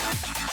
Yeah.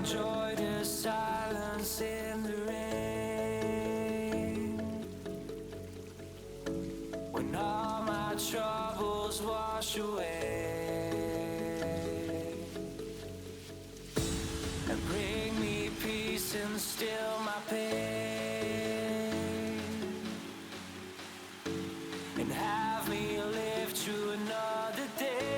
enjoy the silence in the rain. When all my troubles wash away and bring me peace and still my pain, and have me live to another day.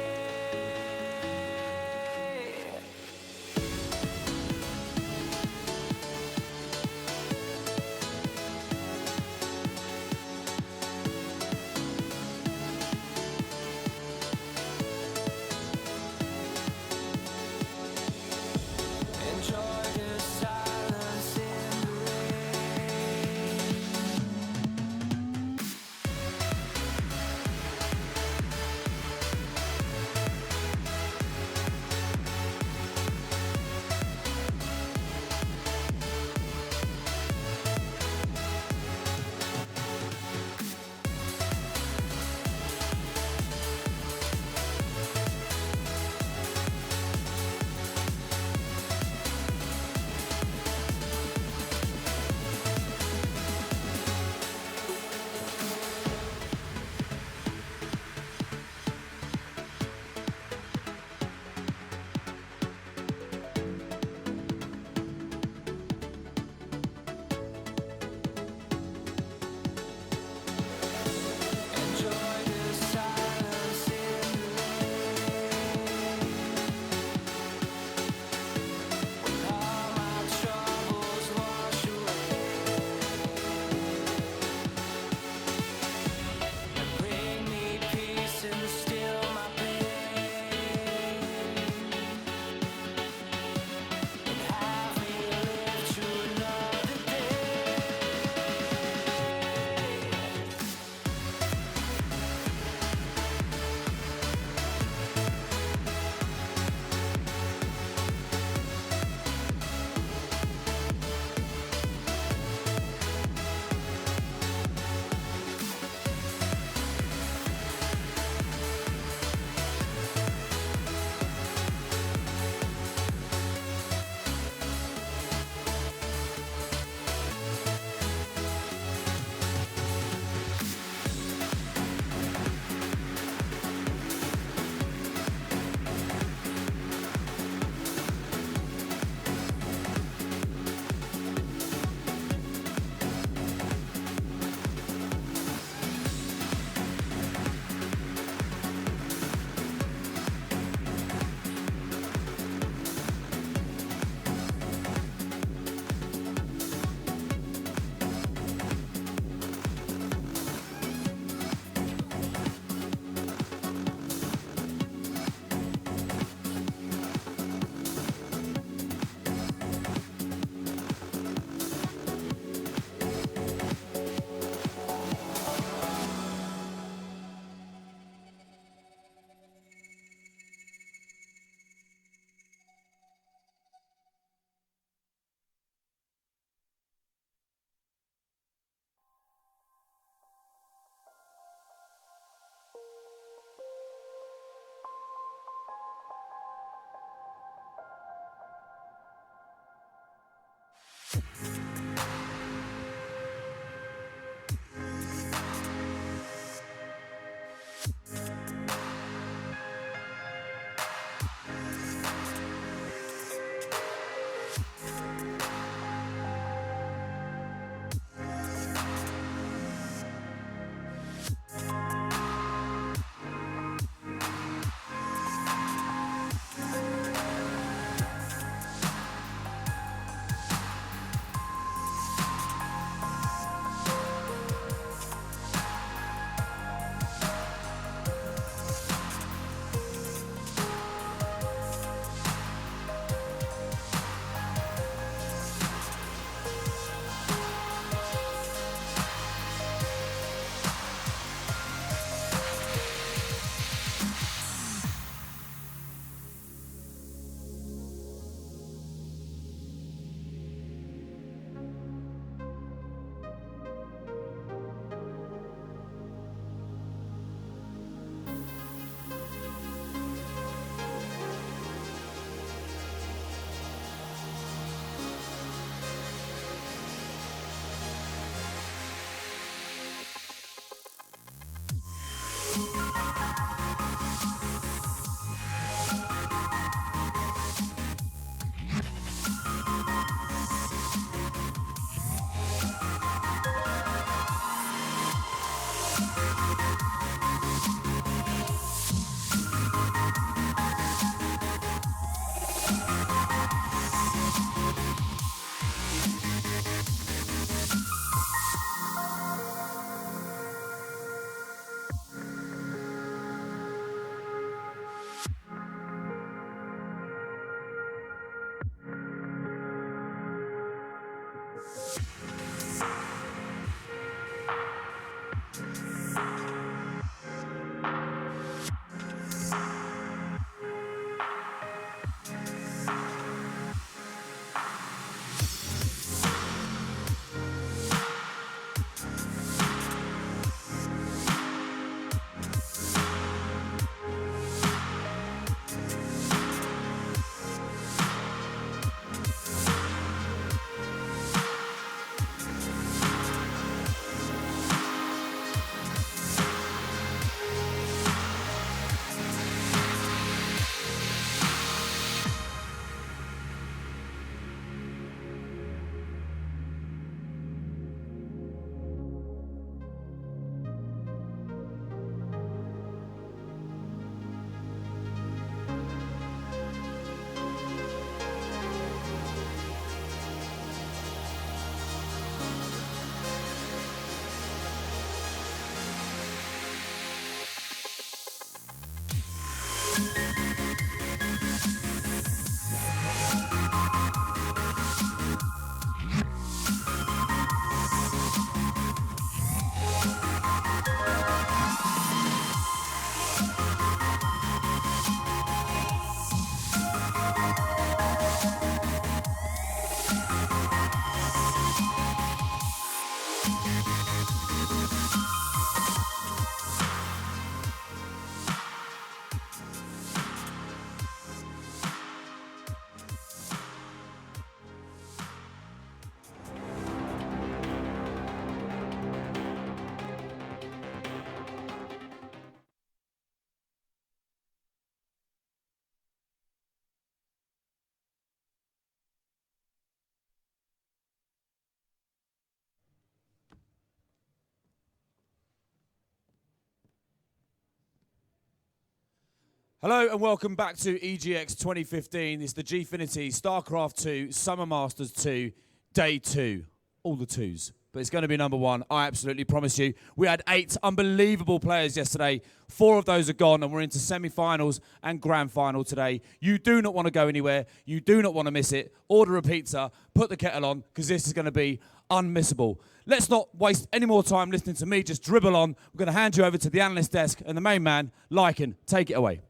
Hello and welcome back to EGX 2015. It's the Gfinity StarCraft 2 Summer Masters 2 Day 2. All the twos. But it's going to be number one, I absolutely promise you. We had 8 unbelievable players yesterday. 4 of those are gone and we're into semi-finals and grand final today. You do not want to go anywhere. You do not want to miss it. Order a pizza, put the kettle on, because this is going to be unmissable. Let's not waste any more time listening to me just dribble on. We're going to hand you over to the analyst desk and the main man, Lycan. Take it away.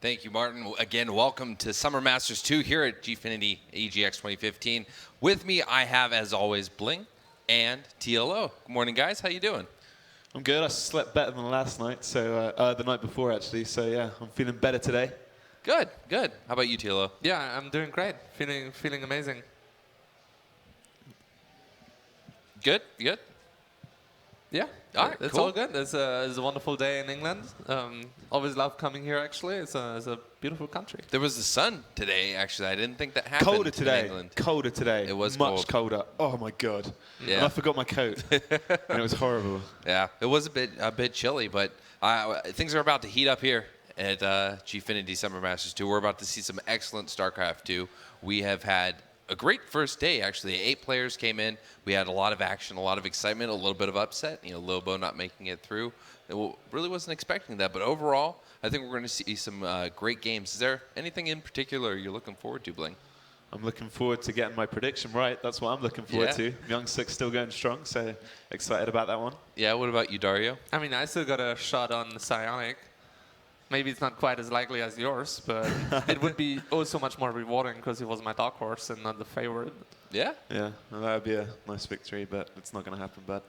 Thank you, Martin. Again, welcome to Summer Masters 2 here at Gfinity EGX 2015. With me, I have, as always, Bling and TLO. Good morning, guys. How you doing? I'm good. I slept better than last night, so the night before, actually. So, yeah, I'm feeling better today. Good, good. How about you, TLO? Yeah, I'm doing great. Feeling amazing. Good, good. Yeah, All right, it's cool. all good. It's a wonderful day in England. Always love coming here, actually. It's a beautiful country. There was the sun today, actually. I didn't think that happened Colder today. in England. Colder today. It was much cold. colder. Oh, my God. Yeah. And I forgot my coat, and it was horrible. Yeah, it was a bit chilly, but things are about to heat up here at Gfinity Summer Masters 2. We're about to see some excellent StarCraft 2. We have had a great first day, actually. 8 players came in. We had a lot of action, a lot of excitement, a little bit of upset. You know, Lobo not making it through. Really wasn't expecting that, but overall, I think we're going to see some great games. Is there anything in particular you're looking forward to, Bling? I'm looking forward to getting my prediction right. That's what I'm looking forward to. Young Six still going strong, so excited about that one. Yeah, what about you, Dario? I mean, I still got a shot on Psionic. Maybe it's not quite as likely as yours, but it would be also much more rewarding because he was my dark horse and not the favorite. Yeah? Yeah, well, that would be a nice victory, but it's not going to happen, bud.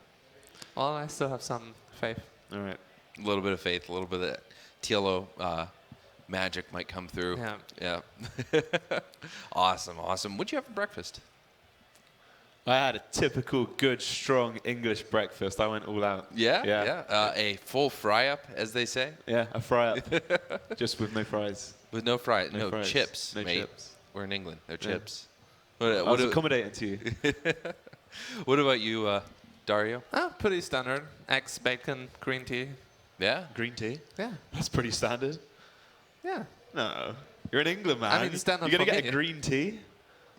Well, I still have some faith. All right. A little bit of faith, a little bit of TLO magic might come through. Yeah. Yeah. Awesome, awesome. What'd you have for breakfast? I had a typical good, strong English breakfast. I went all out. Yeah? Yeah. A full fry-up, as they say? Yeah, a fry-up, just with no fries. With no fries. No fries. Chips, No mate. chips. We're in England. They're Yeah. chips. I was accommodating to you. What about you, Dario? Pretty standard. Eggs, bacon, green tea. Yeah? Green tea? Yeah. That's pretty standard. Yeah. No. You're in England, man. I mean, standard You're going to for get me. a green tea?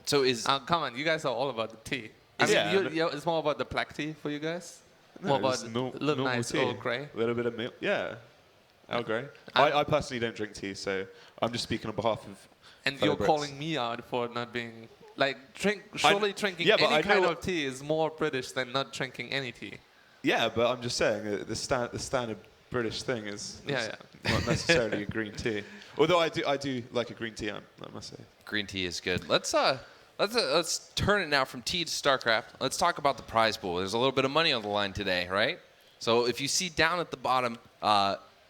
So is... Come on, you guys are all about the tea. I mean, Yeah. it's more about the black tea for you guys. No, More about it's little normal nice tea. Earl Grey. A little bit of milk. Yeah. Earl Grey. I personally don't drink tea, so I'm just speaking on behalf of And fellow you're Brits. calling me out for not being Like, surely drinking yeah, but any I kind know- of tea is more British than not drinking any tea. Yeah, but I'm just saying the standard British thing is Yeah. not necessarily a green tea. Although I do like a green tea, I must say. Green tea is good. Let's turn it now from tea to StarCraft. Let's talk about the prize pool. There's a little bit of money on the line today, right? So if you see down at the bottom,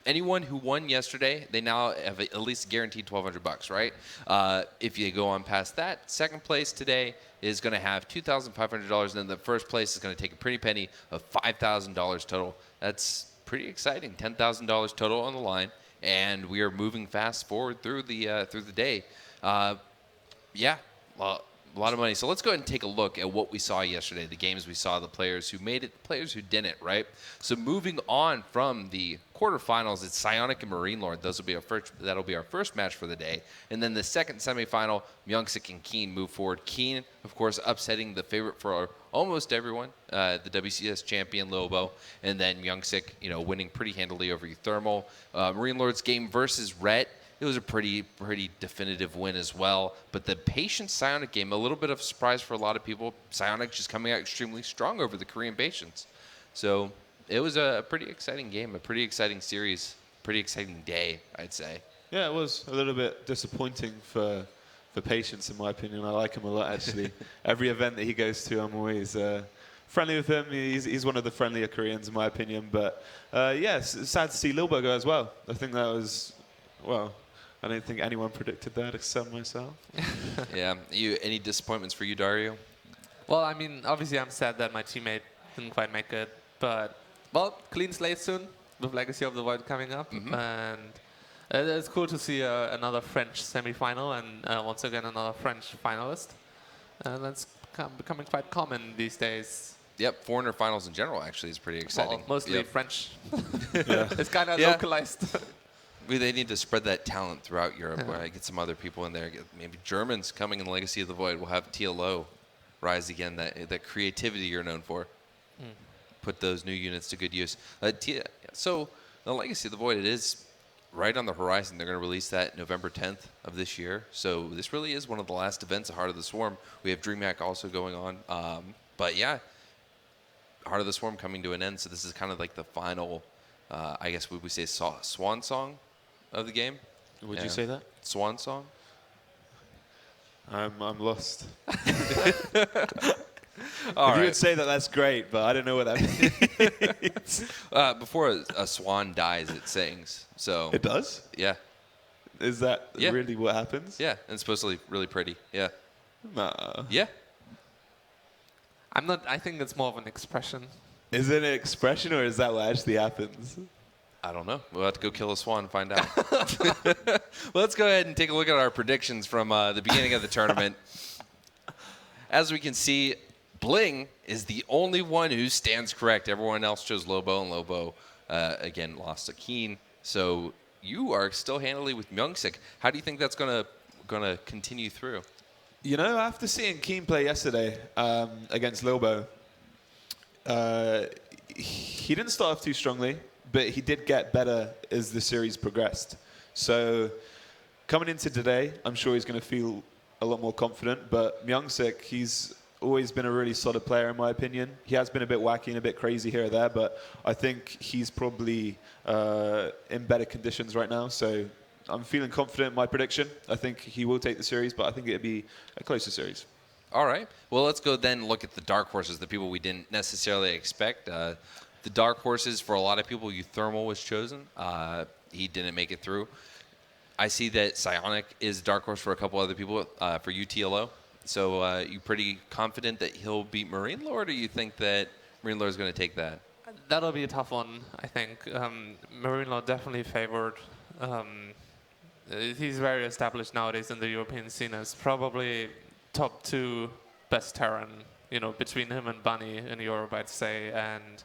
anyone who won yesterday, they now have at least guaranteed $1,200, right? If you go on past that, second place today is going to have $2,500, and then the first place is going to take a pretty penny of $5,000 total. That's pretty exciting. $10,000 total on the line, and we are moving fast forward through the day. Yeah, well, a lot of money. So let's go ahead and take a look at what we saw yesterday, the games we saw, the players who made it, the players who didn't, right? So moving on from the quarterfinals, it's Psionic and Marinelord. That'll be our first match for the day. And then the second semifinal, Myungsik and Keen move forward. Keen, of course, upsetting the favorite for almost everyone, the WCS champion Lobo, and then Myungsik, winning pretty handily over Thermal. Marinelord's game versus Rhett. It was a pretty definitive win as well. But the Patience Psionic game, a little bit of a surprise for a lot of people. Psionic just coming out extremely strong over the Korean Patience. So it was a pretty exciting game, a pretty exciting series, pretty exciting day, I'd say. Yeah, it was a little bit disappointing for Patience, in my opinion. I like him a lot, actually. Every event that he goes to, I'm always friendly with him. He's one of the friendlier Koreans, in my opinion. But yeah, it's sad to see Lilbo go as well. I think that was, well, I don't think anyone predicted that except myself. Yeah. Any disappointments for you, Dario? Well, I mean, obviously I'm sad that my teammate didn't quite make it, but, well, clean slate soon with Legacy of the Void coming up, and it's cool to see another French semifinal and once again another French finalist. That's becoming quite common these days. Yep, foreigner finals in general actually is pretty exciting. Well, mostly Yep. French. Yeah. It's kind of Yeah. localized. They need to spread that talent throughout Europe. Where I get some other people in there. Maybe Germans coming in Legacy of the Void will have TLO rise again. That creativity you're known for. Put those new units to good use. So the Legacy of the Void, it is right on the horizon. They're going to release that November 10th of this year. So this really is one of the last events of Heart of the Swarm. We have DreamHack also going on. But yeah, Heart of the Swarm coming to an end. So this is kind of like the final, I guess would we say swan song of the game? Would you say that? Swan song? I'm lost. All If you right. would say that, that's great, but I don't know what that means. Before a swan dies, it sings. So It does? yeah, Is that Yeah. really what happens? yeah, and it's supposedly really pretty. Yeah, Nah. yeah. I think it's more of an expression. Is it an expression or is that what actually happens? I don't know. We'll have to go kill a swan and find out. Well, let's go ahead and take a look at our predictions from the beginning of the tournament. As we can see, Bling is the only one who stands correct. Everyone else chose Lobo, and Lobo, again, lost to Keen. So you are still handily with Myungsik. How do you think that's gonna continue through? You know, after seeing Keen play yesterday against Lilbo, he didn't start off too strongly, but he did get better as the series progressed. So coming into today, I'm sure he's going to feel a lot more confident. But Myungsik, he's always been a really solid player, in my opinion. He has been a bit wacky and a bit crazy here or there, but I think he's probably in better conditions right now. So I'm feeling confident in my prediction. I think he will take the series, but I think it'll be a closer series. All right. Well, let's go then look at the dark horses, the people we didn't necessarily expect. The dark horses, for a lot of people, Thermal was chosen. He didn't make it through. I see that Psionic is a dark horse for a couple other people, for UTLO. So you pretty confident that he'll beat Marinelord, or you think that Marinelord is going to take that? That'll be a tough one, I think. Marinelord definitely favored. He's very established nowadays in the European scene as probably top 2 best Terran, between him and Bunny in Europe, I'd say. And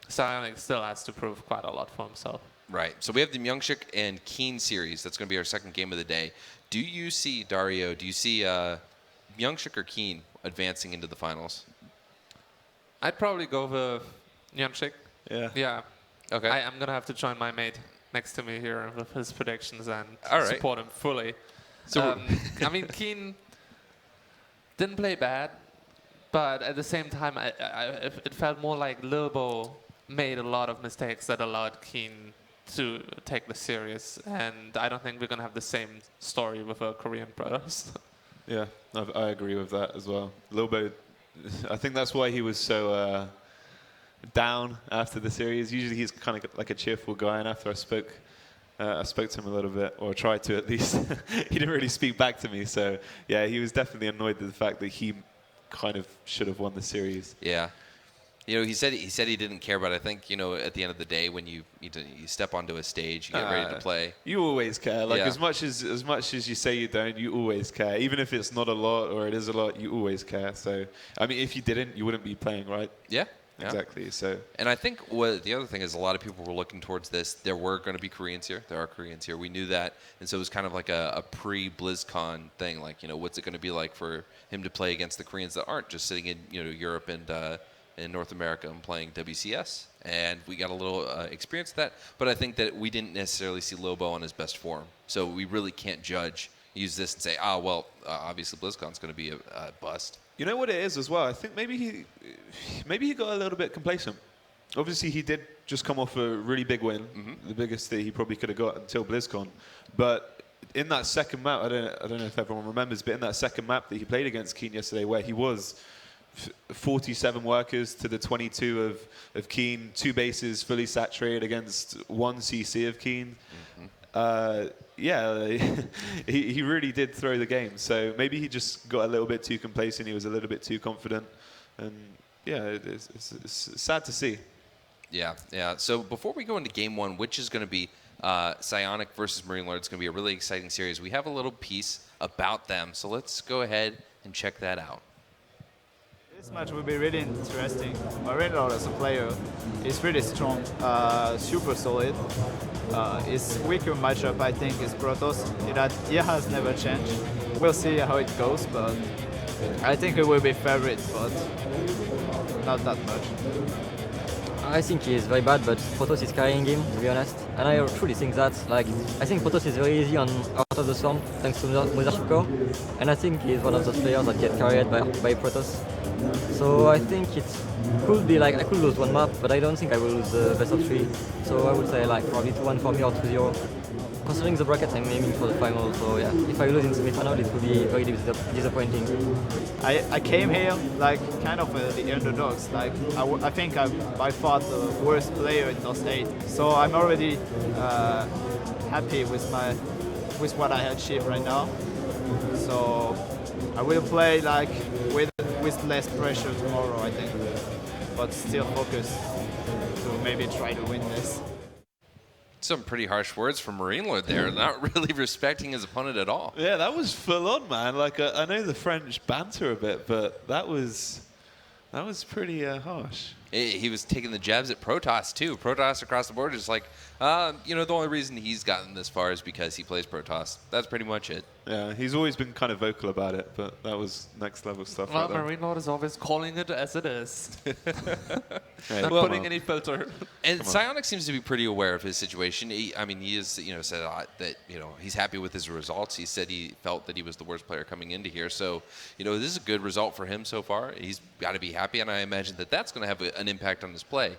Psionic still has to prove quite a lot for himself. Right. So we have the Myungsik and Keen series. That's going to be our second game of the day. Do you see, Dario, Myungsik or Keen advancing into the finals? I'd probably go with Myungsik. Yeah. Yeah. Okay. I'm going to have to join my mate next to me here with his predictions and All right. support him fully. So I mean, Keen didn't play bad, but at the same time, it felt more like Lilbo made a lot of mistakes that allowed Keen to take this serious, and I don't think we're gonna have the same story with a Korean Protoss. Yeah, I agree with that as well. Lilbo, I think that's why he was so down after the series. Usually he's kind of like a cheerful guy, and after I spoke to him a little bit, or tried to at least, he didn't really speak back to me. So yeah, he was definitely annoyed with the fact that he kind of should have won the series. Yeah. You know, he said he didn't care, but I think, you know, at the end of the day, when you step onto a stage, you get ready to play. You always care. Like Yeah. as much as you say you don't, you always care. Even if it's not a lot or it is a lot, you always care. So I mean, if you didn't, you wouldn't be playing, right? Yeah. Yeah. Exactly. So. And I think the other thing is a lot of people were looking towards this. There were going to be Koreans here. There are Koreans here. We knew that. And so it was kind of like a pre-BlizzCon thing. Like, you know, what's it going to be like for him to play against the Koreans that aren't just sitting in, you know, Europe and in North America and playing WCS. And we got a little experience of that. But I think that we didn't necessarily see Lobo on his best form. So we really can't use this and say, obviously BlizzCon's going to be a bust. You know what it is as well? I think maybe he got a little bit complacent. Obviously, he did just come off a really big win, the biggest that he probably could have got until BlizzCon. But in that second map, I don't know if everyone remembers, but in that second map that he played against Keen yesterday, where he was 47 workers to the 22 of Keen, 2 bases fully saturated against 1 CC of Keen. Yeah, he really did throw the game. So maybe he just got a little bit too complacent. He was a little bit too confident. And yeah, it's sad to see. Yeah, yeah. So before we go into game 1, which is going to be Psionic versus Marinelord, it's going to be a really exciting series. We have a little piece about them. So let's go ahead and check that out. This match will be really interesting. Marinelord as a player is really strong, super solid. His weaker matchup, I think, is Protoss. It has never changed. We'll see how it goes, but I think it will be favorite, but not that much. I think he is very bad, but Protoss is carrying him, to be honest. And I truly think that. Like, I think Protoss is very easy on Out of the Storm, thanks to Mothership Core. And I think he's one of those players that get carried by Protoss. So I think it could be like, I could lose one map, but I don't think I will lose the best of 3. So I would say like probably 2-1 for me or 2-0. Considering the bracket, I'm aiming for the final, so yeah, if I lose in semifinal, it will be very disappointing. I came here like kind of the underdogs. Like I think I'm by far the worst player in those 8. So I'm already happy with what I achieved right now. So I will play like with less pressure tomorrow, I think, but still focus to maybe try to win this. Some pretty harsh words from Marinelord there, not really respecting his opponent at all. Yeah, that was full on, man. Like I know the French banter a bit, but that was pretty harsh. He was taking the jabs at Protoss too. Protoss across the board, just like, you know, the only reason he's gotten this far is because he plays Protoss. That's pretty much it. Yeah, he's always been kind of vocal about it, but that was next level stuff. Well, right there. Marinelord is always calling it as it is. Yeah, Not well, putting any filter. And Psionic seems to be pretty aware of his situation. He is, you know, said that, you know, he's happy with his results. He said he felt that he was the worst player coming into here. So, you know, this is a good result for him so far. He's got to be happy, and I imagine that that's going to have an impact on his play.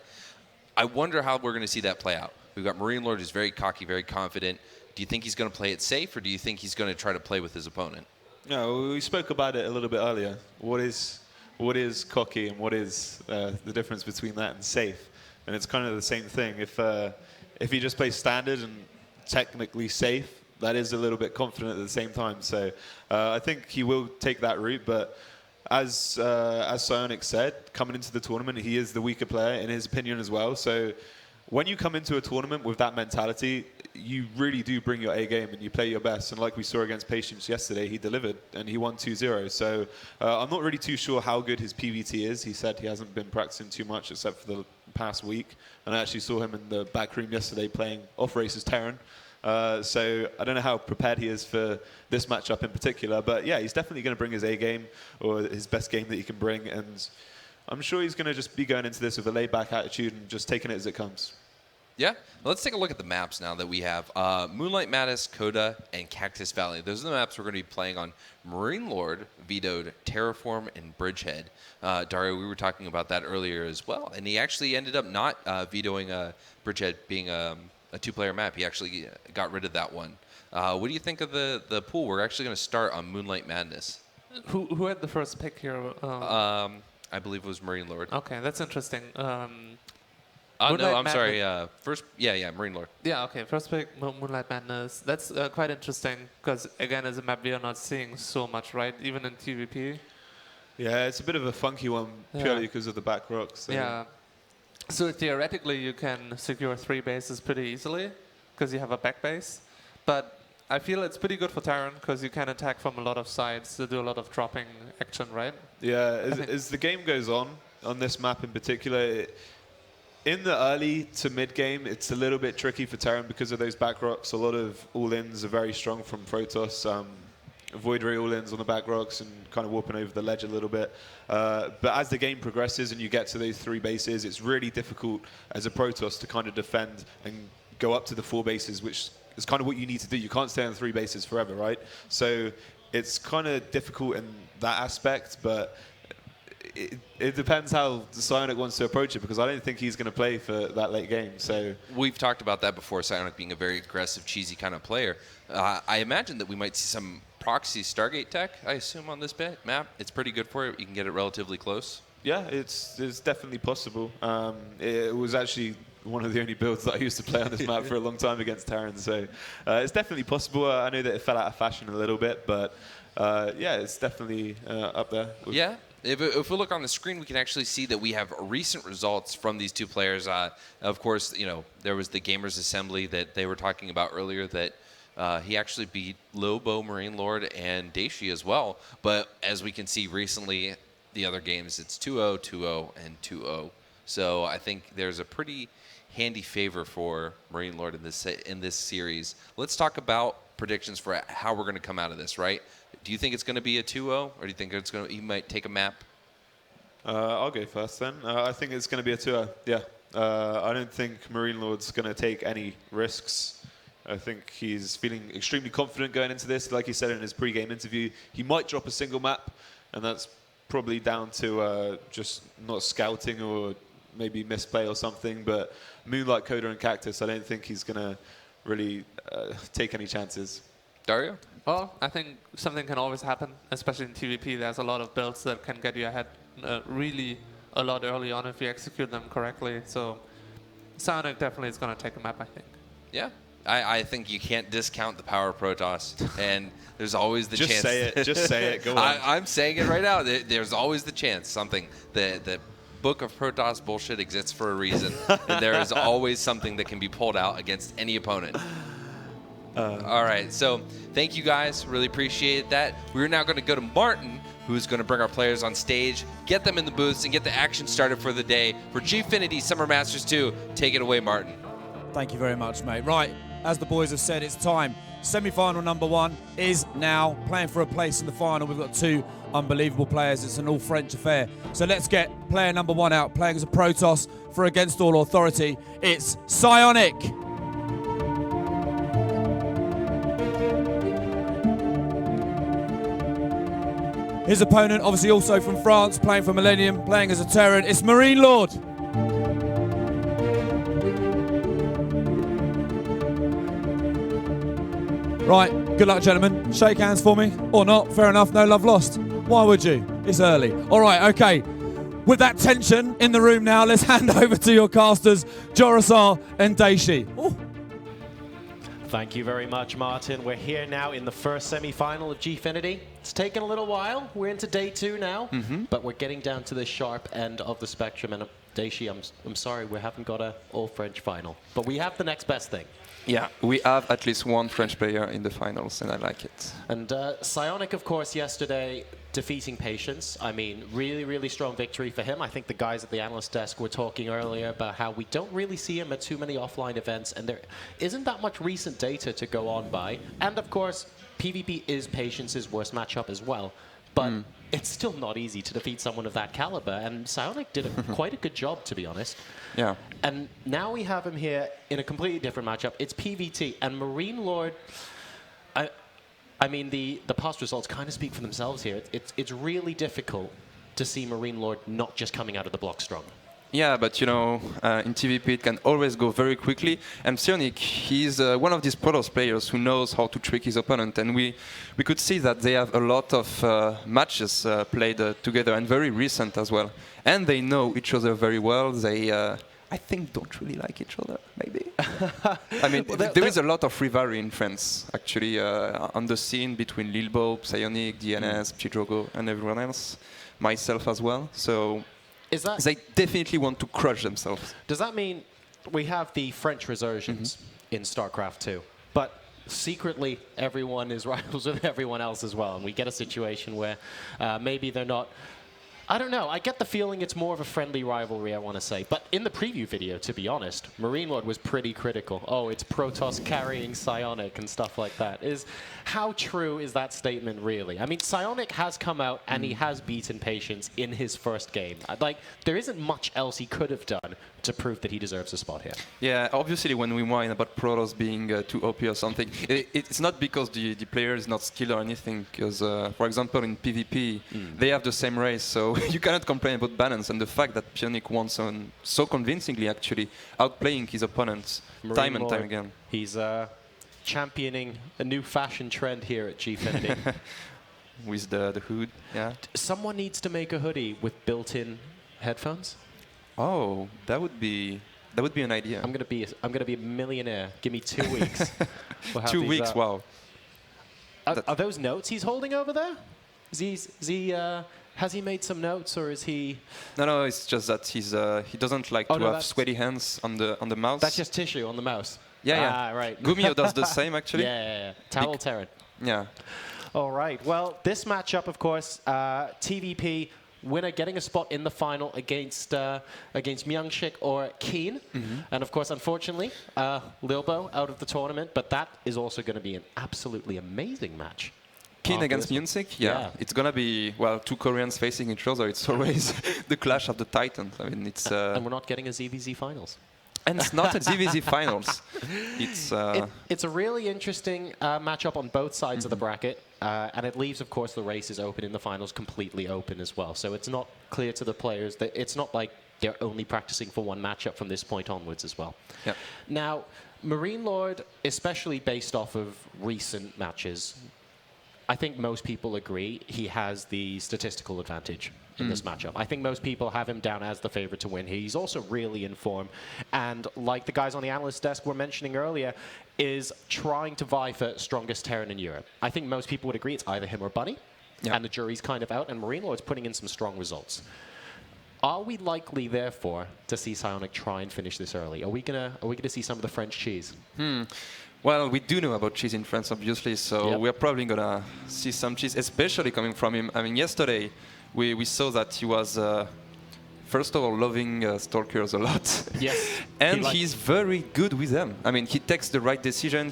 I wonder how we're going to see that play out. We've got Marinelord who's very cocky, very confident. Do you think he's going to play it safe, or do you think he's going to try to play with his opponent? No, we spoke about it a little bit earlier. What is cocky, and what is the difference between that and safe? And it's kind of the same thing. If he just plays standard and technically safe, that is a little bit confident at the same time. So I think he will take that route. But as Psionic said, coming into the tournament, he is the weaker player in his opinion as well. So when you come into a tournament with that mentality, you really do bring your A game and you play your best. And like we saw against Patience yesterday, he delivered and he won 2-0. So I'm not really too sure how good his PVT is. He said he hasn't been practicing too much except for the past week. And I actually saw him in the back room yesterday playing off races Terran. So I don't know how prepared he is for this matchup in particular. But yeah, he's definitely going to bring his A game, or his best game that he can bring. And I'm sure he's going to just be going into this with a laid-back attitude and just taking it as it comes. Yeah, let's take a look at the maps now that we have. Moonlight Madness, Coda, and Cactus Valley. Those are the maps we're going to be playing on. Marinelord vetoed Terraform and Bridgehead. Dario, we were talking about that earlier as well, and he actually ended up not vetoing Bridgehead being a two-player map. He actually got rid of that one. What do you think of the pool? We're actually going to start on Moonlight Madness. Who had the first pick here? I believe it was Marinelord. Okay, that's interesting. No, I'm sorry. First, Marinelord. Yeah, okay. First pick, Moonlight Madness. That's quite interesting because, again, as a map, we are not seeing so much, right? Even in TVP. Yeah, it's a bit of a funky one purely because of the back rocks. So. Yeah. So theoretically, you can secure 3 bases pretty easily because you have a back base. But I feel it's pretty good for Terran because you can attack from a lot of sides to do a lot of dropping action, right? Yeah, as the game goes on this map in particular, in the early to mid game, it's a little bit tricky for Terran because of those back rocks. A lot of all-ins are very strong from Protoss. Void Ray all-ins on the back rocks and kind of warping over the ledge a little bit. But as the game progresses and you get to those 3 bases, it's really difficult as a Protoss to kind of defend and go up to the 4 bases, which is kind of what you need to do. You can't stay on 3 bases forever, right? So it's kind of difficult in that aspect, but it depends how Psionic wants to approach it, because I don't think he's going to play for that late game. So we've talked about that before, Psionic being a very aggressive, cheesy kind of player. I imagine that we might see some proxy Stargate tech, I assume, on this map. It's pretty good for it. You can get it relatively close. Yeah, it's definitely possible. It was actually one of the only builds that I used to play on this map for a long time against Terran, so it's definitely possible. I know that it fell out of fashion a little bit, but yeah, it's definitely up there. Yeah. If we look on the screen, we can actually see that we have recent results from these 2 players. Of course, there was the Gamers Assembly that they were talking about earlier that he actually beat Lobo, Marinelord, and Daishi as well. But as we can see recently, the other games, it's 2-0, 2-0, and 2-0. So I think there's a pretty handy favor for Marinelord in this series. Let's talk about predictions for how we're going to come out of this, right? Do you think it's going to be a 2-0, or do you think he might take a map? I'll go first then. I think it's going to be a 2-0, yeah. I don't think Marinelord's going to take any risks. I think he's feeling extremely confident going into this. Like he said in his pre-game interview, he might drop a single map, and that's probably down to just not scouting or maybe misplay or something. But Moonlight, Coda, and Cactus, I don't think he's going to really take any chances. Dario? Well, I think something can always happen, especially in TVP. There's a lot of builds that can get you ahead really a lot early on if you execute them correctly. So Psionic definitely is going to take a map, I think. Yeah. I think you can't discount the power of Protoss, and there's always the chance. Just say it. Just say it. Go on. I'm saying it right now. There's always the chance something. The book of Protoss bullshit exists for a reason, and there is always something that can be pulled out against any opponent. All right, so thank you guys. Really appreciate that. We're now going to go to Martin, who's going to bring our players on stage, get them in the booths, and get the action started for the day for Gfinity Summer Masters 2. Take it away, Martin. Thank you very much, mate. Right, as the boys have said, it's time. Semi-final number 1 is now playing for a place in the final. We've got 2 unbelievable players. It's an all-French affair. So let's get player number 1 out, playing as a Protoss for Against All Authority. It's Psionic. His opponent, obviously also from France, playing for Millennium, playing as a Terran. It's Marinelord. Right, good luck, gentlemen. Shake hands for me. Or not, fair enough, no love lost. Why would you? It's early. All right, okay. With that tension in the room now, let's hand over to your casters, Jorasar and Daishi. Ooh. Thank you very much, Martin. We're here now in the first semi-final of Gfinity. It's taken a little while. We're into day 2 now, but we're getting down to the sharp end of the spectrum. And Daishi, I'm sorry, we haven't got an all-French final, but we have the next best thing. Yeah, we have at least 1 French player in the finals, and I like it. And Psionic, of course, yesterday defeating Patience. I mean, really, really strong victory for him. I think the guys at the analyst desk were talking earlier about how we don't really see him at too many offline events, and there isn't that much recent data to go on by. And, of course, PvP is Patience's worst matchup as well. But it's still not easy to defeat someone of that caliber, and Psionic did quite a good job, to be honest. Yeah. And now we have him here in a completely different matchup. It's PVT, and Marinelord, I mean, the past results kind of speak for themselves here. It's really difficult to see Marinelord not just coming out of the block strong. Yeah, but you know, in TVP it can always go very quickly. And Psionic, he's one of these Protoss players who knows how to trick his opponent. And we could see that they have a lot of matches played together, and very recent as well. And they know each other very well. They, I think, don't really like each other, maybe. I mean, there is a lot of rivalry in France, actually, on the scene between Lilbo, Psionic, DNS, Pchidrogo, and everyone else. Myself as well. So. Is that they definitely want to crush themselves. Does that mean we have the French resurgence in StarCraft 2, but secretly everyone is rivals with everyone else as well, and we get a situation where maybe they're not... I don't know. I get the feeling it's more of a friendly rivalry, I want to say. But in the preview video, to be honest, Marinelord was pretty critical. Oh, it's Protoss carrying Psionic and stuff like that. How true is that statement, really? I mean, Psionic has come out and he has beaten Patience in his first game. Like, there isn't much else he could have done to prove that he deserves a spot here. Yeah, obviously when we whine about Protoss being too OP or something, it's not because the player is not skilled or anything, because, for example, in PvP, they have the same race, so you cannot complain about balance. And the fact that Psionic won so convincingly, actually, outplaying his opponents time and time again. He's championing a new fashion trend here at Gfinity. With the hood, yeah. Someone needs to make a hoodie with built-in headphones. Oh, that would be an idea. I'm gonna be a millionaire. Give me 2 weeks. We'll 2 weeks, wow. Are those notes he's holding over there? Has he made some notes, or is he? No, it's just that he doesn't like to have sweaty hands on the mouse. That's just tissue on the mouse. Yeah. Right. Gumio does the same, actually. Yeah. Towel Terran. Yeah. All right. Well, this matchup, of course, TVP winner getting a spot in the final against Myungshik or Keen. And of course, unfortunately, Lilbo out of the tournament, but that is also going to be an absolutely amazing match. Keen against Myungshik, yeah. It's going to be, well, two Koreans facing each other. It's always the clash of the titans. I mean, it's... and we're not getting a ZVZ finals. And it's not a ZVZ finals. It's a really interesting matchup on both sides of the bracket. And it leaves, of course, the races open in the finals completely open as well. So it's not clear to the players that it's not like they're only practicing for one matchup from this point onwards as well. Yep. Now, Marinelord, especially based off of recent matches, I think most people agree he has the statistical advantage in this matchup. I think most people have him down as the favorite to win. He's also really in form. And like the guys on the analyst desk were mentioning earlier, is trying to vie for strongest Terran in Europe. I think most people would agree it's either him or Bunny. Yeah. And the jury's kind of out. And Marinelord's putting in some strong results. Are we likely, therefore, to see Psionic try and finish this early? Are we gonna see some of the French cheese? Well, we do know about cheese in France, obviously, so we're probably going to see some cheese, especially coming from him. I mean, yesterday, we saw that he was, first of all, loving Stalkers a lot. Yes. And he's very good with them. I mean, he takes the right decision.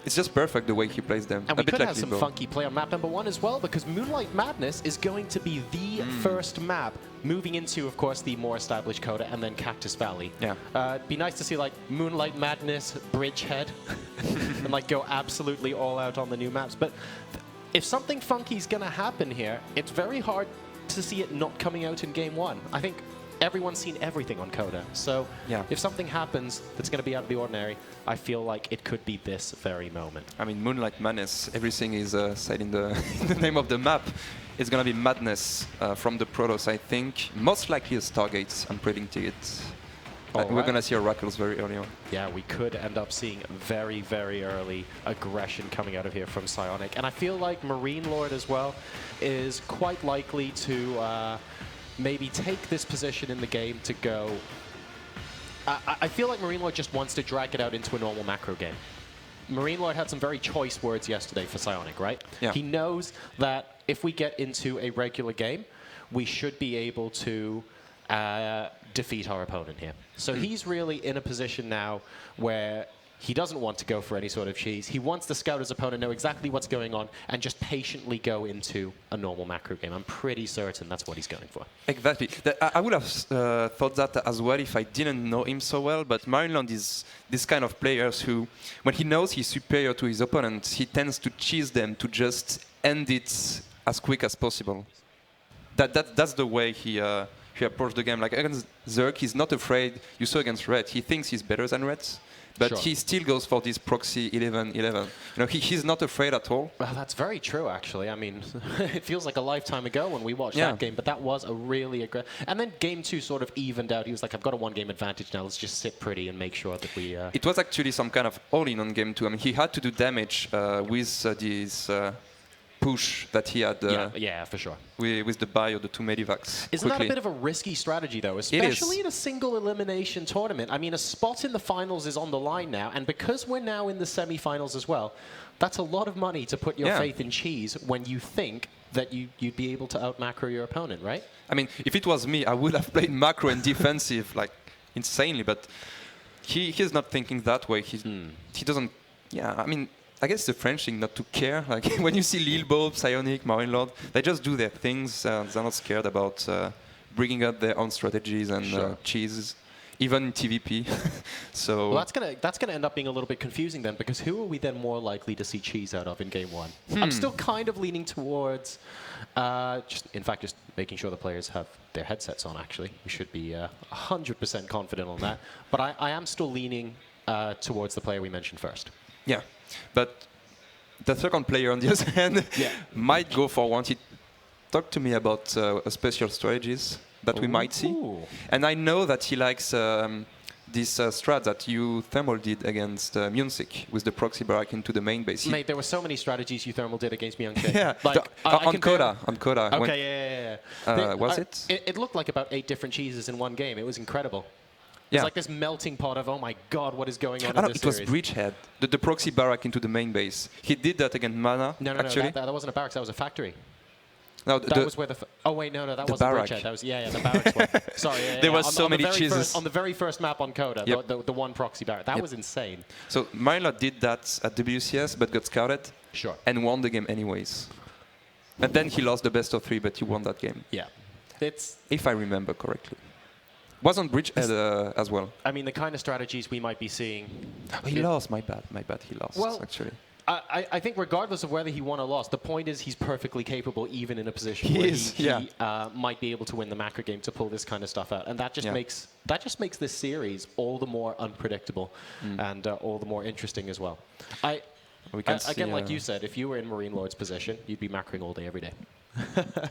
It's just perfect the way he plays them. And we could have some funky play on map number 1 as well, because Moonlight Madness is going to be the first map moving into, of course, the more established Coda and then Cactus Valley. Yeah. It'd be nice to see like Moonlight Madness, Bridgehead, and like go absolutely all out on the new maps. But if something funky is going to happen here, it's very hard to see it not coming out in game 1. I think everyone's seen everything on Coda. So if something happens that's going to be out of the ordinary, I feel like it could be this very moment. I mean, Moonlight Madness, everything is said in the, in the name of the map. It's going to be madness from the Protoss, I think. Most likely a Stargate, I'm predicting it. We're going to see Oracles very early on. Yeah, we could end up seeing very, very early aggression coming out of here from Psionic. And I feel like Marinelord as well is quite likely to maybe take this position in the game to go... I feel like Marinelord just wants to drag it out into a normal macro game. Marinelord had some very choice words yesterday for Psionic, right? Yeah. He knows that if we get into a regular game, we should be able to defeat our opponent here. So he's really in a position now where He doesn't want to go for any sort of cheese. He wants the scout his opponent know exactly what's going on and just patiently go into a normal macro game. I'm pretty certain that's what he's going for. Exactly. I would have thought that as well if I didn't know him so well, but Marinelord is this kind of players who, when he knows he's superior to his opponent, he tends to cheese them to just end it as quick as possible. That's the way he approached the game. Like against Zerg, he's not afraid. You saw against Red, he thinks he's better than Red. But Sure. he still goes for this proxy 11-11. You know, he's not afraid at all. Well, that's very true, actually. I mean, it feels like a lifetime ago when we watched that game, but that was a really aggressive... And then game 2 sort of evened out. He was like, I've got a one-game advantage now. Let's just sit pretty and make sure that we... It was actually some kind of all-in on game 2. I mean, he had to do damage with this push that he had yeah, for sure. with the bio, the 2 medivacs. Isn't quickly. that a bit of a risky strategy, though, especially in a single elimination tournament? I mean, a spot in the finals is on the line now, and because we're now in the semifinals as well, that's a lot of money to put your faith in cheese when you think that you'd be able to out-macro your opponent, right? I mean, if it was me, I would have played macro and defensive, like, insanely, but he's not thinking that way. He doesn't... Yeah, I mean... I guess the French thing not to care. Like when you see Lil Bob, Psionic, Marinelord, they just do their things. They're not scared about bringing up their own strategies and cheeses, even in TVP. So well, that's gonna end up being a little bit confusing then, because who are we then more likely to see cheese out of in game 1? I'm still kind of leaning towards, just making sure the players have their headsets on. Actually, we should be 100% confident on that. But I am still leaning towards the player we mentioned first. Yeah. But the second player on the other hand might go for one. He talked to me about special strategies that we might see. And I know that he likes this strat that you Thermal did against Munsik with the proxy barrack into the main base. Mate, there were so many strategies you Thermal did against Myung-Sik. Yeah, like, on Coda. Okay, yeah. Was it? It looked like about 8 different cheeses in one game. It was incredible. It's like this melting pot of, oh my god, what is going on in this series? It was Breachhead, the proxy barrack into the main base. He did that against Mana, actually. No, that wasn't a barracks, that was a factory. No, that was where the... Oh, wait, no, that wasn't Breachhead. That was, the barracks one. Sorry, There was so many cheeses. On the very first map on Coda, the one proxy barrack. That was insane. So Marinelord did that at WCS, but got scouted. Sure. And won the game anyways. And then he lost the best of 3, but he won that game. Yeah. If I remember correctly. Wasn't Breachhead as well? I mean, the kind of strategies we might be seeing... Oh, he lost, my bad, he lost, actually. I think regardless of whether he won or lost, the point is he's perfectly capable, even in a position where he might be able to win the macro game, to pull this kind of stuff out. And that just makes this series all the more unpredictable and all the more interesting as well. Again, like you said, if you were in Marinelord's position, you'd be macroing all day, every day.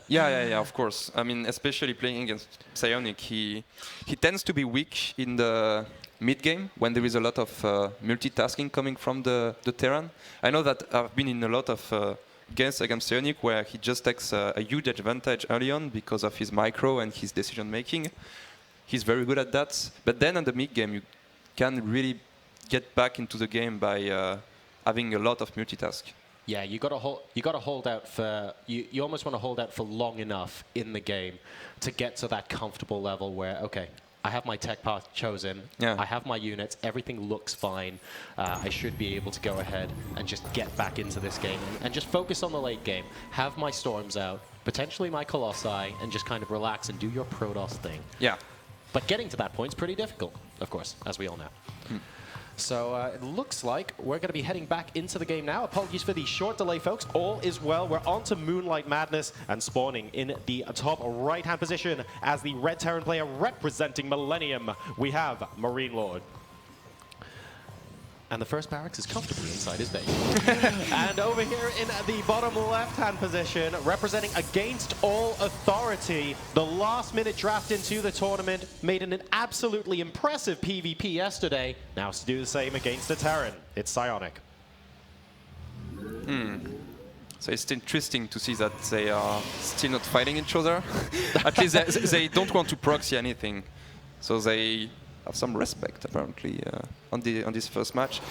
yeah, of course. I mean, especially playing against Psionic, he tends to be weak in the mid-game when there is a lot of multitasking coming from the Terran. I know that I've been in a lot of games against Psionic where he just takes a huge advantage early on because of his micro and his decision-making. He's very good at that. But then in the mid-game, you can really get back into the game by having a lot of multitask. Yeah, you got to hold out for you almost want to hold out for long enough in the game to get to that comfortable level where, okay, I have my tech path chosen, I have my units, everything looks fine, I should be able to go ahead and just get back into this game and just focus on the late game, have my storms out, potentially my colossi, and just kind of relax and do your Protoss thing. Yeah. But getting to that point is pretty difficult, of course, as we all know. So it looks like we're going to be heading back into the game now. Apologies for the short delay, folks. All is well. We're on to Moonlight Madness and spawning in the top right-hand position as the Red Terran player representing Millennium. We have Marinelord. And the first barracks is comfortably inside his base. And over here in the bottom left-hand position, representing Against All Authority, the last-minute draft into the tournament, made an absolutely impressive PvP yesterday. Now it's to do the same against the Terran. It's Psionic. So it's interesting to see that they are still not fighting each other. At least they don't want to proxy anything. So they have some respect, apparently, on this first match.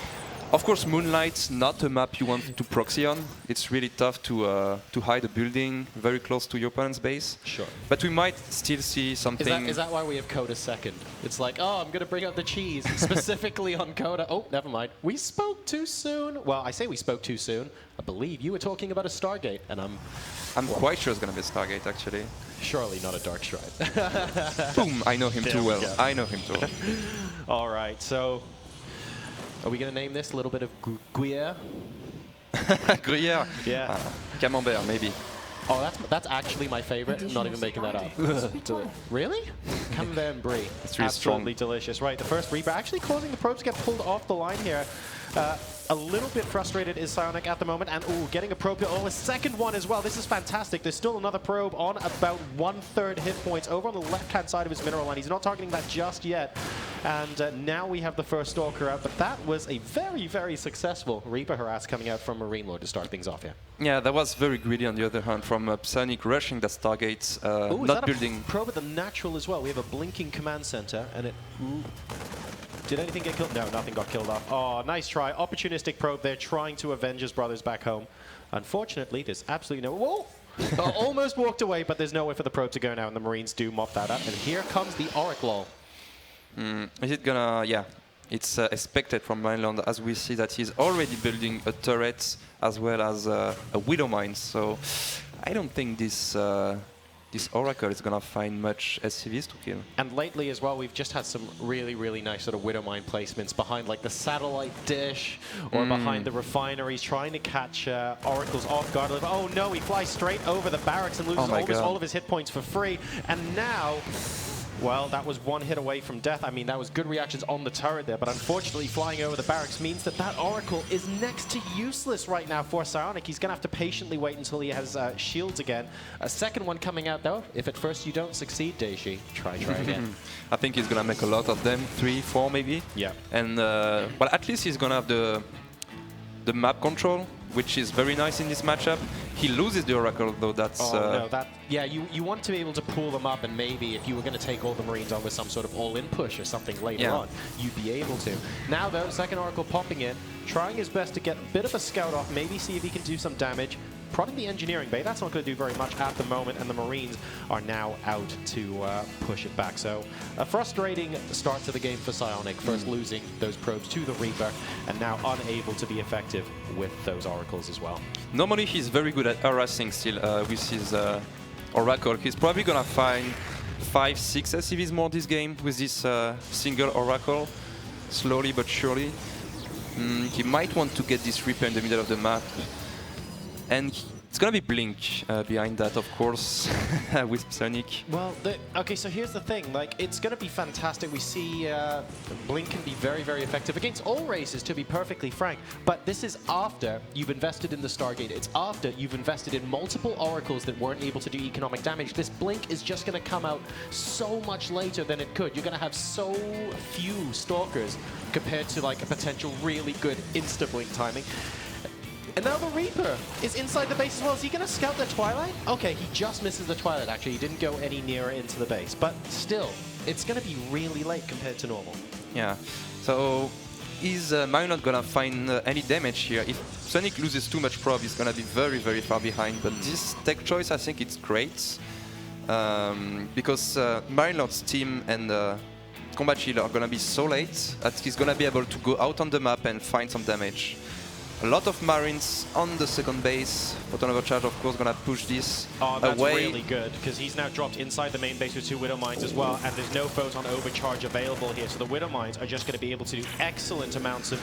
Of course, Moonlight's not a map you want to proxy on. It's really tough to hide a building very close to your opponent's base. Sure. But we might still see something. Is that why we have Coda second? It's like, oh, I'm going to bring up the cheese specifically on Coda. Oh, never mind. We spoke too soon. Well, I say we spoke too soon. I believe you were talking about a Stargate, and I'm quite sure it's going to be a Stargate, actually. surely not a Dark Stride. Boom! I know him There too we well. go. I know him too well. All right, so are we going to name this a little bit of Gruyere? Gruyere. Yeah. Camembert, maybe. Oh, that's actually my favorite. I'm not even making that up. Really? Camembert and Brie. It's really absolutely strong. delicious. Right, the first Reaper actually causing the probes to get pulled off the line here. A little bit frustrated is Psionic at the moment, and ooh, getting a probe, oh, a second one as well. This is fantastic. There's still another probe on about 1/3 hit points over on the left-hand side of his mineral line. He's not targeting that just yet. And now we have the first Stalker out, but that was a very, very successful Reaper harass coming out from Marinelord to start things off here. Yeah, that was very greedy on the other hand from Psionic rushing that Stargate, Ooh, is not that building. a probe at the natural as well. We have a blinking command center, and it... Ooh. Did anything get killed? No, nothing got killed off. Oh, nice try. Opportunistic probe there, trying to avenge his brothers back home. Unfortunately, there's absolutely no... Whoa! Almost walked away, but there's nowhere for the probe to go now, and the Marines do mop that up. And here comes the Oracle. Is it gonna... Yeah, it's expected from Marinelord as we see that he's already building a turret as well as a Widow Mine. So I don't think this Oracle is gonna find much SCVs to kill. And lately as well, we've just had some really, really nice sort of Widow Mine placements behind like the satellite dish or behind the refineries, trying to catch Oracles off guard. Oh no, he flies straight over the barracks and loses almost all of his hit points for free. And now... Well, that was one hit away from death. I mean, that was good reactions on the turret there, but unfortunately flying over the barracks means that that Oracle is next to useless right now for Psionic. He's going to have to patiently wait until he has shields again. A second one coming out, though. If at first you don't succeed, Deishi, try again. I think he's gonna make a lot of them, 3, 4 maybe. Yeah. And, well, at least he's gonna have the map control, which is very nice in this matchup. He loses the Oracle, though. That's... Oh, no, yeah, you want to be able to pull them up, and maybe if you were going to take all the Marines on with some sort of all-in push or something later on, you'd be able to. Now, though, second Oracle popping in, trying his best to get a bit of a scout off, maybe see if he can do some damage. Prodding the engineering bay, that's not going to do very much at the moment, and the Marines are now out to push it back. So a frustrating start to the game for Psionic, first losing those probes to the Reaper, and now unable to be effective with those Oracles as well. Normally he's very good at harassing still with his Oracle. He's probably gonna find 5, 6 SCVs more this game with this single Oracle, slowly but surely. He might want to get this Reaper in the middle of the map. And it's gonna be Blink behind that, of course, with Psionic. Well, okay, so here's the thing. Like, it's gonna be fantastic. We see Blink can be very, very effective against all races, to be perfectly frank. But this is after you've invested in the Stargate. It's after you've invested in multiple Oracles that weren't able to do economic damage. This Blink is just gonna come out so much later than it could. You're gonna have so few Stalkers compared to like a potential really good insta-Blink timing. And now the Reaper is inside the base as well. Is he going to scout the Twilight? Okay, he just misses the Twilight, actually. He didn't go any nearer into the base. But still, it's going to be really late compared to normal. Yeah. So is Marinelord going to find any damage here? If Psionic loses too much prob, he's going to be very, very far behind. But this tech choice, I think it's great. Because Marinelord's team and Combat Shield are going to be so late that he's going to be able to go out on the map and find some damage. A lot of Marines on the second base. Photon Overcharge, of course, gonna push this that's away. Really good, because he's now dropped inside the main base with 2 Widow Mines as well, and there's no Photon Overcharge available here, so the Widow Mines are just going to be able to do excellent amounts of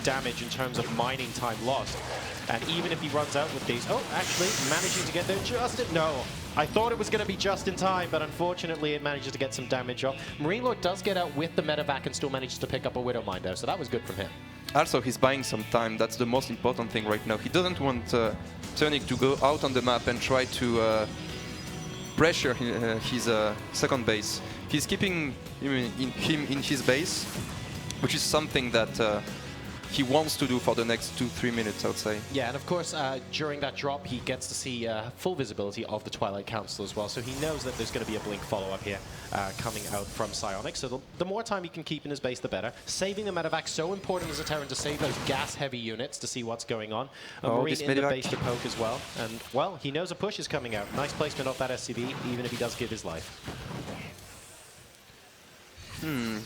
damage in terms of mining time lost. And even if he runs out with these... Oh, actually, managing to get there just in... No. I thought it was going to be just in time, but unfortunately it manages to get some damage off. Marinelord does get out with the medevac and still manages to pick up a Widow Mine, though, so that was good from him. Also, he's buying some time. That's the most important thing right now. He doesn't want Psionic to go out on the map and try to pressure his second base. He's keeping him in his base, which is something that he wants to do for the next 2-3 minutes, I would say. Yeah, and of course, during that drop, he gets to see full visibility of the Twilight Council as well, so he knows that there's going to be a blink follow-up here coming out from Psionic, so the more time he can keep in his base, the better. Saving the medevac, so important as a Terran to save those gas-heavy units to see what's going on. A Marine in the base to poke as well, and, well, he knows a push is coming out. Nice placement off that SCV, even if he does give his life.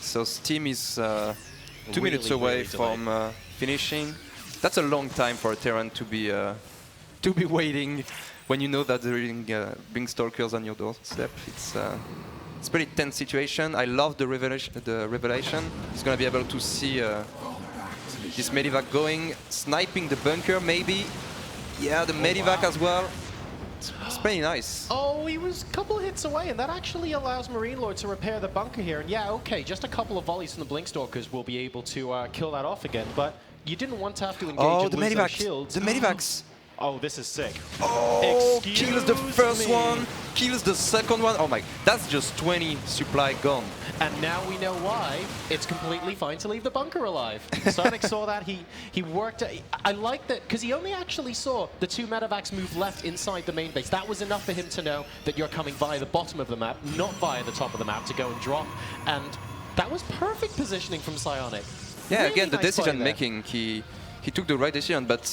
So Steam is 2 minutes away from finishing. That's a long time for a Terran to be waiting when you know that there are being stalkers on your doorstep. It's a pretty tense situation. I love the revelation. He's gonna be able to see this medivac going, sniping the bunker maybe. Yeah, the medivac as well. It's pretty nice. Oh, he was a couple hits away, and that actually allows Marinelord to repair the bunker here. And yeah, okay, just a couple of volleys from the Blinkstalkers will be able to kill that off again. But you didn't want to have to engage and lose those shields. The medivacs. Oh, this is sick. Oh, Excuse kills the first me. one, kills the second one. Oh my, that's just 20 supply gone. And now we know why it's completely fine to leave the bunker alive. Sonic saw that, he worked. I like that, because he only actually saw the 2 medevacs move left inside the main base. That was enough for him to know that you're coming via the bottom of the map, not via the top of the map to go and drop. And that was perfect positioning from Psionic. Yeah, Really again, the nice decision play there. making, he took the right decision, but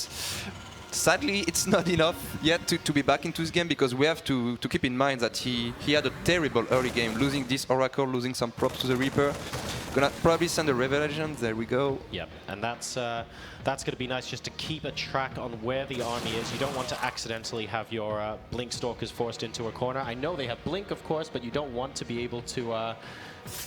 sadly, it's not enough yet to be back into this game, because we have to keep in mind that he had a terrible early game, losing this Oracle, losing some props to the Reaper. Gonna probably send a Revelation, there we go. Yep, and that's going to be nice just to keep a track on where the army is. You don't want to accidentally have your Blink Stalkers forced into a corner. I know they have Blink, of course, but you don't want to be able to...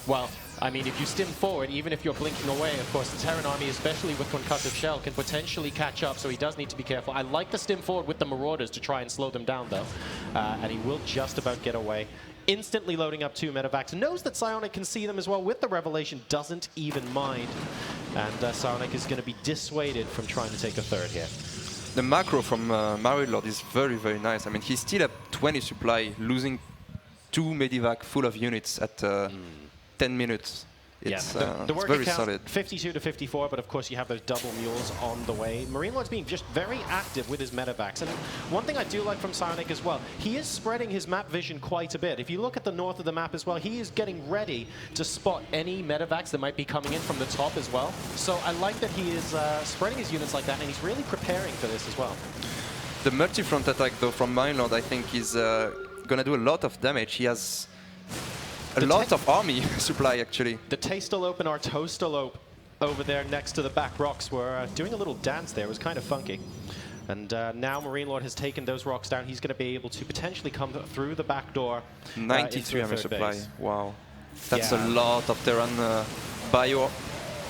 well, I mean, if you stim forward, even if you're blinking away, of course, the Terran army, especially with Concussive Shell, can potentially catch up, so he does need to be careful. I like the stim forward with the Marauders to try and slow them down, though, and he will just about get away. Instantly loading up 2 medevacs, knows that Psionic can see them as well with the Revelation, doesn't even mind, and Psionic is going to be dissuaded from trying to take a third here. The macro from Marinelord is very, very nice. I mean, he's still at 20 supply, losing 2 medivac full of units at 10 minutes. It's, the it's work very account, solid. 52 to 54, but of course you have those double mules on the way. Marinelord's being just very active with his medevacs, and one thing I do like from Psionic as well, he is spreading his map vision quite a bit. If you look at the north of the map as well, he is getting ready to spot any medevacs that might be coming in from the top as well. So I like that he is spreading his units like that, and he's really preparing for this as well. The multi-front attack, though, from Marinelord, I think is going to do a lot of damage. He has a lot of army supply, actually. The Tastelope and our Toastalope over there next to the back rocks were doing a little dance there. It was kind of funky. And now Marinelord has taken those rocks down. He's going to be able to potentially come through the back door. 93 army supply. Base. Wow. That's a lot of Terran bio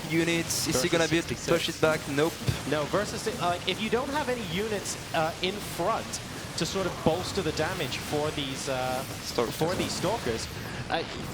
units. Is he going to be able to push it back? Nope. No, versus if you don't have any units in front to sort of bolster the damage for these stalkers,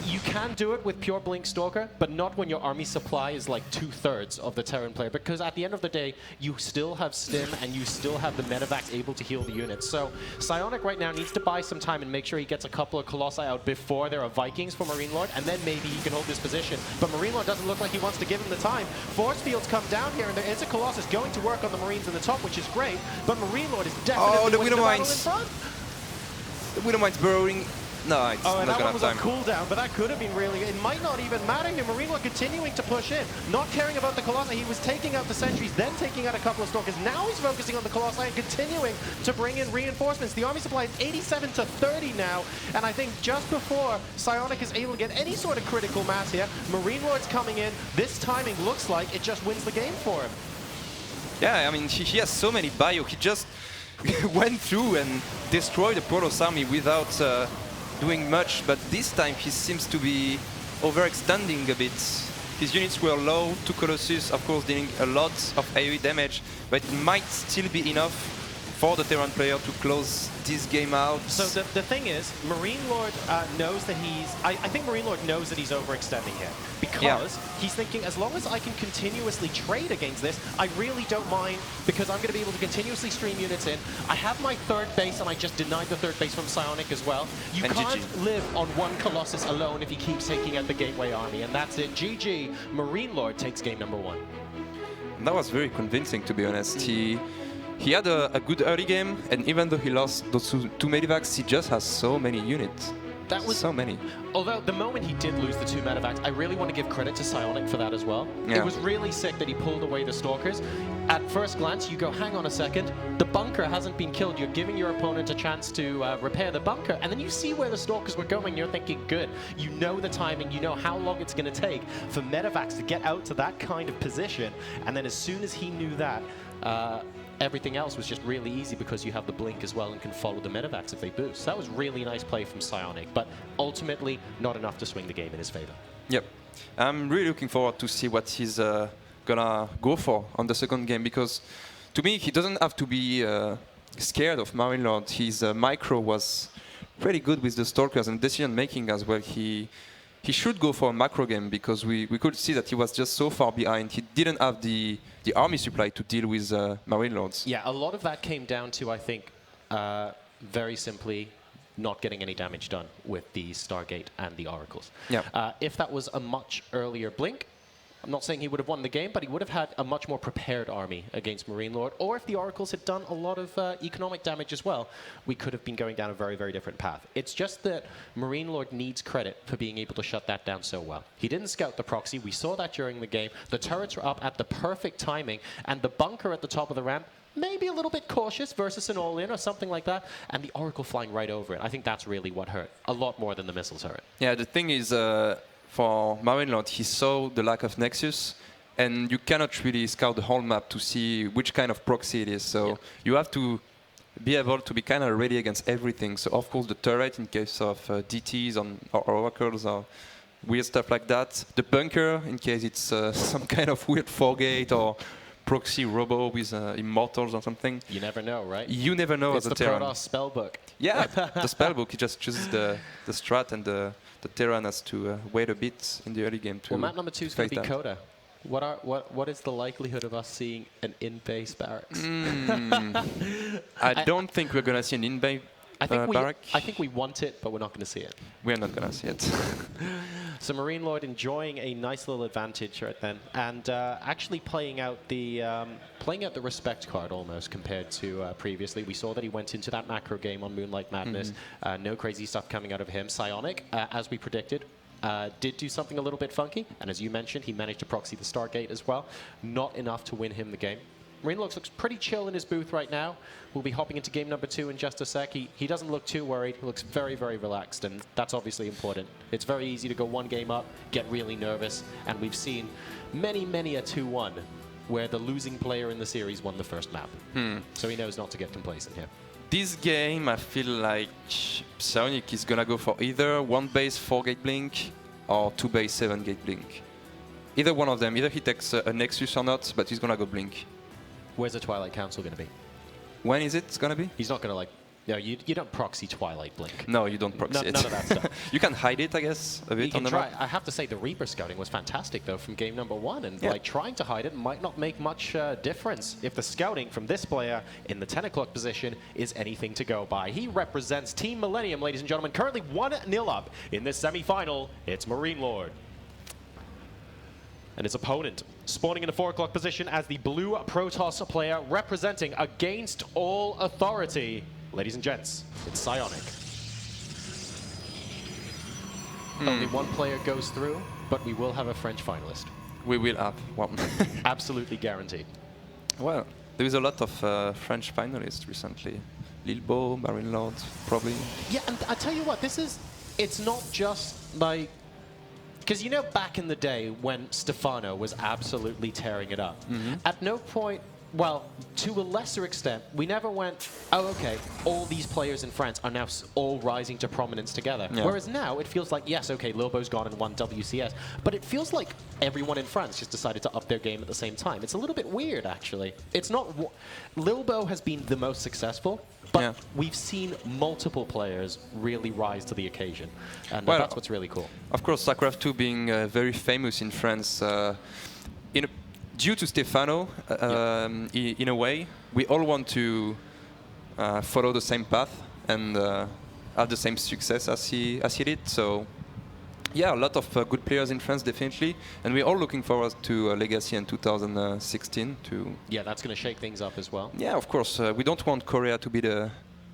you can do it with pure Blink Stalker, but not when your army supply is like 2/3 of the Terran player, because at the end of the day, you still have Stim and you still have the medevacs able to heal the units. So Psionic right now needs to buy some time and make sure he gets a couple of Colossi out before there are Vikings for Marinelord, and then maybe he can hold this position. But Marinelord doesn't look like he wants to give him the time. Force fields come down here, and there is a Colossus going to work on the Marines in the top, which is great, but Marinelord is definitely winning the battle in front. The Widowmine's burrowing. No, it's and not that one gonna was have on time. cooldown, but that could have been really... It might not even matter here. Marinelord continuing to push in, not caring about the Colossi. He was taking out the sentries, then taking out a couple of Stalkers. Now he's focusing on the Colossi and continuing to bring in reinforcements. The army supply is 87 to 30 now, and I think just before Psionic is able to get any sort of critical mass here, Marinelord's coming in. This timing looks like it just wins the game for him. Yeah, I mean, he has so many bio. He just went through and destroyed the Protoss army without doing much, but this time he seems to be overextending a bit. His units were low, 2 Colossus, of course, dealing a lot of AoE damage, but it might still be enough for the Terran player to close this game out. So the thing is, Marinelord knows that he's... I think Marinelord knows that he's overextending here, because he's thinking, as long as I can continuously trade against this, I really don't mind, because I'm going to be able to continuously stream units in. I have my third base, and I just denied the third base from Psionic as well. You can't live on one Colossus alone if he keeps taking out the Gateway army, and that's it. GG. Marinelord takes game number 1. That was very convincing, to be honest. He had a good early game, and even though he lost those two medevacs, he just has so many units. That was so many. Although the moment he did lose the 2 medevacs, I really want to give credit to Psionic for that as well. Yeah. It was really sick that he pulled away the Stalkers. At first glance, you go, hang on a second, the bunker hasn't been killed. You're giving your opponent a chance to repair the bunker, and then you see where the Stalkers were going. You're thinking, good. You know the timing. You know how long it's going to take for medevacs to get out to that kind of position. And then as soon as he knew that, everything else was just really easy because you have the blink as well and can follow the medevacs if they boost. So that was really nice play from Psionic, but ultimately not enough to swing the game in his favor. Yep. I'm really looking forward to see what he's gonna go for on the second game, because to me he doesn't have to be scared of Marinelord. His micro was pretty good with the Stalkers and decision making as well. He should go for a macro game, because we could see that he was just so far behind. He didn't have the army supply to deal with Marinelords. Yeah, a lot of that came down to, I think, very simply not getting any damage done with the Stargate and the Oracles. Yeah. If that was a much earlier blink, I'm not saying he would have won the game, but he would have had a much more prepared army against Marinelord. Or if the Oracles had done a lot of economic damage as well, we could have been going down a very, very different path. It's just that Marinelord needs credit for being able to shut that down so well. He didn't scout the proxy. We saw that during the game. The turrets were up at the perfect timing, and the bunker at the top of the ramp, maybe a little bit cautious versus an all-in or something like that, and the Oracle flying right over it. I think that's really what hurt, a lot more than the missiles hurt. Yeah, the thing is, for Marinelord, he saw the lack of Nexus, and you cannot really scout the whole map to see which kind of proxy it is. So you have to be able to be kind of ready against everything. So of course the turret in case of DTs or oracles or weird stuff like that. The bunker in case it's some kind of weird 4-gate or proxy robo with immortals or something. You never know, right? You never know it's as a the Terran. Protoss spellbook. Yeah, the spellbook, he just chooses the strat, and the Terran has to wait a bit in the early game to. Well, map number 2 is going to be that. Coda. What is the likelihood of us seeing an in-base barracks? I don't think we're gonna see an in-base barrack. I think we want it, but we're not going to see it. We're not gonna see it. So Marinelord enjoying a nice little advantage right then, and actually playing out the respect card almost compared to previously. We saw that he went into that macro game on Moonlight Madness. No crazy stuff coming out of him. Psionic, as we predicted, did do something a little bit funky, and as you mentioned, he managed to proxy the Stargate as well. Not enough to win him the game. Marinelord looks pretty chill in his booth right now. We'll be hopping into game number 2 in just a sec. He doesn't look too worried. He looks very, very relaxed, and that's obviously important. It's very easy to go one game up, get really nervous, and we've seen many, many a 2-1 where the losing player in the series won the first map. So he knows not to get complacent here. This game, I feel like Psionic is gonna go for either 1 base 4-gate blink or 2 base 7-gate blink. Either one of them. Either he takes a Nexus or not, but he's gonna go blink. Where's the Twilight Council going to be? When is it gonna be? He's not going to, like... No, you don't proxy Twilight Blink. No, you don't proxy it. None of that stuff. You can hide it, I guess, a bit You can on the try. map. I have to say, the Reaper scouting was fantastic, though, from game number 1. And Yeah. like trying to hide it might not make much difference if the scouting from this player in the 10 o'clock position is anything to go by. He represents Team Millennium, ladies and gentlemen. Currently 1-0 up in this semifinal. It's Marinelord. And his opponent spawning in the 4 o'clock position as the blue Protoss player representing Against All Authority. Ladies and gents, it's Psionic. Only one player goes through, but we will have a French finalist. We will have one. Absolutely guaranteed. Well, there is a lot of French finalists recently. Lilbo, Marinelord, probably. Yeah, and I tell you what, it's not just like, because you know back in the day when Stefano was absolutely tearing it up, at no point, well, to a lesser extent, we never went, oh, okay, all these players in France are now all rising to prominence together. Yeah. Whereas now it feels like, yes, okay, Lilbo's gone and won WCS, but it feels like everyone in France just decided to up their game at the same time. It's a little bit weird, actually. It's not... Lilbo has been the most successful, but we've seen multiple players really rise to the occasion, and that's what's really cool. Of course, StarCraft 2 being very famous in France, due to Stefano, in a way, we all want to follow the same path and have the same success as he did. So Yeah, a lot of good players in France, definitely. And we're all looking forward to Legacy in 2016. Yeah, that's going to shake things up as well. Yeah, of course. We don't want Korea to be the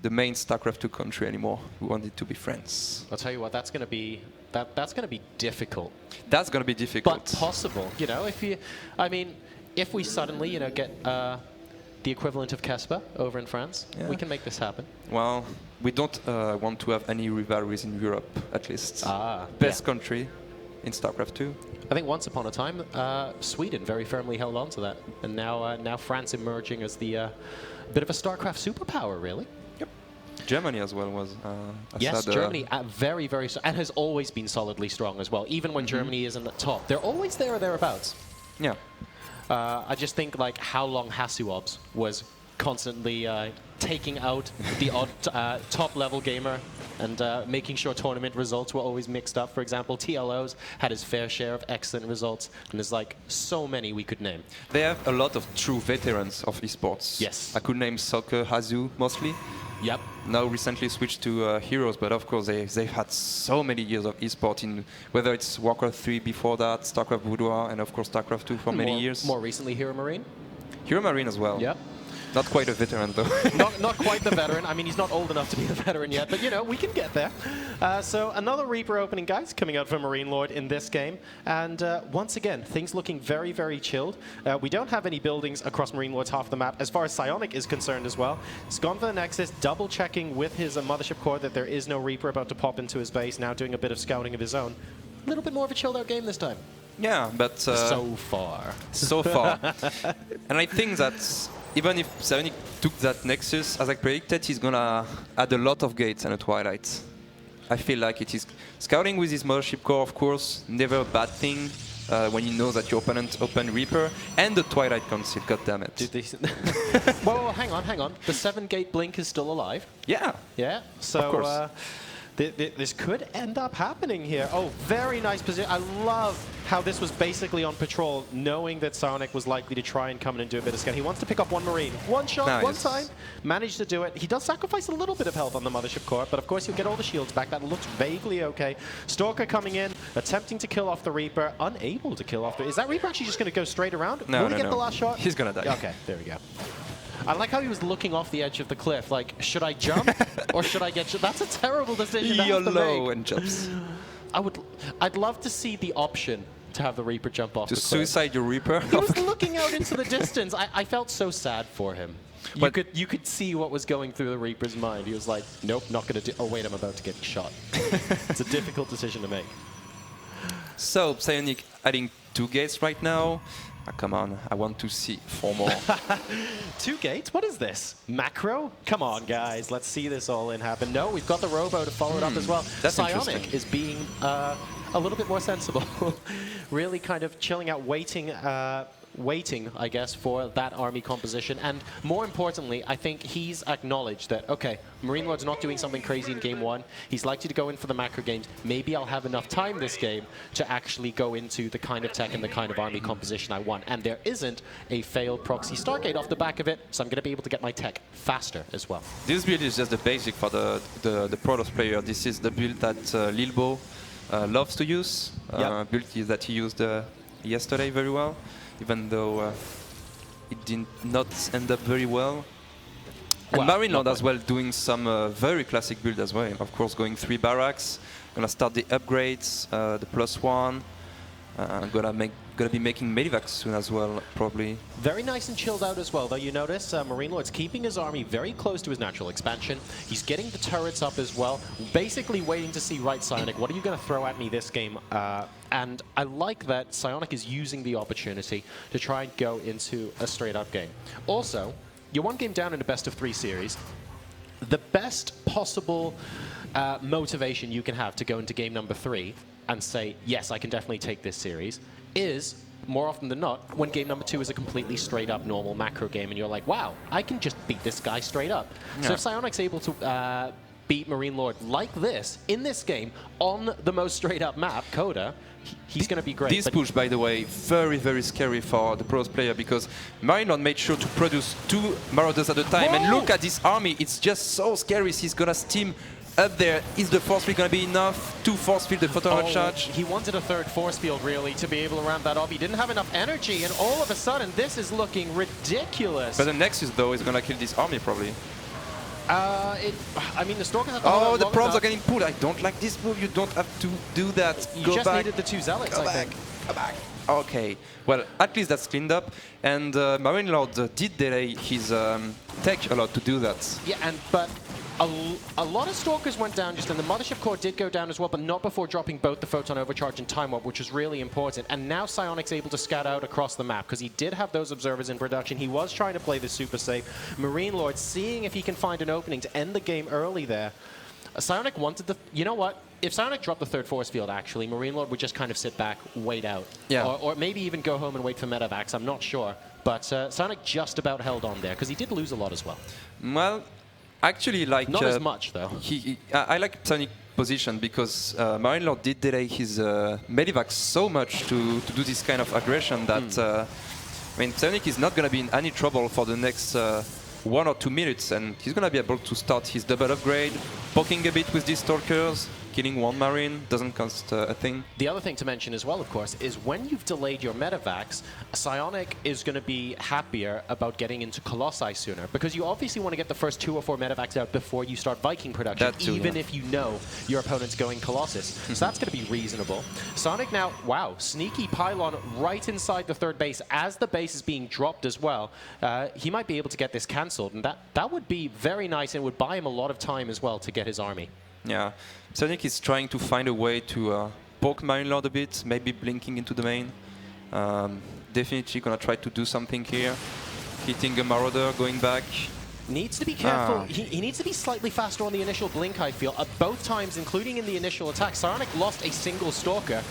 main StarCraft 2 country anymore. We want it to be France. I'll tell you what, that's going to be difficult. That's going to be difficult. But possible. You know, if we suddenly, get the equivalent of Kesper over in France, we can make this happen. Well, we don't want to have any rivalries in Europe, at least. Best country in StarCraft 2. I think once upon a time, Sweden very firmly held on to that. And now France emerging as the bit of a StarCraft superpower, really. Yep. Germany as well was... yes, Germany very, very... and has always been solidly strong as well. Even when Germany isn't at top, they're always there or thereabouts. Yeah. I just think like how long Hasuobs was constantly taking out the odd top-level gamer and making sure tournament results were always mixed up. For example, TLO's had his fair share of excellent results, and there's like so many we could name. They have a lot of true veterans of esports. Yes. I could name Soccer, Hazu mostly. Yep. Now recently switched to Heroes, but of course they've had so many years of esport in whether it's Warcraft 3 before that, StarCraft Boudoir, and of course StarCraft 2 for many years. More recently, Hero Marine. Hero Marine as well. Yep. Not quite a veteran though. not quite the veteran. I mean, he's not old enough to be a veteran yet, but we can get there. So another Reaper opening, guys, coming out for Marinelord in this game. And once again, things looking very, very chilled. We don't have any buildings across Marinelord's half the map, as far as Psionic is concerned as well. He's gone for the Nexus, double-checking with his Mothership Core that there is no Reaper about to pop into his base, now doing a bit of scouting of his own. A little bit more of a chilled-out game this time. Yeah, but... so far. So far. And I think that... even if Psionic took that Nexus, as I predicted, he's gonna add a lot of gates and a Twilight. I feel like it is scouting with his Mothership Core, of course, never a bad thing when you know that your opponent open Reaper and the Twilight Council. God damn it! Well, hang on. The 7-gate blink is still alive. Yeah. Yeah. So. Of course. This could end up happening here. Oh, very nice position. I love how this was basically on patrol, knowing that Psionic was likely to try and come in and do a bit of scan. He wants to pick up one Marine. One shot, nice. One time. Managed to do it. He does sacrifice a little bit of health on the Mothership Core, but of course he'll get all the shields back. That looks vaguely okay. Stalker coming in, attempting to kill off the Reaper. Unable to kill off the... Is that Reaper actually just going to go straight around? No, Will he get the last shot? He's going to die. Okay, there we go. I like how he was looking off the edge of the cliff, like, should I jump or should I get... That's a terrible decision to have to make. And jumps. I'd love to see the option to have the Reaper jump off the cliff. Suicide your Reaper? He was looking out into the distance. I felt so sad for him. You could see what was going through the Reaper's mind. He was like, nope, not going to do... Oh, wait, I'm about to get shot. It's a difficult decision to make. So, Psionic adding 2 gates right now. Come on, I want to see 4 more. 2 gates? What is this? Macro? Come on, guys. Let's see this all in happen. No, we've got the Robo to follow it up as well. That's Psionic is being a little bit more sensible. Really kind of chilling out, waiting, I guess, for that army composition. And more importantly, I think he's acknowledged that, okay, Marinelord's not doing something crazy in game 1. He's likely to go in for the macro games. Maybe I'll have enough time this game to actually go into the kind of tech and the kind of army composition I want. And there isn't a failed proxy Stargate off the back of it, so I'm going to be able to get my tech faster as well. This build is just the basic for the Protoss player. This is the build that Lilbo loves to use. Build that he used yesterday very well. Even though it did not end up very well. And Marinelord as well doing some very classic build as well. Of course, going 3 barracks, gonna start the upgrades, the +1. Gonna be making Medivacs soon as well, probably. Very nice and chilled out as well, though. You notice Marinelord's keeping his army very close to his natural expansion. He's getting the turrets up as well, basically waiting to see, right, Psionic, what are you going to throw at me this game? And I like that Psionic is using the opportunity to try and go into a straight-up game. Also, you're 1 game down in a best-of-3 series. The best possible motivation you can have to go into game number 3 and say, yes, I can definitely take this series, is, more often than not, when game number 2 is a completely straight-up normal macro game, and you're like, wow, I can just beat this guy straight up. Yeah. So if Psionic's able to beat Marinelord like this, in this game, on the most straight-up map, Coda, he's going to be great. This push, by the way, very, very scary for the Protoss player, because Marinelord made sure to produce 2 Marauders at a time, and look at this army, it's just so scary. He's going to steam up there. Is the force field going to be enough to force field the photon charge? He wanted a third force field, really, to be able to ramp that up. He didn't have enough energy, and all of a sudden, this is looking ridiculous. But the Nexus, though, is going to kill this army, probably. I mean, the Stalkers have Oh, the Proms are getting pulled. I don't like this move. You don't have to do that. You Go just back. needed the 2 Zealots, I think. Go back. Okay. Well, at least that's cleaned up. And Marinelord did delay his tech a lot to do that. Yeah, but a lot of Stalkers went down just, and the Mothership Core did go down as well, but not before dropping both the Photon Overcharge and Time Warp, which was really important. And now Psionic's able to scout out across the map, because he did have those observers in production. He was trying to play this super safe. Marinelord seeing if he can find an opening to end the game early there. Psionic wanted the... You know what? If Psionic dropped the third force field, actually, Marinelord would just kind of sit back, wait out. Yeah. Or maybe even go home and wait for medevacs. I'm not sure. But Psionic just about held on there, because he did lose a lot as well. Well, actually, like... Not as much, though. I like Psionic position because Marinelord did delay his medevac so much to do this kind of aggression that... I mean, Psionic is not going to be in any trouble for the next 1 or 2 minutes, and he's going to be able to start his double upgrade, poking a bit with these Stalkers. Killing 1 Marine doesn't cost a thing. The other thing to mention as well, of course, is when you've delayed your medevacs, Psionic is going to be happier about getting into Colossi sooner, because you obviously want to get the first 2 or 4 medevacs out before you start Viking production, That too, even yeah. if you know your opponent's going Colossus. So that's going to be reasonable. Sonic now, wow, sneaky pylon right inside the third base as the base is being dropped as well. He might be able to get this cancelled, and that would be very nice and would buy him a lot of time as well to get his army. Yeah, Psionic is trying to find a way to poke Marinelord a bit, maybe blinking into the main. Definitely gonna try to do something here. Hitting a Marauder, going back. Needs to be careful. He needs to be slightly faster on the initial blink, I feel. At both times, including in the initial attack, Psionic lost a single Stalker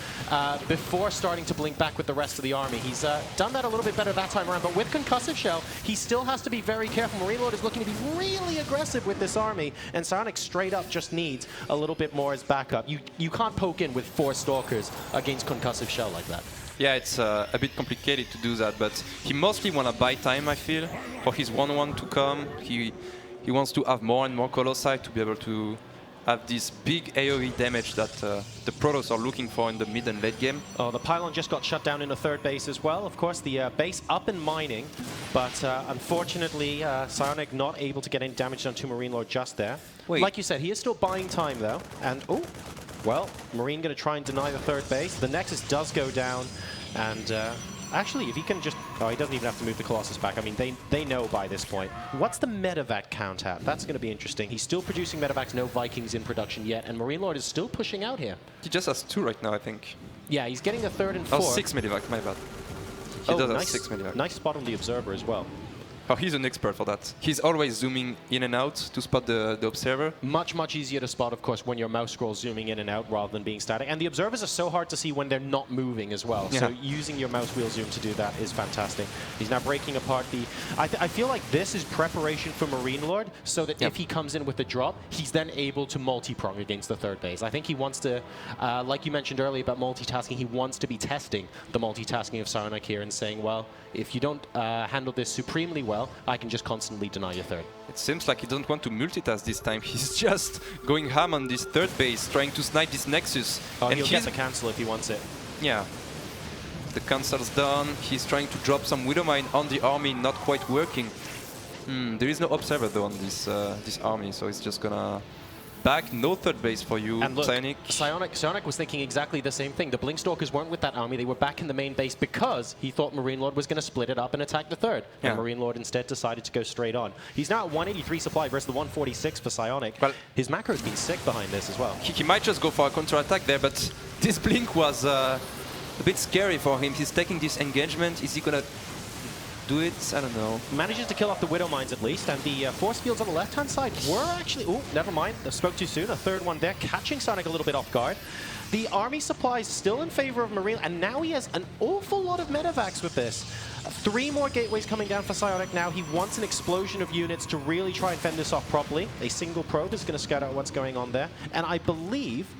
before starting to blink back with the rest of the army. He's done that a little bit better that time around, but with Concussive Shell, he still has to be very careful. Marinelord is looking to be really aggressive with this army, and Psionic straight up just needs a little bit more as backup. You can't poke in with 4 Stalkers against Concussive Shell like that. Yeah, it's a bit complicated to do that, but he mostly want to buy time, I feel, for his 1-1 to come. He wants to have more and more Colossi to be able to have this big AoE damage that the Protoss are looking for in the mid and late game. Oh, the pylon just got shut down in the third base as well. Of course, the base up and mining, but unfortunately, Psionic not able to get any damage done to Marinelord just there. Wait. Like you said, he is still buying time, though. And, oh, well, Marine going to try and deny the third base. The Nexus does go down, and actually, if he can just... Oh, he doesn't even have to move the Colossus back. I mean, they know by this point. What's the medevac count at? That's going to be interesting. He's still producing medevacs, no Vikings in production yet, and Marinelord is still pushing out here. He just has 2 right now, I think. Yeah, he's getting the third and 4. Oh, 6 medevac, my bad. He does have 6 medevac. Nice spot on the Observer as well. Oh, he's an expert for that. He's always zooming in and out to spot the Observer. Much, much easier to spot, of course, when your mouse scrolls zooming in and out rather than being static. And the Observers are so hard to see when they're not moving as well. Yeah. So using your mouse wheel zoom to do that is fantastic. He's now breaking apart the... I feel like this is preparation for Marinelord, so that if he comes in with the drop, he's then able to multi-prong against the third base. I think he wants to, like you mentioned earlier about multitasking, he wants to be testing the multitasking of Psionic here and saying, well, if you don't handle this supremely well, I can just constantly deny your third. It seems like he doesn't want to multitask this time. He's just going ham on this third base, trying to snipe this Nexus. Oh, and he'll get the cancel if he wants it. Yeah. The cancel's done. He's trying to drop some Widowmine on the army, not quite working. There is no Observer though on this army, so it's just gonna... Back, no third base for you, and look, Psionic. Psionic was thinking exactly the same thing. The Blinkstalkers weren't with that army. They were back in the main base because he thought Marinelord was going to split it up and attack the third. Yeah. And Marinelord instead decided to go straight on. He's now at 183 supply versus the 146 for Psionic. Well, his macro's been sick behind this as well. He might just go for a counter-attack there, but this blink was a bit scary for him. He's taking this engagement. Is he going to do it? I don't know. Manages to kill off the Widow Mines at least, and the force fields on the left-hand side were actually... Oh, never mind. I spoke too soon. A third one there, catching Sonic a little bit off guard. The army supplies still in favor of Marine, and now he has an awful lot of medevacs with this. 3 more gateways coming down for Psionic now. He wants an explosion of units to really try and fend this off properly. A single probe is going to scout out what's going on there. And I believe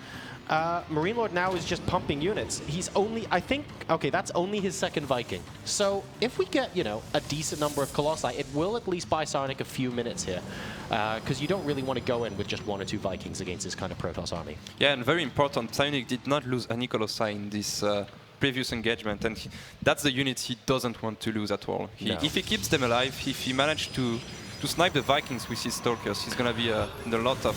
Marinelord now is just pumping units. He's only, I think, okay, that's only his second Viking. So if we get, you know, a decent number of Colossi, it will at least buy Psionic a few minutes here. Because you don't really want to go in with just 1 or 2 Vikings against this kind of Protoss army. Yeah, and very important, Psionic did not lose any Colossi in this previous engagement, and that's the unit he doesn't want to lose at all. If he keeps them alive, if he managed to snipe the Vikings with his Stalkers, he's going to be in a lot of...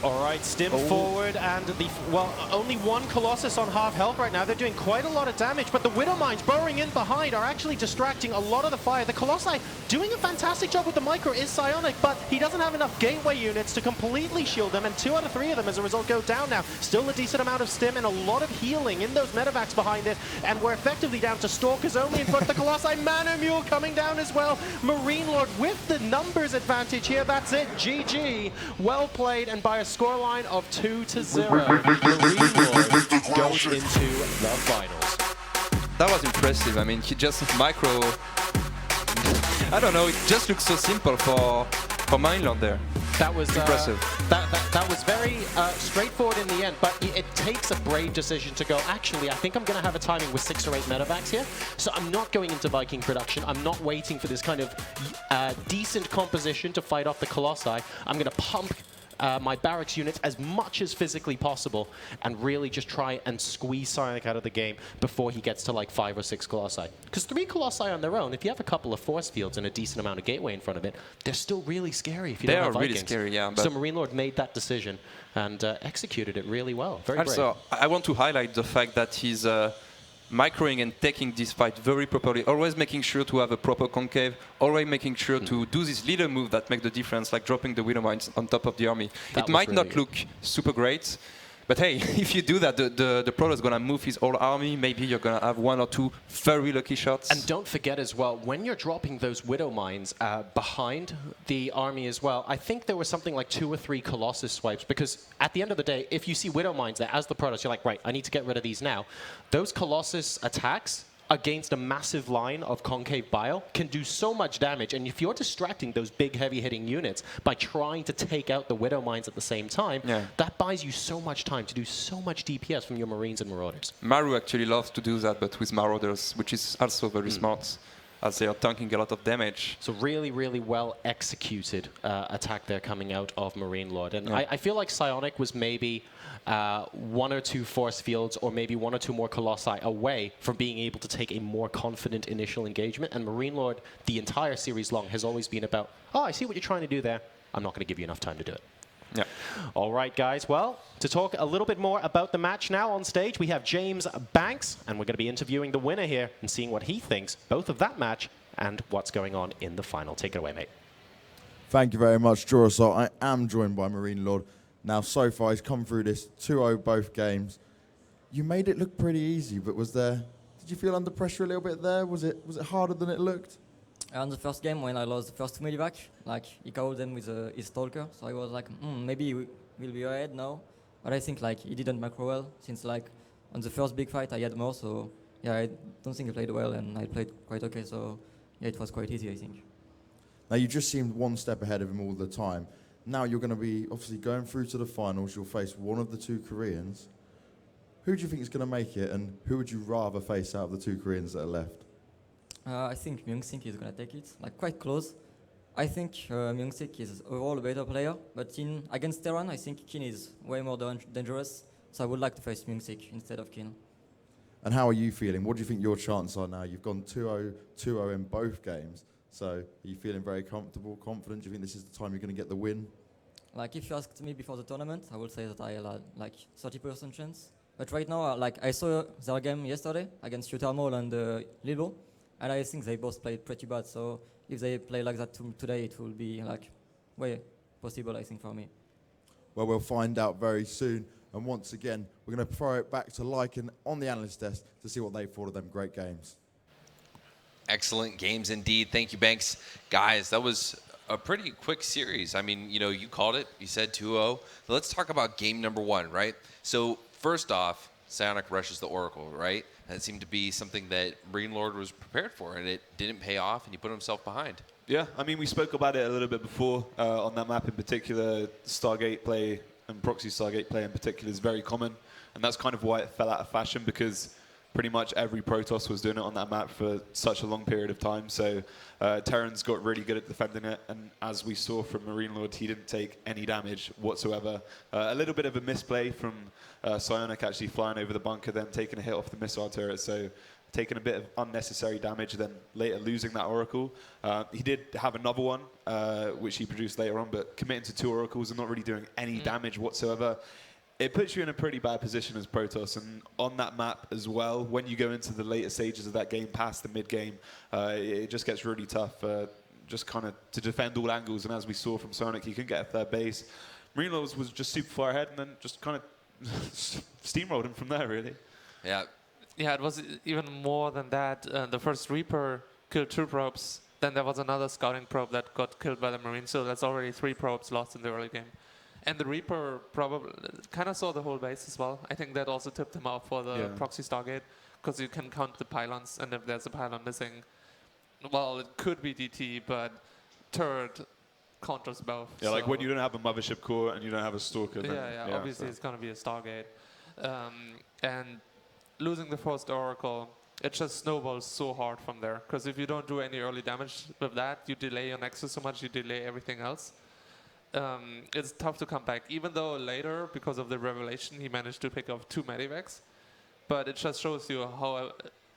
All right, Stim forward, and well, only 1 Colossus on half health right now. They're doing quite a lot of damage, but the Widow Mines burrowing in behind are actually distracting a lot of the fire. The Colossi doing a fantastic job with the Micro is Psionic, but he doesn't have enough gateway units to completely shield them, and 2 out of 3 of them as a result go down now. Still a decent amount of Stim and a lot of healing in those medevacs behind it, and we're effectively down to Stalkers only in front of the Colossi. Mana Mule coming down as well. Marinelord with the numbers advantage here. That's it. GG. Well played, and by a scoreline of 2-0, Marinelord goes into the finals. That was impressive. I mean, he just micro... I don't know, it just looks so simple for Marinelord there. That was impressive. That was very straightforward in the end, but it takes a brave decision to go, actually, I think I'm going to have a timing with 6 or 8 medevacs here, so I'm not going into Viking production. I'm not waiting for this kind of decent composition to fight off the Colossi. I'm going to pump my barracks units as much as physically possible and really just try and squeeze Psionic out of the game before he gets to like 5 or 6 Colossi. Because 3 Colossi on their own, if you have a couple of force fields and a decent amount of gateway in front of it, they're still really scary if you don't have Vikings. They are really scary, yeah. So Marinelord made that decision and executed it really well. Very brave. Also, I want to highlight the fact that he's microing and taking this fight very properly, always making sure to have a proper concave, always making sure to do this little move that make the difference, like dropping the Widow Mines on top of the army. It might really not look super great, but hey, if you do that, the Protoss is going to move his whole army. Maybe you're going to have 1 or 2 very lucky shots. And don't forget as well, when you're dropping those Widow Mines behind the army as well, I think there was something like 2 or 3 Colossus swipes, because at the end of the day, if you see Widow Mines there as the Protoss, you're like, right, I need to get rid of these now. Those Colossus attacks against a massive line of concave bile can do so much damage, and if you're distracting those big heavy-hitting units by trying to take out the Widow Mines at the same time, that buys you so much time to do so much DPS from your Marines and Marauders. Maru actually loves to do that, but with Marauders, which is also very smart, as they are tanking a lot of damage. So really, really well executed attack there coming out of Marinelord. And I feel like Psionic was maybe 1 or 2 force fields or maybe 1 or 2 more Colossi away from being able to take a more confident initial engagement. And Marinelord, the entire series long, has always been about, oh, I see what you're trying to do there. I'm not going to give you enough time to do it. Yeah. All right, guys. Well, to talk a little bit more about the match now on stage, we have James Banks, and we're going to be interviewing the winner here and seeing what he thinks both of that match and what's going on in the final. Take it away, mate. Thank you very much, Durasol. I am joined by Marinelord. Now, so far, he's come through this 2-0 both games. You made it look pretty easy, but did you feel under pressure a little bit there? Was it harder than it looked? On the first game, when I lost the first 2 medevac, like, he caught them with his Stalker, so I was like, maybe we'll be ahead now. But I think, like, he didn't macro well, since, like, on the first big fight, I had more, so, yeah, I don't think I played well, and I played quite okay, so, yeah, it was quite easy, I think. Now, you just seemed 1 step ahead of him all the time. Now you're going to be obviously going through to the finals. You'll face one of the 2 Koreans. Who do you think is going to make it, and who would you rather face out of the 2 Koreans that are left? I think Myung-Sik is going to take it, like quite close. I think Myung-Sik is overall a better player, but against Terran, I think Kin is way more dangerous, so I would like to face Myung-Sik instead of Kin. And how are you feeling? What do you think your chances are now? You've gone 2-0 in both games. So are you feeling very comfortable, confident? Do you think this is the time you're going to get the win? Like, if you asked me before the tournament, I would say that I had like 30% chance. But right now, like, I saw their game yesterday against Utarmol and Lilo, and I think they both played pretty bad. So if they play like that today, it will be like way possible, I think, for me. Well, we'll find out very soon. And once again, we're going to throw it back to Lycan on the analyst desk to see what they thought of them great games. Excellent games indeed. Thank you, Banks. Guys, that was a pretty quick series. I mean, you know, you called it. You said 2-0. Let's talk about game number 1, right? So first off, Psionic rushes the Oracle, right? That seemed to be something that Marinelord was prepared for, and it didn't pay off, and he put himself behind. Yeah, I mean, we spoke about it a little bit before on that map in particular. Stargate play and proxy Stargate play in particular is very common, and that's kind of why it fell out of fashion, because pretty much every Protoss was doing it on that map for such a long period of time. So Terran's got really good at defending it, and as we saw from Marinelord, he didn't take any damage whatsoever. A little bit of a misplay from Psionic actually flying over the bunker, then taking a hit off the missile turret, so taking a bit of unnecessary damage, then later losing that Oracle. He did have another one, which he produced later on, but committing to 2 Oracles and not really doing any damage whatsoever, it puts you in a pretty bad position as Protoss. And on that map as well, when you go into the later stages of that game, past the mid-game, it just gets really tough, just kind of to defend all angles. And as we saw from Sonic, he couldn't get a third base. Marinelord was just super far ahead and then just kind of steamrolled him from there, really. Yeah. Yeah, it was even more than that. The first Reaper killed 2 probes. Then there was another scouting probe that got killed by the Marine. So that's already 3 probes lost in the early game. And the Reaper probably kind of saw the whole base as well. I think that also tipped him off for the proxy Stargate, because you can count the pylons, and if there's a pylon missing, well, it could be DT, but turret counters both. Yeah, so like when you don't have a mothership core and you don't have a stalker. Then, yeah, obviously it's going to be a Stargate. And losing the first Oracle, it just snowballs so hard from there, because if you don't do any early damage with that, you delay your Nexus so much, you delay everything else. It's tough to come back, even though later, because of the revelation, he managed to pick up 2 Medivacs. But it just shows you how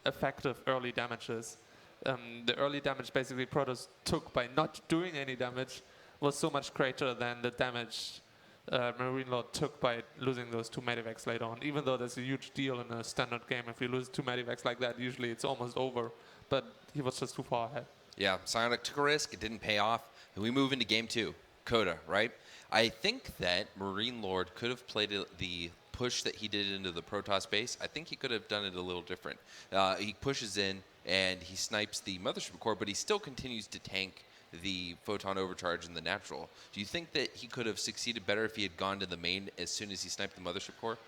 effective early damage is. The early damage basically Protoss took by not doing any damage was so much greater than the damage Marinelord took by losing those 2 Medivacs later on. Even though that's a huge deal in a standard game, if you lose 2 Medivacs like that, usually it's almost over. But he was just too far ahead. Yeah, Psionic took a risk, it didn't pay off, and we move into game 2. Coda, right? I think that Marinelord could have played the push that he did into the Protoss base. I think he could have done it a little different. He pushes in and he snipes the mothership core, but he still continues to tank the photon overcharge in the natural. Do you think that he could have succeeded better if he had gone to the main as soon as he sniped the mothership core?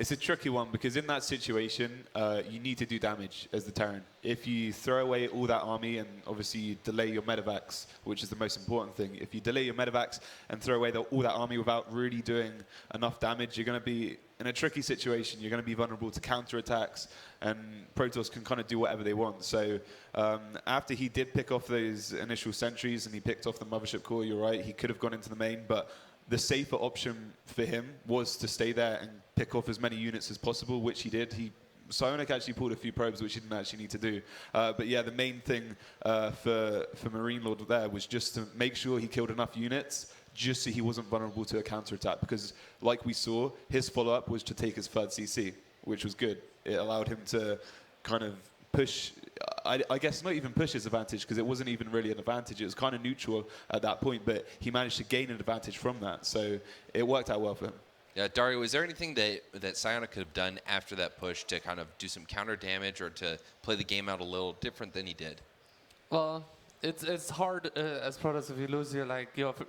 It's a tricky one, because in that situation, you need to do damage as the Terran. If you throw away all that army and obviously you delay your medevacs, which is the most important thing, if you delay your medevacs and throw away all that army without really doing enough damage, you're going to be in a tricky situation. You're going to be vulnerable to counterattacks, and Protoss can kind of do whatever they want. So after he did pick off those initial sentries and he picked off the mothership core, you're right, he could have gone into the main, but the safer option for him was to stay there and pick off as many units as possible, which he did. Psionic actually pulled a few probes, which he didn't actually need to do. But yeah, the main thing for Marinelord there was just to make sure he killed enough units just so he wasn't vulnerable to a counterattack. Because like we saw, his follow-up was to take his 3rd CC, which was good. It allowed him to kind of push, I guess not even push his advantage, because it wasn't even really an advantage. It was kind of neutral at that point, but he managed to gain an advantage from that. So it worked out well for him. Yeah, Dario, is there anything that Psionic could have done after that push to kind of do some counter damage or to play the game out a little different than he did? Well, it's hard as Protoss if you lose your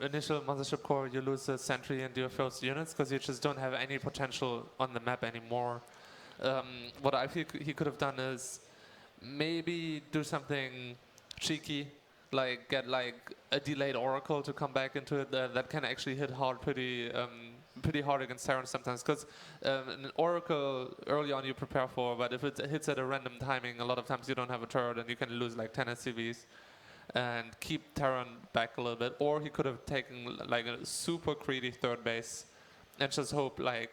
initial mothership core, you lose a sentry and your first units, because you just don't have any potential on the map anymore. What I feel he could have done is maybe do something cheeky, like get like a delayed Oracle to come back into it that can actually hit hard, pretty hard against Terran sometimes. Because an Oracle early on you prepare for, but if it hits at a random timing, a lot of times you don't have a turret and you can lose like 10 SCVs and keep Terran back a little bit. Or he could have taken like a super greedy 3rd base and just hope like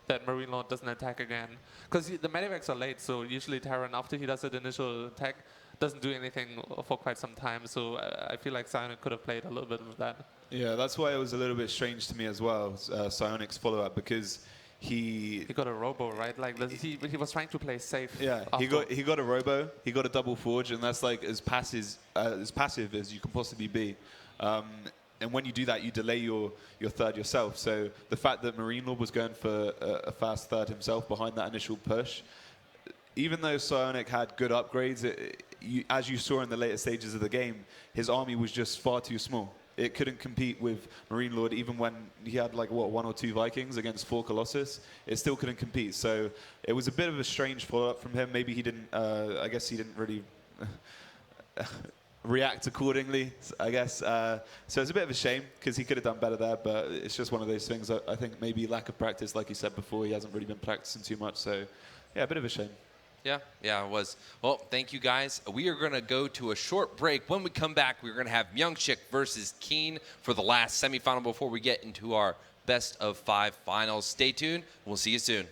that Marinelord doesn't attack again. Because the medivacs are late, so usually Terran, after he does that initial attack, doesn't do anything for quite some time. So I feel like Psionic could have played a little bit with that. Yeah, that's why it was a little bit strange to me as well, Psionic's follow-up, because he got a robo, right? Like he was trying to play safe. Yeah, he got a robo, he got a double forge, and that's like as passive as you can possibly be. And when you do that, you delay your 3rd yourself. So the fact that Marinelord was going for a fast 3rd himself behind that initial push, even though Psionic had good upgrades, as you saw in the later stages of the game, his army was just far too small. It couldn't compete with Marinelord, even when he had like, 1 or 2 Vikings against 4 Colossus. It still couldn't compete. So it was a bit of a strange follow-up from him. Maybe he didn't, I guess he didn't really react accordingly, I guess. So it's a bit of a shame because he could have done better there, but it's just one of those things. I think maybe lack of practice, like you said before, he hasn't really been practicing too much. So yeah, a bit of a shame. Yeah, it was. Well, thank you guys. We are going to go to a short break. When we come back, we're going to have Myungshik versus Keen for the last semifinal before we get into our best of 5 finals. Stay tuned. We'll see you soon.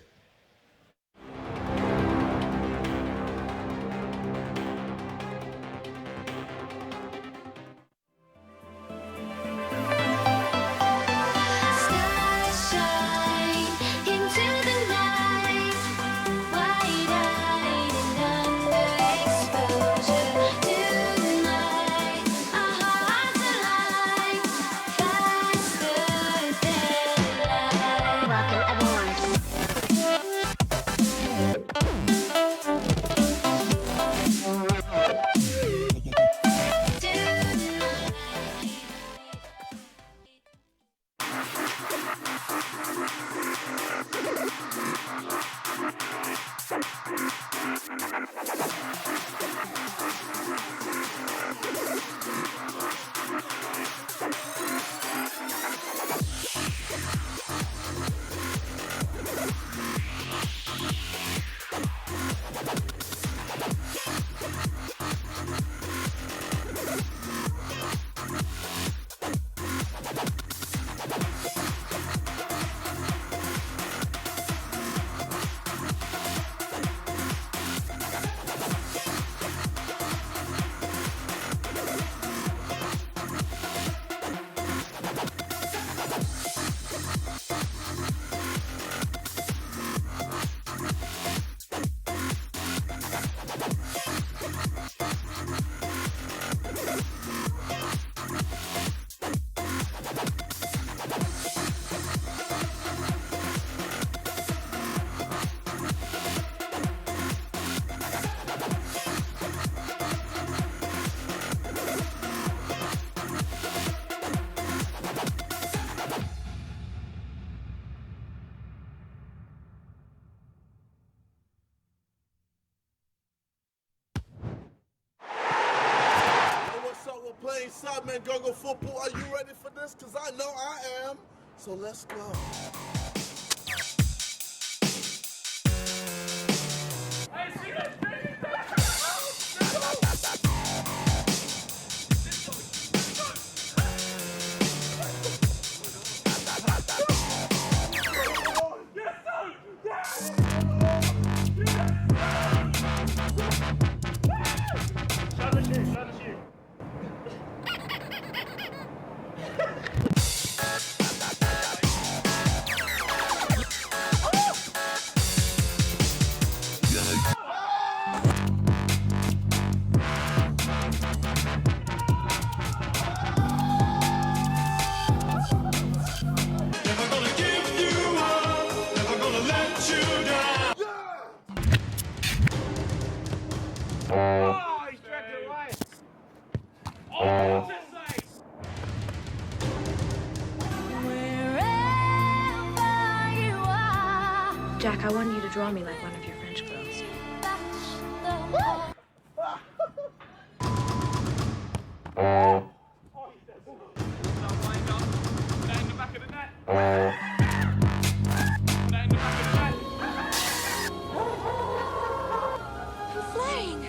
Playing Sideman Go-Go Football. Are you ready for this? Because I know I am. So let's go. Jack, I want you to draw me like one of your French girls. Flying!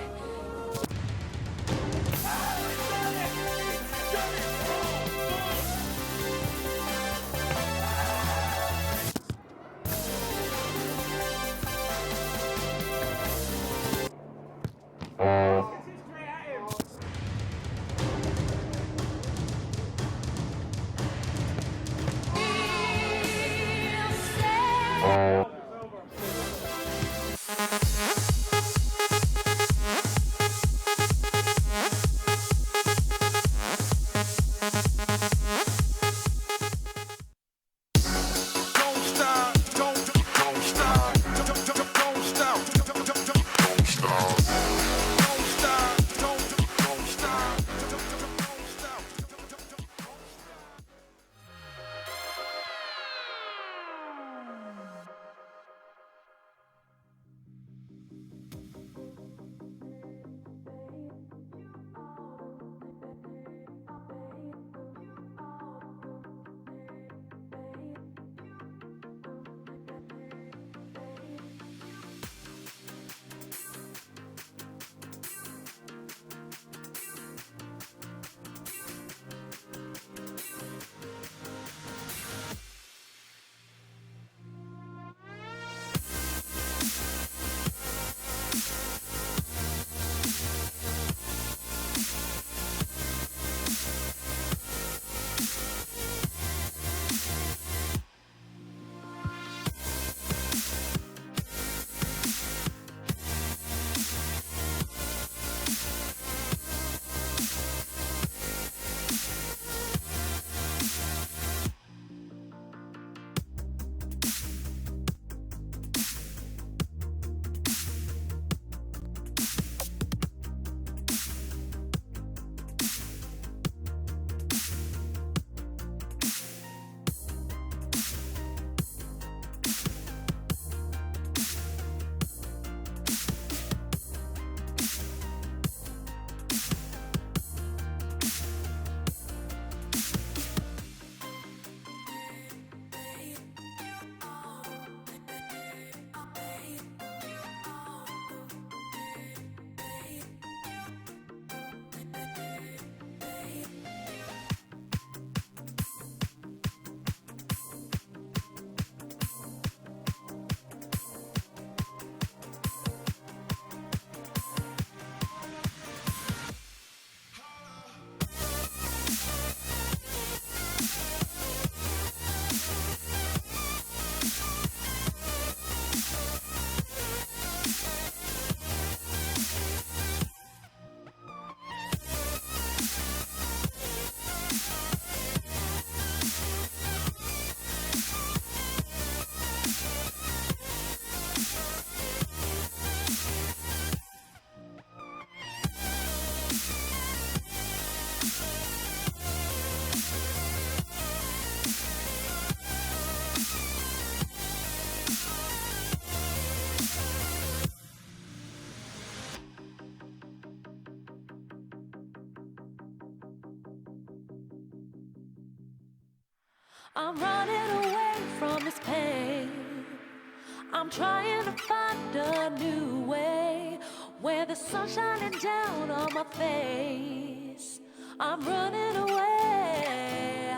a new way where the sun's shining down on my face. I'm running away.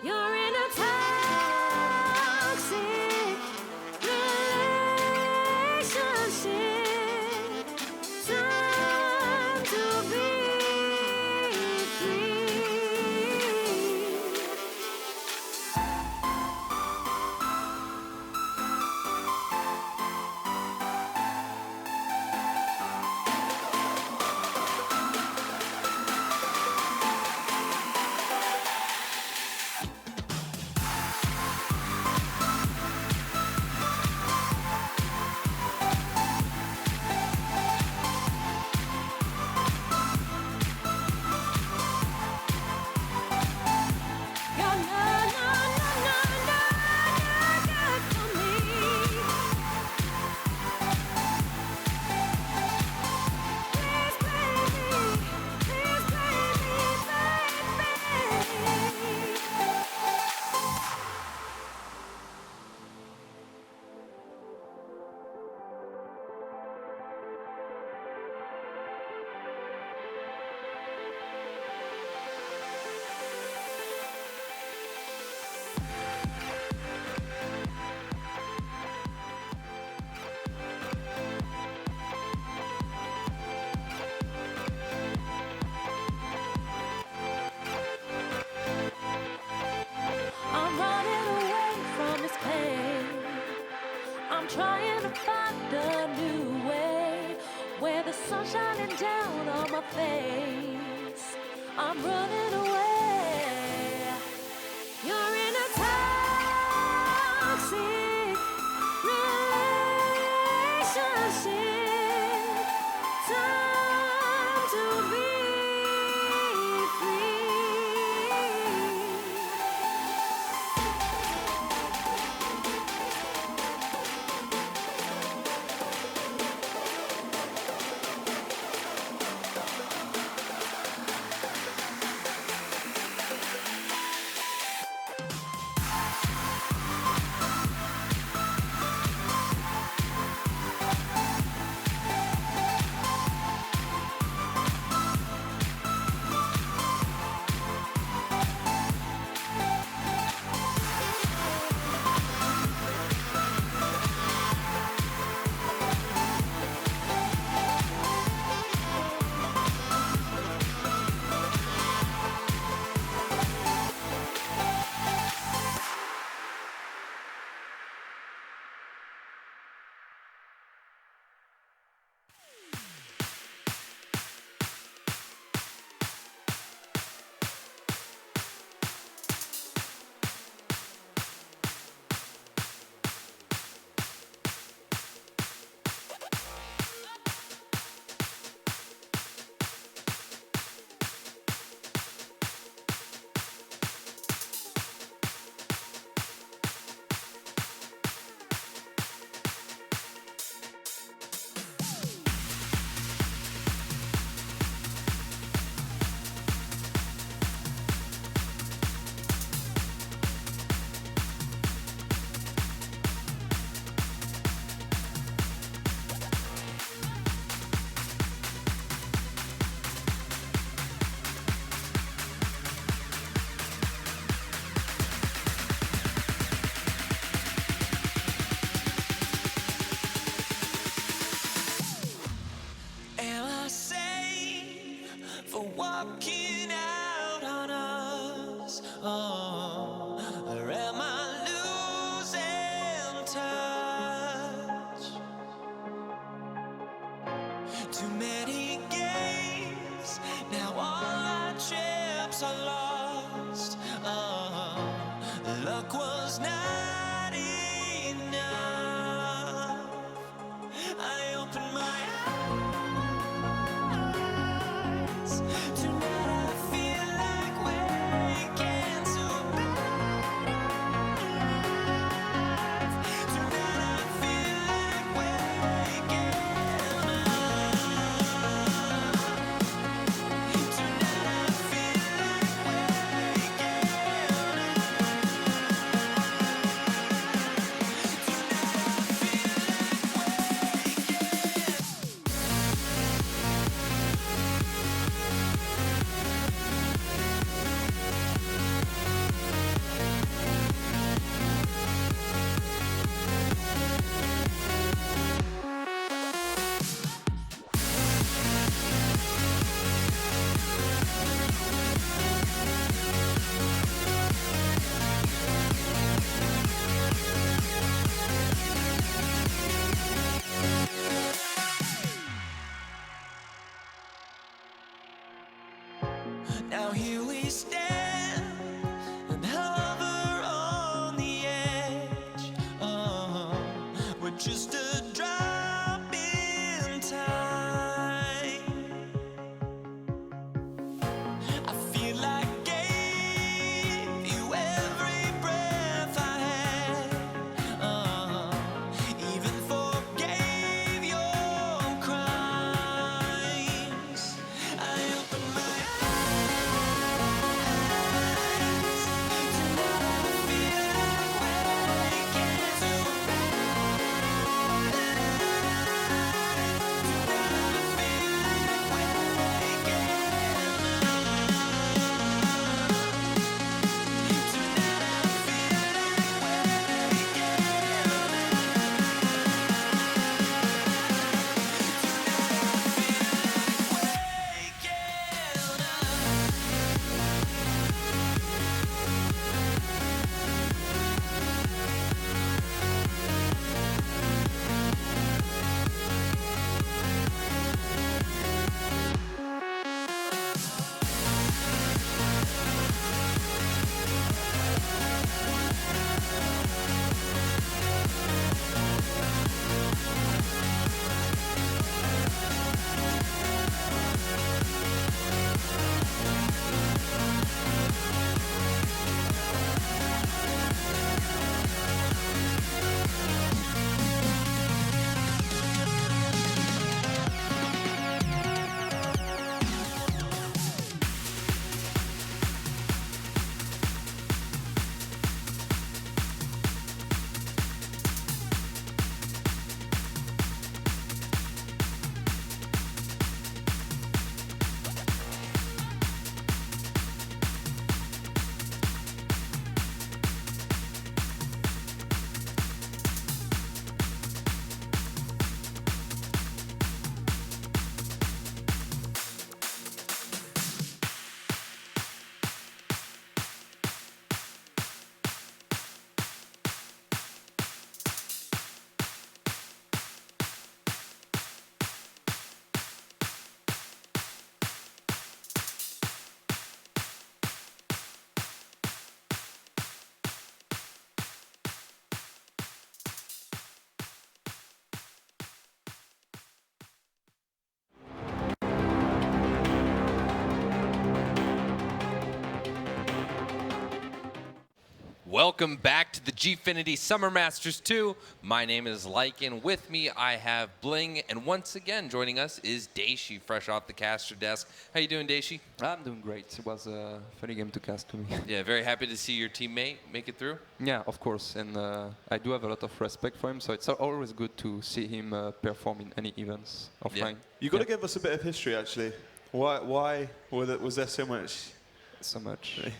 You're in a toxic relationship. Time to be free. I'm running away from this pain. I'm trying to find a new way where the sun's shining down on my face. I'm running away. You're in a toxic relationship. Time to be free. Welcome back to the Gfinity Summer Masters 2. My name is Lycan. With me, I have Bling, and once again joining us is Daishi, fresh off the caster desk. How you doing, Daishi? I'm doing great. It was a funny game to cast to me. Yeah, very happy to see your teammate make it through. Yeah, of course, and I do have a lot of respect for him, so it's always good to see him perform in any events offline. Yeah. You got to give us a bit of history, actually. Why was there so much? Animosity?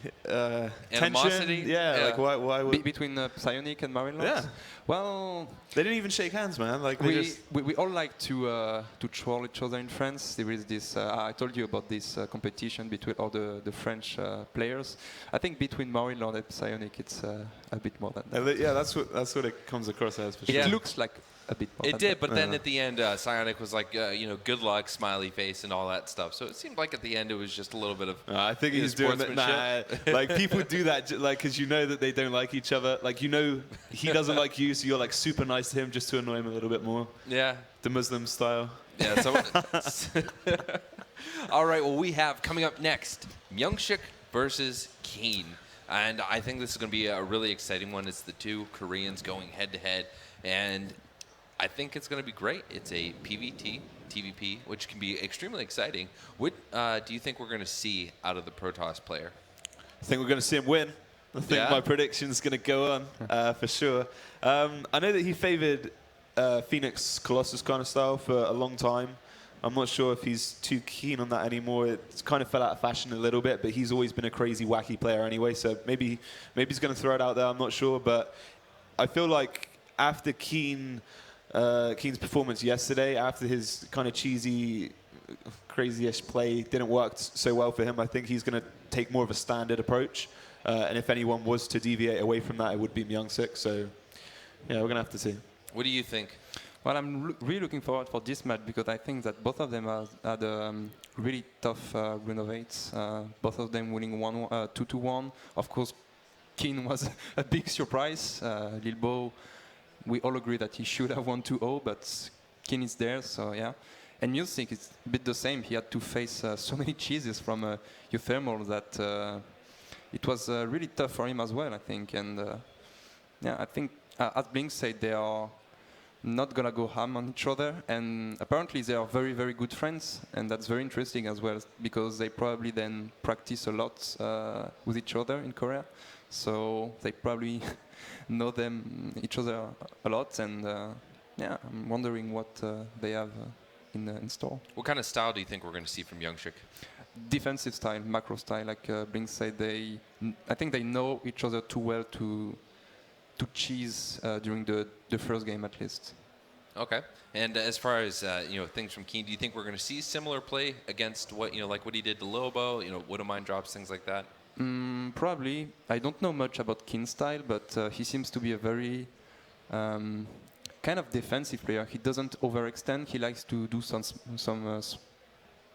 Tension? Yeah, like why between Psionic and Marinelord? Yeah. Well, they didn't even shake hands, man. Like we all like to troll each other in France. There is this. I told you about this competition between all the French players. I think between Marinelord and Psionic, it's a bit more than that. Yeah, that's what it comes across as for sure. It looks like a bit more. It did, but then at the end, Psionic was like, good luck, smiley face, and all that stuff. So it seemed like at the end it was just a little bit of. I think he's doing that. Like people do that, like because you know that they don't like each other. Like you know he doesn't like you, so you're like super nice to him just to annoy him a little bit more. Yeah. The Muslim style. Yeah. So. All right. Well, we have coming up next Myungshik versus Keen, and I think this is going to be a really exciting one. It's the two Koreans going head to head, and I think it's going to be great. It's a PvT, TVP, which can be extremely exciting. What do you think we're going to see out of the Protoss player? I think we're going to see him win. I think my prediction is going to go on for sure. I know that he favored Phoenix Colossus kind of style for a long time. I'm not sure if he's too keen on that anymore. It's kind of fell out of fashion a little bit, but he's always been a crazy, wacky player anyway. So maybe he's going to throw it out there. I'm not sure, but I feel like after Keen's performance yesterday, after his kind of cheesy, crazy-ish play didn't work so well for him, I think he's going to take more of a standard approach. And if anyone was to deviate away from that, it would be Myungsik. So, yeah, we're going to have to see. What do you think? Well, I'm really looking forward for this match because I think that both of them had really tough run of 8s. Both of them winning 2-1. Of course, Keen was a big surprise. Lilbo, we all agree that he should have won 2-0, but Keen is there, so yeah. And Myungsik is a bit the same. He had to face so many cheeses from Euthermal that it was really tough for him as well, I think. And yeah, I think, as Blink said, they are not gonna go ham on each other, and apparently they are very, very good friends, and that's very interesting as well because they probably then practice a lot with each other in Korea, so they probably know each other a lot, and yeah, I'm wondering what they have in store. What kind of style do you think we're going to see from Myungshik? Defensive style, macro style, like Blink said. I think they know each other too well to cheese during the first game at least. Okay. And as far as things from Keen, do you think we're going to see similar play against what like what he did to Lobo? Widow Mine drops, things like that. Probably. I don't know much about Keen's style, but he seems to be a very kind of defensive player. He doesn't overextend. He likes to do some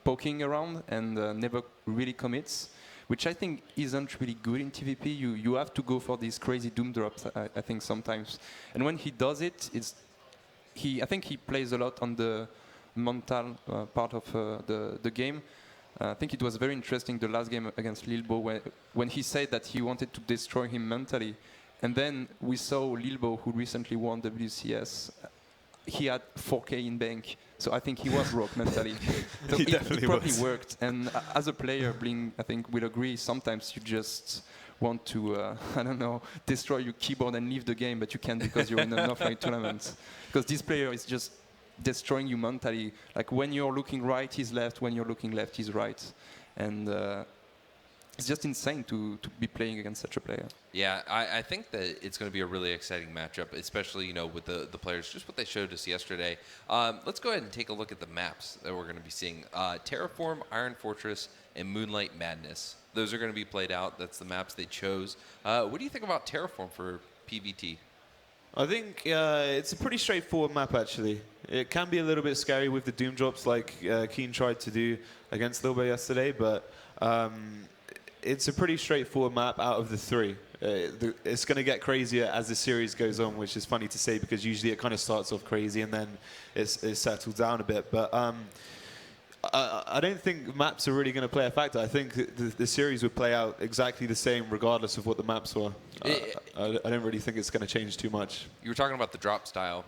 poking around and never really commits, which I think isn't really good in TVP. You have to go for these crazy doom drops, I think, sometimes. And when he does it, I think he plays a lot on the mental part of the game. I think it was very interesting the last game against Lilbo when he said that he wanted to destroy him mentally. And then we saw Lilbo, who recently won WCS. He had 4K in bank, so I think he was broke mentally. So it probably worked. And as a player, Bling, I think, will agree, sometimes you just want to, I don't know, destroy your keyboard and leave the game, but you can't because you're in an offline tournament. Because this player is just destroying you mentally. Like when you're looking right, he's left. When you're looking left, he's right. And it's just insane to be playing against such a player. Yeah, I think that it's going to be a really exciting matchup, especially with the players, just what they showed us yesterday. Let's go ahead and take a look at the maps that we're going to be seeing. Terraform, Iron Fortress, and Moonlight Madness. Those are going to be played out. That's the maps they chose. What do you think about Terraform for PvT? I think it's a pretty straightforward map, actually. It can be a little bit scary with the doom drops like Keen tried to do against Lilbo yesterday, but it's a pretty straightforward map out of the three. It's going to get crazier as the series goes on, which is funny to say because usually it kind of starts off crazy and then it's settled down a bit. But I don't think maps are really going to play a factor. I think the series would play out exactly the same regardless of what the maps were. I don't really think it's going to change too much. You were talking about the drop style,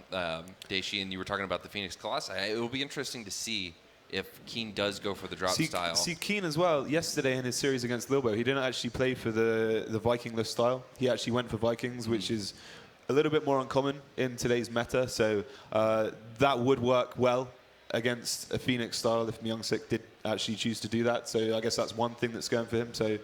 Daishi, and you were talking about the Phoenix Colossi. It will be interesting to see if Keen does go for the drop style. See, Keen as well, yesterday in his series against Lilbo, he didn't actually play for the Vikingless style. He actually went for Vikings, which is a little bit more uncommon in today's meta. So that would work well against a Phoenix style if Myungsik did actually choose to do that. So I guess that's one thing that's going for him. So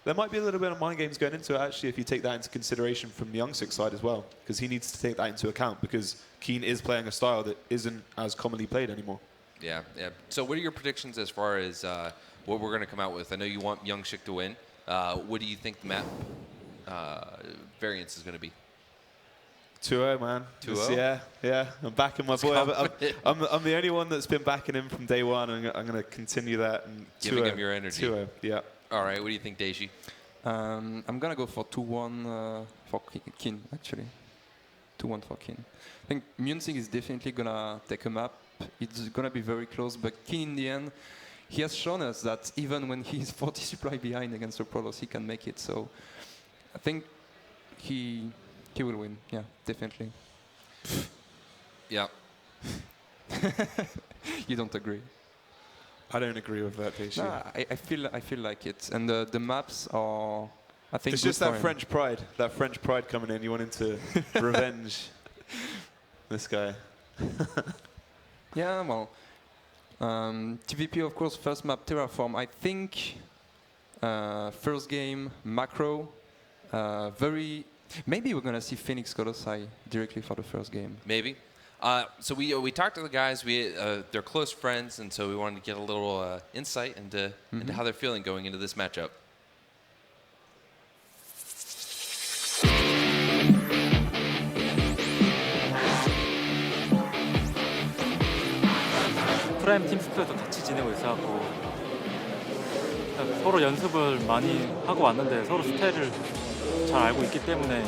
there might be a little bit of mind games going into it, actually, if you take that into consideration from Myungsik's side as well, because he needs to take that into account, because Keen is playing a style that isn't as commonly played anymore. Yeah, yeah. So what are your predictions as far as what we're going to come out with? I know you want Myungsik to win. What do you think the map variance is going to be? 2-0, man. 2-0? Yeah. I'm backing my boy. I'm the only one that's been backing him from day one. I'm going to continue that. And giving him your energy. 2-0, yeah. All right. What do you think, Daishi? I'm going to go for 2-1 for Keen, actually. 2-1 for Keen. I think Myungsik is definitely going to take a map. It's going to be very close, but Keen in the end, he has shown us that even when he's 40 supply behind against the Protoss, he can make it. So I think he will win. Yeah, definitely. Yeah. You don't agree? I don't agree with that, Daishi. No, I feel like it. And the maps are, I think, it's just that French pride. That French pride coming in. You want him to revenge this guy. Yeah, well, TVP, of course, first map Terraform. I think first game macro, maybe we're gonna see Phoenix Colossi directly for the first game. Maybe. So we talked to the guys. They're close friends, and so we wanted to get a little insight into how they're feeling going into this matchup. 프라임 팀스크에도 같이 지내고 있어갖고 서로 연습을 많이 하고 왔는데 서로 스타일을 잘 알고 있기 때문에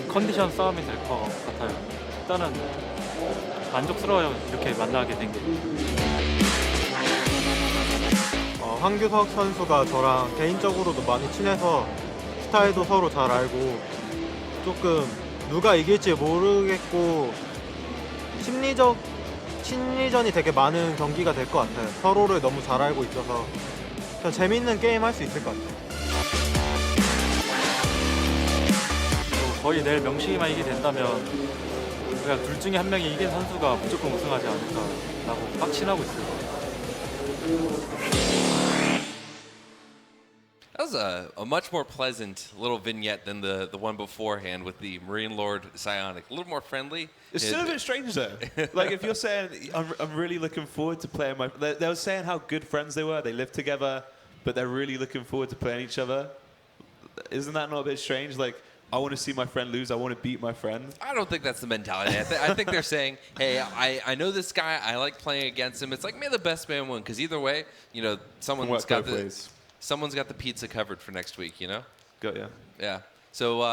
컨디션 싸움이 될 것 같아요. 일단은 만족스러워요, 이렇게 만나게 된 게. 황규석 선수가 저랑 개인적으로도 많이 친해서 스타일도 서로 잘 알고 조금 누가 이길지 모르겠고 심리전이 되게 많은 경기가 될 것 같아요. 서로를 너무 잘 알고 있어서 그냥 재밌는 게임 할 수 있을 것 같아요. 거의 내일 명식이만 이기게 된다면 그냥 둘 중에 한 명이 이긴 선수가 무조건 우승하지 않을까라고 확신하고 있어요. That was a much more pleasant little vignette than the one beforehand with the Marinelord Psionic. A little more friendly. It's still a bit strange though. Like if you're saying, I'm really looking forward to playing my. They were saying how good friends they were. They lived together, but they're really looking forward to playing each other. Isn't that not a bit strange? Like I want to see my friend lose. I want to beat my friend. I don't think that's the mentality. I think they're saying, hey, I know this guy. I like playing against him. It's like, may the best man win. Because either way, you know, someone's got the pizza covered for next week, you know? Got ya. Yeah. So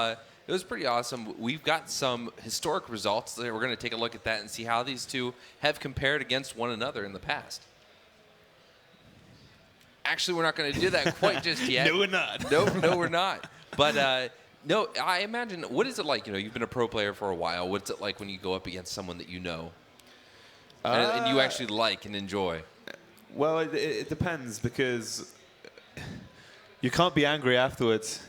it was pretty awesome. We've got some historic results. We're going to take a look at that and see how these two have compared against one another in the past. Actually, we're not going to do that quite just yet. No, we're not. No, we're not. But no, I imagine, what is it like? You know, you've been a pro player for a while. What's it like when you go up against someone that you know and you actually like and enjoy? Well, it depends because you can't be angry afterwards.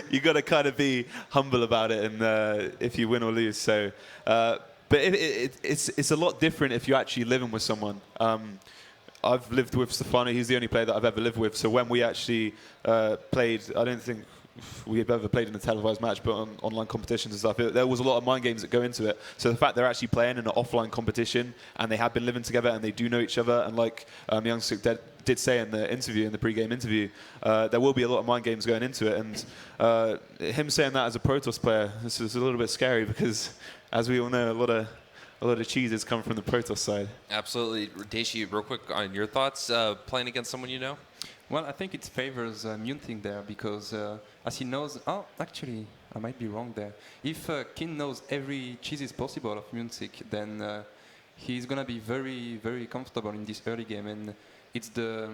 You got to kind of be humble about it, and if you win or lose. So, but it's a lot different if you're actually living with someone. I've lived with Stefano. He's the only player that I've ever lived with. So when we actually played, I don't think we've ever played in a televised match, but on online competitions and stuff, there was a lot of mind games that go into it. So the fact they're actually playing in an offline competition and they have been living together and they do know each other, and like Myungsik did say in the interview, in the pre-game interview, there will be a lot of mind games going into it. And him saying that as a Protoss player, this is a little bit scary because, as we all know, a lot of cheeses come from the Protoss side. Absolutely. Daishi, real quick on your thoughts playing against someone you know? Well, I think it favors Myungsik there because as he knows, actually, I might be wrong there. If Kin knows every cheese is possible of Myungsik, then he's gonna be very, very comfortable in this early game, and it's the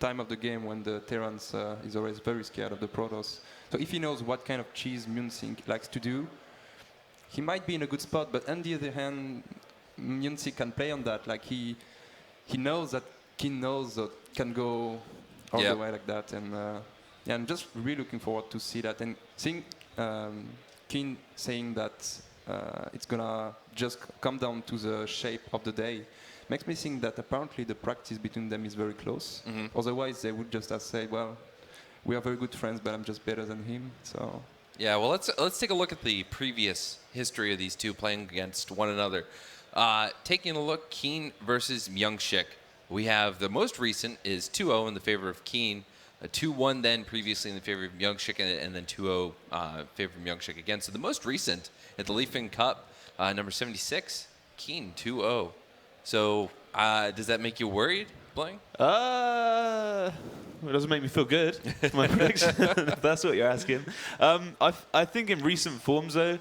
time of the game when the Terrans is always very scared of the Protoss. So if he knows what kind of cheese Munsik likes to do, he might be in a good spot. But on the other hand, Munsik can play on that. Like he knows that Keen knows that can go all the way like that, and yeah, I'm just really looking forward to see that, and seeing Keen saying that it's gonna just come down to the shape of the day makes me think that apparently the practice between them is very close. Otherwise, they would just have said, well, we are very good friends, but I'm just better than him. So yeah, well, let's take a look at the previous history of these two playing against one another. Taking a look, Keen versus Myungshik. We have the most recent is 2-0 in the favor of Keen, 2-1 then previously in the favor of Myungshik, and then 2-0 favor of Myungshik again. So the most recent at the Leafing Cup, number 76, Keen 2-0. So does that make you worried, Blaine? It doesn't make me feel good, my prediction, if that's what you're asking. I think in recent forms, though,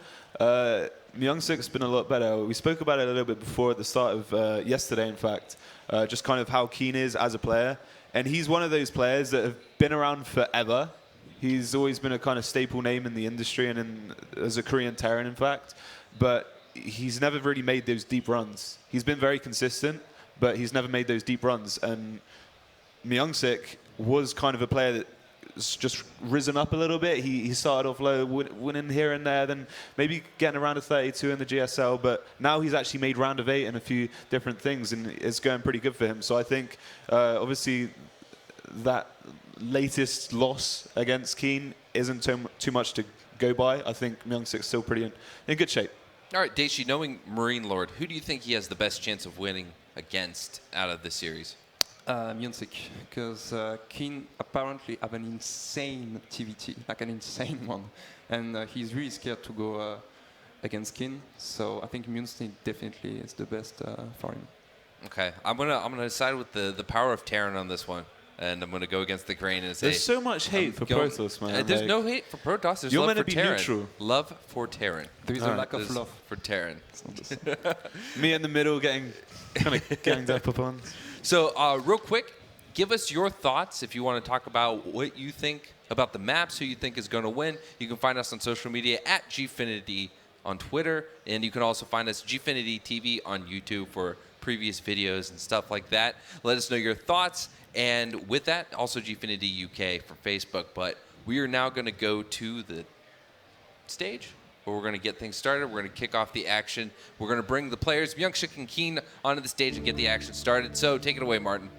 Myungsik's been a lot better. We spoke about it a little bit before at the start of yesterday, in fact, just kind of how Keen is as a player. And he's one of those players that have been around forever. He's always been a kind of staple name in the industry and as a Korean Terran, in fact. But he's never really made those deep runs. He's been very consistent, but he's never made those deep runs. And Myungsik was kind of a player that's just risen up a little bit. He started off low, winning here and there, then maybe getting around to 32 in the GSL. But now he's actually made round of 8 and a few different things, and it's going pretty good for him. So I think, obviously, that latest loss against Keen isn't too much to go by. I think Myungsik's still pretty in good shape. All right, Daishi, knowing Marinelord, who do you think he has the best chance of winning against out of this series? Myungsik, because Keen apparently have an insane TVT, like an insane one, and he's really scared to go against Keen. So I think Myungsik definitely is the best for him. Okay, I'm gonna side with the power of Terran on this one. And I'm going to go against the grain and say... There's so much hate for Protoss, man. There's no hate for Protoss. There's love for Terran. Neutral. Love for Terran. There is a lack of love for Terran. Me in the middle getting kind of ganged up upon. So real quick, give us your thoughts if you want to talk about what you think about the maps, who you think is going to win. You can find us on social media at Gfinity on Twitter. And you can also find us Gfinity TV on YouTube for previous videos and stuff like that. Let us know your thoughts. And with that, also Gfinity UK for Facebook. But we are now going to go to the stage where we're going to get things started. We're going to kick off the action. We're going to bring the players, Myungshik and Keen, onto the stage and get the action started. So take it away, Martin.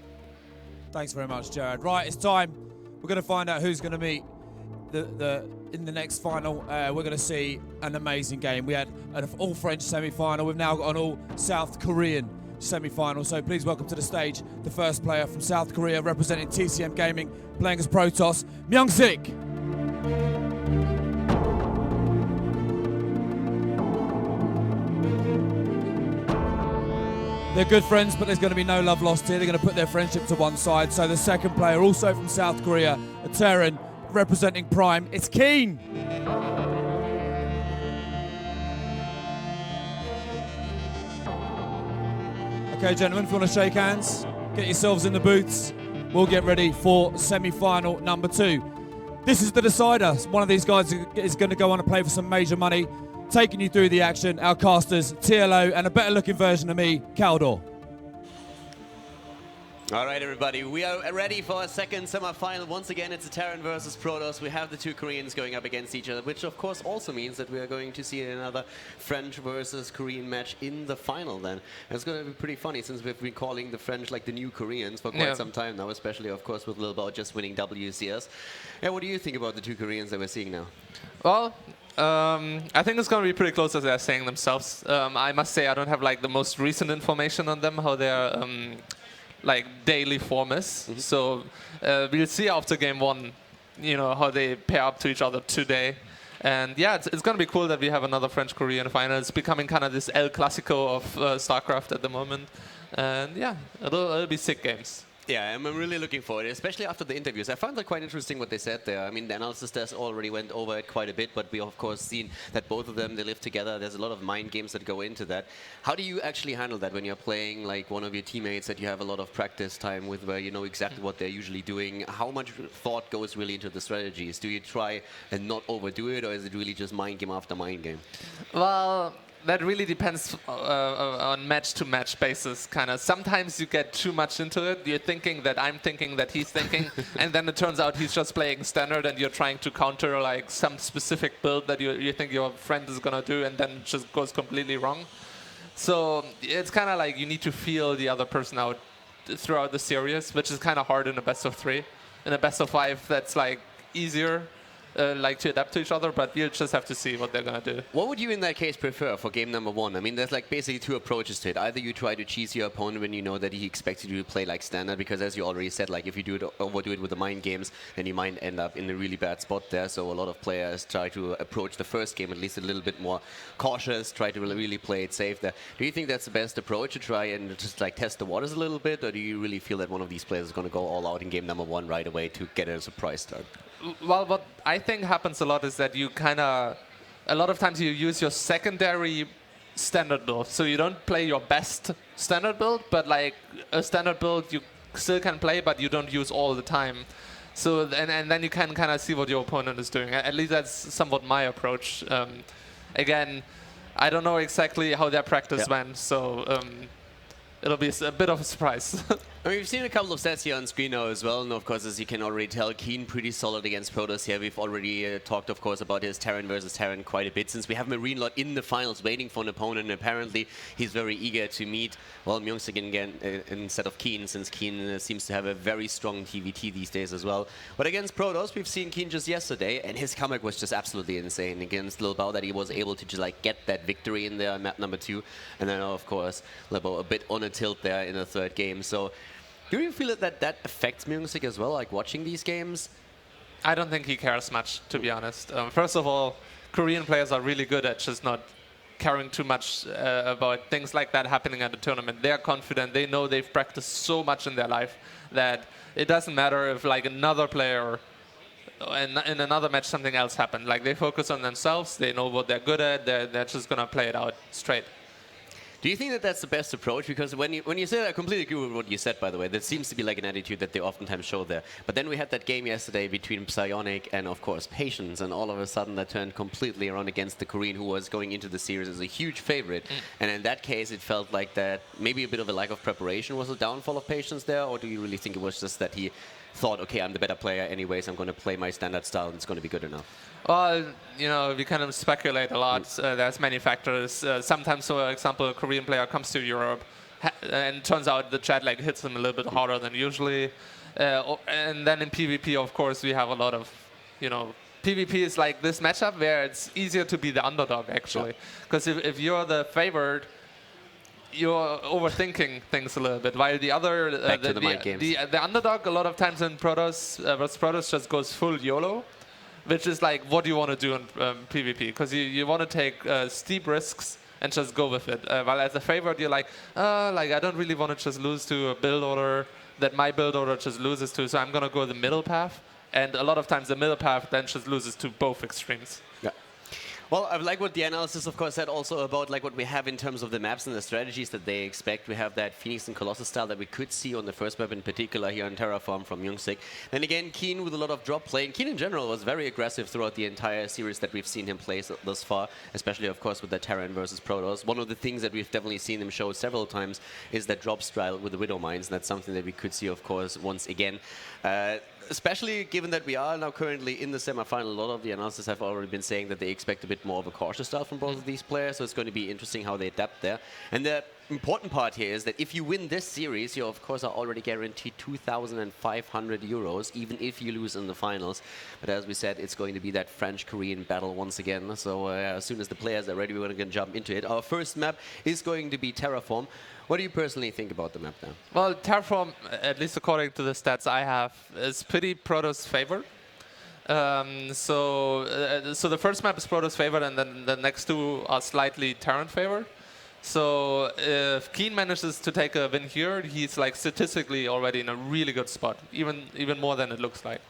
Thanks very much, Jared. Right, it's time. We're going to find out who's going to meet in the next final. We're going to see an amazing game. We had an all-French semi-final. We've now got an all-South Korean semi-final. So please welcome to the stage the first player from South Korea representing TCM Gaming, playing as Protoss, Myungsik. They're good friends, but there's going to be no love lost here. They're going to put their friendship to one side. So the second player, also from South Korea, a Terran representing Prime, it's Keen. Okay, gentlemen, if you want to shake hands, get yourselves in the booths. We'll get ready for semi-final number 2. This is the decider. One of these guys is going to go on and play for some major money. Taking you through the action, our casters, TLO, and a better-looking version of me, Caldor. All right, everybody, we are ready for a second semi-final. Once again, it's a Terran versus Protoss. We have the two Koreans going up against each other, which of course also means that we are going to see another French versus Korean match in the final then. And it's going to be pretty funny since we've been calling the French like the new Koreans for quite some time now, especially of course with Lil Bao just winning WCS. Yeah, what do you think about the two Koreans that we're seeing now? Well, I think it's going to be pretty close as they're saying themselves. I must say I don't have like the most recent information on them, how they're like daily form is. So we'll see after game 1, you know, how they pair up to each other today. And yeah, it's going to be cool that we have another French-Korean final. It's becoming kind of this El Clasico of StarCraft at the moment. And yeah, it'll be sick games. Yeah, I'm really looking forward, especially after the interviews. I found that quite interesting what they said there. I mean, the analysis desk already went over it quite a bit, but we of course seen that both of them, they live together. There's a lot of mind games that go into that. How do you actually handle that when you're playing like one of your teammates that you have a lot of practice time with, where you know exactly what they're usually doing? How much thought goes really into the strategies? Do you try and not overdo it, or is it really just mind game after mind game? Well, that really depends on match-to-match basis, kind of. Sometimes you get too much into it. You're thinking that I'm thinking that he's thinking, and then it turns out he's just playing standard, and you're trying to counter like some specific build that you think your friend is gonna do, and then it just goes completely wrong. So it's kind of like you need to feel the other person out throughout the series, which is kind of hard in a best of 3. In a best of 5, that's like easier. Like to adapt to each other, but we'll just have to see what they're gonna do. What would you in that case prefer for game number 1? I mean, there's like basically 2 approaches to it. Either you try to cheese your opponent when you know that he expects you to play like standard, because as you already said, like if you overdo it with the mind games, then you might end up in a really bad spot there. So a lot of players try to approach the first game at least a little bit more cautious, try to really play it safe there. Do you think that's the best approach, to try and just like test the waters a little bit, or do you really feel that one of these players is going to go all out in game number 1 right away to get a surprise start? Well, what I think happens a lot is that you a lot of times you use your secondary standard build. So you don't play your best standard build, but like a standard build you still can play, but you don't use all the time. So, and then you can kind of see what your opponent is doing. At least that's somewhat my approach. Again, I don't know exactly how their practice went, so it'll be a bit of a surprise. I mean, we've seen a couple of stats here on screen now as well, and of course, as you can already tell, Keen pretty solid against Protoss here. We've already talked, of course, about his Terran versus Terran quite a bit, since we have Marinelord in the finals waiting for an opponent, and apparently he's very eager to meet, well, Myungsik again instead of Keen, since Keen seems to have a very strong TVT these days as well. But against Protoss, we've seen Keen just yesterday, and his comeback was just absolutely insane against Lil Bao, that he was able to just like get that victory in there, map number 2, and then of course, Lil Bao a bit on a tilt there in the 3rd game. So do you feel that affects Myungsik as well, like watching these games? I don't think he cares much, to be honest. First of all, Korean players are really good at just not caring too much about things like that happening at the tournament. They're confident. They know they've practiced so much in their life that it doesn't matter if like another player in another match something else happened. Like they focus on themselves. They know what they're good at. They're just gonna play it out straight. Do you think that that's the best approach? Because when you say that, I completely agree with what you said, by the way. That seems to be like an attitude that they oftentimes show there. But then we had that game yesterday between Psionic and, of course, Patience, and all of a sudden that turned completely around against the Korean, who was going into the series as a huge favorite. And in that case, it felt like that maybe a bit of a lack of preparation was the downfall of Patience there, or do you really think it was just that he thought, okay, I'm the better player anyways, I'm going to play my standard style and it's going to be good enough? Well, you know, we kind of speculate a lot. There's many factors. Sometimes, for example, a Korean player comes to Europe and turns out the jet lag hits him a little bit harder than usually. And then in PvP, of course, we have a lot of, you know, PvP is like this matchup where it's easier to be the underdog, actually. Because if you're the favored, you're overthinking things a little bit, while the other, the underdog a lot of times in Protoss versus Protoss just goes full YOLO, which is like what you want to do in PvP, because you want to take steep risks and just go with it. While as a favorite, you're like I don't really want to just lose to a build order that my build order just loses to, so I'm gonna go the middle path. And a lot of times the middle path then just loses to both extremes. Yeah. Well, I like what the analysis, of course, said also about like what we have in terms of the maps and the strategies that they expect. We have that Phoenix and Colossus style that we could see on the first map in particular here on Terraform from Myungsik. Then again, Keen with a lot of drop play. And Keen in general was very aggressive throughout the entire series that we've seen him play thus far, especially, of course, with the Terran versus Protoss. One of the things that we've definitely seen him show several times is that drop style with the Widow Mines. And that's something that we could see, of course, once again. Especially given that we are now currently in the semifinal, a lot of the analysts have already been saying that they expect a bit more of a cautious style from both of these players, so it's going to be interesting how they adapt there. And the important part here is that if you win this series, you of course are already guaranteed 2,500 euros, even if you lose in the finals. But as we said, it's going to be that French-Korean battle once again. So as soon as the players are ready, we're going to jump into it. Our first map is going to be Terraform. What do you personally think about the map now? Well, Terraform, at least according to the stats I have, is pretty Protoss favored. So the first map is Protoss favored, and then the next two are slightly Terran favored. So if Keen manages to take a win here, he's like statistically already in a really good spot, even more than it looks like.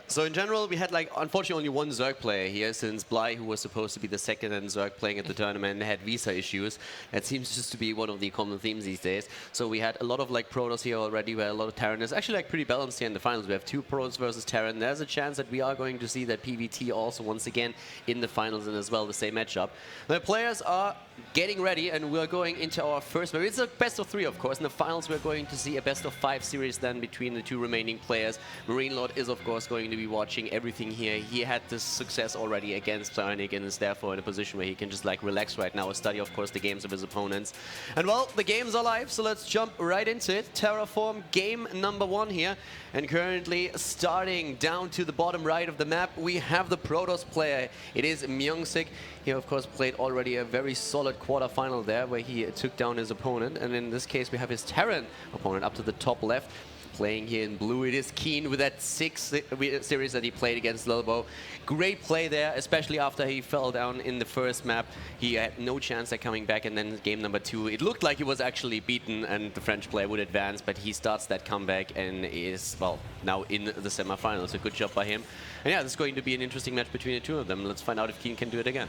So in general, we had like unfortunately only one Zerg player here, since Bly, who was supposed to be the second and Zerg playing at the tournament, had visa issues. That seems just to be one of the common themes these days. So we had a lot of like Protoss here already, we had a lot of Terran. It's actually like pretty balanced here in the finals. We have 2 Protoss versus Terran. There's a chance that we are going to see that PVT also once again in the finals, and as well the same matchup. The players are getting ready, and we're going into our first match. It's a best of 3, of course. In the finals, we're going to see a best of 5 series then between the 2 remaining players. Marinelord is, of course, going to be watching everything here. He had this success already against Psionic and is therefore in a position where he can just like relax right now, study, of course, the games of his opponents. And well, the games are live, so let's jump right into it. Terraform game number 1 here. And currently starting down to the bottom right of the map, we have the Protoss player. It is Myungsik. He, of course, played already a very solid quarterfinal there where he took down his opponent. And in this case, we have his Terran opponent up to the top left. Playing here in blue, it is Keen with that 6 series that he played against Lilbo. Great play there, especially after he fell down in the first map. He had no chance at coming back, and then game number 2, it looked like he was actually beaten and the French player would advance, but he starts that comeback and is, well, now in the semifinals. So good job by him. And yeah, this is going to be an interesting match between the 2 of them. Let's find out if Keen can do it again.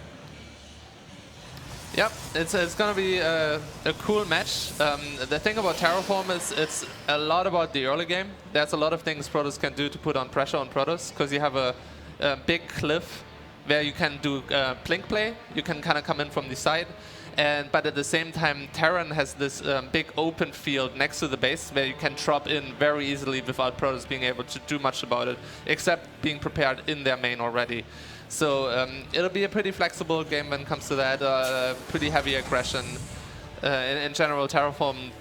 Yep, it's going to be a cool match. The thing about Terraform is it's a lot about the early game. There's a lot of things Protoss can do to put on pressure on Protoss, because you have a big cliff where you can do blink play. You can kind of come in from the side. But at the same time, Terran has this big open field next to the base where you can drop in very easily without Protoss being able to do much about it, except being prepared in their main already. So it'll be a pretty flexible game when it comes to that, pretty heavy aggression. In general, Terraform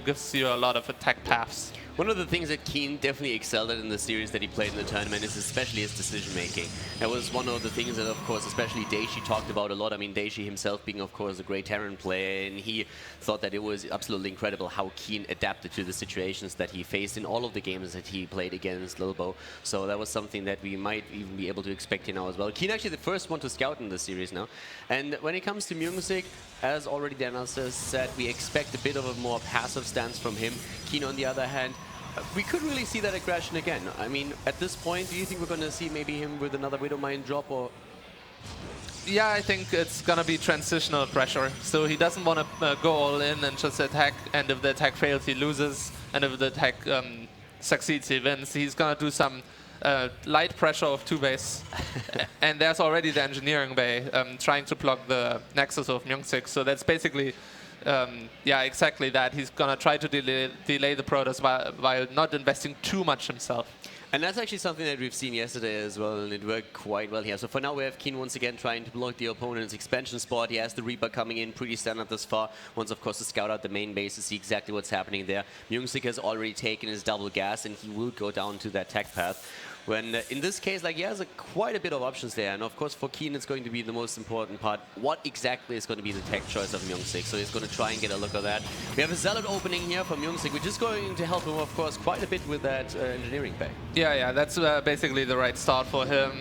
gives you a lot of attack paths. One of the things that Keen definitely excelled at in the series that he played in the tournament is especially his decision-making. That was one of the things that, of course, especially Daishi talked about a lot. I mean, Daishi himself being, of course, a great Terran player, and he thought that it was absolutely incredible how Keen adapted to the situations that he faced in all of the games that he played against Lilbo. So that was something that we might even be able to expect here now as well. Keen actually the first one to scout in the series now. And when it comes to Myungsik, as already the analysis said, we expect a bit of a more passive stance from him. Keen, on the other hand, we could really see that aggression again. I mean, at this point, do you think we're going to see maybe him with another Widowmine drop, or...? Yeah, I think it's going to be transitional pressure. So he doesn't want to go all in and just attack, and if the attack fails, he loses, and if the attack succeeds, he wins. He's going to do some light pressure of 2 base. And there's already the engineering bay trying to block the nexus of Myungsik. So that's basically... yeah, exactly that. He's going to try to delay the Protoss while not investing too much himself. And that's actually something that we've seen yesterday as well, and it worked quite well here. So for now, we have Keen once again trying to block the opponent's expansion spot. He has the Reaper coming in pretty standard thus far. Wants, of course, to scout out the main base to see exactly what's happening there. Myungsik has already taken his double gas, and he will go down to that tech path. When in this case, like, he has quite a bit of options there, and of course for Keen it's going to be the most important part. What exactly is going to be the tech choice of Myungsik? So he's going to try and get a look at that. We have a Zealot opening here for Myungsik, which is going to help him, of course, quite a bit with that engineering bay. Yeah, that's basically the right start for him.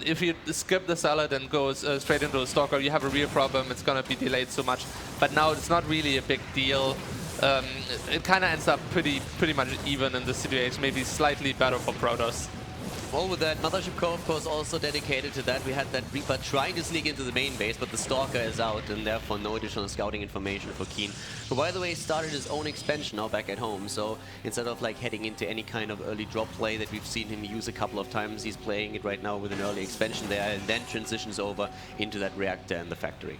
If you skip the Zealot and go straight into a Stalker, you have a real problem. It's going to be delayed so much. But now it's not really a big deal. It kind of ends up pretty much even in this situation, maybe slightly better for Protoss. Well, with that Mothership Core, of course, also dedicated to that. We had that Reaper trying to sneak into the main base, but the Stalker is out, and therefore no additional scouting information for Keen, who, by the way, started his own expansion now back at home. So instead of like heading into any kind of early drop play that we've seen him use a couple of times, he's playing it right now with an early expansion there, and then transitions over into that reactor in the factory.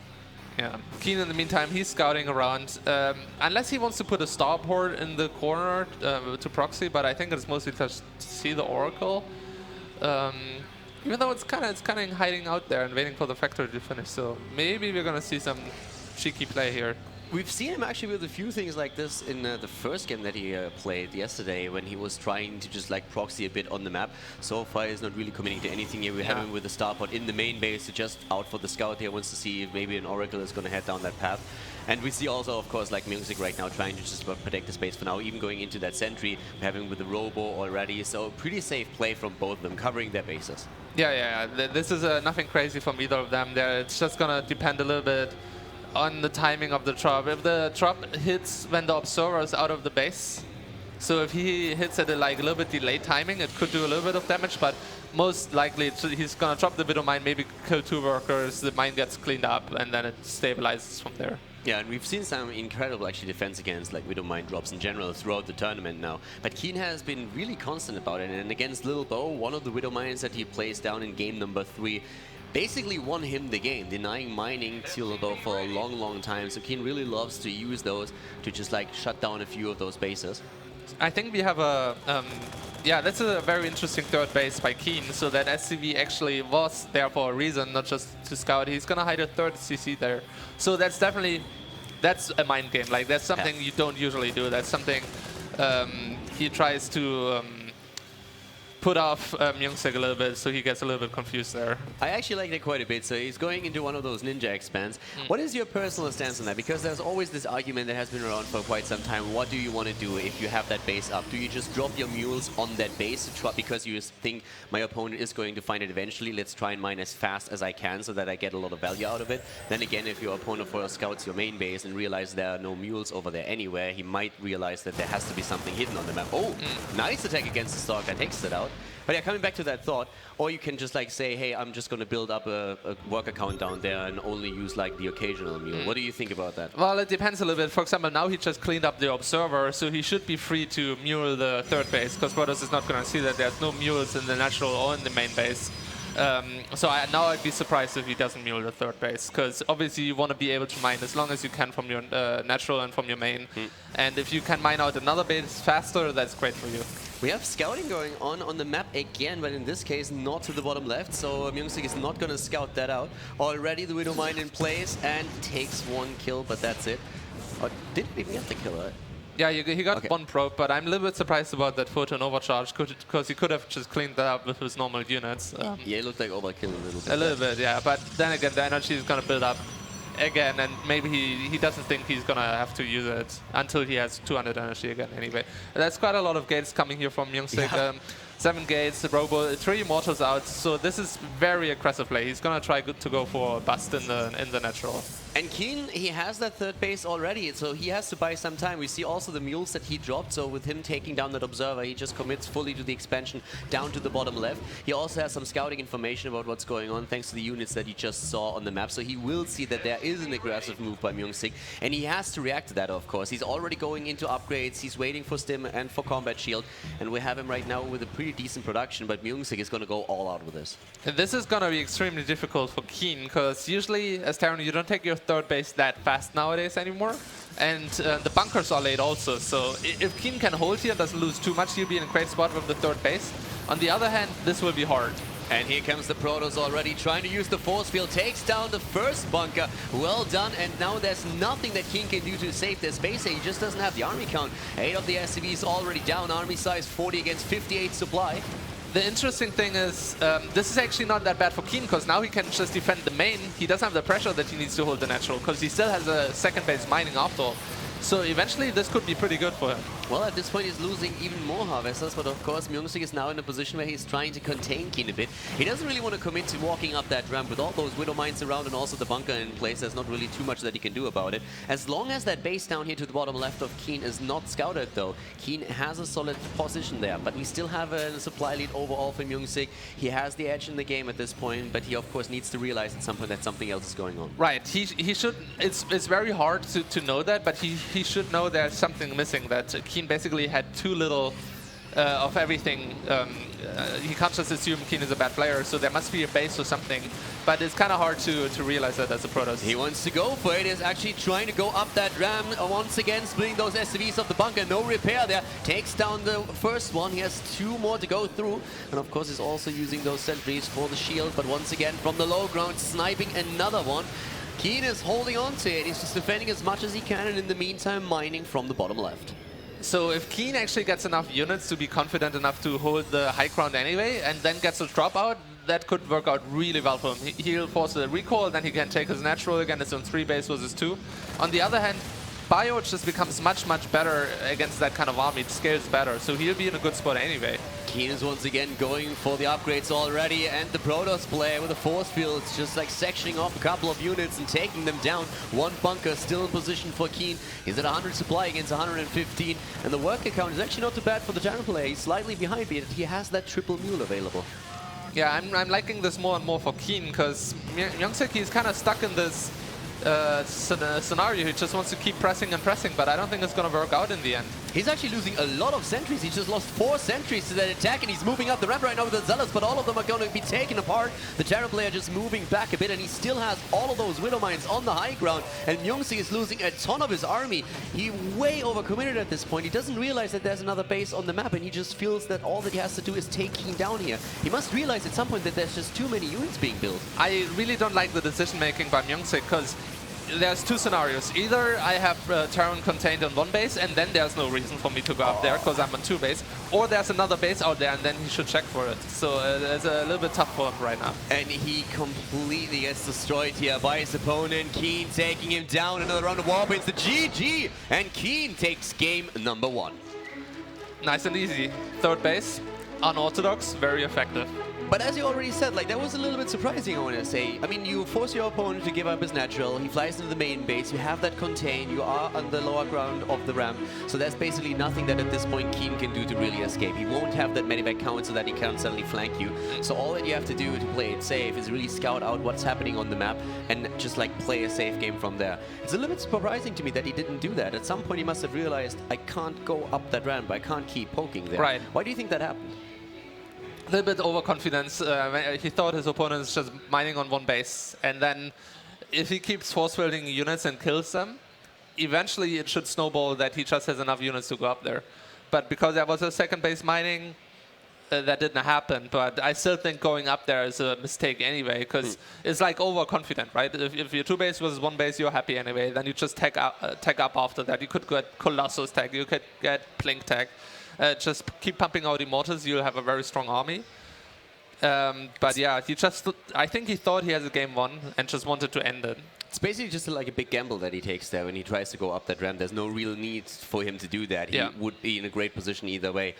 Yeah, Keen in the meantime, he's scouting around, unless he wants to put a starport in the corner to proxy, but I think it's mostly just to see the Oracle. Even though it's kind of hiding out there and waiting for the factory to finish, so maybe we're gonna see some cheeky play here. We've seen him actually with a few things like this in the first game that he played yesterday, when he was trying to just like proxy a bit on the map. So far he's not really committing to anything here. We have him with the starport in the main base, just out for the scout here, wants to see if maybe an Oracle is going to head down that path. And we see also, of course, like Myungsik right now trying to just protect the space for now, even going into that sentry, having with the Robo already. So pretty safe play from both of them, covering their bases. Yeah. This is nothing crazy from either of them. It's just going to depend a little bit on the timing of the drop. If the drop hits when the observer is out of the base, so if he hits at a little bit delayed timing, it could do a little bit of damage, but most likely he's gonna drop the Widow Mine, maybe kill 2 workers, the mine gets cleaned up, and then it stabilizes from there. Yeah, and we've seen some incredible actually defense against like Widow Mine drops in general throughout the tournament now. But Keen has been really constant about it, and against Little Bow, one of the Widow Mines that he placed down in game number 3 basically won him the game, denying mining to Little Bow for a long, long time. So Keen really loves to use those to just like shut down a few of those bases. I think we have a, yeah, that's a very interesting third base by Keen, so that SCV actually was there for a reason, not just to scout. He's gonna hide a third CC there. So that's definitely, that's a mind game. Like, that's something you don't usually do. That's something he tries to put off Myungsik a little bit, so he gets a little bit confused there. I actually like that quite a bit. So he's going into one of those ninja expands. What is your personal stance on that? Because there's always this argument that has been around for quite some time. What do you want to do if you have that base up? Do you just drop your mules on that base to try, because you think my opponent is going to find it eventually? Let's try and mine as fast as I can so that I get a lot of value out of it. Then again, if your opponent scouts your main base and realizes there are no mules over there anywhere, he might realize that there has to be something hidden on the map. Oh, nice attack against the Stalker, takes it out. But yeah, coming back to that thought, or you can just like say, hey, I'm just going to build up a work account down there and only use like the occasional mule. What do you think about that? Well, it depends a little bit. For example, now he just cleaned up the observer, so he should be free to mule the third base, because Protoss is not going to see that there's no mules in the natural or in the main base. So now I'd be surprised if he doesn't mule the third base, because obviously you want to be able to mine as long as you can from your natural and from your main. And if you can mine out another base faster, that's great for you. We have scouting going on the map again, but in this case not to the bottom left, so Myungsik is not going to scout that out. Already the Widow Mine in place and takes 1 kill, but that's it. Oh, didn't even get the kill, right? Yeah, he got 1 probe, but I'm a little bit surprised about that photon overcharge, because he could have just cleaned that up with his normal units. Yeah, it looked like overkill a little bit. A little bit, yeah, but then again, the energy is going to build up again, and maybe he doesn't think he's going to have to use it until he has 200 energy again anyway. That's quite a lot of gates coming here from Myungsik. Yeah. 7 gates, Robo, 3 Immortals out, so this is very aggressive play. He's going to try to go for a bust in the natural. And Keen, he has that third base already, so he has to buy some time. We see also the mules that he dropped, so with him taking down that observer, he just commits fully to the expansion down to the bottom left. He also has some scouting information about what's going on thanks to the units that he just saw on the map, so he will see that there is an aggressive move by Myungsik, and he has to react to that, of course. He's already going into upgrades, he's waiting for Stim and for Combat Shield, and we have him right now with a pretty decent production, but Myungsik is going to go all out with this. And this is going to be extremely difficult for Keen, because usually as Terran you don't take your third base that fast nowadays anymore, and the bunkers are late also, so if Keen can hold here and doesn't lose too much, he'll be in a great spot with the third base. On the other hand, this will be hard. And here comes the Protoss already trying to use the force field, takes down the first bunker. Well done, and now there's nothing that Keen can do to save this base. He just doesn't have the army count. 8 of the SCVs already down, army size 40 against 58 supply. The interesting thing is, this is actually not that bad for Keen, because now he can just defend the main. He doesn't have the pressure that he needs to hold the natural, because he still has a second base mining after all. So eventually this could be pretty good for him. Well, at this point he's losing even more harvesters, but of course Myungsik is now in a position where he's trying to contain Keen a bit. He doesn't really want to commit to walking up that ramp with all those Widow Mines around and also the bunker in place. There's not really too much that he can do about it. As long as that base down here to the bottom left of Keen is not scouted though, Keen has a solid position there, but we still have a supply lead overall for Myungsik. He has the edge in the game at this point, but he of course needs to realize at some point that something else is going on. Right, he should, it's very hard to know that, but he should know there's something missing, that Keen basically had too little of everything. He can't just assume Keen is a bad player, so there must be a base or something, but it's kind of hard to realize that as a Protoss. He wants to go for it. He's actually trying to go up that ramp once again, splitting those SCVs of the bunker. No repair there. Takes down the first one. He has 2 more to go through, and of course he's also using those sentries for the shield, but once again from the low ground sniping another one. Keen is holding on to it. He's just defending as much as he can, and in the meantime mining from the bottom left. So if Keen actually gets enough units to be confident enough to hold the high ground anyway, and then gets a drop out, that could work out really well for him. He'll force a recall, then he can take his natural again. It's on 3 base versus 2. On the other hand, Bio just becomes much better against that kind of army. It scales better, so he'll be in a good spot anyway. Keen is once again going for the upgrades already, and the Protoss player with the force fields just like sectioning off a couple of units and taking them down. One bunker still in position for Keen. He's at 100 supply against 115, and the worker count is actually not too bad for the Terran player. He's slightly behind, but he has that triple mule available. Yeah, I'm liking this more and more for Keen, because Myungsik is kind of stuck in this scenario. He just wants to keep pressing and pressing, but I don't think it's going to work out in the end. He's actually losing a lot of sentries. He just lost 4 sentries to that attack, and he's moving up the ramp right now with the Zealots, but all of them are going to be taken apart. The Terran player just moving back a bit, and he still has all of those Widow Mines on the high ground, and Myungsik is losing a ton of his army. He way overcommitted at this point. He doesn't realize that there's another base on the map, and he just feels that all that he has to do is take Keen down here. He must realize at some point that there's just too many units being built. I really don't like the decision making by Myungsik, because there's 2 scenarios. Either I have Terran contained on 1 base, and then there's no reason for me to go up there because I'm on 2 base, or there's another base out there, and then he should check for it. So it's a little bit tough for him right now. And he completely gets destroyed here by his opponent. Keen taking him down. Another round of warplanes. The GG, and Keen takes game number 1. Nice and easy. 3rd base, unorthodox, very effective. But as you already said, like, that was a little bit surprising, I want to say. I mean, you force your opponent to give up his natural. He flies into the main base. You have that contain. You are on the lower ground of the ramp. So there's basically nothing that at this point Keen can do to really escape. He won't have that medivac count so that he can't suddenly flank you. So all that you have to do to play it safe is really scout out what's happening on the map and just like play a safe game from there. It's a little bit surprising to me that he didn't do that. At some point he must have realized, I can't go up that ramp. I can't keep poking there. Right. Why do you think that happened? A little bit overconfidence. He thought his opponent is just mining on 1 base, and then if he keeps force fielding units and kills them, eventually it should snowball that he just has enough units to go up there. But because there was a 2nd base mining, that didn't happen. But I still think going up there is a mistake anyway, because it's like overconfident, right? If your 2 base versus 1 base, you're happy anyway. Then you just tag up after that. You could get Colossus tag, you could get Plink tag. Just keep pumping out Immortals, you'll have a very strong army. But yeah, I think he thought he has a game won and just wanted to end it. It's basically just like a big gamble that he takes there when he tries to go up that ramp. There's no real need for him to do that. He would be in a great position either way.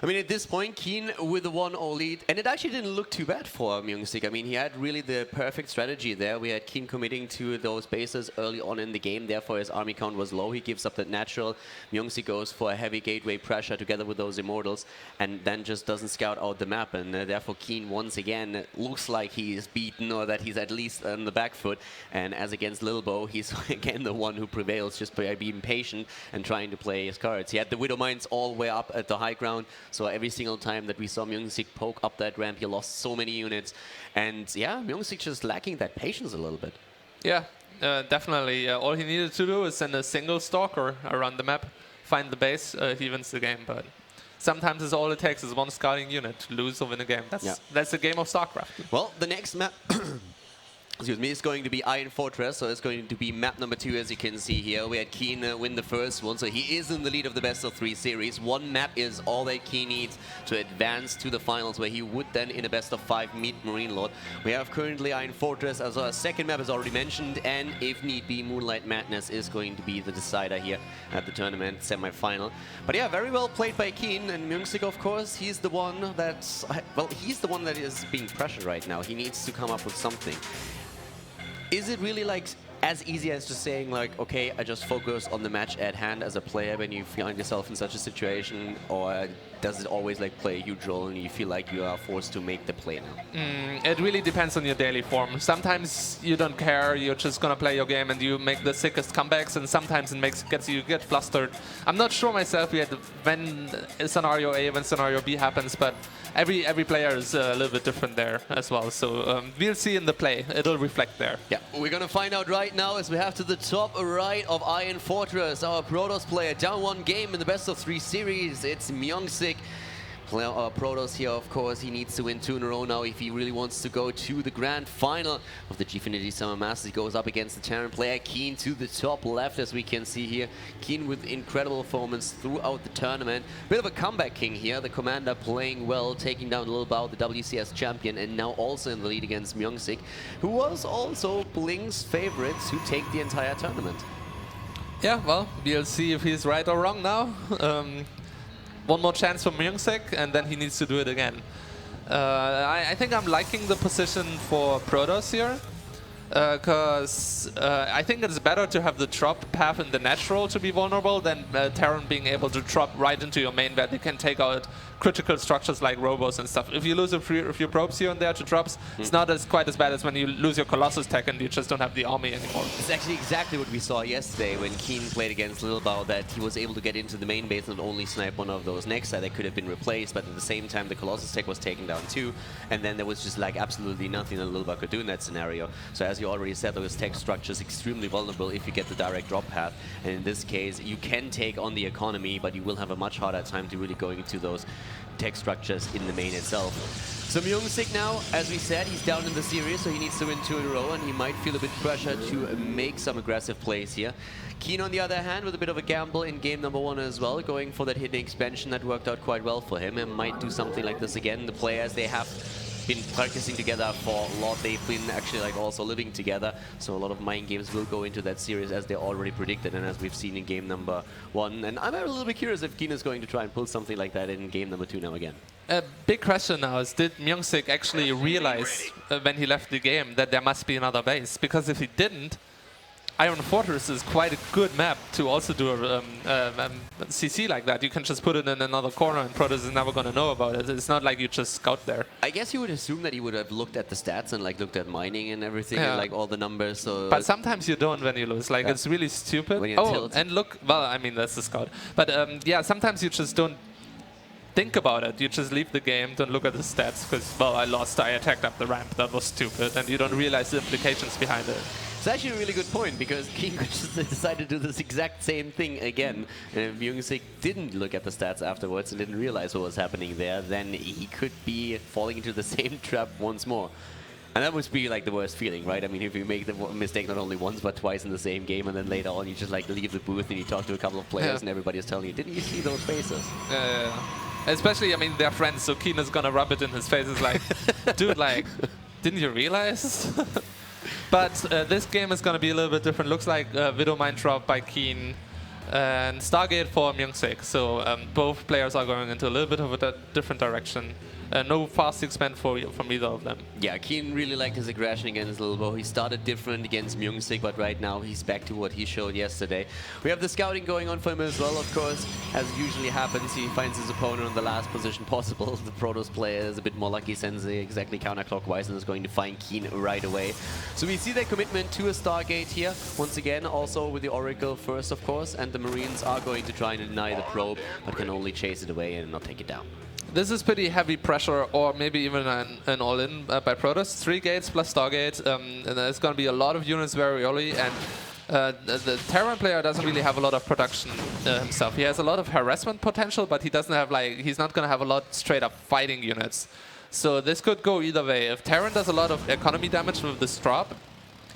I mean, at this point, Keen with the 1-0 lead, and it actually didn't look too bad for Myungsik. I mean, he had really the perfect strategy there. We had Keen committing to those bases early on in the game, therefore his army count was low. He gives up that natural. Myungsik goes for a heavy gateway pressure together with those Immortals, and then just doesn't scout out the map, and therefore Keen once again looks like he is beaten, or that he's at least on the back foot, and as against Lilbo, he's again the one who prevails just by being patient and trying to play his cards. He had the Widow Mines all the way up at the high ground, so every single time that we saw Myungsik poke up that ramp, he lost so many units. And yeah, Myungsik just lacking that patience a little bit. Yeah, definitely. All he needed to do is send a single stalker around the map, find the base, he wins the game. But sometimes it's all it takes is 1 scouting unit to lose or win a game. That's the game of StarCraft. Well, the next map... Excuse me, it's going to be Iron Fortress, so it's going to be map number 2, as you can see here. We had Keen win the first one, so he is in the lead of the best of 3 series. 1 map is all that Keen needs to advance to the finals, where he would then, in a best of 5, meet Marinelord. We have currently Iron Fortress as our 2nd map, as already mentioned, and if need be, Moonlight Madness is going to be the decider here at the tournament semifinal. But yeah, very well played by Keen, and Myungsik, of course, he's the one that's... Well, he's the one that is being pressured right now. He needs to come up with something. Is it really like as easy as just saying like, okay, I just focus on the match at hand as a player when you find yourself in such a situation, or does it always like play a huge role and you feel like you are forced to make the play now? It really depends on your daily form. Sometimes you don't care, you're just gonna play your game and you make the sickest comebacks, and sometimes it gets you get flustered. I'm not sure myself yet when scenario A, when scenario B happens, but every player is a little bit different there as well. So we'll see in the play, it'll reflect there. Yeah, we're gonna find out right now as we have to the top right of Iron Fortress, our Protoss player down 1 game in the best of 3 series. It's Myungsik. Protoss here, of course, he needs to win 2 in a row now if he really wants to go to the grand final of the Gfinity Summer Masters. He goes up against the Terran player, Keen to the top left, as we can see here. Keen with incredible performance throughout the tournament. Bit of a comeback king here, the commander playing well, taking down Lilbo, the WCS champion, and now also in the lead against Myungsik, who was also Blink's favorites who take the entire tournament. Yeah, well, we'll see if he's right or wrong now. one more chance for Myungsik, and then he needs to do it again. I think I'm liking the position for Protoss here, because I think it's better to have the drop path in the natural to be vulnerable than Terran being able to drop right into your main where they can take out critical structures like robos and stuff. If you lose a few probes here and there to drops, it's not quite as bad as when you lose your Colossus tech and you just don't have the army anymore. It's actually exactly what we saw yesterday when Keen played against Lilbao, that he was able to get into the main base and only snipe one of those next side that could have been replaced, but at the same time the Colossus tech was taken down too, and then there was just like absolutely nothing that Lilbao could do in that scenario. So as you already said, those tech structures extremely vulnerable if you get the direct drop path, and in this case you can take on the economy, but you will have a much harder time to really go into those tech structures in the main itself. So Myungsik now, as we said, he's down in the series, so he needs to win 2 in a row, and he might feel a bit pressure to make some aggressive plays here. Keen, on the other hand, with a bit of a gamble in game number 1 as well, going for that hidden expansion that worked out quite well for him, and might do something like this again. The players, they have been practicing together for a lot. They've been actually like also living together, so a lot of mind games will go into that series as they already predicted and as we've seen in game number 1. And I'm a little bit curious if Keen is going to try and pull something like that in game number 2 now again. A big question now is, did Myungsik actually realize when he left the game that there must be another base? Because if he didn't, Iron Fortress is quite a good map to also do a CC like that. You can just put it in another corner and Protoss is never going to know about it. It's not like you just scout there. I guess you would assume that he would have looked at the stats and like looked at mining and everything and like all the numbers. So but sometimes you don't when you lose. Like it's really stupid. Oh, and look, well, I mean, that's the scout. But yeah, sometimes you just don't think about it. You just leave the game, don't look at the stats because, well, I lost, I attacked up the ramp. That was stupid. And you don't realize the implications behind it. It's actually a really good point, because King just decided to do this exact same thing again. And if Myungsik didn't look at the stats afterwards and didn't realize what was happening there, then he could be falling into the same trap once more. And that must be like the worst feeling, right? I mean, if you make the mistake not only once but twice in the same game, and then later on you just like leave the booth and you talk to a couple of players and everybody is telling you, didn't you see those faces? Especially, I mean, they're friends, so Keen is gonna rub it in his face. It's like, dude, like, didn't you realize? But this game is gonna be a little bit different. Looks like Widow Mine drop by Keen and Stargate for Myungsik. So both players are going into a little bit of a different direction. No fast expand from either of them. Yeah, Keen really liked his aggression against Lilbo. He started different against Myungsik, but right now he's back to what he showed yesterday. We have the scouting going on for him as well, of course. As usually happens, he finds his opponent in the last position possible. The Protoss player is a bit more lucky, sends it exactly counterclockwise and is going to find Keen right away. So we see their commitment to a Stargate here. Once again, also with the Oracle first, of course, and the Marines are going to try and deny the probe, but can only chase it away and not take it down. This is pretty heavy pressure, or maybe even an all-in by Protoss. 3 gates plus Stargate, and there's going to be a lot of units very early, and the Terran player doesn't really have a lot of production himself. He has a lot of harassment potential, but he doesn't have he's not going to have a lot straight-up fighting units. So this could go either way. If Terran does a lot of economy damage with this drop,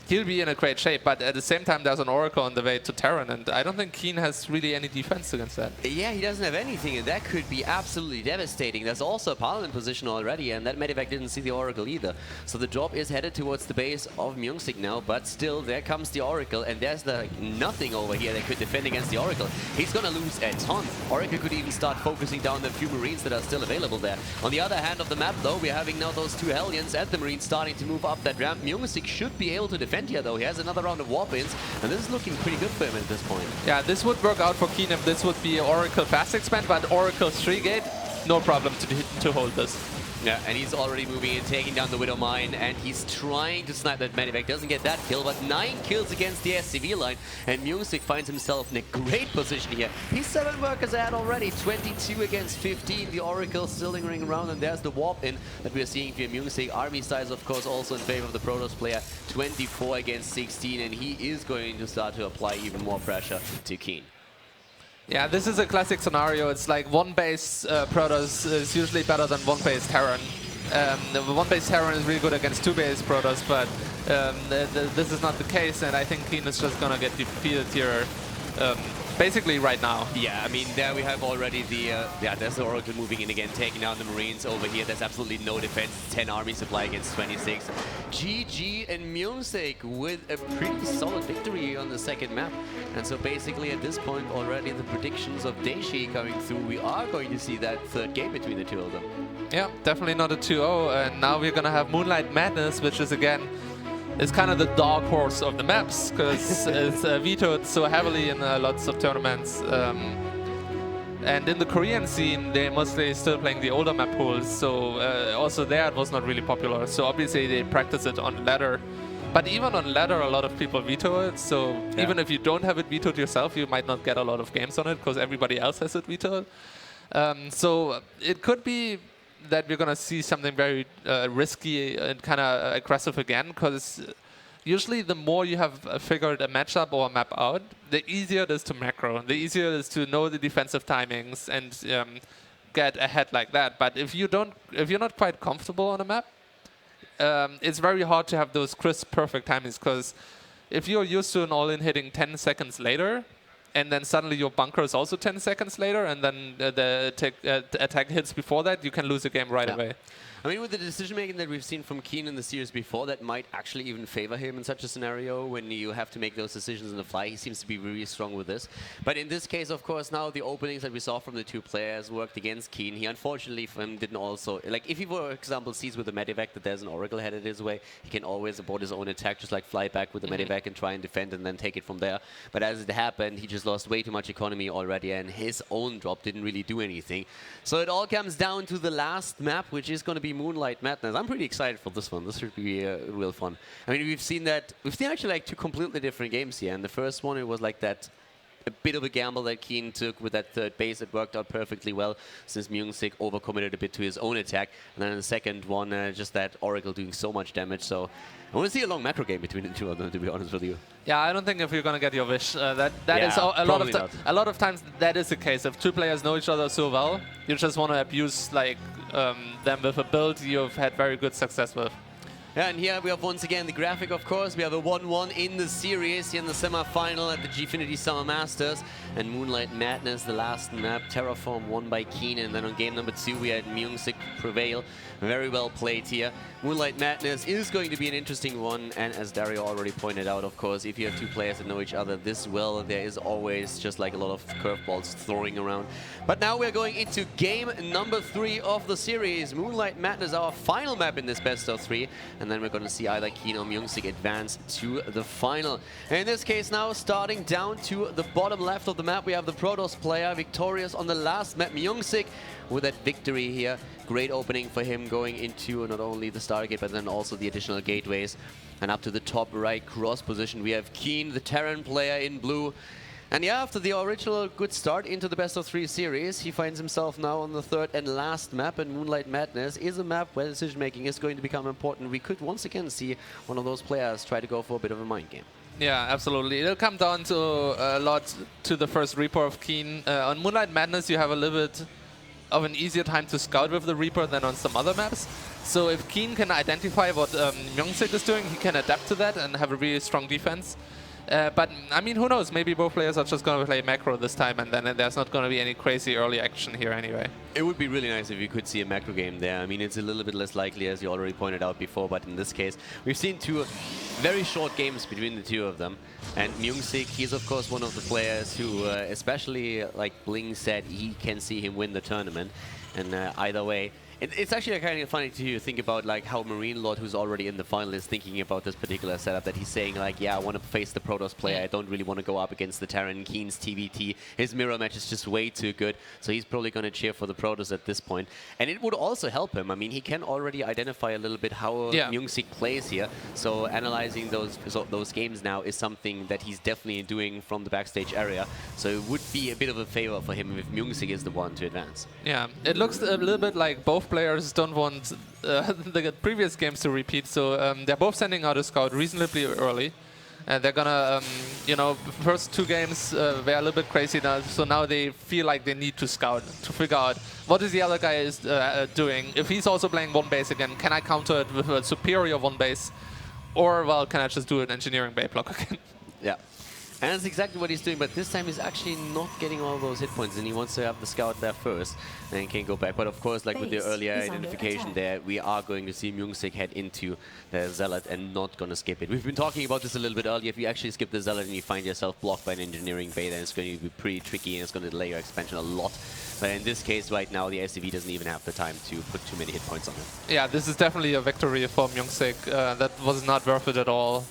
he'll be in a great shape, but at the same time there's an Oracle on the way to Terran, and I don't think Keen has really any defense against that. Yeah, he doesn't have anything, and that could be absolutely devastating. There's also a Parliament position already, and that Medivac didn't see the Oracle either. So the drop is headed towards the base of Myungsik now, but still, there comes the Oracle, and there's nothing over here that could defend against the Oracle. He's gonna lose a ton. Oracle could even start focusing down the few Marines that are still available there. On the other hand of the map, though, we're having now those 2 Hellions and the Marines starting to move up that ramp. Myungsik should be able to defend here, though. He has another round of warp-ins, and this is looking pretty good for him at this point. Yeah, this would work out for Keen if this would be Oracle fast expand, but Oracle 3-gate, no problem to hold this. Yeah, and he's already moving in, taking down the Widow Mine, and he's trying to snipe that Medivac. Doesn't get that kill, but 9 kills against the SCV line, and Myungsik finds himself in a great position here. He's 7 workers ahead already, 22 against 15. The Oracle still lingering around, and there's the warp-in that we're seeing for Myungsik. Army size, of course, also in favor of the Protoss player, 24 against 16, and he is going to start to apply even more pressure to Keen. Yeah, this is a classic scenario. It's like 1 base Protoss is usually better than 1 base Terran. The 1 base Terran is really good against 2 base Protoss, but this is not the case, and I think Keen is just gonna get defeated here basically right now. Yeah, I mean, there we have already the, there's the Oracle moving in again, taking down the Marines over here. There's absolutely no defense. 10 army supply against 26. GG and Music with a pretty solid victory on the second map. And so basically at this point already the predictions of Daishi coming through. We are going to see that third game between the two of them. Yeah, definitely not a 2-0. And now we're going to have Moonlight Madness, which is again, it's kind of the dog horse of the maps because it's vetoed so heavily in lots of tournaments. And in the Korean scene, they're mostly still playing the older map pools, so also there it was not really popular. So obviously they practice it on ladder. But even on ladder, a lot of people veto it, so even if you don't have it vetoed yourself, you might not get a lot of games on it because everybody else has it vetoed. So it could be that we're going to see something very risky and kind of aggressive again, because usually the more you have figured a matchup or a map out, the easier it is to macro, the easier it is to know the defensive timings and get ahead like that. But if you're not quite comfortable on a map, it's very hard to have those crisp, perfect timings, because if you're used to an all-in hitting 10 seconds later, and then suddenly your bunker is also 10 seconds later, and then the attack hits before that, you can lose the game right away. I mean, with the decision-making that we've seen from Keen in the series before, that might actually even favor him in such a scenario when you have to make those decisions on the fly. He seems to be really strong with this. But in this case, of course, now the openings that we saw from the two players worked against Keen. He unfortunately for him didn't also... Like, if he, for example, sees with the Medivac that there's an Oracle headed his way, he can always abort his own attack, just like fly back with the Medivac and try and defend and then take it from there. But as it happened, he just lost way too much economy already, and his own drop didn't really do anything. So it all comes down to the last map, which is going to be Moonlight Madness. I'm pretty excited for this one. This should be real fun. I mean, we've seen actually like two completely different games here. And the first one, it was like that, a bit of a gamble that Keen took with that third base. It worked out perfectly well since Myungsik overcommitted a bit to his own attack. And then the second one, just that Oracle doing so much damage. So I want to see a long macro game between the two of them, to be honest with you. Yeah, I don't think if you're going to get your wish, that is a lot of times that is the case. If two players know each other so well, you just want to abuse like them with a build you've had very good success with. Yeah, and here we have once again the graphic, of course. We have a 1-1 in the series here in the semi-final at the Gfinity Summer Masters. And Moonlight Madness, the last map, Terraform won by Keen. And then on game number 2, we had Myungsik prevail. Very well played here. Moonlight Madness is going to be an interesting one. And as Dario already pointed out, of course, if you have two players that know each other this well, there is always just like a lot of curveballs throwing around. But now we're going into game number 3 of the series. Moonlight Madness, our final map in this best of 3. And then we're going to see either Keen or Myungsik advance to the final. And in this case now, starting down to the bottom left of the map, we have the Protoss player victorious on the last map, Myungsik, with that victory here. Great opening for him going into not only the Stargate, but then also the additional gateways. And up to the top right cross position, we have Keen, the Terran player in blue. And yeah, after the original good start into the best of 3 series, he finds himself now on the third and last map, and Moonlight Madness is a map where decision-making is going to become important. We could once again see one of those players try to go for a bit of a mind game. Yeah, absolutely. It'll come down to a lot to the first Reaper of Keen. On Moonlight Madness, you have a little bit of an easier time to scout with the Reaper than on some other maps. So if Keen can identify what Myungsik is doing, he can adapt to that and have a really strong defense. But, I mean, who knows? Maybe both players are just going to play macro this time, and then there's not going to be any crazy early action here anyway. It would be really nice if you could see a macro game there. I mean, it's a little bit less likely, as you already pointed out before, but in this case, we've seen two very short games between the two of them. And Myungsik, he's of course one of the players who, especially like Bling said, he can see him win the tournament. And either way, it's actually kind of funny to think about like how Marinelord, who's already in the final, is thinking about this particular setup, that he's saying like, yeah, I want to face the Protoss player. I don't really want to go up against the Terran. Keen's TVT. His mirror match is just way too good. So he's probably going to cheer for the Protoss at this point. And it would also help him. I mean, he can already identify a little bit how Myungsik plays here. So analyzing those games now is something that he's definitely doing from the backstage area. So it would be a bit of a favor for him if Myungsik is the one to advance. Yeah, it looks a little bit like both players don't want the previous games to repeat, so they're both sending out a scout reasonably early. And they're gonna, you know, first 2 games were a little bit crazy now, so now they feel like they need to scout to figure out what is the other guy is doing. If he's also playing one base again, can I counter it with a superior one base, or well, can I just do an engineering bay block again? Yeah. And that's exactly what he's doing, but this time he's actually not getting all those hit points, and he wants to have the scout there first, and then can go back. But of course, like with the earlier identification there, we are going to see Myungsik head into the Zealot and not going to skip it. We've been talking about this a little bit earlier. If you actually skip the Zealot and you find yourself blocked by an engineering bay, then it's going to be pretty tricky, and it's going to delay your expansion a lot. But in this case right now, the SCV doesn't even have the time to put too many hit points on him. Yeah, this is definitely a victory for Myungsik. That was not worth it at all.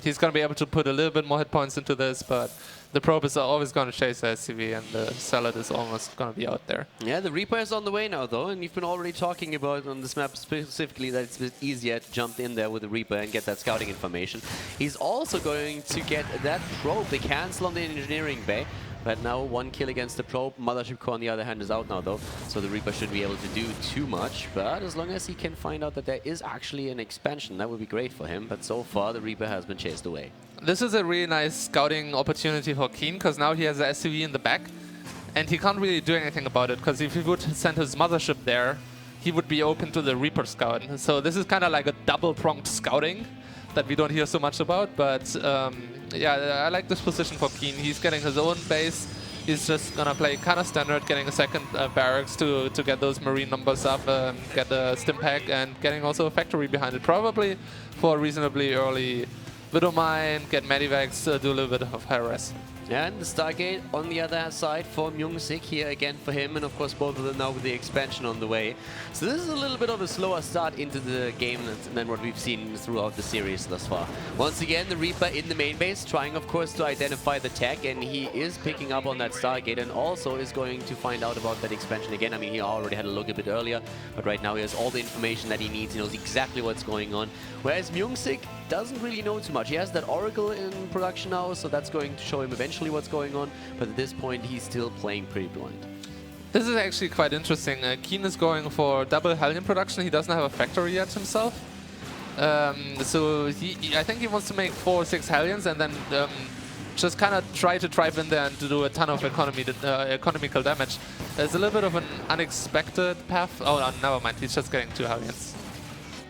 He's going to be able to put a little bit more hit points into this, but the probe is always going to chase the SCV, and the Zealot is almost going to be out there. Yeah, the Reaper is on the way now, though, and you've been already talking about on this map specifically that it's a bit easier to jump in there with the Reaper and get that scouting information. He's also going to get that probe. They cancel on the engineering bay. But now 1 kill against the probe. Mothership Core on the other hand is out now though, so the Reaper shouldn't be able to do too much. But as long as he can find out that there is actually an expansion, that would be great for him. But so far the Reaper has been chased away. This is a really nice scouting opportunity for Keen, because now he has the SCV in the back. And he can't really do anything about it, because if he would send his Mothership there, he would be open to the Reaper scout. So this is kind of like a double-pronged scouting that we don't hear so much about, but yeah, I like this position for Keen. He's getting his own base. He's just gonna play kind of standard, getting a second barracks to get those marine numbers up, get a stim pack, and getting also a factory behind it, probably for a reasonably early Widow Mine, get Medivacs, do a little bit of harass. And the Stargate on the other side for Myungsik here again for him, and of course both of them now with the expansion on the way. So this is a little bit of a slower start into the game than what we've seen throughout the series thus far. Once again, the Reaper in the main base, trying of course to identify the tech, and he is picking up on that Stargate and also is going to find out about that expansion again. I mean, he already had a look a bit earlier, but right now he has all the information that he needs. He knows exactly what's going on. Whereas Myungsik doesn't really know too much. He has that Oracle in production now, so that's going to show him eventually what's going on, but at this point he's still playing pretty blind. This is actually quite interesting. Keen is going for double Hellion production. He doesn't have a factory yet himself. So I think he wants to make 4 or 6 Hellions and then just kind of try to drive in there and to do a ton of economical damage. There's a little bit of an unexpected path. Oh, no, never mind. He's just getting 2 Hellions.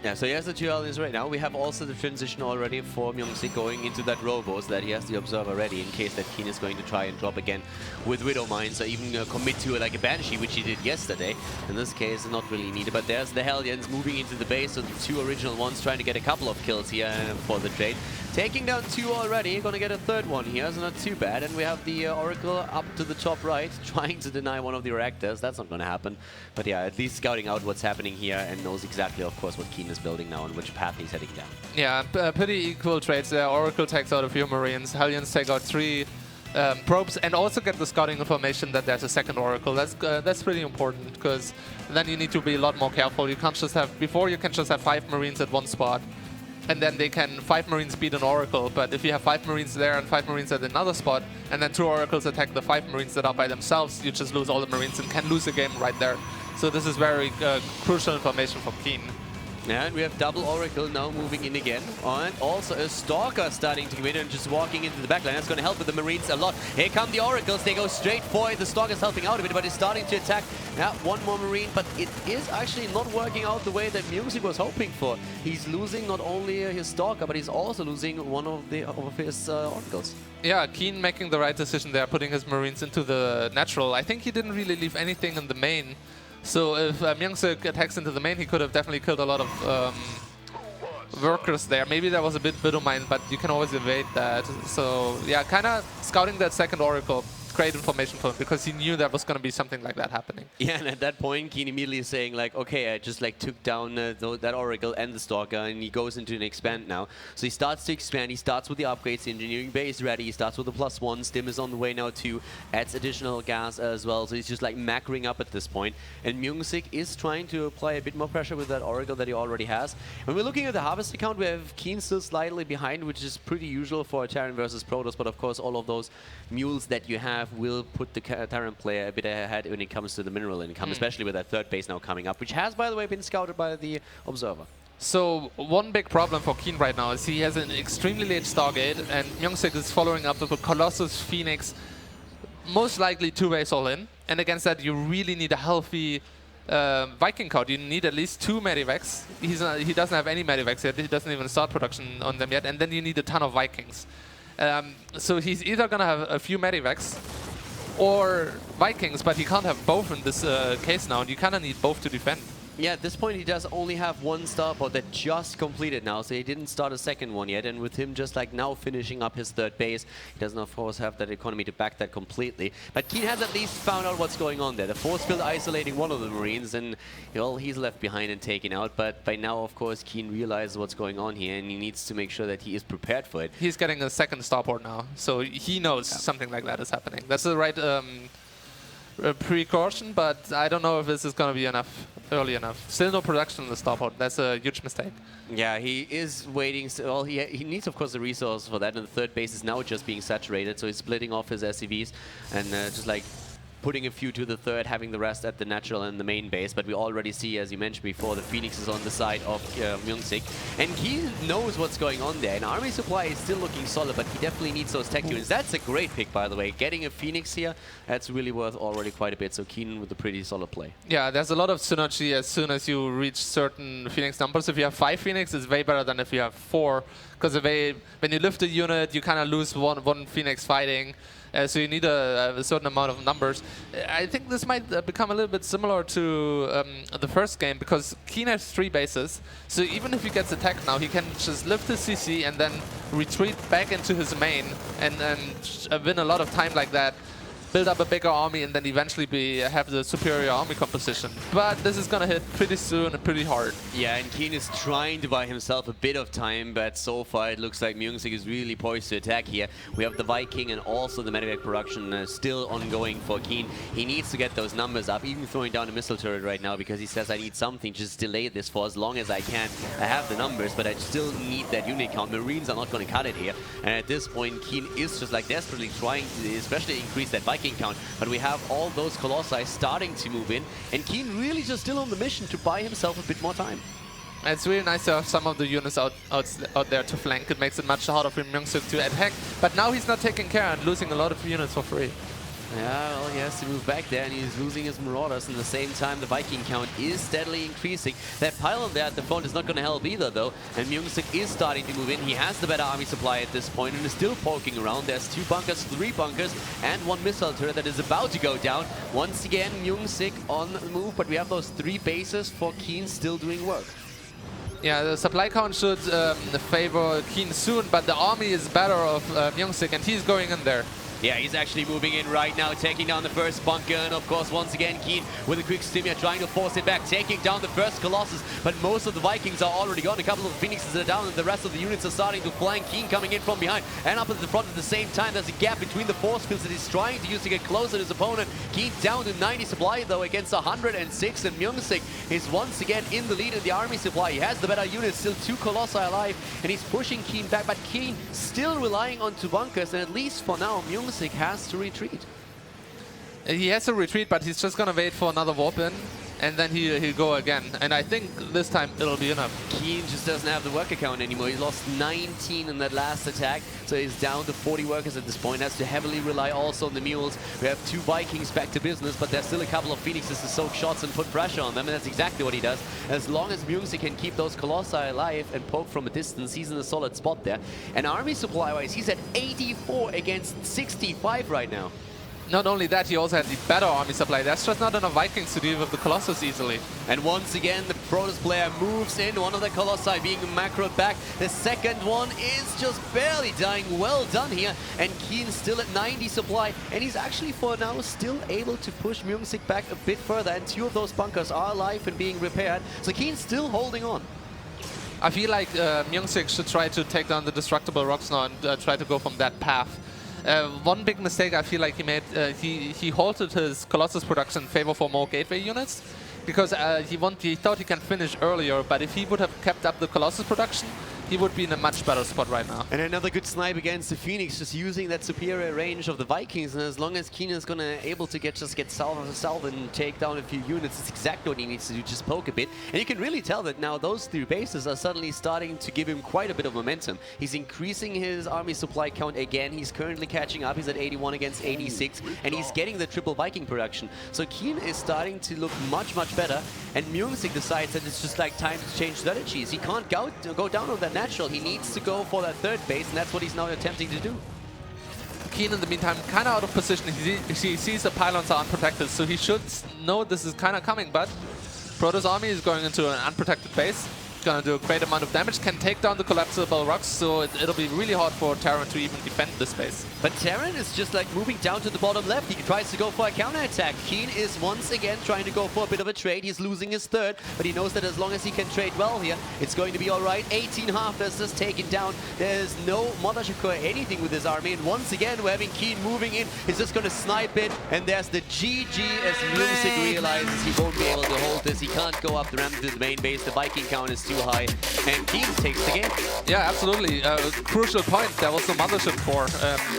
Yeah, so he has the 2 Hellions right now. We have also the transition already for Myungsik going into that Robos that he has the Observer ready in case that Keen is going to try and drop again with Widow Mines or even commit to like a Banshee, which he did yesterday. In this case, not really needed, but there's the Hellions moving into the base, so the 2 original ones trying to get a couple of kills here for the trade. Taking down 2 already, gonna get a 3rd one here, so not too bad. And we have the Oracle up to the top right, trying to deny one of the reactors. That's not gonna happen. But yeah, at least scouting out what's happening here and knows exactly, of course, what Keen is building now and which path he's heading down. Yeah, pretty equal trades there. Oracle takes out a few Marines, Hellions take out 3 probes, and also get the scouting information that there's a 2nd Oracle. That's pretty important, because then you need to be a lot more careful. You can't just have, before you can just have 5 Marines at one spot, and then they can 5 Marines beat an Oracle. But if you have 5 Marines there and 5 Marines at another spot, and then 2 Oracles attack the 5 Marines that are by themselves, you just lose all the Marines and can lose the game right there. So this is very crucial information for Keen. Yeah, and we have double Oracle now moving in again. And also a Stalker starting to come in and just walking into the backline. That's going to help with the Marines a lot. Here come the Oracles. They go straight for it. The Stalker's helping out a bit, but he's starting to attack. Yeah, 1 more Marine, but it is actually not working out the way that Myungsik was hoping for. He's losing not only his Stalker, but he's also losing one of his Oracles. Yeah, Keen making the right decision there, putting his Marines into the natural. I think he didn't really leave anything in the main. So if Myungsik attacks into the main, he could have definitely killed a lot of workers there. Maybe there was a bit Widow Mine, but you can always evade that. So yeah, kind of scouting that 2nd Oracle. Great information for him, because he knew there was going to be something like that happening. Yeah, and at that point, Keen immediately is saying like, okay, I just like took down that Oracle and the Stalker, and he goes into an expand now. So he starts to expand. He starts with the upgrades. The engineering bay is ready. He starts with the +1. Stim is on the way now too. Adds additional gas as well. So he's just like macroing up at this point. And Myungsik is trying to apply a bit more pressure with that Oracle that he already has. When we're looking at the harvest account, we have Keen still slightly behind, which is pretty usual for a Terran versus Protoss. But of course, all of those mules that you have will put the Terran player a bit ahead when it comes to the mineral income, especially with that 3rd base now coming up, which has, by the way, been scouted by the Observer. So one big problem for Keen right now is he has an extremely late Stargate, and Myungsik is following up with a Colossus, Phoenix, most likely 2 ways all in. And against that, you really need a healthy Viking count. You need at least 2 Medivacs. He doesn't have any Medivacs yet. He doesn't even start production on them yet. And then you need a ton of Vikings. So he's either going to have a few Medivacs or Vikings, but he can't have both in this case now, and you kind of need both to defend. Yeah, at this point he does only have one starport that just completed now, so he didn't start a second one yet, and with him just like now finishing up his third base, he doesn't of course have that economy to back that completely. But Keen has at least found out what's going on there. The force field isolating one of the Marines, and well, he's left behind and taken out, but by now of course Keen realizes what's going on here, and he needs to make sure that he is prepared for it. He's getting a second starport now, so he knows something like that is happening. That's the right precaution, but I don't know if this is going to be enough, early enough. Still no production on the starport. That's a huge mistake. Yeah, he is waiting. Well, he needs, of course, the resources for that, and the third base is now just being saturated, so he's splitting off his SCVs and just like putting a few to the third, having the rest at the natural and the main base. But we already see, as you mentioned before, the Phoenix is on the side of Myungsik, and he knows what's going on there. And Army Supply is still looking solid, but he definitely needs those tech units. That's a great pick, by the way. Getting a Phoenix here, that's really worth already quite a bit. So Keenan with a pretty solid play. Yeah, there's a lot of synergy as soon as you reach certain Phoenix numbers. If you have 5 Phoenix, it's way better than if you have 4, because when you lift a unit, you kind of lose one Phoenix fighting. So you need a certain amount of numbers. I think this might become a little bit similar to the first game, because Keen has 3 bases. So even if he gets attacked now, he can just lift his CC and then retreat back into his main and win a lot of time like that. Build up a bigger army and then eventually have the superior army composition. But this is gonna hit pretty soon and pretty hard. Yeah, and Keen is trying to buy himself a bit of time, but so far it looks like Myungsik is really poised to attack here. We have the Viking and also the Medivac production still ongoing for Keen. He needs to get those numbers up, even throwing down a missile turret right now, because he says, I need something, just delay this for as long as I can. I have the numbers, but I still need that unit count. Marines are not going to cut it here. And at this point, Keen is just like desperately trying to especially increase that Viking count, but we have all those Colossi starting to move in, and Keen really just still on the mission to buy himself a bit more time. It's really nice to have some of the units out there to flank. It makes it much harder for Myungsik to attack, but now he's not taking care and losing a lot of units for free. Yeah, well, he has to move back there, and he's losing his Marauders. And at the same time, the Viking count is steadily increasing. That pylon there at the front is not going to help either, though. And Myungsik is starting to move in. He has the better army supply at this point and is still poking around. There's 2 bunkers, 3 bunkers, and 1 missile turret that is about to go down. Once again, Myungsik on the move, but we have those 3 bases for Keen still doing work. Yeah, the supply count should favor Keen soon, but the army is better of Myungsik, and he's going in there. Yeah, he's actually moving in right now, taking down the first bunker, and of course, once again, Keen with a quick stimia trying to force it back, taking down the first Colossus, but most of the Vikings are already gone. A couple of Phoenixes are down, and the rest of the units are starting to flank. Keen coming in from behind and up at the front at the same time. There's a gap between the force fields that he's trying to use to get closer to his opponent. Keen down to 90 supply, though, against 106, and Myungsik is once again in the lead in the army supply. He has the better units, still 2 Colossi alive, and he's pushing Keen back, but Keen still relying on 2 bunkers, and at least for now, Myungsik has to retreat. He has to retreat, but he's just gonna wait for another warp in, and then he'll go again. And I think this time it'll be enough. Keen just doesn't have the worker count anymore. He lost 19 in that last attack, so he's down to 40 workers at this point. Has to heavily rely also on the mules. We have 2 Vikings back to business, but there's still a couple of Phoenixes to soak shots and put pressure on them, and that's exactly what he does. As long as Myungsik can keep those Colossi alive and poke from a distance, he's in a solid spot there. And army supply-wise, he's at 84 against 65 right now. Not only that, he also has the better army supply. There's just not enough Vikings to deal with the Colossus easily. And once again, the Protoss player moves in. One of the Colossi being macroed back. The second one is just barely dying. Well done here. And Keen's still at 90 supply. And he's actually, for now, still able to push Myungsik back a bit further. And 2 of those bunkers are alive and being repaired. So Keen's still holding on. I feel like Myungsik should try to take down the destructible rocks now and try to go from that path. One big mistake I feel like he made, he halted his Colossus production in favor for more gateway units, because he thought he can finish earlier, but if he would have kept up the Colossus production, he would be in a much better spot right now. And another good snipe against the Phoenix, just using that superior range of the Vikings, and as long as Keen is gonna able to get south and take down a few units, it's exactly what he needs to do, just poke a bit. And you can really tell that now those 3 bases are suddenly starting to give him quite a bit of momentum. He's increasing his army supply count again. He's currently catching up. He's at 81 against 86, and he's getting the triple Viking production. So Keen is starting to look much, much better, and Myungsik decides that it's just like time to change strategies. He can't go down on that natural. He needs to go for that third base, and that's what he's now attempting to do. Keen, in the meantime, kind of out of position. He sees the pylons are unprotected, so he should know this is kind of coming, but Protoss army is going into an unprotected base. Going to do a great amount of damage, can take down the collapsible rocks, so it'll be really hard for Terran to even defend this base. But Terran is just like moving down to the bottom left. He tries to go for a counterattack. Keen is once again trying to go for a bit of a trade. He's losing his third, but he knows that as long as he can trade well here, it's going to be all right. 18 half-less just taken down. There's no Mothership Core anything with his army, and once again we're having Keen moving in. He's just going to snipe it, and there's the GG as Music realizes he won't be able to hold this. He can't go up the ramp to the main base. The Viking count is too high, and Keen takes the game. Yeah, absolutely. Crucial point. There was no Mothership Core.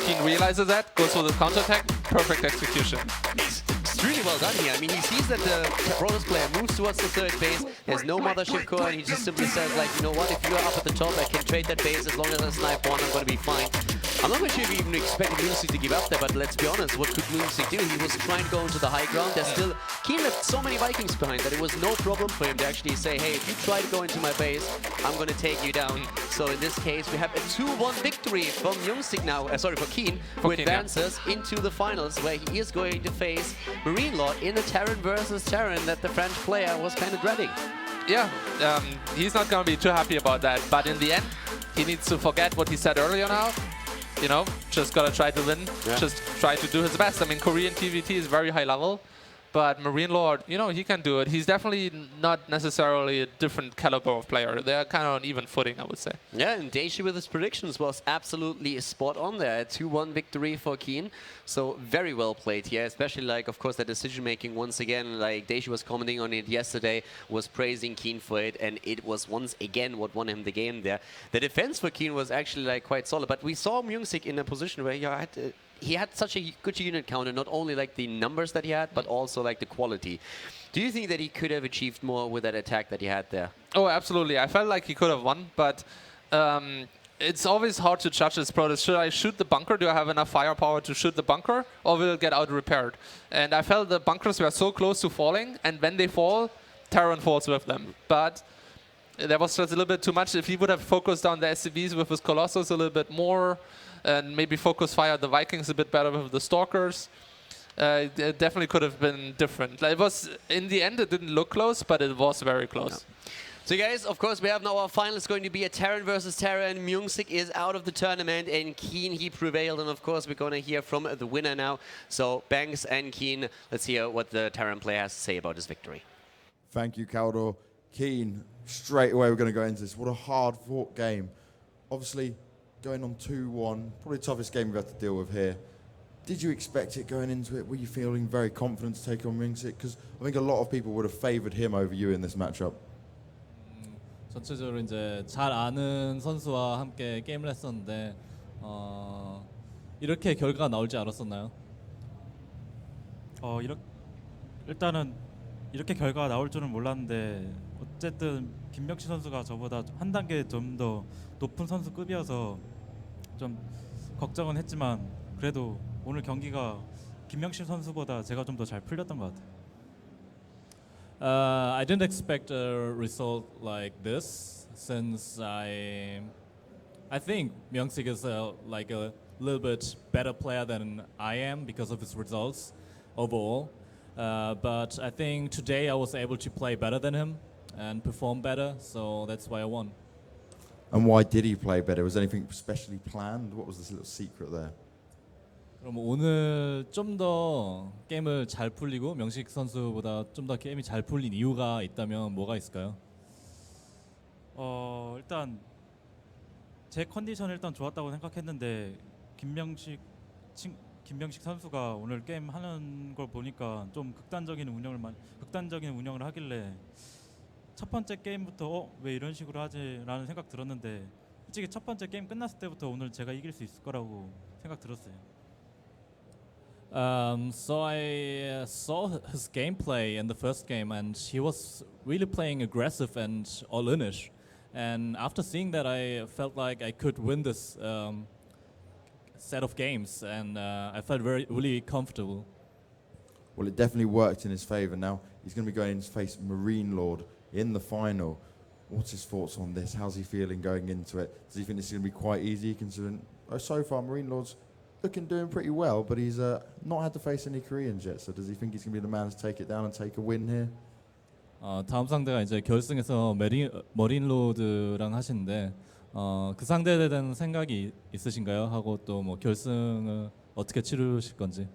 Keen realizes that, goes for the counterattack. Perfect execution. Extremely well done here. I mean, he sees that the Protoss player moves towards the third base. There's no Mothership Core, and he just simply says, like, you know what, if you're up at the top, I can trade that base. As long as I snipe one, I'm going to be fine. I'm not sure if he even expected Music to give up there, but let's be honest, what could Music do? He was trying to go into the high ground. There's still... Keen left so many Vikings behind that it was no problem for him to actually say, hey, if you try to go into my base, I'm going to take you down. So in this case, we have a 2-1 victory from Music now, for Keen, who advances into the finals, where he is going to face Marinelord in the Terran versus Terran that the French player was kind of dreading. Yeah, he's not going to be too happy about that, but in the end, he needs to forget what he said earlier now. You know, just gotta try to win, just try to do his best. I mean, Korean TVT is very high level, but Marinelord, you know, he can do it. He's definitely not necessarily a different caliber of player. They're kind of on even footing, I would say. Yeah, and Daishi with his predictions was absolutely spot on there. A 2-1 victory for Keen. So very well played here, especially like, of course, the decision making once again, like Daishi was commenting on it yesterday, was praising Keen for it, and it was once again what won him the game there. The defense for Keen was actually like quite solid, but we saw Music in a position where he had such a good unit counter, not only like the numbers that he had, but also like the quality. Do you think that he could have achieved more with that attack that he had there? Oh, absolutely. I felt like he could have won, but it's always hard to judge his Protoss. Should I shoot the bunker? Do I have enough firepower to shoot the bunker? Or will it get out-repaired? And I felt the bunkers were so close to falling, and when they fall, Terran falls with them. But there was just a little bit too much. If he would have focused on the SCVs with his Colossus a little bit more, and maybe focus fire the Vikings a bit better with the Stalkers, it definitely could have been different. Like, it was, in the end, it didn't look close, but it was very close. Yeah. So guys, of course, we have now our final. It's going to be a Terran versus Terran. Music is out of the tournament, and Keen, he prevailed. And of course, we're going to hear from the winner now. So Banks and Keen, let's hear what the Terran player has to say about his victory. Thank you, Kaldor. Keen, straight away we're going to go into this. What a hard-fought game. Obviously, going on 2-1, probably the toughest game we've had to deal with here. Did you expect it going into it? Were you feeling very confident to take on Music? Because I think a lot of people would have favoured him over you in this matchup. 전체적으로 이제 잘 아는 선수와 함께 게임을 했었는데 이렇게 결과가 나올 줄 알았었나요? 일단은 이렇게 결과가 나올 줄은 몰랐는데 어쨌든 김명식 선수가 저보다 한 단계 좀 더 높은 선수급이어서 좀 걱정은 했지만 그래도 오늘 경기가 김명식 선수보다 제가 좀 더 잘 풀렸던 것 같아요. I didn't expect a result like this, since I think Myung-sik is like a little bit better player than I am because of his results overall. But I think today I was able to play better than him and perform better, so that's why I won. And why did he play better? Was anything specially planned? What was this little secret there? 그럼 오늘 좀 더 게임을 잘 풀리고 명식 선수보다 좀 더 게임이 잘 풀린 이유가 있다면 뭐가 있을까요? 일단 제 컨디션 일단 좋았다고 생각했는데 김명식 선수가 오늘 게임 하는 걸 보니까 좀 극단적인 운영을 하길래 첫 번째 게임부터 왜 이런 식으로 하지라는 생각 들었는데 솔직히 첫 번째 게임 끝났을 때부터 오늘 제가 이길 수 있을 거라고 생각 들었어요. So I saw his gameplay in the first game, and he was really playing aggressive and all-inish. And after seeing that, I felt like I could win this set of games, and I felt really comfortable. Well, it definitely worked in his favour. Now he's going to be going to face Marinelord in the final. What's his thoughts on this? How's he feeling going into it? Does he think this is going to be quite easy, considering so far Marinelord's doing pretty well, but he's not had to face any Koreans yet. So does he think he's going to be the man to take it down and take a win here? 다음 상대가 이제 결승에서 머린로드랑 하시는데 그 상대에 대한 생각이 있으신가요? 하고 또 뭐 결승을 어떻게 치르실 건지.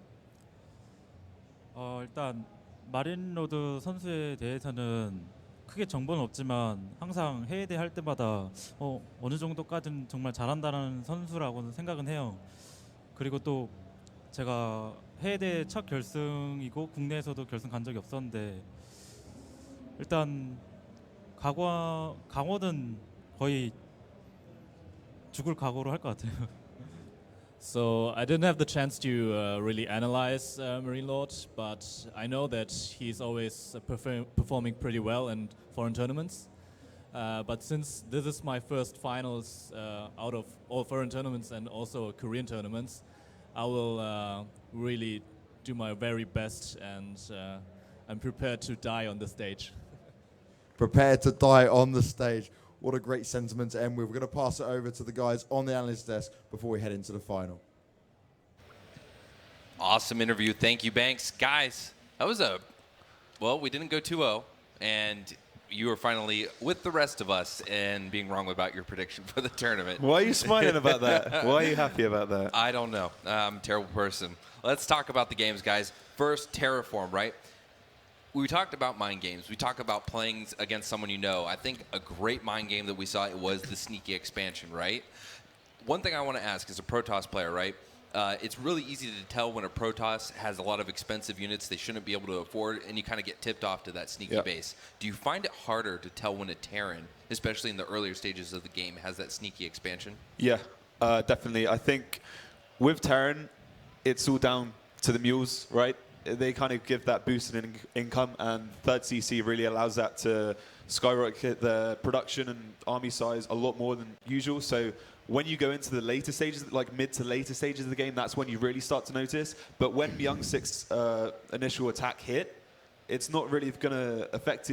일단 마린로드 선수에 대해서는 크게 정보는 없지만 항상 해외대 할 때마다 어느 정도까지는 정말 잘한다는 선수라고는 생각은 해요. 그리고 또 제가 해외대 첫 결승이고 국내에서도 결승 간 적이 없었는데 일단 강호는 거의 죽을 각오로 할 것 같아요. So I didn't have the chance to really analyze Marinelord, but I know that he's always performing pretty well in foreign tournaments. But since this is my first finals out of all foreign tournaments and also Korean tournaments, I will really do my very best, and I'm prepared to die on the stage. Prepared to die on the stage. What a great sentiment to end with. We're going to pass it over to the guys on the analyst desk before we head into the final. Awesome interview. Thank you, Banks. Guys, that was we didn't go 2-0, and you were finally with the rest of us and being wrong about your prediction for the tournament. Why are you smiling about that? Why are you happy about that? I don't know. I'm a terrible person. Let's talk about the games, guys. First, Terraform, right? We talked about mind games. We talked about playing against someone you know. I think a great mind game that we saw was the sneaky expansion, right? One thing I want to ask as a Protoss player, right? It's really easy to tell when a Protoss has a lot of expensive units they shouldn't be able to afford, and you kind of get tipped off to that sneaky base. Do you find it harder to tell when a Terran, especially in the earlier stages of the game, has that sneaky expansion? Yeah, definitely. I think with Terran, it's all down to the mules, right? They kind of give that boost in income, and third CC really allows that to skyrocket the production and army size a lot more than usual. So when you go into the later stages, like mid to later stages of the game, that's when you really start to notice. But when Myung-sik's initial attack hit, it's not really going to affect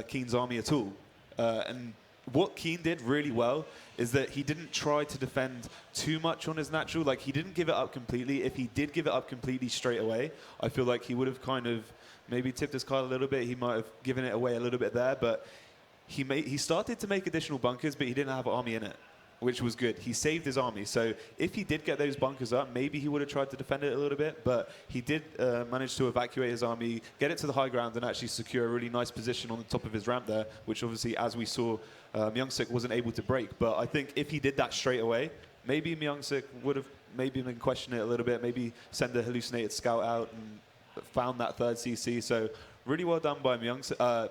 Keen's army at all. And what Keen did really well is that he didn't try to defend too much on his natural. Like, he didn't give it up completely. If he did give it up completely straight away, I feel like he would have kind of maybe tipped his card a little bit. He might have given it away a little bit there, but he started to make additional bunkers, but he didn't have an army in it, which was good. He saved his army. So if he did get those bunkers up, maybe he would have tried to defend it a little bit, but he did manage to evacuate his army, get it to the high ground, and actually secure a really nice position on the top of his ramp there, which obviously, as we saw, Myung-sik wasn't able to break. But I think if he did that straight away, maybe Myung-sik would have maybe been questioning it a little bit, maybe send a hallucinated scout out and found that third CC. So really well done by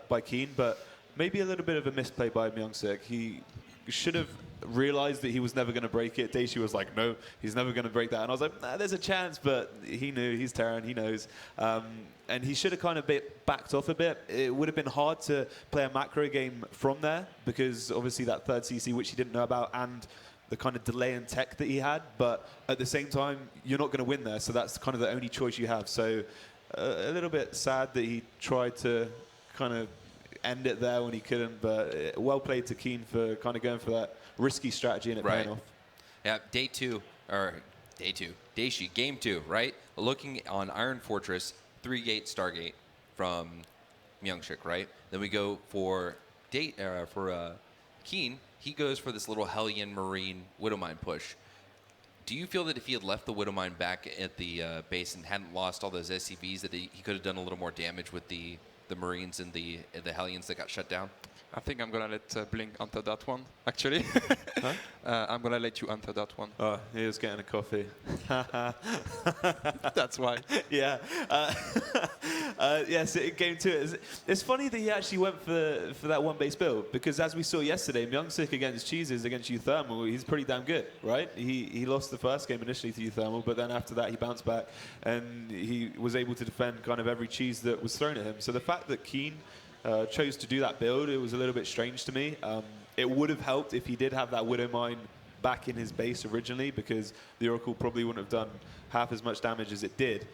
by Keen, but maybe a little bit of a misplay by Myung-sik. He should have realized that he was never going to break it. Daishi was like, no, he's never going to break that. And I was like, nah, there's a chance, but he knew. He's Terran, he knows. And he should have kind of backed off a bit. It would have been hard to play a macro game from there, because obviously that third CC, which he didn't know about, and the kind of delay in tech that he had. But at the same time, you're not going to win there, so that's kind of the only choice you have. So a little bit sad that he tried to kind of end it there when he couldn't, but well played to Keen for kind of going for that risky strategy and it paying off. Yeah, Daishi, game 2, right? Looking on Iron Fortress, 3-gate Stargate from Myung-sik, right? Then we go for Keen. He goes for this little Hellion Marine Widowmine push. Do you feel that if he had left the Widowmine back at the base and hadn't lost all those SCVs, that he could have done a little more damage with the Marines and the Hellions that got shut down? I think I'm going to let Blink answer that one, actually. Huh? I'm going to let you answer that one. Oh, he was getting a coffee. That's why. Yeah. Yes, game 2. It's funny that he actually went for that one base build, because as we saw yesterday, Myung-sik against Cheeses against U-Thermal, he's pretty damn good, right? He lost the first game initially to U-Thermal, but then after that he bounced back and he was able to defend kind of every cheese that was thrown at him. So the fact that Keen chose to do that build, it was a little bit strange to me. It would have helped if he did have that Widowmine back in his base originally, because the Oracle probably wouldn't have done half as much damage as it did.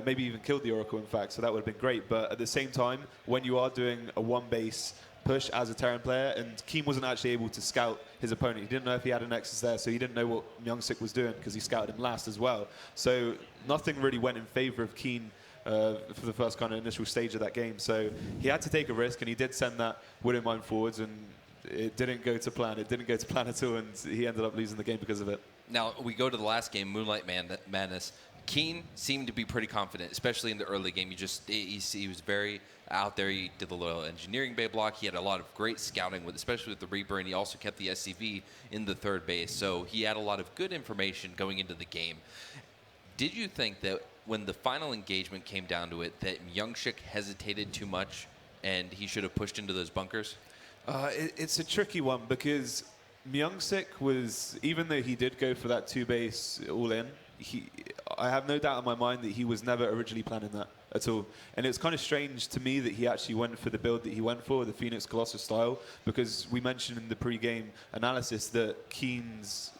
Maybe even killed the Oracle, in fact, so that would have been great. But at the same time, when you are doing a one base push as a Terran player, and Keen wasn't actually able to scout his opponent. He didn't know if he had a Nexus there, so he didn't know what Myung-Sik was doing because he scouted him last as well. So nothing really went in favor of Keen for the first kind of initial stage of that game. So he had to take a risk, and he did send that Widow Mine forwards, and it didn't go to plan. It didn't go to plan at all, and he ended up losing the game because of it. Now, we go to the last game, Moonlight Madness. Keen seemed to be pretty confident, especially in the early game. He was very out there. He did the little engineering bay block. He had a lot of great scouting, especially with the Reaper, and he also kept the SCV in the third base. So he had a lot of good information going into the game. Did you think that when the final engagement came down to it, that Myung-Sik hesitated too much and he should have pushed into those bunkers? It's a tricky one because Myung-Sik was, even though he did go for that 2-base all-in, I have no doubt in my mind that he was never originally planning that at all. And it's kind of strange to me that he actually went for the build that he went for, the Phoenix Colossus style, because we mentioned in the pre-game analysis that Keen's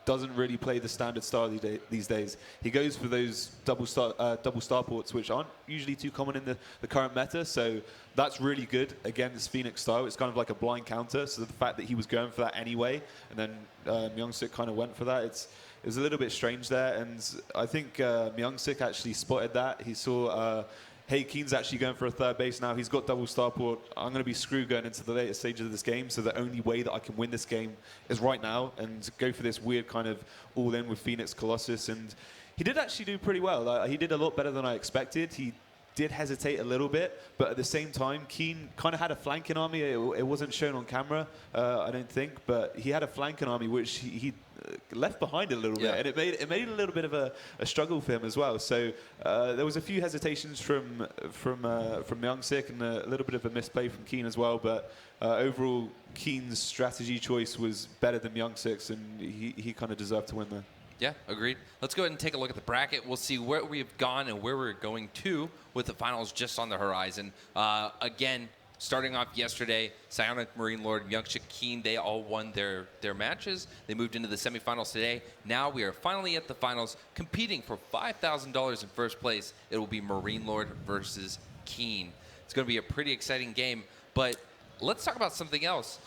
doesn't really play the standard style these days. He goes for those double starports, which aren't usually too common in the current meta. So that's really good against Phoenix style. It's kind of like a blind counter. So the fact that he was going for that anyway, and then Myung-Sik kind of went for that, it was a little bit strange there. And I think Myung-Sik actually spotted that. He saw, hey, Keen's actually going for a third base now. He's got double starport. I'm going to be screwed going into the later stages of this game. So the only way that I can win this game is right now and go for this weird kind of all-in with Phoenix Colossus. And he did actually do pretty well. He did a lot better than I expected. He did hesitate a little bit, but at the same time, Keen kind of had a flanking army. It wasn't shown on camera, I don't think, but he had a flanking army which he left behind a little bit, and it made a little bit of a struggle for him as well. So there was a few hesitations from Myung-Sik and a little bit of a misplay from Keen as well. But overall, Keen's strategy choice was better than Myung-Sik's, and he kind of deserved to win there. Yeah, agreed. Let's go ahead and take a look at the bracket. We'll see where we've gone and where we're going to with the finals just on the horizon. Again, starting off yesterday, Psionic, Marinelord, Myung-Sik, Keen, they all won their matches. They moved into the semifinals today. Now we are finally at the finals, competing for $5,000 in first place. It will be Marinelord versus Keen. It's going to be a pretty exciting game, but let's talk about something else.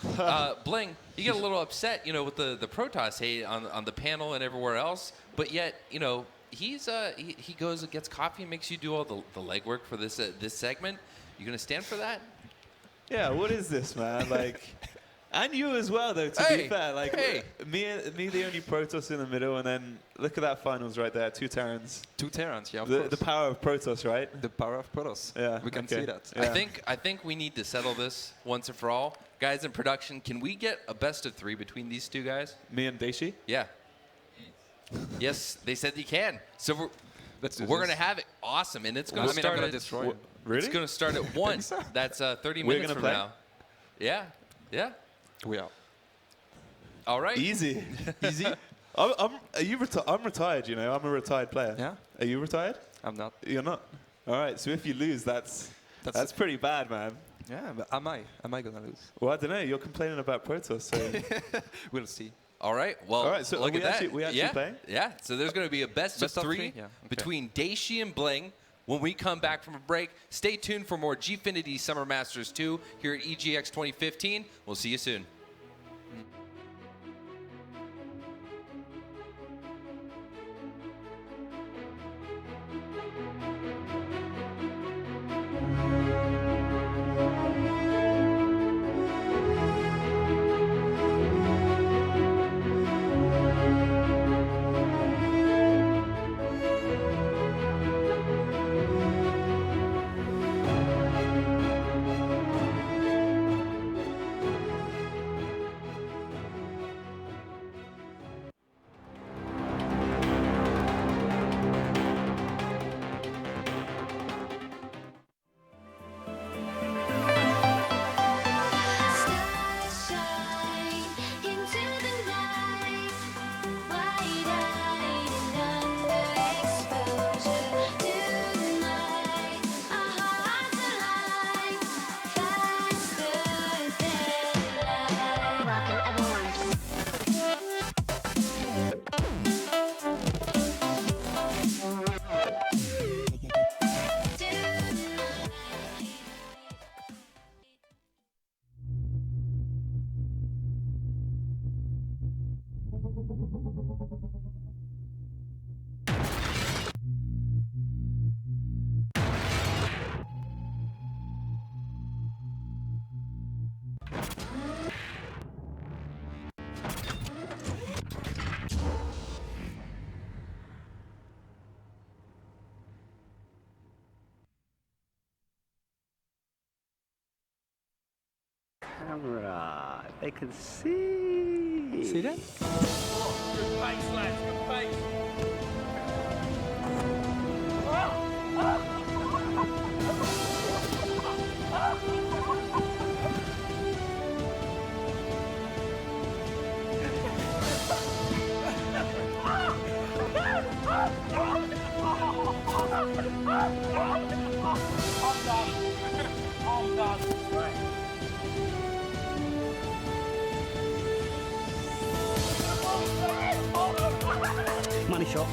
Bling, you get a little upset, with the Protoss hate on the panel and everywhere else, but yet, he goes and gets coffee and makes you do all the legwork for this segment. You gonna stand for that? Yeah. What is this, man? And you as well, though. To be fair, me, the only Protoss in the middle, and then look at that finals right there. 2 Terrans. 2 Terrans, yeah. Of the course. power of Protoss, right? The power of Protoss. Yeah, we can see that. Yeah. I think we need to settle this once and for all, guys. In production, can we get a best of 3 between these two guys? Me and Daishi? Yeah. Yes, they said you can. So we're gonna have it awesome, and it's gonna start at destroy. Really? It's gonna start at 1. That's 30 We're minutes gonna from play? now. Yeah. Yeah. We are. All right. Easy. Easy. I'm retired, I'm a retired player. Yeah. Are you retired? I'm not. You're not? All right, so if you lose, that's pretty bad, man. Yeah, but am I gonna lose? Well, I don't know. You're complaining about Protoss, so we'll see. All right. Well, all right, so look we at that. We actually playing? Yeah. So there's going to be a best of 3 Yeah, okay. between Daishi and Bling. When we come back from a break, stay tuned for more Gfinity Summer Masters 2 here at EGX 2015. We'll see you soon. camera. They can see. See that? Good pace, lads, good pace. I'm done. Money shot.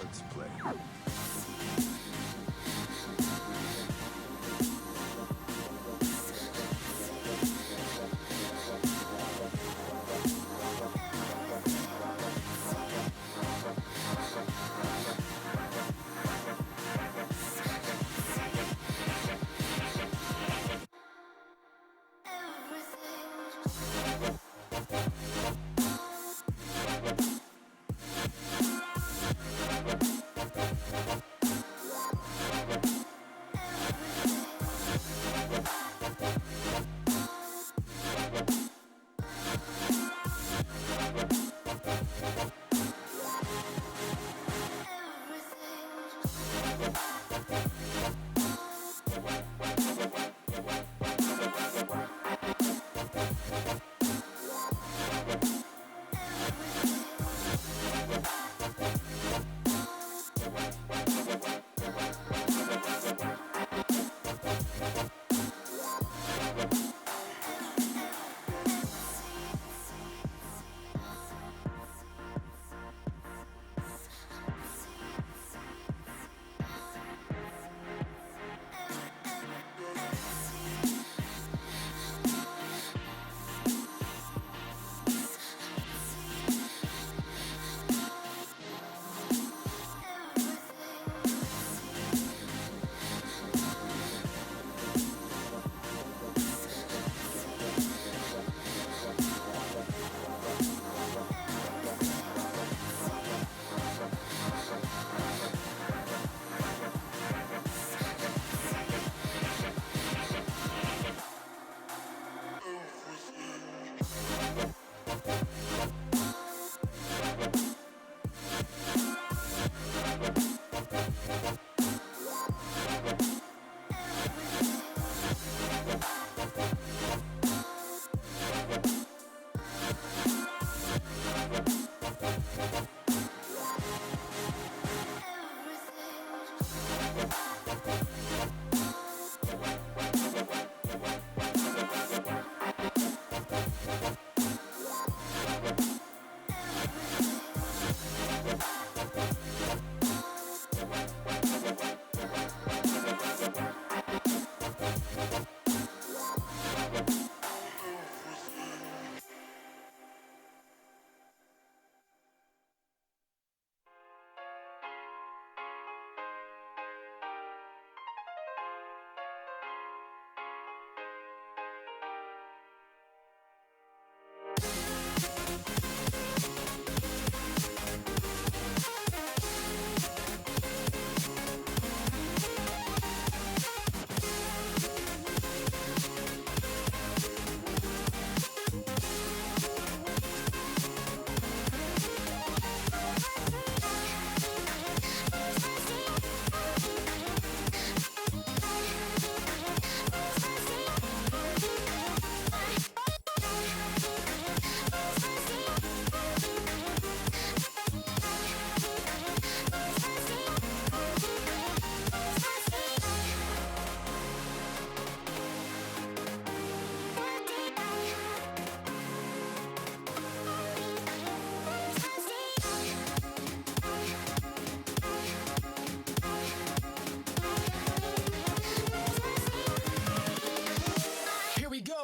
Let's play.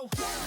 go.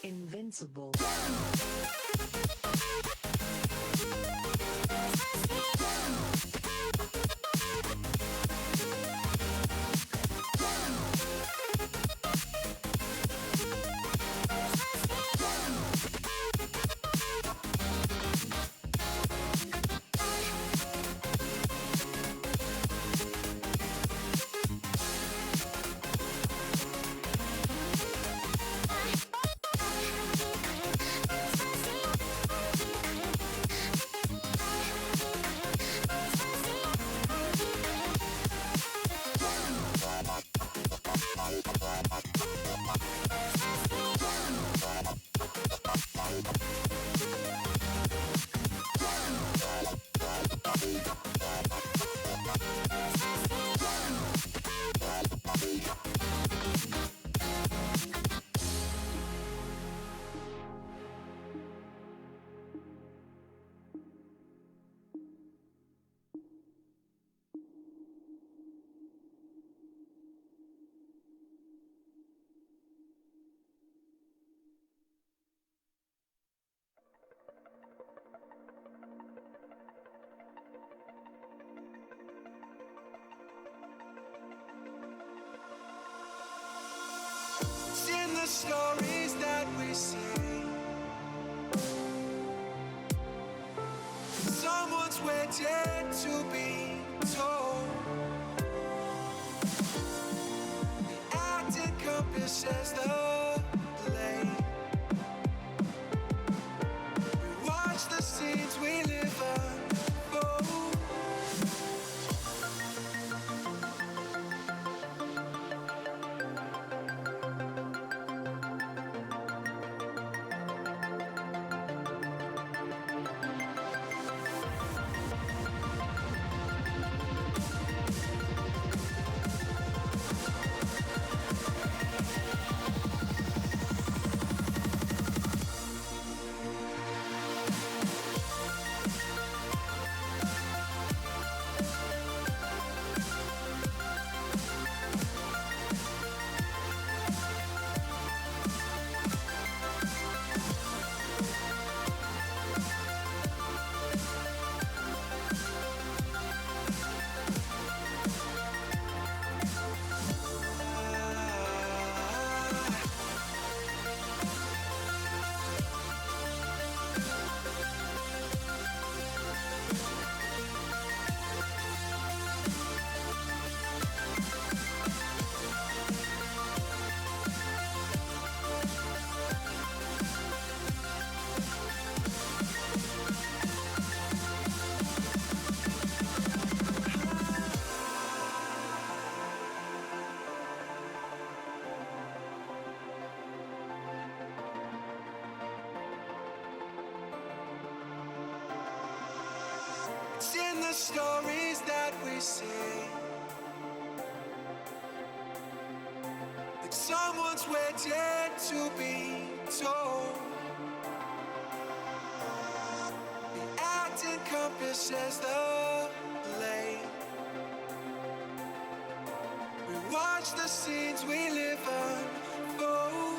Invincible. In the stories that we see, someone's waiting to be told. Act encompasses the play. We watch the scenes we live unfold. It's in the stories that we say. Like someone's waiting to be told. The act encompasses the lane. We watch the scenes we live unfold.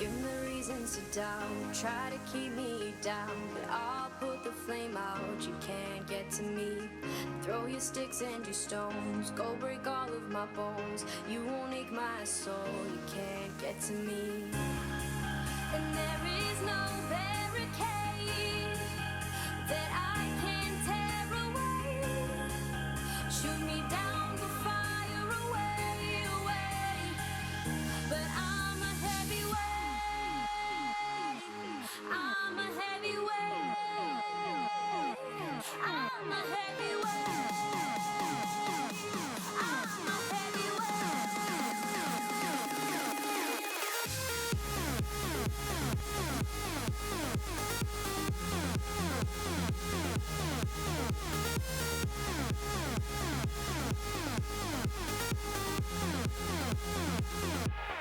Give me reasons to doubt, try to keep me down, but I'll put the flame out, you can't get to me. Throw your sticks and your stones, go break all of my bones. You won't ache my soul, you can't get to me. And there is no barricade that I can tear away. Shoot me down, the fire away, away. But I'm a heavyweight. I'm a heavyweight. I'm a heavyweight. I'm a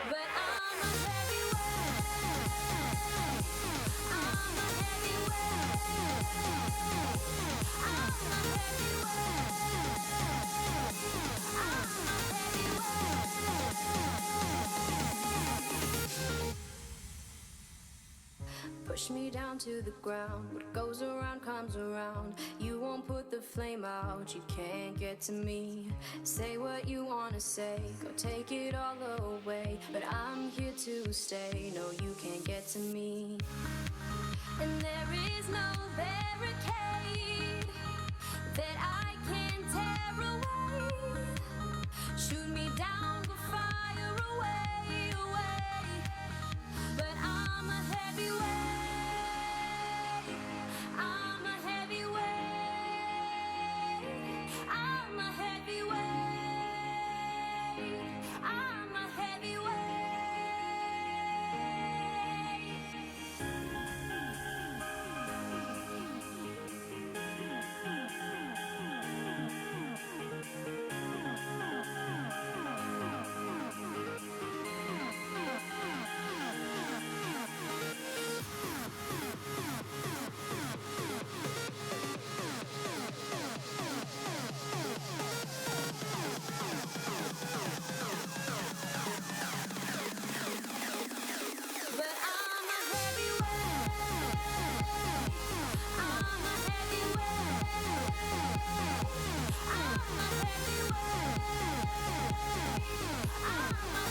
But I'm a heavyweight. I'm a heavyweight. I'm a heavyweight. I'm a heavyweight. Push me down to the ground. What goes around comes around. You won't put the flame out, you can't get to me. Say what you wanna say, go take it all away. But I'm here to stay, no, you can't get to me. And there is no barricade that I can tear away. Shoot me down, go fire away, away. But I'm a heavyweight. I'm a heavyweight. I'm a heavyweight. I'm a heavyweight. But I'm a heavyweight. I'm a heavyweight. I'm a heavyweight. I'm a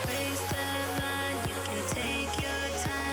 Waste the line, you can take your time.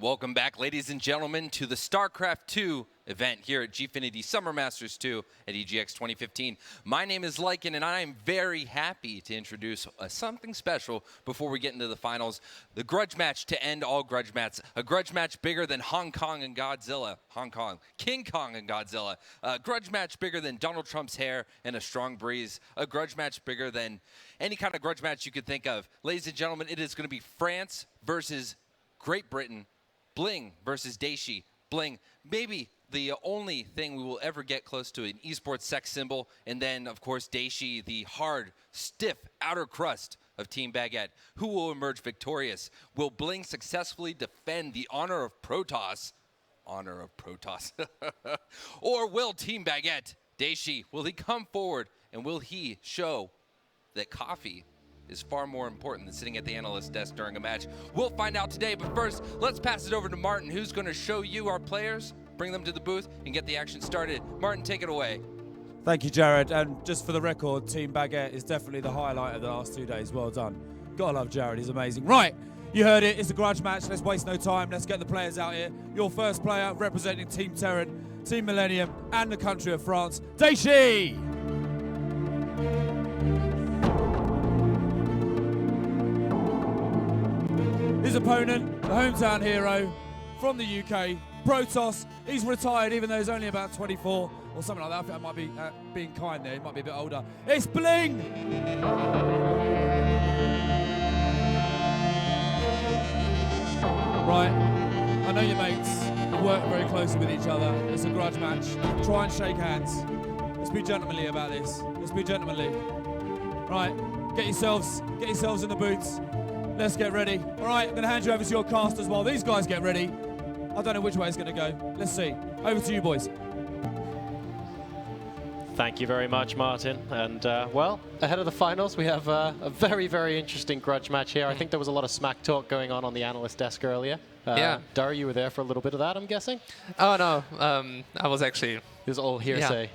Welcome back, ladies and gentlemen, to the StarCraft 2 event here at Gfinity Summer Masters 2 at EGX 2015. My name is Lycan, and I am very happy to introduce something special before we get into the finals. The grudge match to end all grudge matches. A grudge match bigger than Hong Kong and Godzilla. King Kong and Godzilla. A grudge match bigger than Donald Trump's hair and a strong breeze. A grudge match bigger than any kind of grudge match you could think of. Ladies and gentlemen, it is going to be France versus Great Britain. Bling versus Daishi. Bling, maybe the only thing we will ever get close to an esports sex symbol. And then, of course, Daishi, the hard, stiff outer crust of Team Baguette. Who will emerge victorious? Will Bling successfully defend the honor of Protoss? Honor of Protoss. Or will Team Baguette, Daishi, will he come forward and will he show that coffee is far more important than sitting at the analyst desk during a match? We'll find out today, but first, let's pass it over to Martin, who's going to show you our players, bring them to the booth, and get the action started. Martin, take it away. Thank you, Jared. And just for the record, Team Baguette is definitely the highlight of the last 2 days. Well done. Gotta love Jared, he's amazing. Right, you heard it, it's a grudge match. Let's waste no time, let's get the players out here. Your first player representing Team Terran, Team Millennium, and the country of France, Daishi! His opponent, the hometown hero from the UK, Protoss. He's retired even though he's only about 24 or something like that. I think I might be being kind there. He might be a bit older. It's Bling! Right, I know your mates. You work very closely with each other. It's a grudge match. Try and shake hands. Let's be gentlemanly about this. Let's be gentlemanly. Right, get yourselves in the boots. Let's get ready. All right, I'm going to hand you over to your casters while these guys get ready. I don't know which way it's going to go. Let's see. Over to you, boys. Thank you very much, Martin. And, well, ahead of the finals, we have a very, very interesting grudge match here. I think there was a lot of smack talk going on the analyst desk earlier. Yeah. Dar, you were there for a little bit of that, I'm guessing? Oh, no. I was actually... It was all hearsay. Yeah.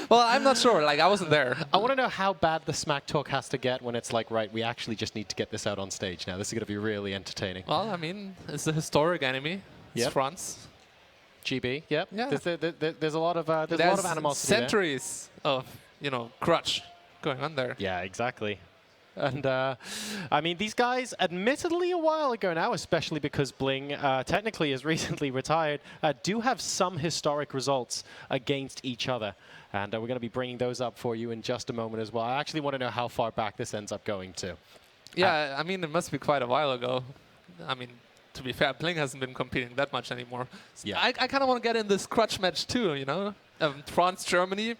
Well, I'm not sure. Like, I wasn't there. I want to know how bad the smack talk has to get when it's like, right, we actually just need to get this out on stage now. This is going to be really entertaining. Well, I mean, it's a historic enemy. It's France. GB, yep. Yeah. There's a lot of animosity centuries of, grudge going on there. Yeah, exactly. And, I mean, these guys, admittedly a while ago now, especially because Bling technically is recently retired, do have some historic results against each other. And we're going to be bringing those up for you in just a moment as well. I actually want to know how far back this ends up going to. Yeah, I mean, it must be quite a while ago. I mean, to be fair, Bling hasn't been competing that much anymore. Yeah. I kind of want to get in this crutch match too, France, Germany,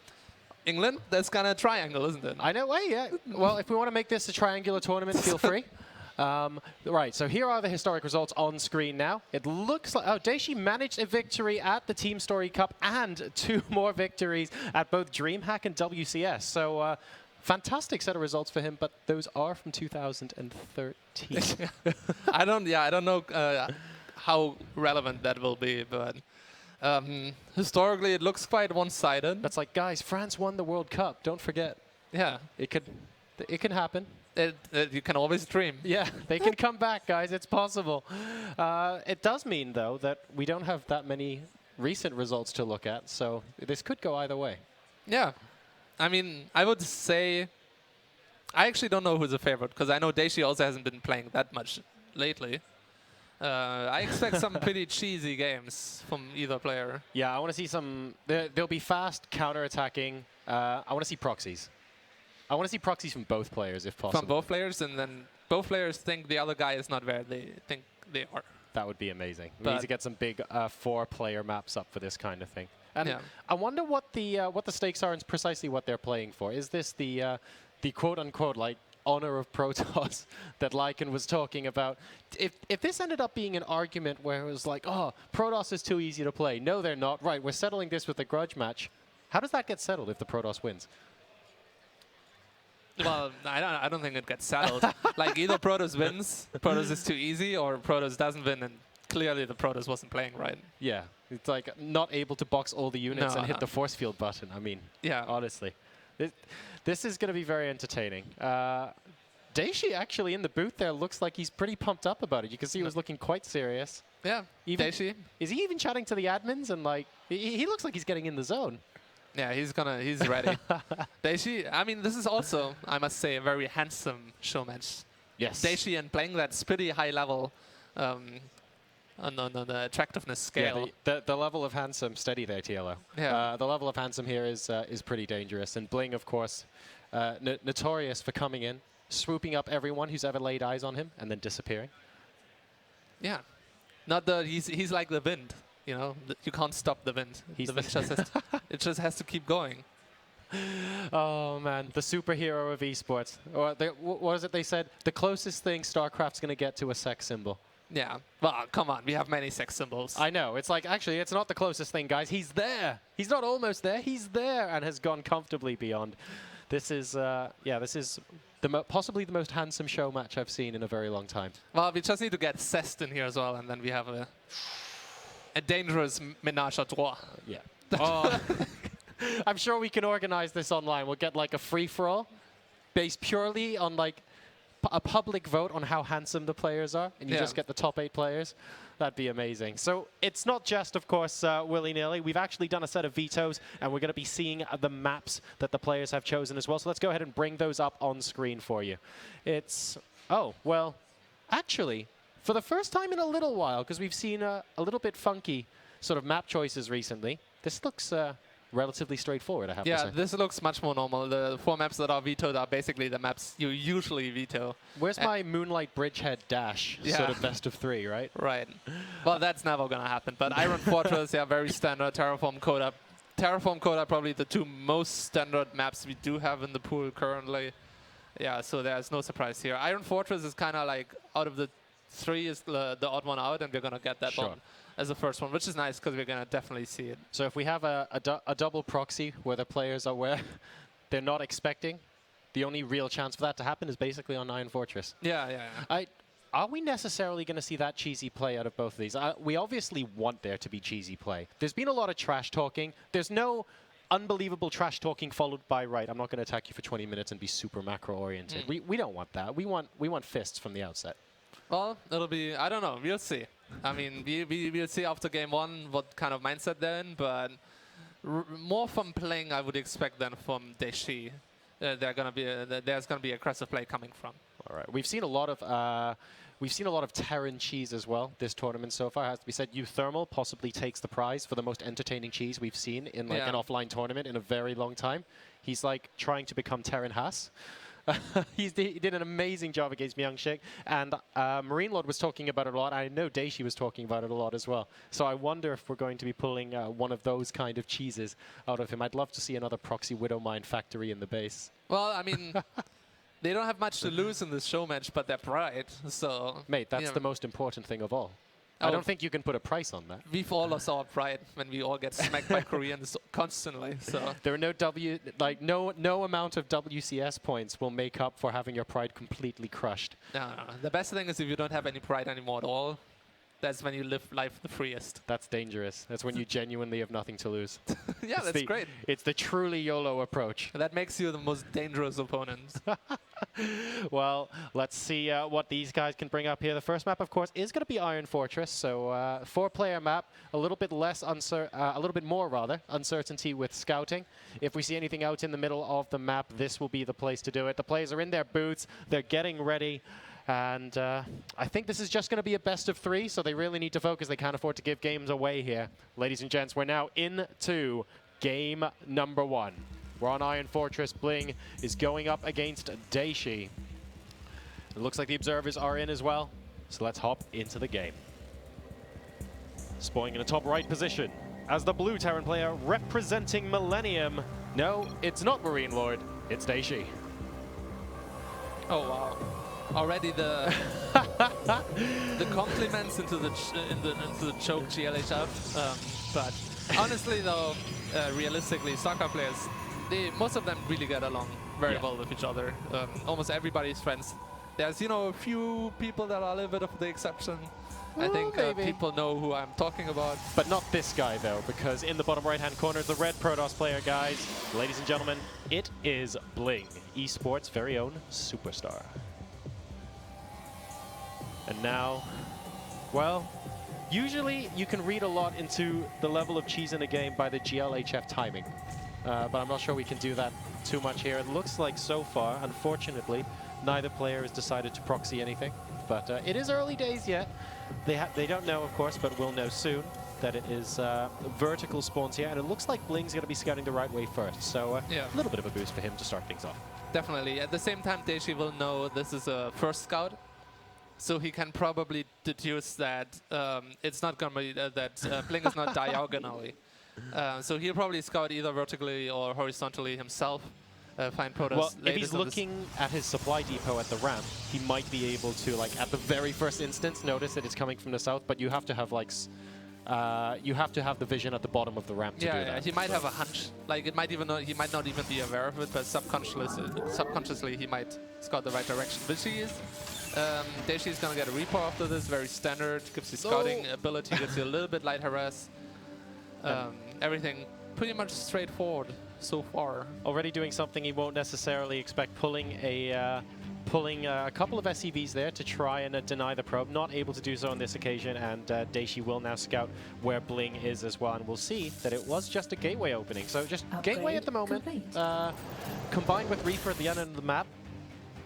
England, that's kind of a triangle, isn't it? I know, yeah. Well, if we want to make this a triangular tournament, feel free. Right, so here are the historic results on screen now. It looks like, Daishi managed a victory at the Team Story Cup and 2 more victories at both DreamHack and WCS. So, fantastic set of results for him, but those are from 2013. I don't know how relevant that will be, but historically it looks quite one-sided. That's like, guys, France won the World Cup. Don't forget. Yeah, it can happen. You can always dream. Yeah, they can come back, guys. It's possible. It does mean, though, that we don't have that many recent results to look at, so this could go either way. Yeah. I mean, I would say I actually don't know who's the favorite, because I know Daishi also hasn't been playing that much lately. I expect some pretty cheesy games from either player. Yeah, I want to see some... There'll be fast counter-attacking. I want to see proxies. I want to see proxies from both players, if possible. From both players, and then both players think the other guy is not where they think they are. That would be amazing. We need to get some big 4-player maps up for this kind of thing. And yeah. I wonder what the stakes are and precisely what they're playing for. Is this the quote-unquote, like, honor of Protoss that Lycan was talking about? If this ended up being an argument where it was like, oh, Protoss is too easy to play. No, they're not. Right, we're settling this with a grudge match. How does that get settled if the Protoss wins? Well, I don't think it gets settled. Like, either Protoss wins, Protoss is too easy, or Protoss doesn't win, and clearly the Protoss wasn't playing right. Yeah, it's like not able to box all the units and hit the force field button. I mean, yeah, honestly. This is going to be very entertaining. Daishi actually in the booth there looks like he's pretty pumped up about it. You can see he was looking quite serious. Yeah, Daishi. Is he even chatting to the admins? And like, he looks like he's getting in the zone. Yeah, he's ready. Daishi, I mean, this is also, I must say, a very handsome show match. Yes. Daishi and playing that's pretty high level on the attractiveness scale. Yeah, the level of handsome, steady there, TLO. Yeah. The level of handsome here is pretty dangerous. And Bling, of course, notorious for coming in, swooping up everyone who's ever laid eyes on him, and then disappearing. Yeah. He's like the wind. You know, you can't stop the wind. The wind it just has to keep going. Oh man, the superhero of esports. Or what was it they said? The closest thing StarCraft's going to get to a sex symbol. Yeah. Well, come on, we have many sex symbols. I know. It's like, actually, it's not the closest thing, guys. He's there. He's not almost there. He's there and has gone comfortably beyond. This is, this is possibly the most handsome show match I've seen in a very long time. Well, we just need to get Cest in here as well, and then we have a dangerous ménage à trois. Yeah. Oh. I'm sure we can organize this online. We'll get like a free-for-all based purely on like a public vote on how handsome the players are, and you just get the top 8 players. That'd be amazing. So it's not just, of course, willy-nilly. We've actually done a set of vetoes, and we're going to be seeing the maps that the players have chosen as well. So let's go ahead and bring those up on screen for you. It's, oh, well, actually, for the first time in a little while, because we've seen a little bit funky sort of map choices recently, this looks relatively straightforward, I have to say. Yeah, this looks much more normal. The 4 maps that are vetoed are basically the maps you usually veto. Where's my Moonlight Bridgehead dash sort of best of 3, right? Right. Well, that's never going to happen. But Iron Fortress, yeah, very standard. Terraform Coda. Terraform Coda, probably the 2 most standard maps we do have in the pool currently. Yeah, so there's no surprise here. Iron Fortress is kind of like, out of the 3 is the odd one out, and we're going to get that one as the first one, which is nice because we're going to definitely see it. So if we have a double proxy where the players are where they're not expecting, the only real chance for that to happen is basically on Iron Fortress. Yeah. Are we necessarily going to see that cheesy play out of both of these? We obviously want there to be cheesy play. There's been a lot of trash talking. There's no unbelievable trash talking followed by, right, I'm not going to attack you for 20 minutes and be super macro oriented. We don't want that. We want fists from the outset. Well, it'll be, I don't know, we'll see. I mean, we'll see after game 1 what kind of mindset they're in, but more from playing I would expect than from Daishi. There's gonna be aggressive play coming from. All right, we've seen a lot of Terran cheese as well this tournament so far. Has to be said, Euthermal possibly takes the prize for the most entertaining cheese we've seen in like an offline tournament in a very long time. He's like trying to become Terran Haas. He did an amazing job against Myungshik, and Marinelord was talking about it a lot. I know Daishi was talking about it a lot as well. So I wonder if we're going to be pulling one of those kind of cheeses out of him. I'd love to see another Proxy Widowmine factory in the base. Well, I mean, they don't have much to lose in this show match, but they're pride. So, mate, that's the most important thing of all. I don't think you can put a price on that. We've all lost our pride when we all get smacked by Koreans constantly. So there are no amount of WCS points will make up for having your pride completely crushed. No. The best thing is if you don't have any pride anymore at all, that's when you live life the freest. That's dangerous. That's when you genuinely have nothing to lose. Yeah, that's great. It's the truly YOLO approach. That makes you the most dangerous opponent. Well, let's see what these guys can bring up here. The first map, of course, is going to be Iron Fortress. So 4-player map, a little bit more uncertainty with scouting. If we see anything out in the middle of the map, this will be the place to do it. The players are in their boots. They're getting ready. And I think this is just going to be a best of 3, so they really need to focus. They can't afford to give games away here. Ladies and gents, we're now into game number 1. We're on Iron Fortress. Bling is going up against Daishi. It looks like the observers are in as well, so let's hop into the game. Spawning in a top right position as the blue Terran player representing Millennium. No, it's not Marinelord, it's Daishi. Oh, wow. Already the compliments into the choke GLHF, but honestly though, realistically, StarCraft players, most of them really get along very well with each other. Almost everybody's friends. There's a few people that are a little bit of the exception. I think people know who I'm talking about. But not this guy though, because in the bottom right hand corner is the red Protoss player, guys. Ladies and gentlemen, it is Bling, esports' very own superstar. And now, well, usually you can read a lot into the level of cheese in a game by the GLHF timing. But I'm not sure we can do that too much here. It looks like so far, unfortunately, neither player has decided to proxy anything. But it is early days yet. They don't know, of course, but will know soon that it is vertical spawns here. And it looks like Bling's going to be scouting the right way first. So yeah, a little bit of a boost for him to start things off. Definitely. At the same time, Daishi will know this is a first scout. So he can probably deduce that it's not going to be that Bling is not diagonally. So he'll probably scout either vertically or horizontally himself. Find Protoss. Well, if he's looking at his supply depot at the ramp, he might be able to, like, at the very first instance, notice that it's coming from the south. But you have to have, like, you have to have the vision at the bottom of the ramp to do that. Yeah, he might have a hunch. Like, it might even he might not even be aware of it, but subconsciously he might scout the right direction. But she is. Daishi is going to get a repo after this, very standard, gives you scouting ability, gives you a little bit light harass. Everything pretty much straightforward so far. Already doing something he won't necessarily expect, pulling a couple of SCVs there to try and deny the probe. Not able to do so on this occasion, and Daishi will now scout where Bling is as well, and we'll see that it was just a gateway opening. So just gateway at the moment, combined with Reaper at the end of the map.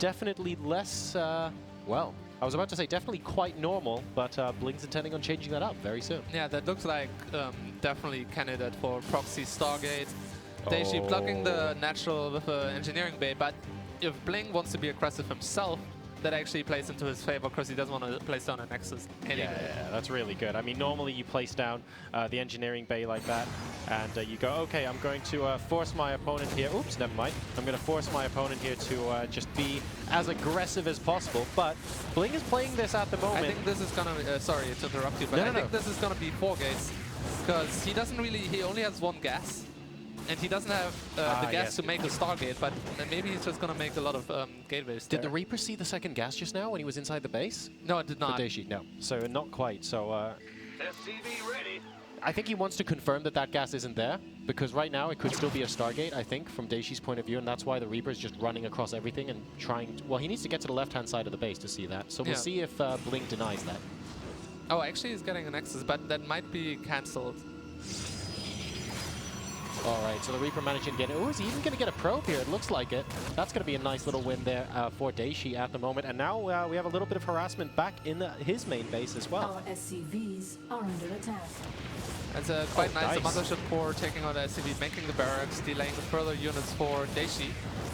Definitely less, well, I was about to say definitely quite normal, but Bling's intending on changing that up very soon. Yeah, that looks like definitely candidate for proxy Stargate. Daishi blocking the natural with an engineering bay, but if Bling wants to be aggressive himself, that actually plays into his favor because he doesn't want to place down a Nexus anyway. Yeah, that's really good. I mean, normally you place down the engineering bay like that, and you go, okay, I'm going to force my opponent here. Oops, never mind. I'm going to force my opponent here to just be as aggressive as possible. But Bling is playing this at the moment. I think this is going to, sorry to interrupt you, but I think this is going to be 4 gates because he doesn't really, he only has 1 gas. And he doesn't have the gas to make a Stargate, but maybe he's just going to make a lot of gateways. Did the Reaper see the second gas just now when he was inside the base? No, it did not. For Daishi, no. So not quite. So SCV ready. I think he wants to confirm that that gas isn't there, because right now it could still be a Stargate, I think, from Daishi's point of view, and that's why the Reaper is just running across everything and trying to, well, he needs to get to the left-hand side of the base to see that. So we'll see if Bling denies that. Oh, actually he's getting a Nexus, but that might be cancelled. All right, so the Reaper managing to get it. Oh, is he even going to get a probe here? It looks like it. That's going to be a nice little win there for Daishi at the moment. And now we have a little bit of harassment back in his main base as well. Our SCVs are under attack. It's quite nice. The Mothership Core taking out the SCV, making the barracks, delaying the further units for Daishi.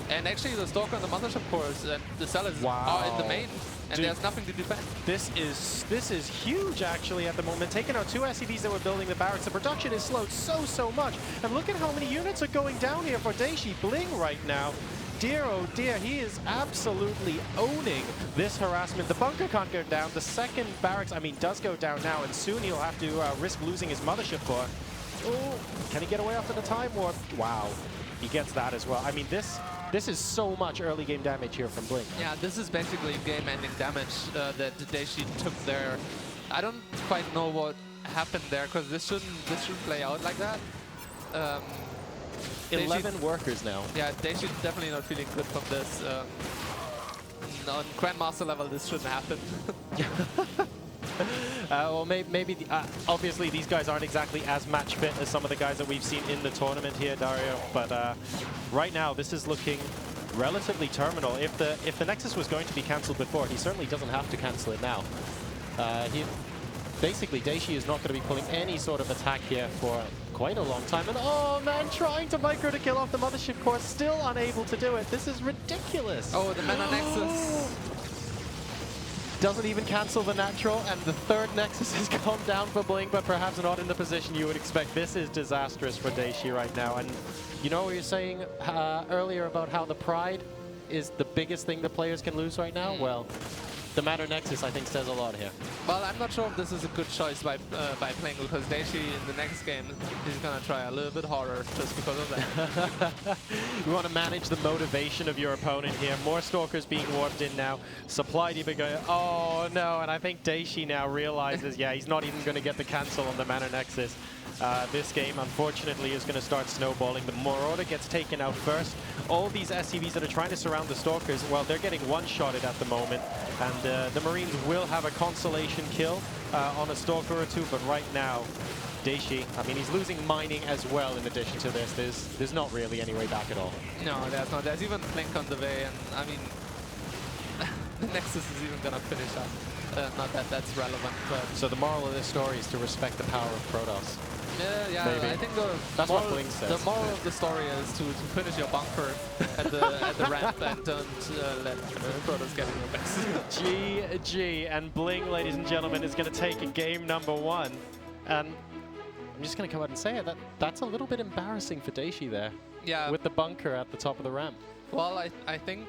And actually the Stalker and the Mothership Cores and the Cellars are in the main. And Dude, there's nothing to defend. This is huge, actually, at the moment. Taking out 2 SCVs that were building the barracks. The production is slowed so much. And look at how many units are going down here for Daishi. Bling right now. Dear, oh dear, he is absolutely owning this harassment. The bunker can't go down. The second barracks, I mean, does go down now. And soon he'll have to risk losing his Mothership Core. Oh, can he get away after the time warp? Wow, he gets that as well. I mean, this is so much early game damage here from Bling. Yeah, this is basically game-ending damage that Daishi took there. I don't quite know what happened there because this shouldn't play out like that. 11 workers now. Yeah, Daishi definitely not feeling good from this. On Grandmaster level, this shouldn't happen. Well, maybe obviously these guys aren't exactly as match fit as some of the guys that we've seen in the tournament here, Dario. But right now, this is looking relatively terminal. If the Nexus was going to be cancelled before, he certainly doesn't have to cancel it now. Basically, Daishi is not going to be pulling any sort of attack here for quite a long time. And oh man, trying to micro to kill off the Mothership Core, still unable to do it. This is ridiculous. Oh, the Mana Nexus. Doesn't even cancel the natural, and the third Nexus has gone down for Bling, but perhaps not in the position you would expect. This is disastrous for Daishi right now. And you know what you're saying earlier about how the Pride is the biggest thing the players can lose right now? Well, the Matter Nexus, I think, says a lot here. Well, I'm not sure if this is a good choice by playing, because Daishi in the next game is going to try a little bit harder just because of that. You want to manage the motivation of your opponent here. More Stalkers being warped in now. Supply Debug going, oh no, and I think Daishi now realizes, yeah, he's not even going to get the cancel on the Mana Nexus. This game, unfortunately, is going to start snowballing. The Marauder gets taken out first. All these SCVs that are trying to surround the Stalkers, well, they're getting one-shotted at the moment. And the Marines will have a consolation kill on a Stalker or two, but right now, Daishi, I mean, he's losing mining as well in addition to this. There's not really any way back at all. No, there's not. There's even Blink on the way, and I mean, the Nexus is even going to finish up. Not that that's relevant, but... So the moral of this story is to respect the power of Protoss. Yeah, Maybe. I think That's what Blink says. The moral of the story is to finish your bunker at the ramp and don't let Protoss get in your base. GG, and Bling, ladies and gentlemen, is going to take game number 1. And I'm just going to come out and say it, that's a little bit embarrassing for Daishi there. Yeah. With the bunker at the top of the ramp. Well, I think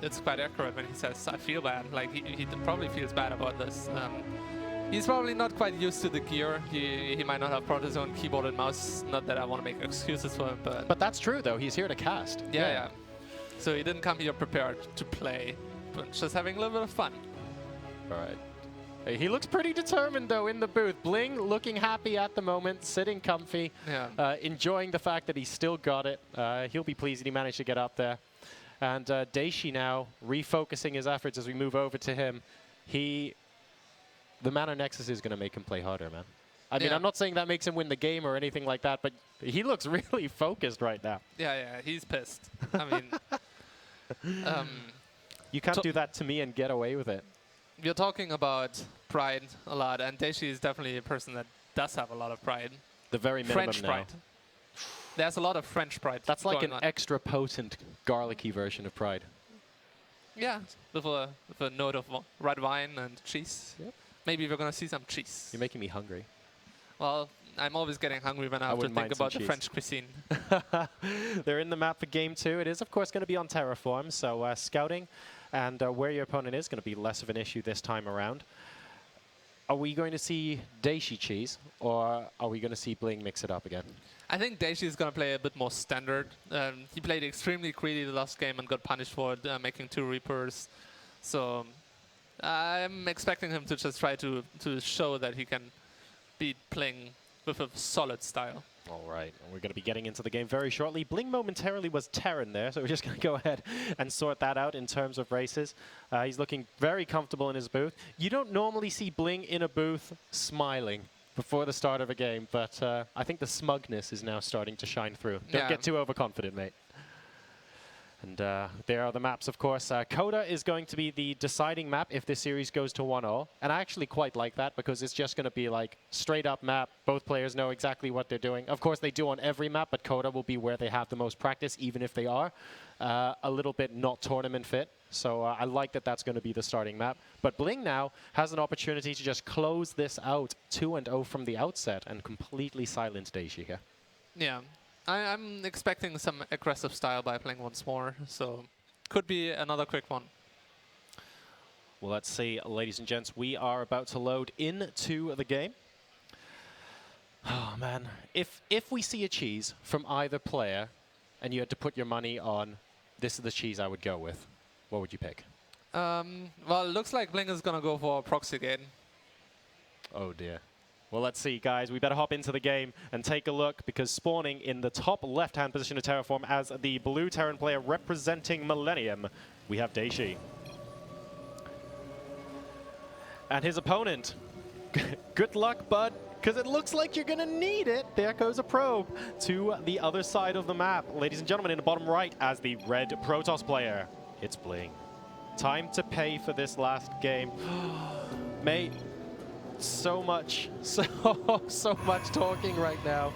it's quite accurate when he says, I feel bad. Like, he probably feels bad about this. He's probably not quite used to the gear. He might not have brought his own keyboard and mouse. Not that I want to make excuses for him, but... But that's true, though. He's here to cast. Yeah. So he didn't come here prepared to play, but just having a little bit of fun. All right. Hey, he looks pretty determined, though, in the booth. Bling looking happy at the moment, sitting comfy, enjoying the fact that he's still got it. He'll be pleased that he managed to get up there. And Daishi now refocusing his efforts as we move over to him. The Mana Nexus is going to make him play harder, man. I mean, I'm not saying that makes him win the game or anything like that, but he looks really focused right now. Yeah, he's pissed. I mean... you can't do that to me and get away with it. We're talking about pride a lot, and Daishi is definitely a person that does have a lot of pride. The very minimum French now. pride. There's a lot of French pride. That's like an on. extra potent, garlicky version of pride. Yeah, with a note of red wine and cheese. Yep. Maybe we're going to see some cheese. You're making me hungry. Well, I'm always getting hungry when I have to think about the French cuisine. They're in the map for game 2. It is, of course, going to be on Terraform, so scouting and where your opponent is going to be less of an issue this time around. Are we going to see Daishi cheese, or are we going to see Bling mix it up again? I think Daishi is going to play a bit more standard. He played extremely greedy the last game and got punished for it, making 2 Reapers. So I'm expecting him to just try to show that he can be playing with a solid style. All right, and we're going to be getting into the game very shortly. Bling momentarily was Terran there, so we're just going to go ahead and sort that out in terms of races. He's looking very comfortable in his booth. You don't normally see Bling in a booth smiling before the start of a game, but I think the smugness is now starting to shine through. Don't get too overconfident, mate. And there are the maps, of course. Coda is going to be the deciding map if this series goes to 1-0. And I actually quite like that because it's just going to be like straight up map. Both players know exactly what they're doing. Of course, they do on every map, but Coda will be where they have the most practice, even if they are a little bit not tournament fit. So I like that that's going to be the starting map. But Bling now has an opportunity to just close this out 2-0 from the outset and completely silence Daishi here. Yeah. I'm expecting some aggressive style by playing once more, so could be another quick one. Well, let's see, ladies and gents, we are about to load into the game. Oh, man. If we see a cheese from either player and you had to put your money on this is the cheese I would go with, what would you pick? Well, it looks like Bling is going to go for proxy again. Oh, dear. Well, let's see, guys. We better hop into the game and take a look because spawning in the top left-hand position of Terraform as the blue Terran player representing Millennium, we have Daishi. And his opponent, good luck, bud, because it looks like you're going to need it. There goes a probe to the other side of the map. Ladies and gentlemen, in the bottom right as the red Protoss player, it's Bling. Time to pay for this last game. Mate. So much talking right now.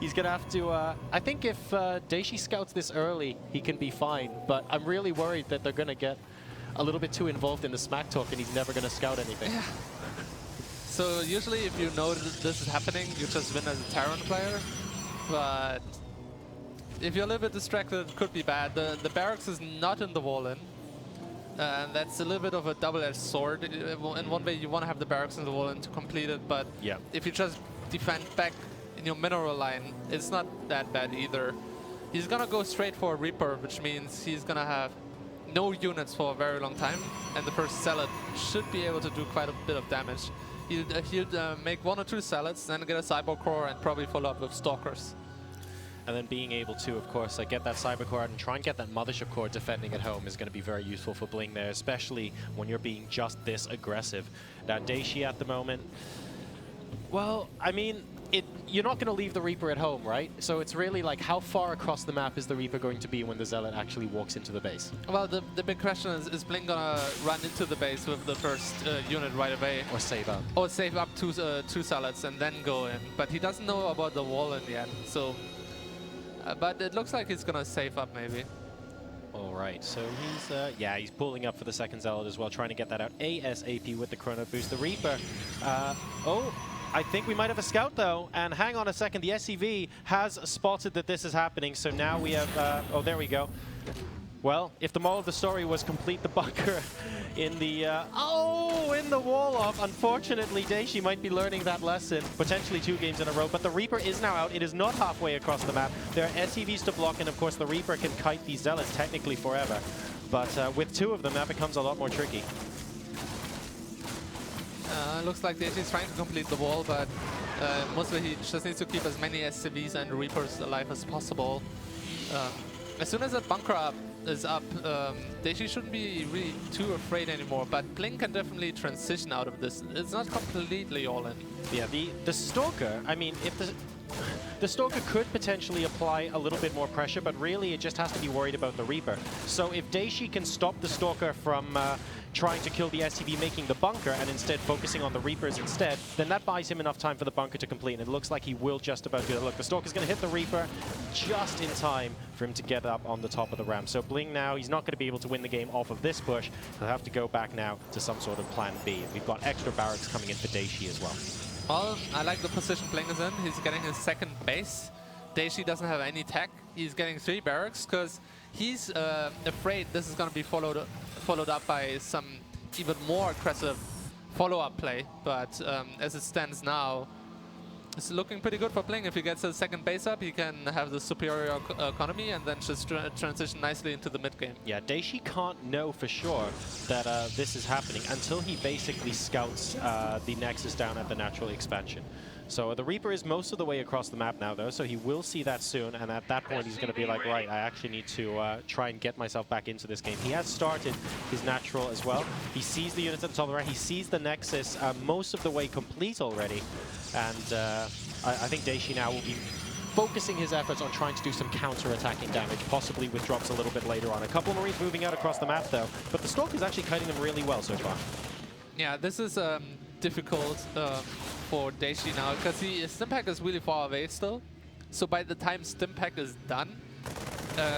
He's going to have to... I think if Daishi scouts this early, he can be fine. But I'm really worried that they're going to get a little bit too involved in the smack talk and he's never going to scout anything. Yeah. So usually if you know that this is happening, you just win as a Terran player. But if you're a little bit distracted, it could be bad. The barracks is not in the wall-in. And that's a little bit of a double-edged sword. In one way, you want to have the barracks in the wall and to complete it, but if you just defend back in your mineral line, it's not that bad either. He's going to go straight for a Reaper, which means he's going to have no units for a very long time, and the first Zealot should be able to do quite a bit of damage. He'll make 1 or 2 salads, then get a cyborg core, and probably follow up with stalkers. And then being able to, of course, get that cyber core out and try and get that mothership core defending at home is going to be very useful for Bling there, especially when you're being just this aggressive. Now, Daishi at the moment, well, I mean, you're not going to leave the Reaper at home, right? So it's really like, how far across the map is the Reaper going to be when the Zealot actually walks into the base? Well, the big question is Bling gonna run into the base with the first unit right away? Or save up. Or save up 2 salads and then go in. But he doesn't know about the wall in the end, so... but it looks like he's gonna save up maybe. All right, so he's pulling up for the second Zealot as well, trying to get that out ASAP with the Chrono Boost. The Reaper, I think we might have a scout though, and hang on a second, the SCV has spotted that this is happening, so now we have, oh, there we go. Well, if the moral of the story was complete the bunker in the, in the wall off. Unfortunately, Daishi might be learning that lesson, potentially 2 games in a row, but the Reaper is now out. It is not halfway across the map. There are SCVs to block, and of course the Reaper can kite these Zealots technically forever. But with 2 of them, that becomes a lot more tricky. Looks like Daishi is trying to complete the wall, but mostly he just needs to keep as many SCVs and Reapers alive as possible. As soon as that bunker is up, Daishi shouldn't be really too afraid anymore, but Bling can definitely transition out of this. It's not completely all in. Yeah, the Stalker, I mean, if the Stalker could potentially apply a little bit more pressure, but really it just has to be worried about the Reaper. So if Daishi can stop the Stalker from trying to kill the SCV, making the bunker, and instead focusing on the Reapers instead, then that buys him enough time for the bunker to complete, and it looks like he will just about do that. Look, the Stalker's going to hit the Reaper just in time for him to get up on the top of the ramp. So Bling now, he's not going to be able to win the game off of this push. He'll have to go back now to some sort of plan B. And we've got extra barracks coming in for Daishi as well. Well, I like the position Bling is in. He's getting his second base. Daishi doesn't have any tech. He's getting 3 barracks because he's afraid this is going to be followed up by some even more aggressive follow-up play. But as it stands now, it's looking pretty good for Bling. If he gets a second base up, he can have the superior economy and then just transition nicely into the mid game. Yeah, Daishi can't know for sure that this is happening until he basically scouts the Nexus down at the natural expansion. So the Reaper is most of the way across the map now, though, so he will see that soon, and at that point he's going to be like, right, I actually need to try and get myself back into this game. He has started his natural as well. He sees the units at the top of the right. He sees the Nexus most of the way complete already, and I think Daishi now will be focusing his efforts on trying to do some counter-attacking damage, possibly with drops a little bit later on. A couple of Marines moving out across the map, though, but the Stalk is actually kiting them really well so far. Yeah, this is difficult for Daishi now, because his Stimpack is really far away still. So by the time Stimpack is done,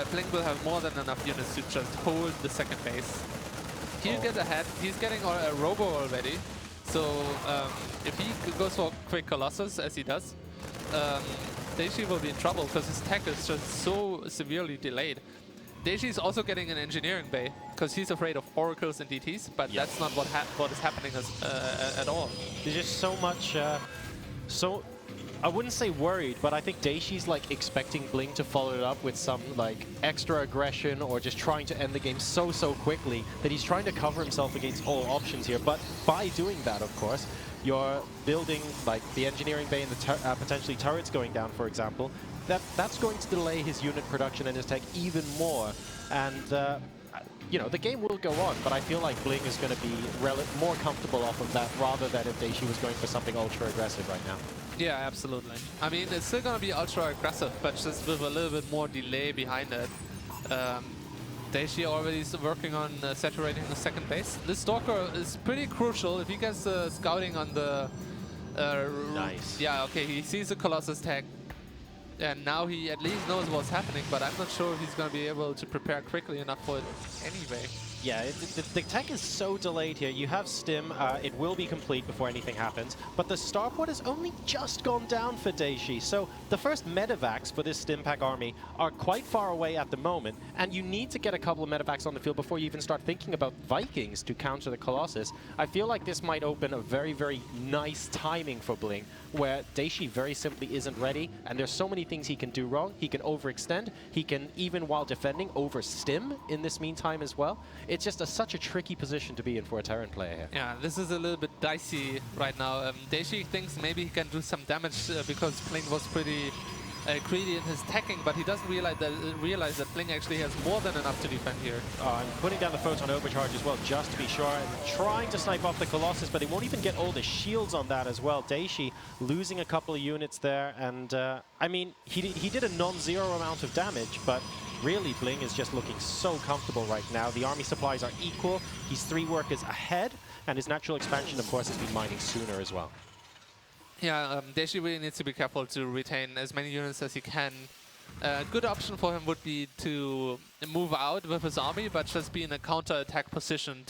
Bling will have more than enough units to just hold the second base. He'll get ahead. He's getting a Robo already. So if he goes for quick Colossus, as he does, Daishi will be in trouble because his tech is just so severely delayed. Daishi is also getting an engineering bay because he's afraid of oracles and DTs, but that's not what is happening at all. There's just so much, I wouldn't say worried, but I think Daishi's like expecting Bling to follow it up with some like extra aggression or just trying to end the game so quickly that he's trying to cover himself against all options here. But by doing that, of course, you're building like the engineering bay and the potentially turrets going down, for example. That's going to delay his unit production and his tech even more. And you know, the game will go on, but I feel like Bling is going to be more comfortable off of that rather than if Daishi was going for something ultra aggressive right now. Yeah, absolutely. I mean, it's still going to be ultra aggressive, but just with a little bit more delay behind it. Daishi already is working on saturating the second base. This Stalker is pretty crucial. If he gets scouting on the... nice. Yeah, okay, he sees the Colossus tag. And now he at least knows what's happening, but I'm not sure if he's going to be able to prepare quickly enough for it anyway. Yeah, the tech is so delayed here. You have Stim, it will be complete before anything happens, but the starport has only just gone down for Daishi. So the first medevacs for this Stimpack army are quite far away at the moment, and you need to get a couple of medevacs on the field before you even start thinking about Vikings to counter the Colossus. I feel like this might open a very nice timing for Bling, where Daishi very simply isn't ready, and there's so many things he can do wrong. He can overextend. He can, even while defending, overstim in this meantime as well. It's just such a tricky position to be in for a Terran player here. Yeah, this is a little bit dicey right now. Daishi thinks maybe he can do some damage because Bling was pretty greedy in his attacking, but he doesn't realize that Bling actually has more than enough to defend here. And putting down the Photon Overcharge as well, just to be sure, and trying to snipe off the Colossus, but they won't even get all the shields on that as well. Daishi losing a couple of units there, and I mean, he did a non-zero amount of damage, but really Bling is just looking so comfortable right now. The army supplies are equal, he's 3 workers ahead, and his natural expansion, of course, has been mining sooner as well. Yeah, Daishi really needs to be careful to retain as many units as he can. A good option for him would be to move out with his army, but just be in a counter-attack position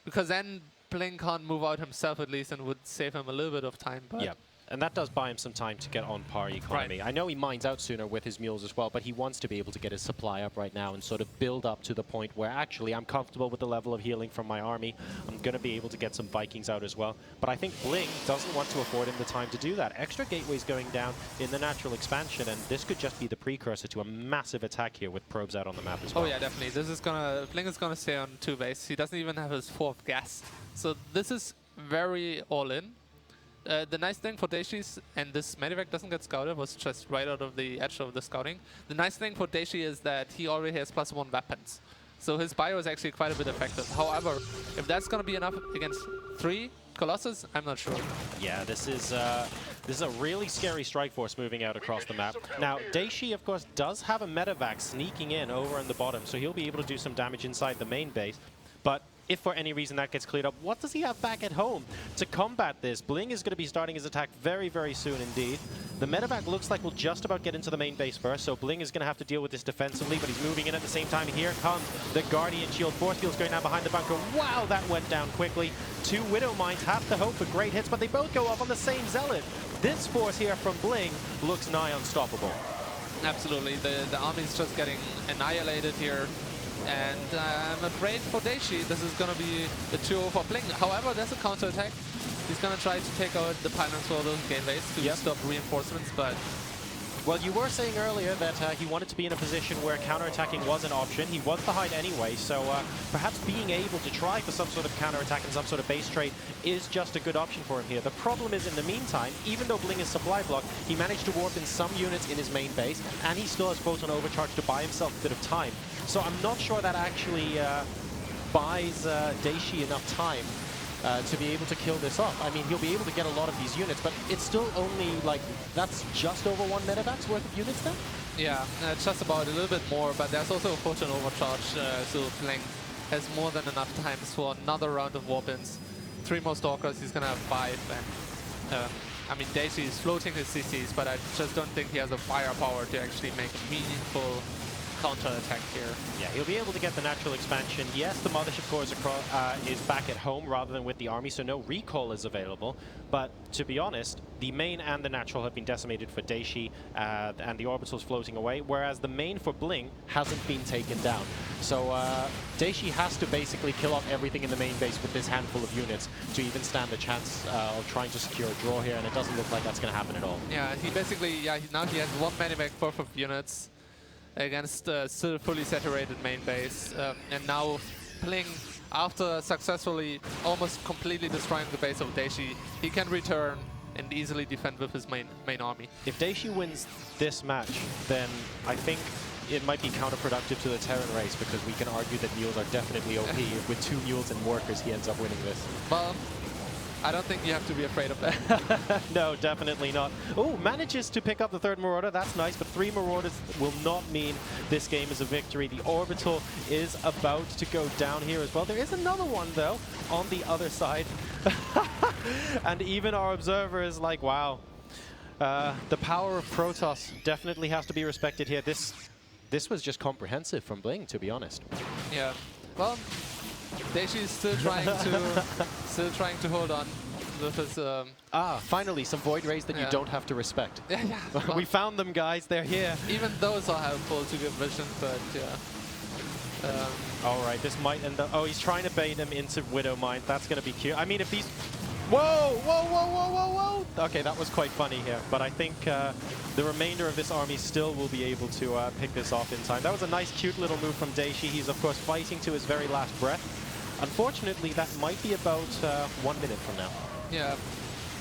because then Bling can't move out himself at least and would save him a little bit of time. But yeah. And that does buy him some time to get on par economy. Right. I know he mines out sooner with his mules as well, but he wants to be able to get his supply up right now and sort of build up to the point where actually I'm comfortable with the level of healing from my army. I'm going to be able to get some Vikings out as well. But I think Bling doesn't want to afford him the time to do that. Extra gateways going down in the natural expansion, and this could just be the precursor to a massive attack here with probes out on the map as well. Oh yeah, definitely. Bling is gonna stay on 2 base. He doesn't even have his 4th gas. So this is very all in. The nice thing for Daishi, and this Medivac doesn't get scouted, was just right out of the edge of the scouting. The nice thing for Daishi is that he already has +1 weapons. So his bio is actually quite a bit effective. However, if that's going to be enough against 3 Colossus, I'm not sure. Yeah, this is a really scary strike force moving out across the map. Now, Daishi, of course, does have a Medivac sneaking in over in the bottom, so he'll be able to do some damage inside the main base. But if for any reason that gets cleared up, what does he have back at home to combat this? Bling is going to be starting his attack very, very soon indeed. The Medivac looks like we'll just about get into the main base first, so Bling is going to have to deal with this defensively, but he's moving in at the same time. Here comes the Guardian Shield. Force Field's going down behind the bunker. Wow, that went down quickly. 2 Widow Mines have to hope for great hits, but they both go off on the same Zealot. This force here from Bling looks nigh unstoppable. Absolutely. The army's just getting annihilated here. And I'm afraid for Daishi, this is going to be the 2-0 for Bling. However, there's a counter-attack. He's going to try to take out the pylons for those gateways to stop reinforcements, but... Well, you were saying earlier that he wanted to be in a position where counterattacking was an option. He was behind anyway, so perhaps being able to try for some sort of counterattack and some sort of base trade is just a good option for him here. The problem is, in the meantime, even though Bling is supply blocked, he managed to warp in some units in his main base, and he still has Photon Overcharge to buy himself a bit of time. So I'm not sure that actually buys Daishi enough time to be able to kill this off. I mean, he'll be able to get a lot of these units, but it's still only, like, that's just over 1 Medevac's worth of units then? Yeah, just about a little bit more, but there's also a Photon Overcharge, so Bling has more than enough times for another round of warp-ins. 3 more Stalkers, he's gonna have 5, and I mean, Daishi is floating his CCs, but I just don't think he has the firepower to actually make a meaningful counter-attack here. Yeah, he'll be able to get the natural expansion. Yes, the Mothership Core is back at home rather than with the army, so no recall is available. But to be honest, the main and the natural have been decimated for Daishi, and the orbital's floating away, whereas the main for Bling hasn't been taken down. So Daishi has to basically kill off everything in the main base with this handful of units to even stand a chance of trying to secure a draw here, and it doesn't look like that's going to happen at all. Yeah, he basically, now he has 1 Medivac worth of units against still fully saturated main base. And now Bling, after successfully almost completely destroying the base of Daishi, he can return and easily defend with his main army. If Daishi wins this match, then I think it might be counterproductive to the Terran race, because we can argue that mules are definitely OP. If with 2 mules and workers he ends up winning this. Well, I don't think you have to be afraid of that. No, definitely not. Oh, manages to pick up the 3rd Marauder. That's nice, but 3 Marauders will not mean this game is a victory. The orbital is about to go down here as well. There is another one, though, on the other side. And even our observer is like, wow. The power of Protoss definitely has to be respected here. This was just comprehensive from Bling, to be honest. Yeah. Well, Daishi is still trying to hold on with his. Finally, some Void Rays that you don't have to respect. Yeah. Well, we found them, guys. They're here. Even those are helpful to get vision, but yeah. All right, this might end up. Oh, he's trying to bait him into Widow Mine. That's going to be cute. I mean, if these. Whoa, whoa, whoa, whoa, whoa, whoa! Okay, that was quite funny here, but I think the remainder of this army still will be able to pick this off in time. That was a nice, cute little move from Daishi. He's, of course, fighting to his very last breath. Unfortunately, that might be about 1 minute from now. Yeah.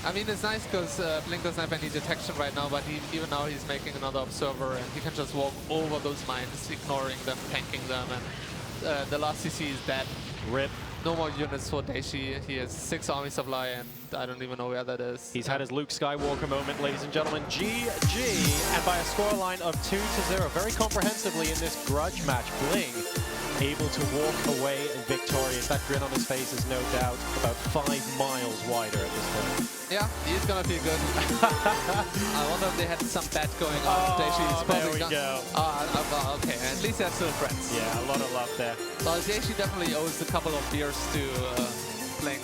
I mean, it's nice because Blink doesn't have any detection right now, but even now he's making another observer, and he can just walk over those mines, ignoring them, tanking them, and the last CC is dead. RIP. No more units for Daishi. He has 6 army supply, and I don't even know where that is. He's had his Luke Skywalker moment, ladies and gentlemen. GG, and by a scoreline of 2-0, very comprehensively in this grudge match. Bling able to walk away victorious. That grin on his face is no doubt about 5 miles wider at this point. Yeah, he's gonna be good. I wonder if they had some bet going on. Oh, there we go. Okay, at least they're still friends. Yeah, a lot of love there. So Daishi definitely owes a couple of beers to Bling.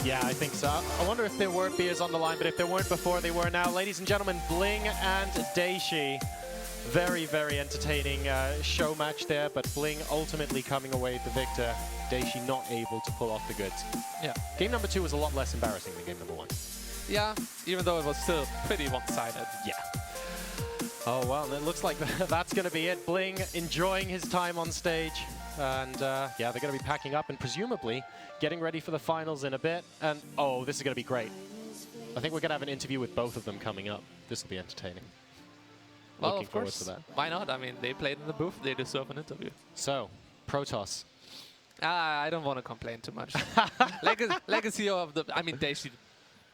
Yeah, I think so. I wonder if there were beers on the line, but if there weren't before, they were now. Ladies and gentlemen, Bling and Daishi. Very, very entertaining show match there, but Bling ultimately coming away the victor. Daishi not able to pull off the goods. Yeah. Game number 2 was a lot less embarrassing than game number 1. Yeah, even though it was still pretty one-sided. Yeah. Oh, well, it looks like that's going to be it. Bling enjoying his time on stage. And, yeah, they're going to be packing up and presumably getting ready for the finals in a bit. And, oh, this is going to be great. I think we're going to have an interview with both of them coming up. This will be entertaining. Well, Looking of forward course. to that. Why not? I mean, they played in the booth. They deserve an interview. So, Protoss. I don't want to complain too much. Legacy of the... I mean, Daishi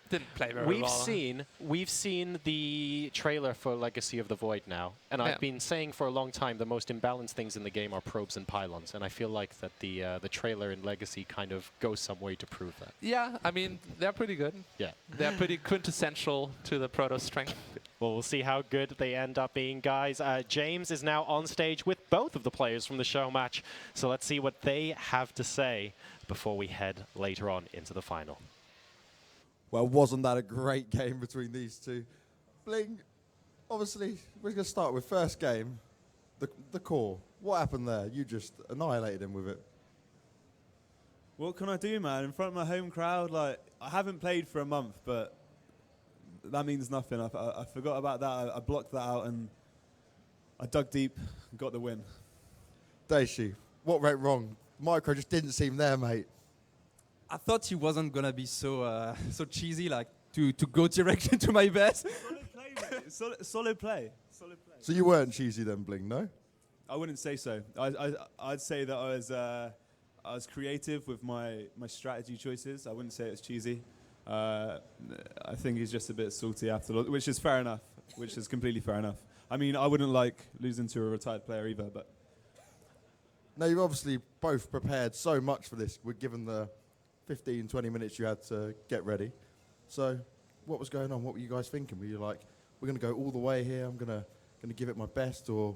didn't play very well. We've seen the trailer for Legacy of the Void now, and I've been saying for a long time the most imbalanced things in the game are probes and pylons, and I feel like that the trailer in Legacy kind of goes some way to prove that. Yeah, I mean, they're pretty good. Yeah. They're pretty quintessential to the Protoss strength. Well, we'll see how good they end up being, guys. James is now on stage with both of the players from the show match, so let's see what they have to say before we head later on into the final. Well, wasn't that a great game between these two? Bling, obviously, we're going to start with first game, the core. What happened there? You just annihilated him with it. What can I do, man? In front of my home crowd, like, I haven't played for a month, but that means nothing. I forgot about that. I blocked that out, and I dug deep and got the win. Daishi, what went wrong? Micro just didn't seem there, mate. I thought he wasn't gonna be so cheesy, like to go direct into my best. Solid play, mate. Solid play. Solid play. So you weren't cheesy then, Bling, no? I wouldn't say so. I'd say that I was creative with my strategy choices. I wouldn't say it's cheesy. I think he's just a bit salty after, which is fair enough. Which is completely fair enough. I mean, I wouldn't like losing to a retired player either, but. Now, you've obviously both prepared so much for this. We're given the 15, 20 minutes you had to get ready. So what was going on? What were you guys thinking? Were you like, we're going to go all the way here, I'm going to give it my best, or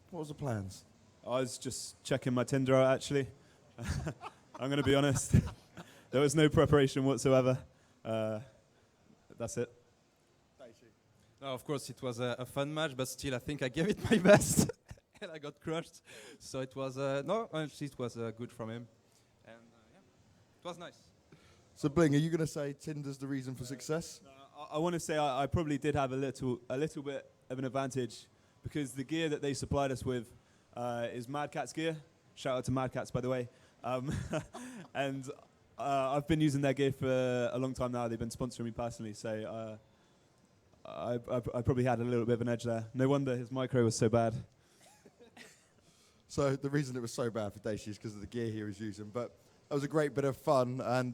what was the plans? I was just checking my Tinder out, actually. I'm going to be honest. There was no preparation whatsoever. That's it. No, of course, it was a fun match, but still, I think I gave it my best. And I got crushed. So it was, no, honestly, it was good from him. And yeah, it was nice. So Bling, are you going to say Tinder's the reason for success? I want to say I probably did have a little bit of an advantage because the gear that they supplied us with is Mad Cat's gear. Shout out to Mad Cats, by the way. And I've been using their gear for a long time now. They've been sponsoring me personally, so I probably had a little bit of an edge there. No wonder his micro was so bad. So the reason it was so bad for Daishi is because of the gear he was using. But it was a great bit of fun, and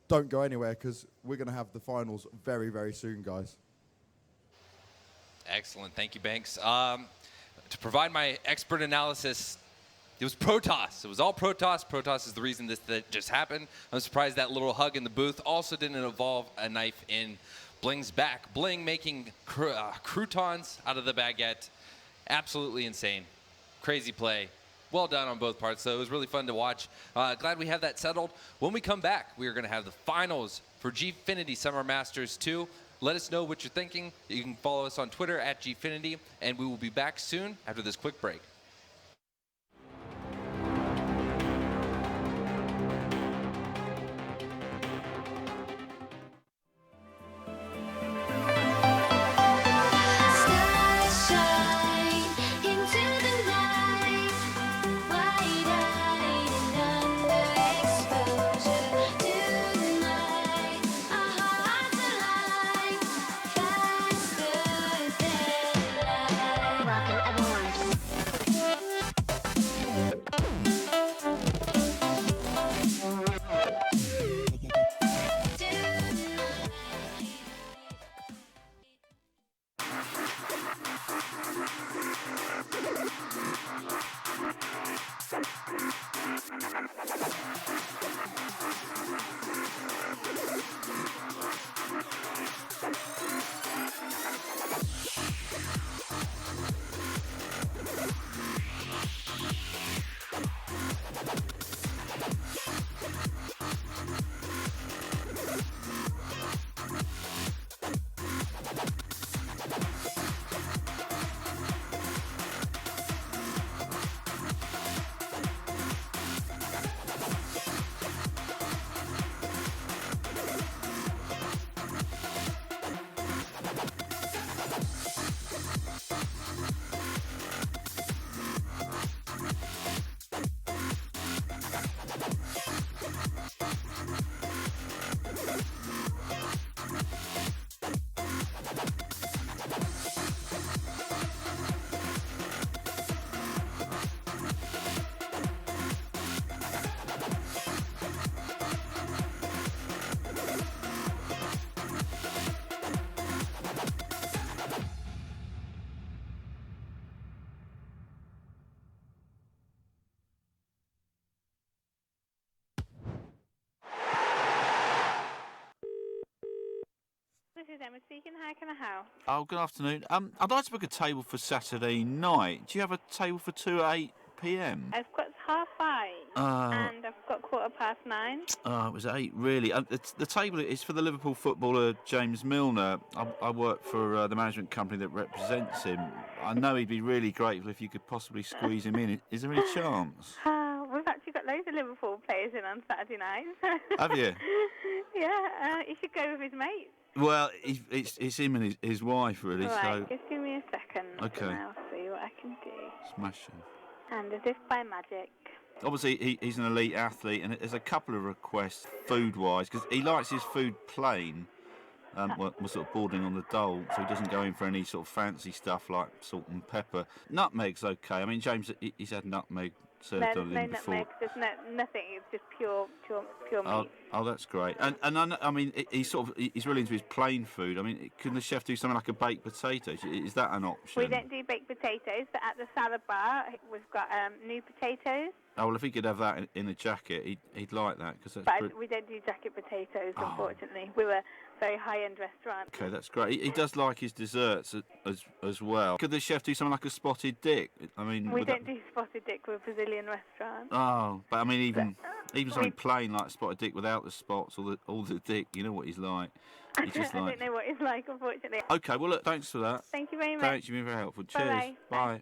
don't go anywhere because we're going to have the finals very, very soon, guys. Excellent. Thank you, Banks. To provide my expert analysis, it was Protoss. It was all Protoss. Protoss is the reason that just happened. I'm surprised that little hug in the booth also didn't involve a knife in Bling's back. Bling making croutons out of the baguette. Absolutely insane. Crazy play. Well done on both parts, so it was really fun to watch. Glad we have that settled. When we come back, we are going to have the finals for Gfinity Summer Masters 2. Let us know what you're thinking. You can follow us on Twitter at Gfinity, and we will be back soon after this quick break. this is Emma speaking. How can I help? Oh, good afternoon. I'd like to book a table for Saturday night. Do you have a table for 2 at 8 p.m.? I've got 5:30 and I've got 9:15. Oh, it was 8, really. The table is for the Liverpool footballer James Milner. I work for the management company that represents him. I know he'd be really grateful if you could possibly squeeze him in. Is there any chance? We've actually got loads of Liverpool players in on Saturday nights. Have you? Yeah, he should go with his mate. Well, it's him and his wife, really. Right, So just give me a second. Okay. And I'll see what I can do. smashing. And as if by magic. Obviously, he's an elite athlete, and there's a couple of requests food-wise because he likes his food plain. We're sort of bordering on the dull, so he doesn't go in for any sort of fancy stuff like salt and pepper. Nutmeg's okay. I mean, James, he's had nutmeg served on him before. Nutmeg, there's nothing. It's just pure meat. Oh, that's great. And I mean, he's really into his plain food. I mean, can the chef do something like a baked potato? Is that an option? We don't do baked potatoes, but at the salad bar, we've got new potatoes. Oh, well, if he could have that in a jacket, he'd like that because that's. But we don't do jacket potatoes, unfortunately. We're a very high-end restaurant. Okay, that's great. He does like his desserts as well. Could the chef do something like a spotted dick? I mean, We don't do spotted dick. We're a Brazilian restaurant. Oh, but I mean, even something plain like spotted dick without the spots or the dick. You know what he's like. He's just I like. don't know what it's like, unfortunately. Okay, well, look, thanks for that. Thank you very much. Thanks, you've been very helpful. Cheers. Bye-bye. Bye.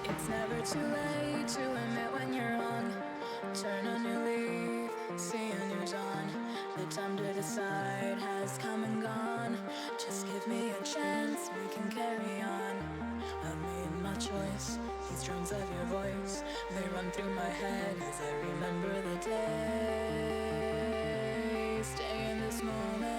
It's never too late to admit when you're wrong. Turn a new leaf, see a new dawn. The time to decide has come and gone. Just give me a chance, we can carry on. I made my choice, these drums of your voice, they run through my head as I remember the day. Stay in this moment.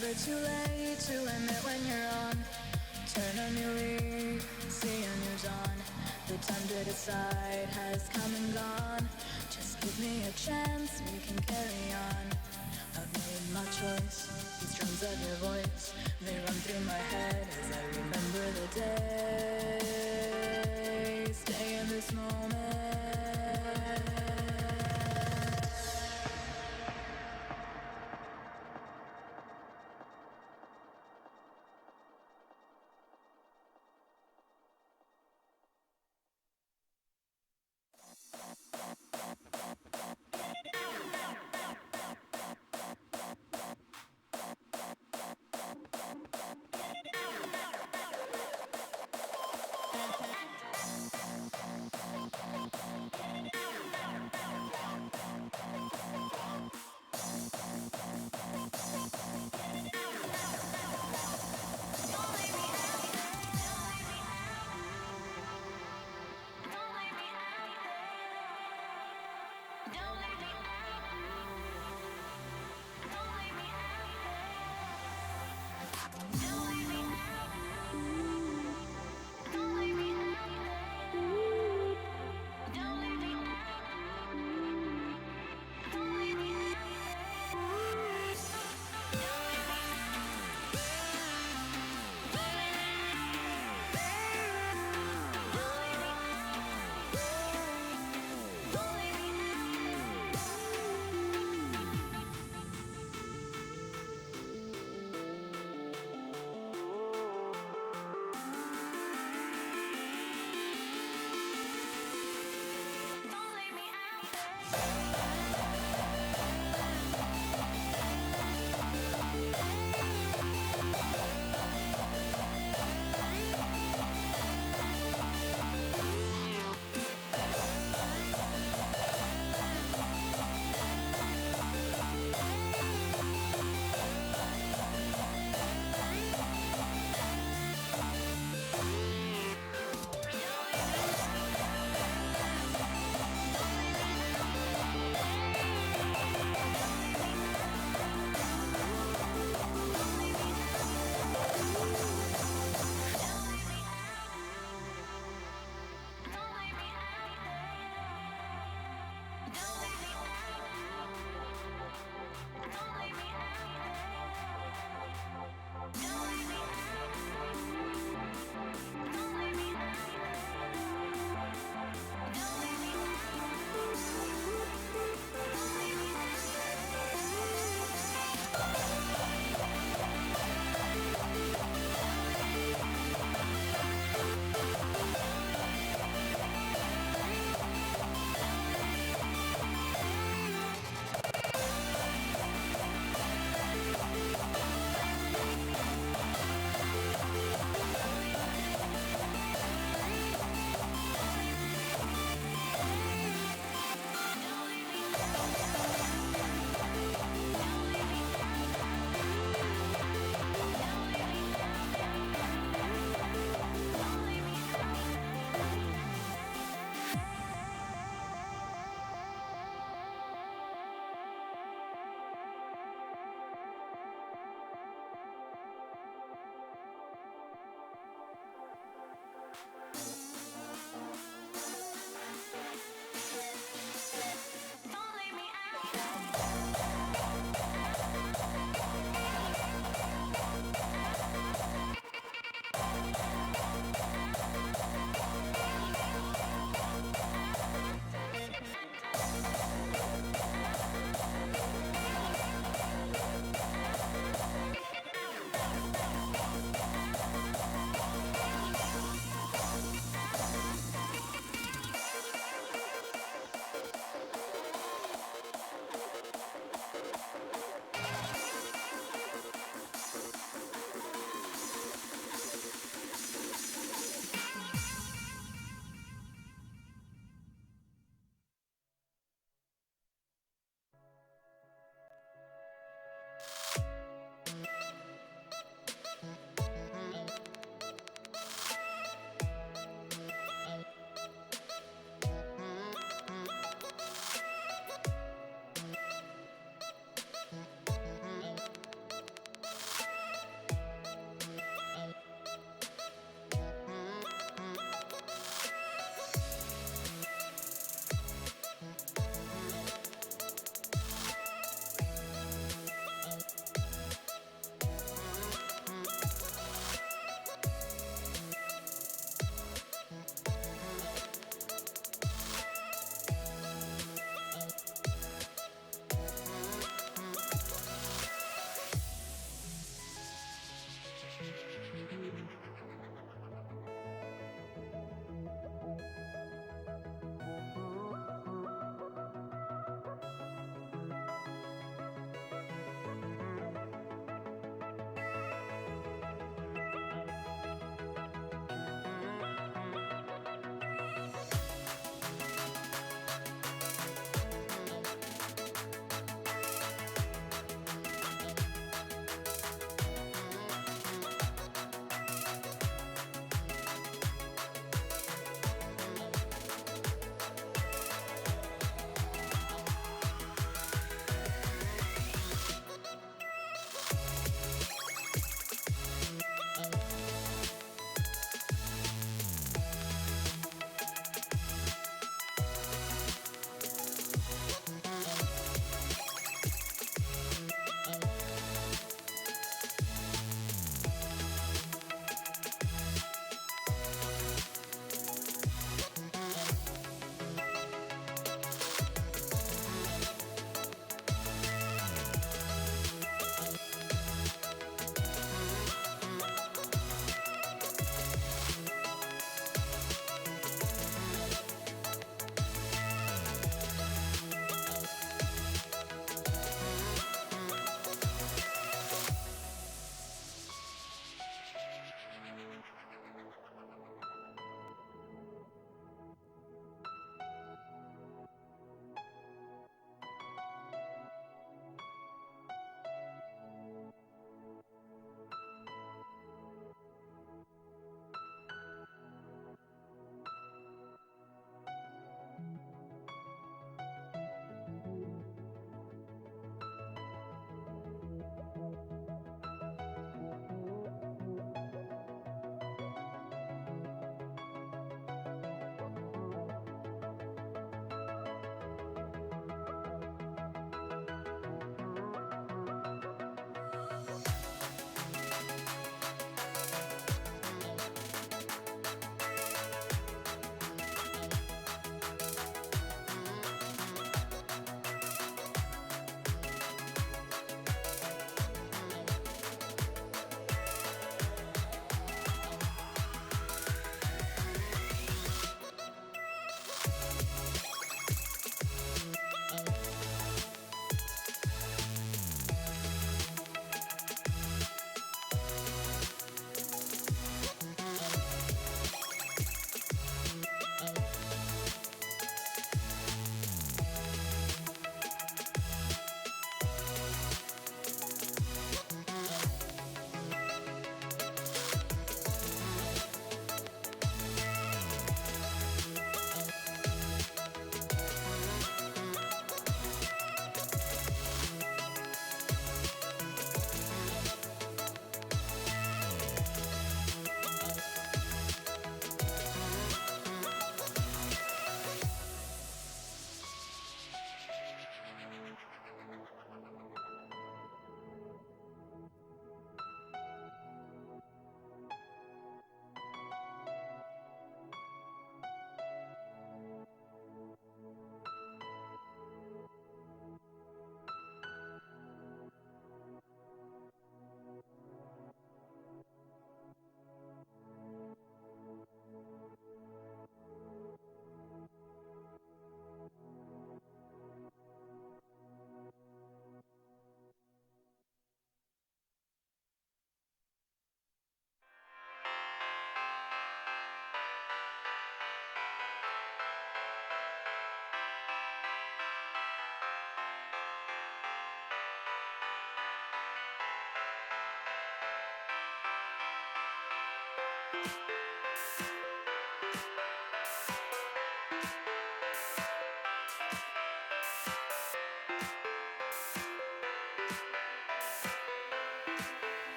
never too late to admit when you're on. Turn a new leaf, see a new dawn. The time to decide has come and gone. Just give me a chance, we can carry on. I've made my choice, these drums of your voice, they run through my head as I remember the day. Stay in this moment.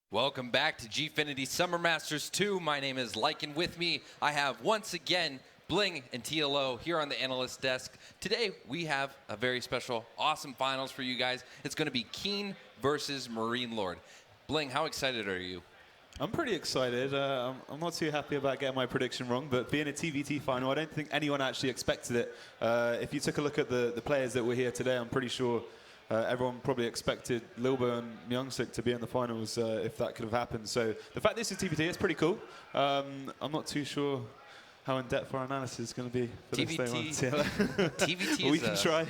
Welcome back to Gfinity Summer Masters 2. My name is Lyke, and with me I have once again Bling and TLO here on the analyst desk. Today we have a very special, awesome finals for you guys. It's going to be Keen versus Marinelord. Bling, how excited are you? I'm pretty excited. I'm not too happy about getting my prediction wrong, but being a TVT final, I don't think anyone actually expected it. If you took a look at the players that were here today, I'm pretty sure everyone probably expected Lilbo and Myungsik to be in the finals if that could have happened. So the fact this is TVT, it's pretty cool. I'm not too sure how in-depth our analysis is going to be for this TVT, day one. TVT We is can try.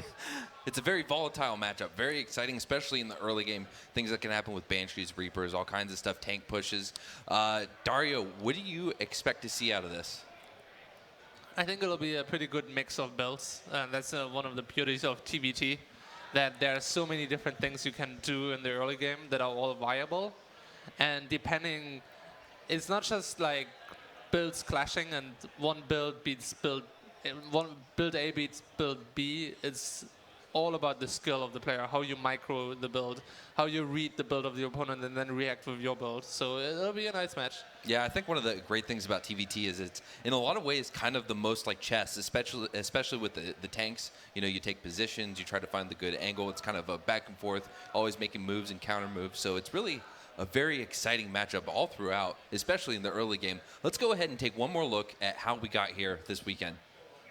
It's a very volatile matchup, very exciting, especially in the early game. Things that can happen with Banshees, Reapers, all kinds of stuff, tank pushes. Dario, what do you expect to see out of this? I think it'll be a pretty good mix of builds. That's one of the beauties of TVT, that there are so many different things you can do in the early game that are all viable. And depending, it's not just like builds clashing and one build beats build, one build A beats build B. It's all about the skill of the player, how you micro the build, how you read the build of the opponent and then react with your build. So it'll be a nice match. Yeah, I think one of the great things about TVT is it's, in a lot of ways, kind of the most like chess, especially with the tanks. You know, you take positions, you try to find the good angle. It's kind of a back and forth, always making moves and counter moves. So it's really a very exciting matchup all throughout, especially in the early game. Let's go ahead and take one more look at how we got here this weekend.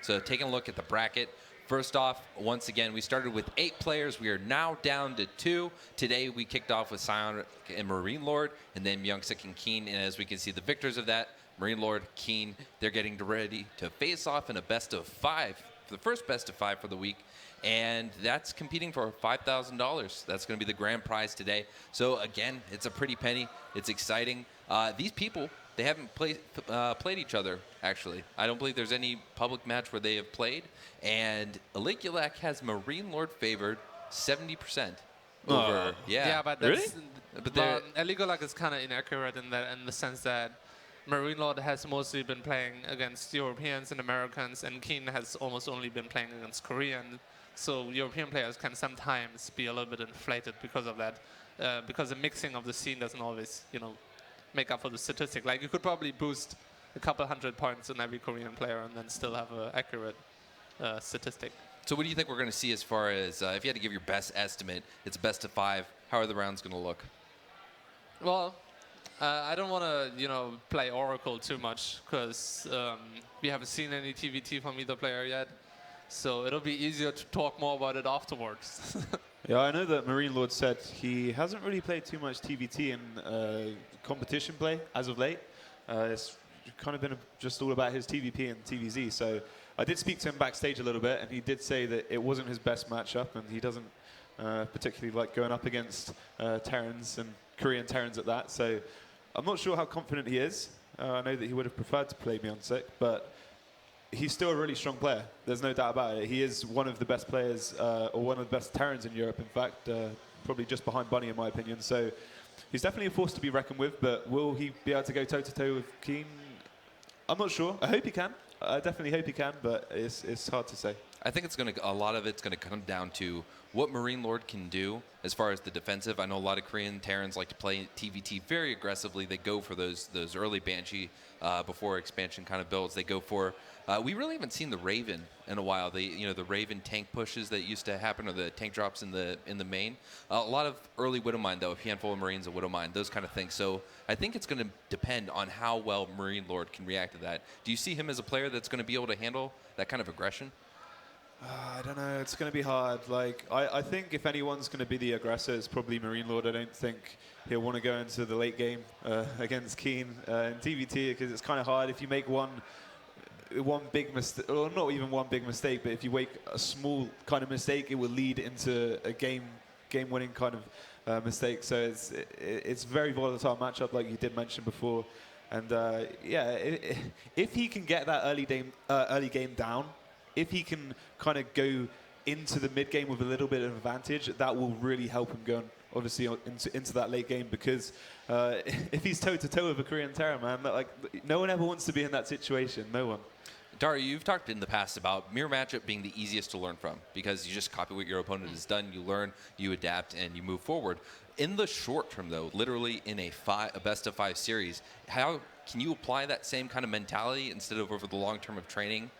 So taking a look at the bracket. First off, once again, we started with 8 players. We are now down to 2. Today, we kicked off with Scion and Marinelord, and then Myungsik and Keen. And as we can see, the victors of that, Marinelord, Keen, they're getting ready to face off in a best of 5, the first best of 5 for the week. And that's competing for $5,000. That's going to be the grand prize today. So again, it's a pretty penny. It's exciting. These people, they haven't played each other, actually. I don't believe there's any public match where they have played. And Aligulak has Marinelord favored 70% over. Yeah, but that's, Aligulak is kind of inaccurate in the sense that Marinelord has mostly been playing against Europeans and Americans, and Keen has almost only been playing against Korean. So European players can sometimes be a little bit inflated because of that, because the mixing of the scene doesn't always, you know, make up for the statistic. Like you could probably boost a couple 100 points on every Korean player and then still have an accurate statistic. So what do you think we're going to see as far as, if you had to give your best estimate, it's best of 5, how are the rounds going to look? Well, I don't want to, you know, play Oracle too much because we haven't seen any TVT from either player yet. So it'll be easier to talk more about it afterwards. Yeah, I know that Marinelord said he hasn't really played too much TVT in competition play as of late. It's kind of been just all about his TVP and TVZ. So I did speak to him backstage a little bit, and he did say that it wasn't his best matchup, and he doesn't particularly like going up against Terrans and Korean Terrans at that. So I'm not sure how confident he is. I know that he would have preferred to play Myungsik, but he's still a really strong player. There's no doubt about it. He is one of the best players, or one of the best Terrans in Europe, in fact, probably just behind Bunny, in my opinion. So he's definitely a force to be reckoned with, but will he be able to go toe-to-toe with Keen? I'm not sure. I hope he can. I definitely hope he can, but it's hard to say. I think it's a lot of it's going to come down to what Marinelord can do as far as the defensive. I know a lot of Korean Terrans like to play TVT very aggressively. They go for those early Banshee before expansion kind of builds. They go for. We really haven't seen the Raven in a while. The Raven tank pushes that used to happen, or the tank drops in the main. A lot of early Widowmine though, a handful of Marines, a Widowmine, those kind of things. So I think it's going to depend on how well Marinelord can react to that. Do you see him as a player that's going to be able to handle that kind of aggression? I don't know. It's going to be hard. Like I think if anyone's going to be the aggressor, it's probably Marinelord. I don't think he'll want to go into the late game against Keen in TVT because it's kind of hard. If you make one big mistake, or not even one big mistake, but if you make a small kind of mistake, it will lead into a game-winning kind of mistake. So it's a very volatile matchup, like you did mention before. And yeah, if he can get that early game down. If he can kind of go into the mid game with a little bit of advantage, that will really help him go, obviously, into that late game. Because if he's toe-to-toe with a Korean Terran, man, like, no one ever wants to be in that situation. No one. Dario, you've talked in the past about mirror matchup being the easiest to learn from because you just copy what your opponent has done, you learn, you adapt, and you move forward. In the short term, though, literally in a best-of-5 series, how can you apply that same kind of mentality instead of over the long term of training?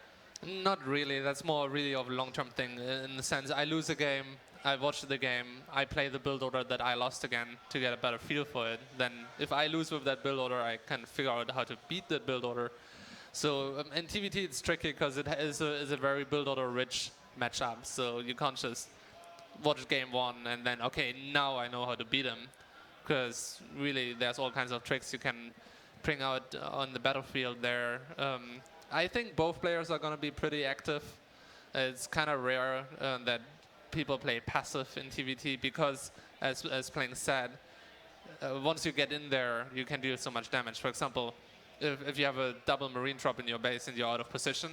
Not really. That's more really of a long-term thing in the sense I lose a game, I watch the game, I play the build order that I lost again to get a better feel for it. Then if I lose with that build order, I can figure out how to beat that build order. So in TVT, it's tricky because it is a very build order rich matchup. So you can't just watch game 1 and then, okay, now I know how to beat him. Because really, there's all kinds of tricks you can bring out on the battlefield there. I think both players are going to be pretty active. It's kind of rare that people play passive in TVT because, as Plain said, once you get in there, you can do so much damage. For example, if you have a double marine drop in your base and you're out of position,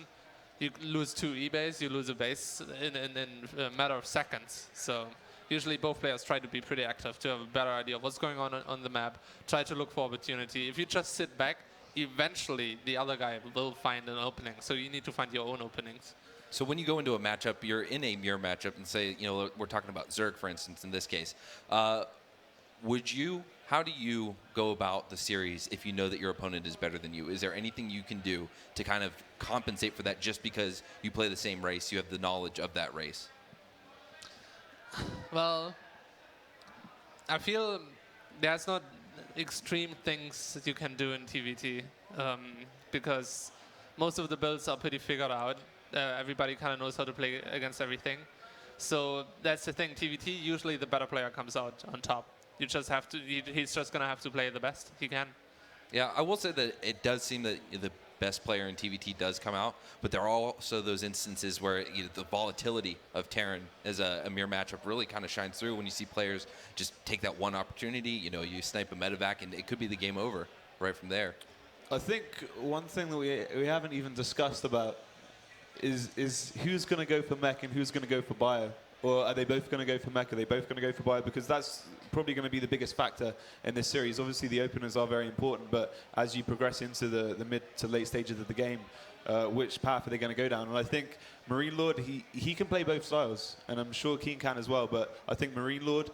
you lose 2 E-base, you lose a base in a matter of seconds. So usually both players try to be pretty active to have a better idea of what's going on the map, try to look for opportunity. If you just sit back, eventually the other guy will find an opening. So you need to find your own openings. So when you go into a matchup, you're in a mirror matchup, and say, you know, we're talking about Zerg, for instance, in this case. How do you go about the series if you know that your opponent is better than you? Is there anything you can do to kind of compensate for that just because you play the same race, you have the knowledge of that race? Well, I feel there's not extreme things that you can do in TVT because most of the builds are pretty figured out. Everybody kind of knows how to play against everything. So that's the thing. TVT, usually the better player comes out on top. You just have to, he's just going to have to play the best he can. Yeah, I will say that it does seem that the best player in TVT does come out, but there are also those instances where the volatility of Terran as a mirror matchup really kind of shines through when you see players just take that one opportunity. You know, you snipe a medevac and it could be the game over right from there. I think one thing that we haven't even discussed about is who's going to go for mech and who's going to go for bio. Or are they both going to go for mech? Are they both going to go for bio? Because that's probably going to be the biggest factor in this series. Obviously, the openers are very important, but as you progress into the mid to late stages of the game, which path are they going to go down? And I think Marinelord, he can play both styles, and I'm sure Keen can as well. But I think Marinelord,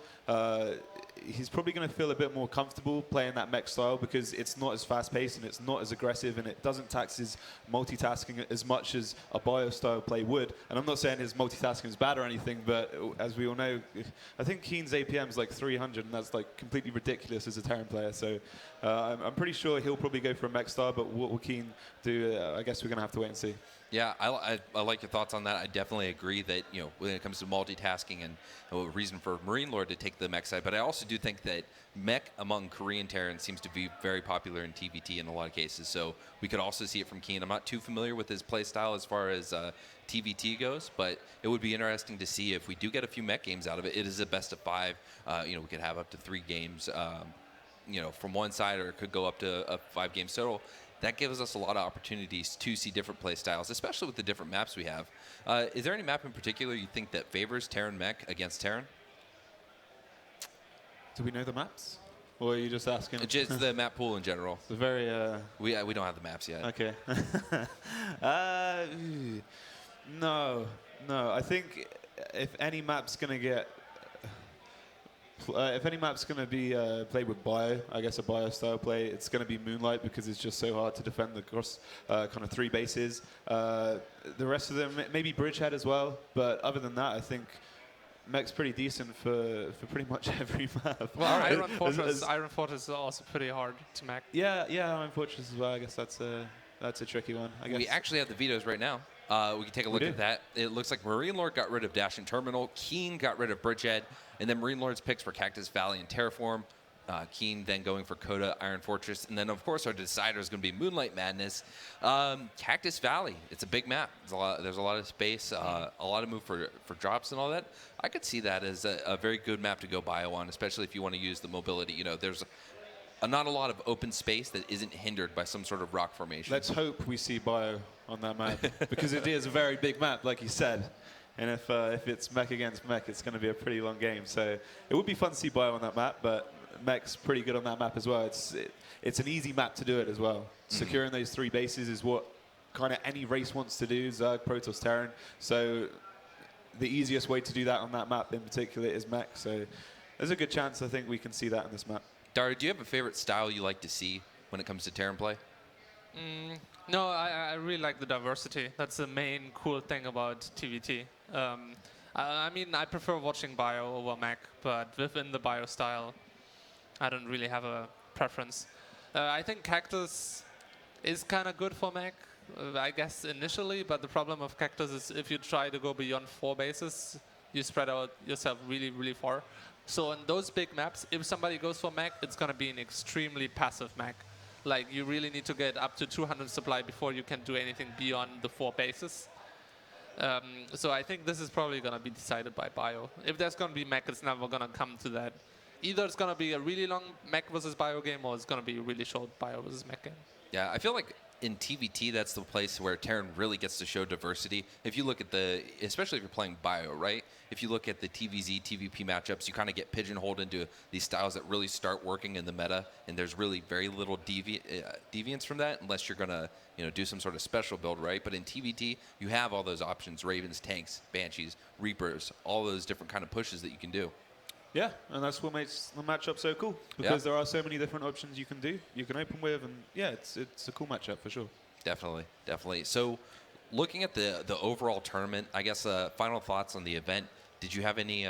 he's probably going to feel a bit more comfortable playing that mech style because it's not as fast-paced and it's not as aggressive and it doesn't tax his multitasking as much as a bio style play would. And I'm not saying his multitasking is bad or anything, but as we all know, I think Keen's APM is like 300 and that's like completely ridiculous as a Terran player. So I'm pretty sure he'll probably go for a mech style, but what will Keen do? I guess we're going to have to wait and see. Yeah, I like your thoughts on that. I definitely agree that, you know, when it comes to multitasking and a reason for Marinelord to take the mech side, but I also do think that mech among Korean Terrans seems to be very popular in TVT in a lot of cases. So we could also see it from Keen. I'm not too familiar with his play style as far as TVT goes, but it would be interesting to see if we do get a few mech games out of it. It is a best of 5. You know, we could have up to 3 games, you know, from one side, or it could go up to 5 games total. That gives us a lot of opportunities to see different play styles, especially with the different maps we have. Is there any map in particular you think that favors Terran mech against Terran? Do we know the maps? Or are you just asking? Just the map pool in general. It's very... We don't have the maps yet. Okay. No. I think if any map's going to get... if any map's going to be played with bio, I guess a bio style play, it's going to be Moonlight because it's just so hard to defend across kind of 3 bases. The rest of them, maybe Bridgehead as well, but other than that, I think mech's pretty decent for pretty much every map. Well, Iron Fortress is also pretty hard to mech. Yeah, Iron Fortress as well. I guess that's a tricky one. I guess. We actually have the vetoes right now. We can take a look at that. It looks like Marinelord got rid of Dash and Terminal. Keen got rid of Bridgehead. And then Marinelord's picks were Cactus Valley and Terraform. Keen then going for Coda, Iron Fortress. And then, of course, our decider is going to be Moonlight Madness. Cactus Valley, it's a big map. There's a lot of space, a lot of move for drops and all that. I could see that as a very good map to go bio on, especially if you want to use the mobility. You know, there's not a lot of open space that isn't hindered by some sort of rock formation. Let's hope we see bio on that map because it is a very big map, like you said. And if it's mech against mech, it's going to be a pretty long game. So it would be fun to see bio on that map, but mech's pretty good on that map as well. It's an easy map to do it as well. Securing those 3 bases is what kind of any race wants to do, Zerg, Protoss, Terran. So the easiest way to do that on that map in particular is mech. So there's a good chance I think we can see that in this map. Dario, do you have a favorite style you like to see when it comes to Terran play? No, I really like the diversity. That's the main cool thing about TVT. I mean, I prefer watching bio over mech, but within the bio style, I don't really have a preference. I think Cactus is kind of good for mech, I guess, initially, but the problem of Cactus is if you try to go beyond 4 bases, you spread out yourself really, really far. So on those big maps, if somebody goes for mech, it's going to be an extremely passive mech. Like, you really need to get up to 200 supply before you can do anything beyond the 4 bases. So I think this is probably going to be decided by Bio. If there's going to be mech, it's never going to come to that. Either it's going to be a really long mech versus Bio game, or it's going to be a really short Bio versus mech game. Yeah, I feel like in TVT, that's the place where Terran really gets to show diversity. If you look at especially if you're playing Bio, right? If you look at the TVZ, TVP matchups, you kind of get pigeonholed into these styles that really start working in the meta, and there's really very little deviance from that unless you're going to do some sort of special build, right? But in TVT, you have all those options: Ravens, tanks, Banshees, Reapers, all those different kind of pushes that you can do. Yeah, and that's what makes the matchup so cool, because there are so many different options you can open with, and yeah, it's a cool matchup for sure. Definitely, definitely. So, looking at the overall tournament, I guess final thoughts on the event. Did you have any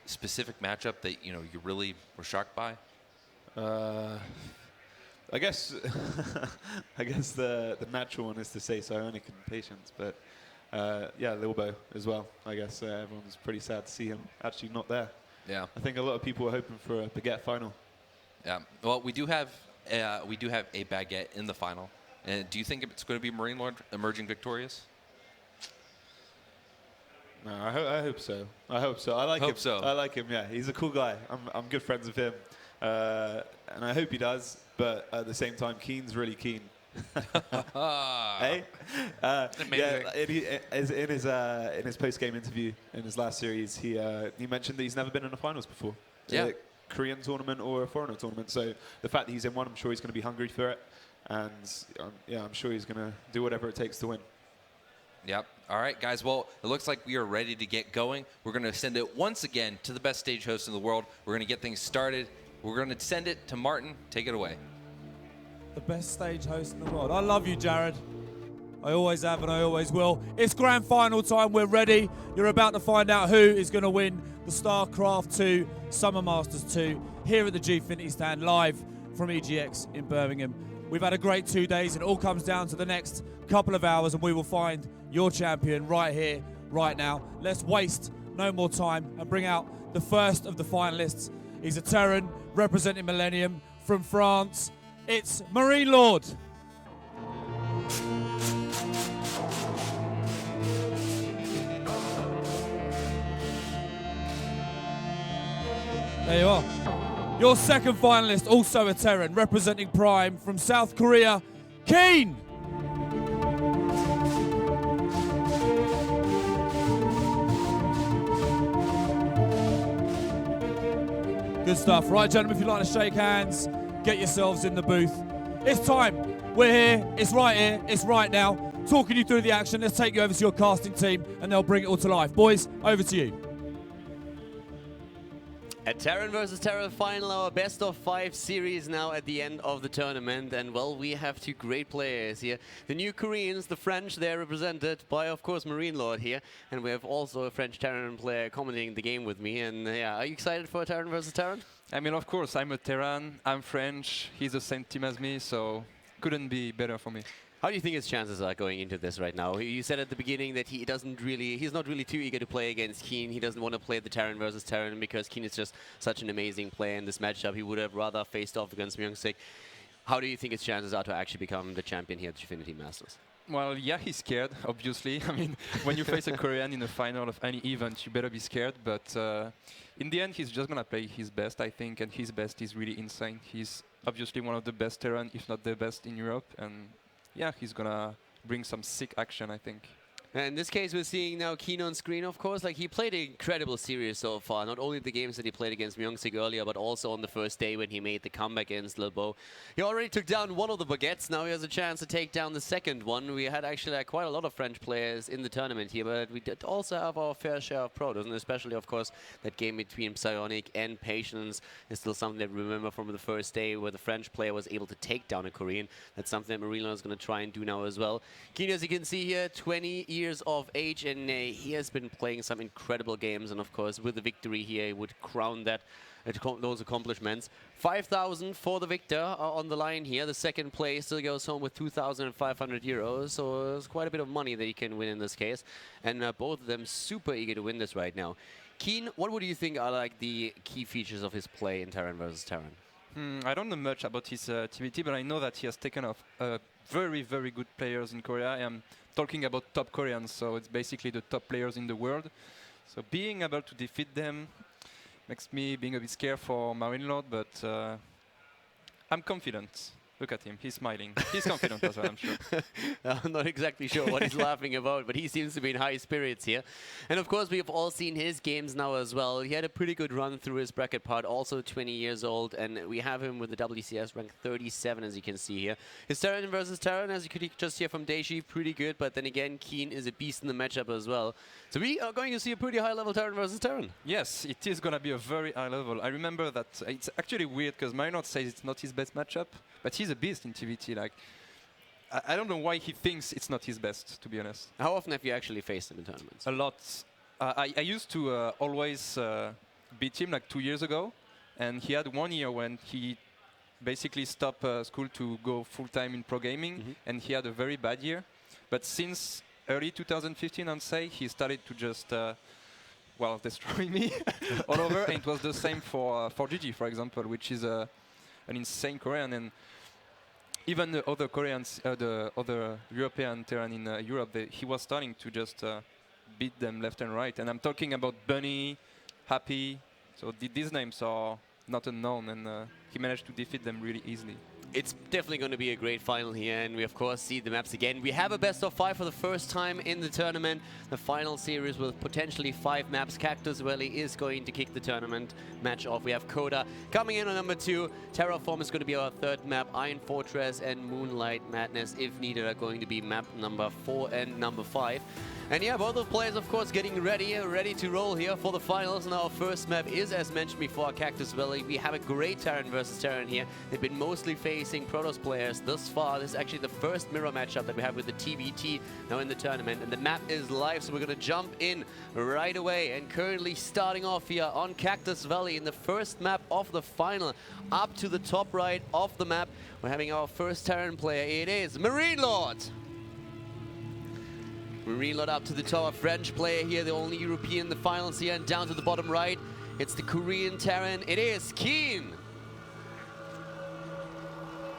specific matchup that you really were shocked by? I guess the natural one is to say Psionic and Patience, but yeah, Lilbo as well. I guess everyone's pretty sad to see him actually not there. Yeah, I think a lot of people were hoping for a Baguette final. Yeah, well, we do have a Baguette in the final. And do you think it's going to be Marinelord emerging victorious? No, I hope so. I hope so. I like him. I like him. Yeah, he's a cool guy. I'm good friends with him, and I hope he does. But at the same time, Keen's really keen. Hey, yeah. In his post-game interview in his last series, he mentioned that he's never been in the finals before. Yeah. A Korean tournament or a foreigner tournament. So the fact that he's in one, I'm sure he's going to be hungry for it, and yeah, I'm sure he's going to do whatever it takes to win. Yep. All right, guys. Well, it looks like we are ready to get going. We're going to send it once again to the best stage host in the world. We're going to get things started. We're going to send it to Martin. Take it away. The best stage host in the world. I love you, Jared. I always have and I always will. It's grand final time. We're ready. You're about to find out who is going to win the StarCraft 2 Summer Masters 2 here at the Gfinity stand, live from EGX in Birmingham. We've had a great 2 days. It all comes down to the next couple of hours, and we will find your champion right here, right now. Let's waste no more time and bring out the first of the finalists. He's a Terran representing Millennium from France. It's Marinelord. There you are. Your second finalist, also a Terran, representing Prime from South Korea, Keen. Good stuff. Right, gentlemen, if you'd like to shake hands, get yourselves in the booth. It's time. We're here. It's right here. It's right now. Talking you through the action. Let's take you over to your casting team, and they'll bring it all to life. Boys, over to you. A Terran versus Terran final, our best of 5 series now at the end of the tournament. And well, we have 2 great players here. The new Koreans, the French, they're represented by, of course, Marinelord here. And we have also a French Terran player commentating the game with me. And yeah, are you excited for a Terran versus Terran? I mean, of course, I'm a Terran, I'm French, he's the same team as me, so couldn't be better for me. How do you think his chances are going into this right now? You said at the beginning that he's not really too eager to play against Keen. He doesn't want to play the Terran versus Terran because Keen is just such an amazing player in this matchup. He would have rather faced off against Myung-Sik. How do you think his chances are to actually become the champion here at Gfinity Masters? Well, yeah, he's scared, obviously. I mean, when you face a Korean in a final of any event, you better be scared. But in the end, he's just going to play his best, I think. And his best is really insane. He's obviously one of the best Terran, if not the best in Europe. And yeah, he's going to bring some sick action, I think. And in this case, we're seeing now Keen on screen, of course. Like, he played an incredible series so far. Not only the games that he played against Myung-Sik earlier, but also on the first day when he made the comeback against Lilbo. He already took down one of the baguettes. Now he has a chance to take down the second one. We had actually quite a lot of French players in the tournament here, but we did also have our fair share of protos, and especially, of course, that game between Psionic and Patience is still something that we remember from the first day where the French player was able to take down a Korean. That's something that Marinelord is going to try and do now as well. Keen, as you can see here, 20 years of age, and he has been playing some incredible games, and of course with the victory here he would crown that those accomplishments. 5,000 for the victor on the line here. The second place still goes home with 2,500 euros, so it's quite a bit of money that he can win in this case, and both of them super eager to win this right now. Keen, what would you think are like the key features of his play in Terran versus Terran? I don't know much about his activity, but I know that he has taken off very, very good players in Korea. I'm talking about top Koreans, so it's basically the top players in the world. So being able to defeat them makes me being a bit scared for Marinelord, but I'm confident. Look at him, he's smiling. He's confident as well, I'm sure. I'm not exactly sure what he's laughing about, but he seems to be in high spirits here. And of course, we have all seen his games now as well. He had a pretty good run through his bracket part, also 20 years old, and we have him with the WCS rank 37, as you can see here. His Terran versus Terran, as you could just hear from Deji, pretty good, but then again, Keen is a beast in the matchup as well. So we are going to see a pretty high level Terran versus Terran. Yes, it is going to be a very high level. I remember that it's actually weird because Marinelord says it's not his best matchup, but he's a beast in TVT. Like, I don't know why he thinks it's not his best, to be honest. How often have you actually faced him in tournaments? A lot. I used to always beat him like 2 years ago, and he had 1 year when he basically stopped school to go full-time in pro gaming, and he had a very bad year. But since early 2015, I'd say, he started to just well, destroy me all over, and it was the same for Gigi, for example, which is an insane Korean. And even the other Koreans, the other European Terran in Europe, he was starting to just beat them left and right. And I'm talking about Bunny, Happy. So these names are not unknown, and he managed to defeat them really easily. It's definitely going to be a great final here, and we of course see the maps again. We have a best of 5 for the first time in the tournament. The final series with potentially 5 maps. Cactus Valley is going to kick the tournament match off. We have Coda coming in on number 2. Terraform is going to be our 3rd map. Iron Fortress and Moonlight Madness, if needed, are going to be map number 4 and number 5. And yeah, both of the players, of course, getting ready to roll here for the finals. And our first map is, as mentioned before, Cactus Valley. We have a great Terran versus Terran here. They've been mostly facing Protoss players thus far. This is actually the first mirror matchup that we have with the TBT now in the tournament. And the map is live, so we're going to jump in right away. And currently starting off here on Cactus Valley in the first map of the final. Up to the top right of the map, we're having our first Terran player. It is Marinelord. Marinelord up to the top, a French player here, the only European in the finals here, and down to the bottom right, it's the Korean Terran, it is Keen.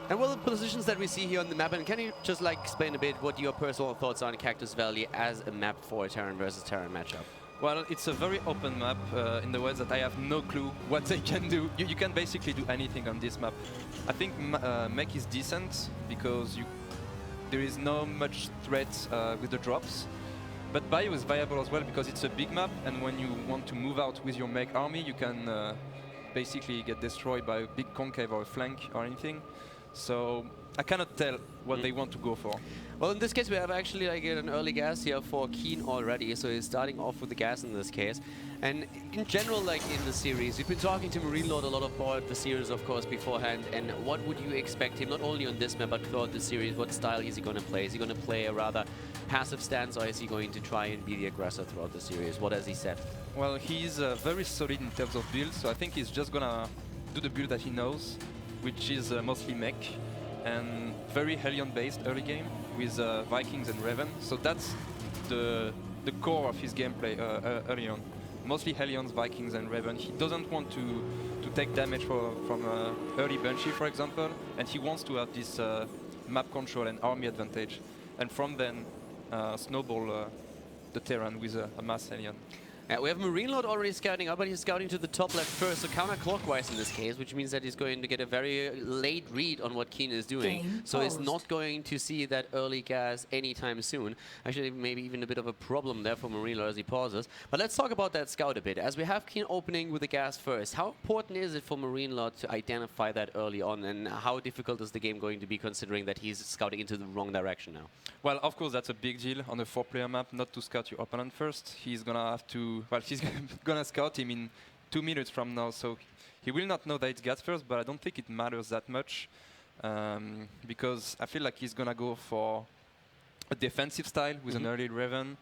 And what are the positions that we see here on the map, and can you just like explain a bit what your personal thoughts are on Cactus Valley as a map for a Terran versus Terran matchup? Well, it's a very open map in the way that I have no clue what they can do. You can basically do anything on this map. I think Mech is decent because there is no much threat with the drops. But Bio is viable as well because it's a big map, and when you want to move out with your mech army, you can basically get destroyed by a big concave or a flank or anything. So I cannot tell what they want to go for. Well, in this case, we have actually like an early gas here for Keen already, so he's starting off with the gas in this case. And in general, like in the series, we've been talking to Marinelord a lot about the series, of course, beforehand. And what would you expect him, not only on this map, but throughout the series? What style is he going to play? Is he going to play a rather passive stance, or is he going to try and be the aggressor throughout the series? What has he said? Well, he's very solid in terms of build, so I think he's just going to do the build that he knows, which is mostly mech and very Hellion-based early game with Vikings and Raven. So that's the core of his gameplay early on. Mostly Hellions, Vikings and Raven. He doesn't want to take damage from early Banshee, for example, and he wants to have this map control and army advantage. And from then, snowball the Terran with a mass Hellion. We have Marinelord already scouting up, but he's scouting to the top left first, so counterclockwise in this case, which means that he's going to get a very late read on what Keen is doing. So he's not going to see that early gas anytime soon. Actually, maybe even a bit of a problem there for Marinelord as he pauses. But let's talk about that scout a bit. As we have Keen opening with the gas first, how important is it for Marinelord to identify that early on, and how difficult is the game going to be considering that he's scouting into the wrong direction now? Well, of course, that's a big deal on a 4-player map, not to scout your opponent first. He's going to have to... Well, she's gonna scout him in 2 minutes from now, so he will not know that it's gas first, but I don't think it matters that much because I feel like he's gonna go for a defensive style with an early Raven.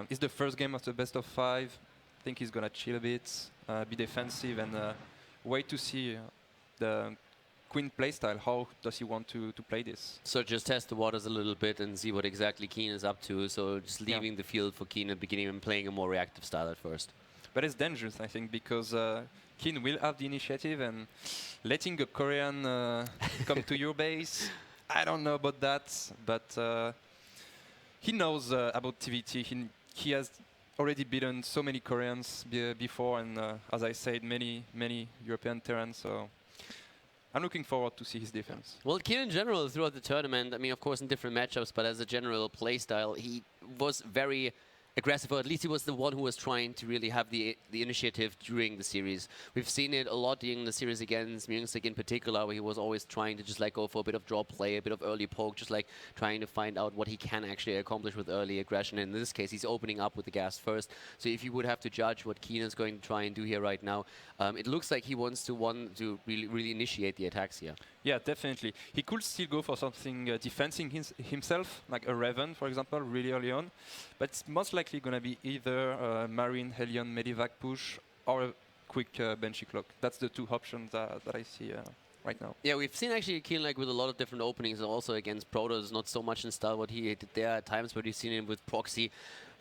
It's the first game of the best of 5. I think he's gonna chill a bit, be defensive, and wait to see the Queen playstyle. How does he want to play this? So just test the waters a little bit and see what exactly Keen is up to. So just leaving the field for Keen at the beginning and playing a more reactive style at first. but it's dangerous, I think, because Keen will have the initiative, and letting a Korean come to your base, I don't know about that, but he knows about TVT. He has already beaten so many Koreans before, and as I said, many European Terrans. So I'm looking forward to see his defense. Well, Keen in general throughout the tournament, I mean, of course, in different matchups, but as a general playstyle, he was very aggressive, or at least he was the one who was trying to really have the initiative during the series. We've seen it a lot during the series against Myungsik in particular, where he was always trying to just like go for a bit of draw play, a bit of early poke, just like trying to find out what he can actually accomplish with early aggression. In this case, he's opening up with the gas first. So if you would have to judge what Keen is going to try and do here right now, it looks like he wants to really initiate the attacks here. Yeah, definitely. He could still go for something defending himself, like a Raven, for example, really early on. But it's most likely going to be either Marine, Hellion, Medivac push, or a quick Banshee Cloak. That's the two options that I see right now. Yeah, we've seen actually Keen like with a lot of different openings, also against Protoss, not so much in style what he did there at times, but we've seen him with Proxy.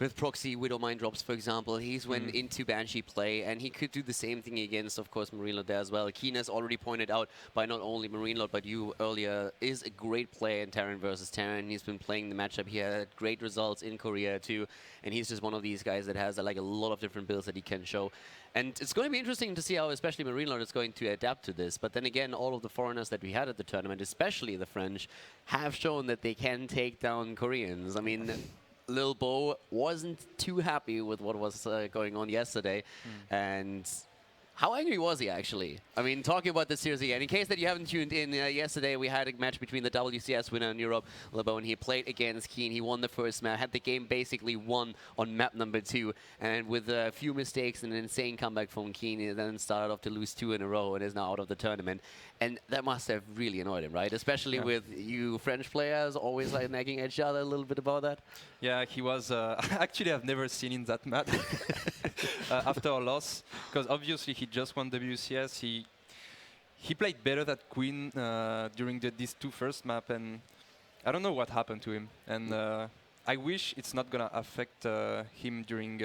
With Proxy Widow Mine drops, for example, he's went into Banshee play, and he could do the same thing against, of course, Marinelord there as well. Keen has already pointed out by not only Marinelord, but you earlier, is a great player in Terran versus Terran. He's been playing the matchup. He had great results in Korea too, and he's just one of these guys that has like a lot of different builds that he can show. And it's going to be interesting to see how especially Marinelord is going to adapt to this. But then again, all of the foreigners that we had at the tournament, especially the French, have shown that they can take down Koreans. I mean, Lil Bo wasn't too happy with what was going on yesterday. And how angry was he, actually? I mean, talking about this series again, in case that you haven't tuned in, yesterday we had a match between the WCS winner in Europe, Lil Bo, and he played against Keen. He won the first map, had the game basically won on map number 2, and with a few mistakes and an insane comeback from Keen, he then started off to lose 2 in a row and is now out of the tournament. And that must have really annoyed him, right? Especially with you French players always like nagging each other a little bit about that. Yeah, he was. Actually, I've never seen him that mad after a loss, because obviously he just won WCS. He played better than Queen during these two first map, and I don't know what happened to him. And I wish it's not gonna affect him during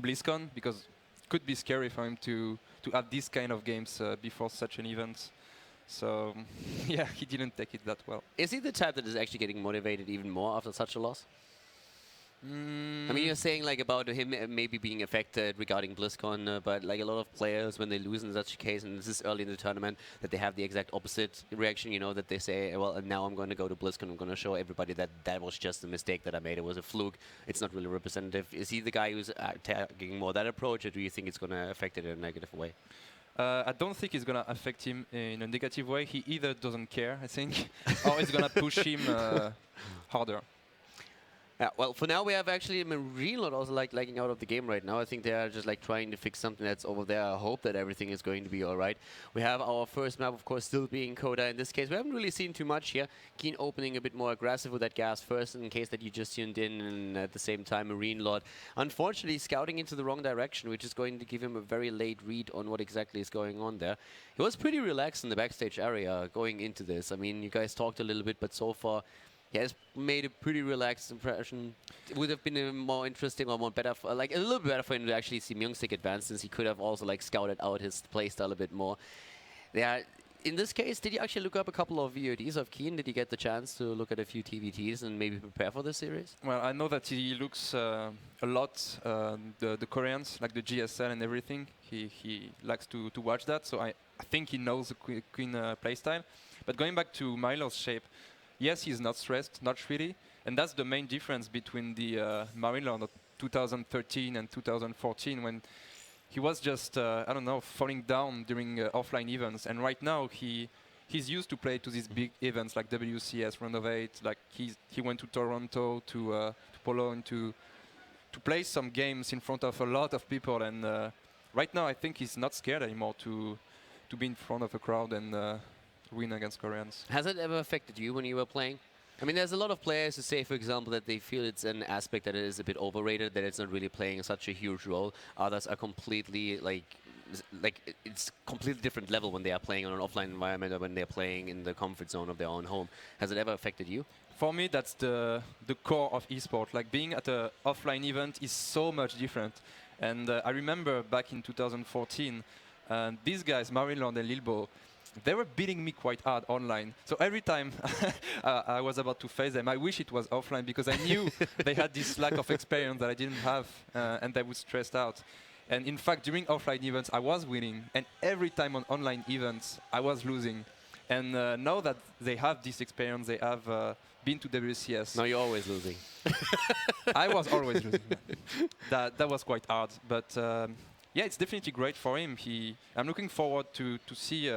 BlizzCon, because it could be scary for him to have these kind of games before such an event. So yeah, he didn't take it that well. Is he the type that is actually getting motivated even more after such a loss? I mean, you're saying like about him maybe being affected regarding BlizzCon, but like a lot of players when they lose in such a case, and this is early in the tournament, that they have the exact opposite reaction, you know, that they say, well, now I'm going to go to BlizzCon, I'm going to show everybody that that was just a mistake that I made, it was a fluke, it's not really representative. Is he the guy who's taking more that approach, or do you think it's going to affect it in a negative way? I don't think it's going to affect him in a negative way. He either doesn't care, I think, or it's going to push him harder. Yeah, well, for now we have actually Marinelord also like lagging out of the game right now. I think they are just like trying to fix something that's over there. I hope that everything is going to be all right. We have our first map, of course, still being Coda. In this case, we haven't really seen too much here. Keen opening a bit more aggressive with that gas first, in case that you just tuned in, and at the same time, Marinelord, unfortunately, scouting into the wrong direction, which is going to give him a very late read on what exactly is going on there. He was pretty relaxed in the backstage area going into this. I mean, you guys talked a little bit, but so far, he has made a pretty relaxed impression. It would have been more interesting or more better, like a little bit better for him to actually see Myungsik advance, since he could have also like scouted out his playstyle a bit more. Yeah, in this case, did you actually look up a couple of VODs of Keen? Did you get the chance to look at a few TVTs and maybe prepare for the series? Well, I know that he looks a lot the Koreans, like the GSL and everything. He likes to watch that, so I think he knows the Queen playstyle. But going back to Milo's shape, yes, he's not stressed, not really, and that's the main difference between the Marinelord of 2013 and 2014, when he was just, I don't know, falling down during offline events, and right now he's used to play to these big events like WCS, Round of 8, like he went to Toronto, to Poland, to play some games in front of a lot of people, and right now I think he's not scared anymore to be in front of a crowd and win against Koreans. Has it ever affected you when you were playing? I mean, there's a lot of players who say, for example, that they feel it's an aspect that it is a bit overrated, that it's not really playing such a huge role. Others are completely like it's completely different level when they are playing on an offline environment or when they're playing in the comfort zone of their own home. Has it ever affected you? For me, that's the core of esport. Like being at an offline event is so much different. And I remember back in 2014, these guys, Marinelord and Lilbo, they were beating me quite hard online. So every time I was about to face them, I wish it was offline because I knew they had this lack of experience that I didn't have, and they would stress out. And in fact, during offline events, I was winning, and every time on online events, I was losing. And now that they have this experience, they have been to WCS. Now you're always losing. I was always losing. That was quite hard, but yeah, it's definitely great for him. I'm looking forward to see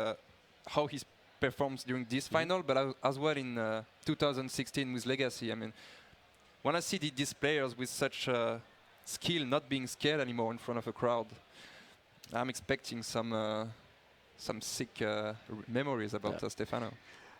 how he performs during this final, but as well in 2016 with Legacy. I mean, when I see these players with such skill not being scared anymore in front of a crowd, I'm expecting some sick memories about Stefano.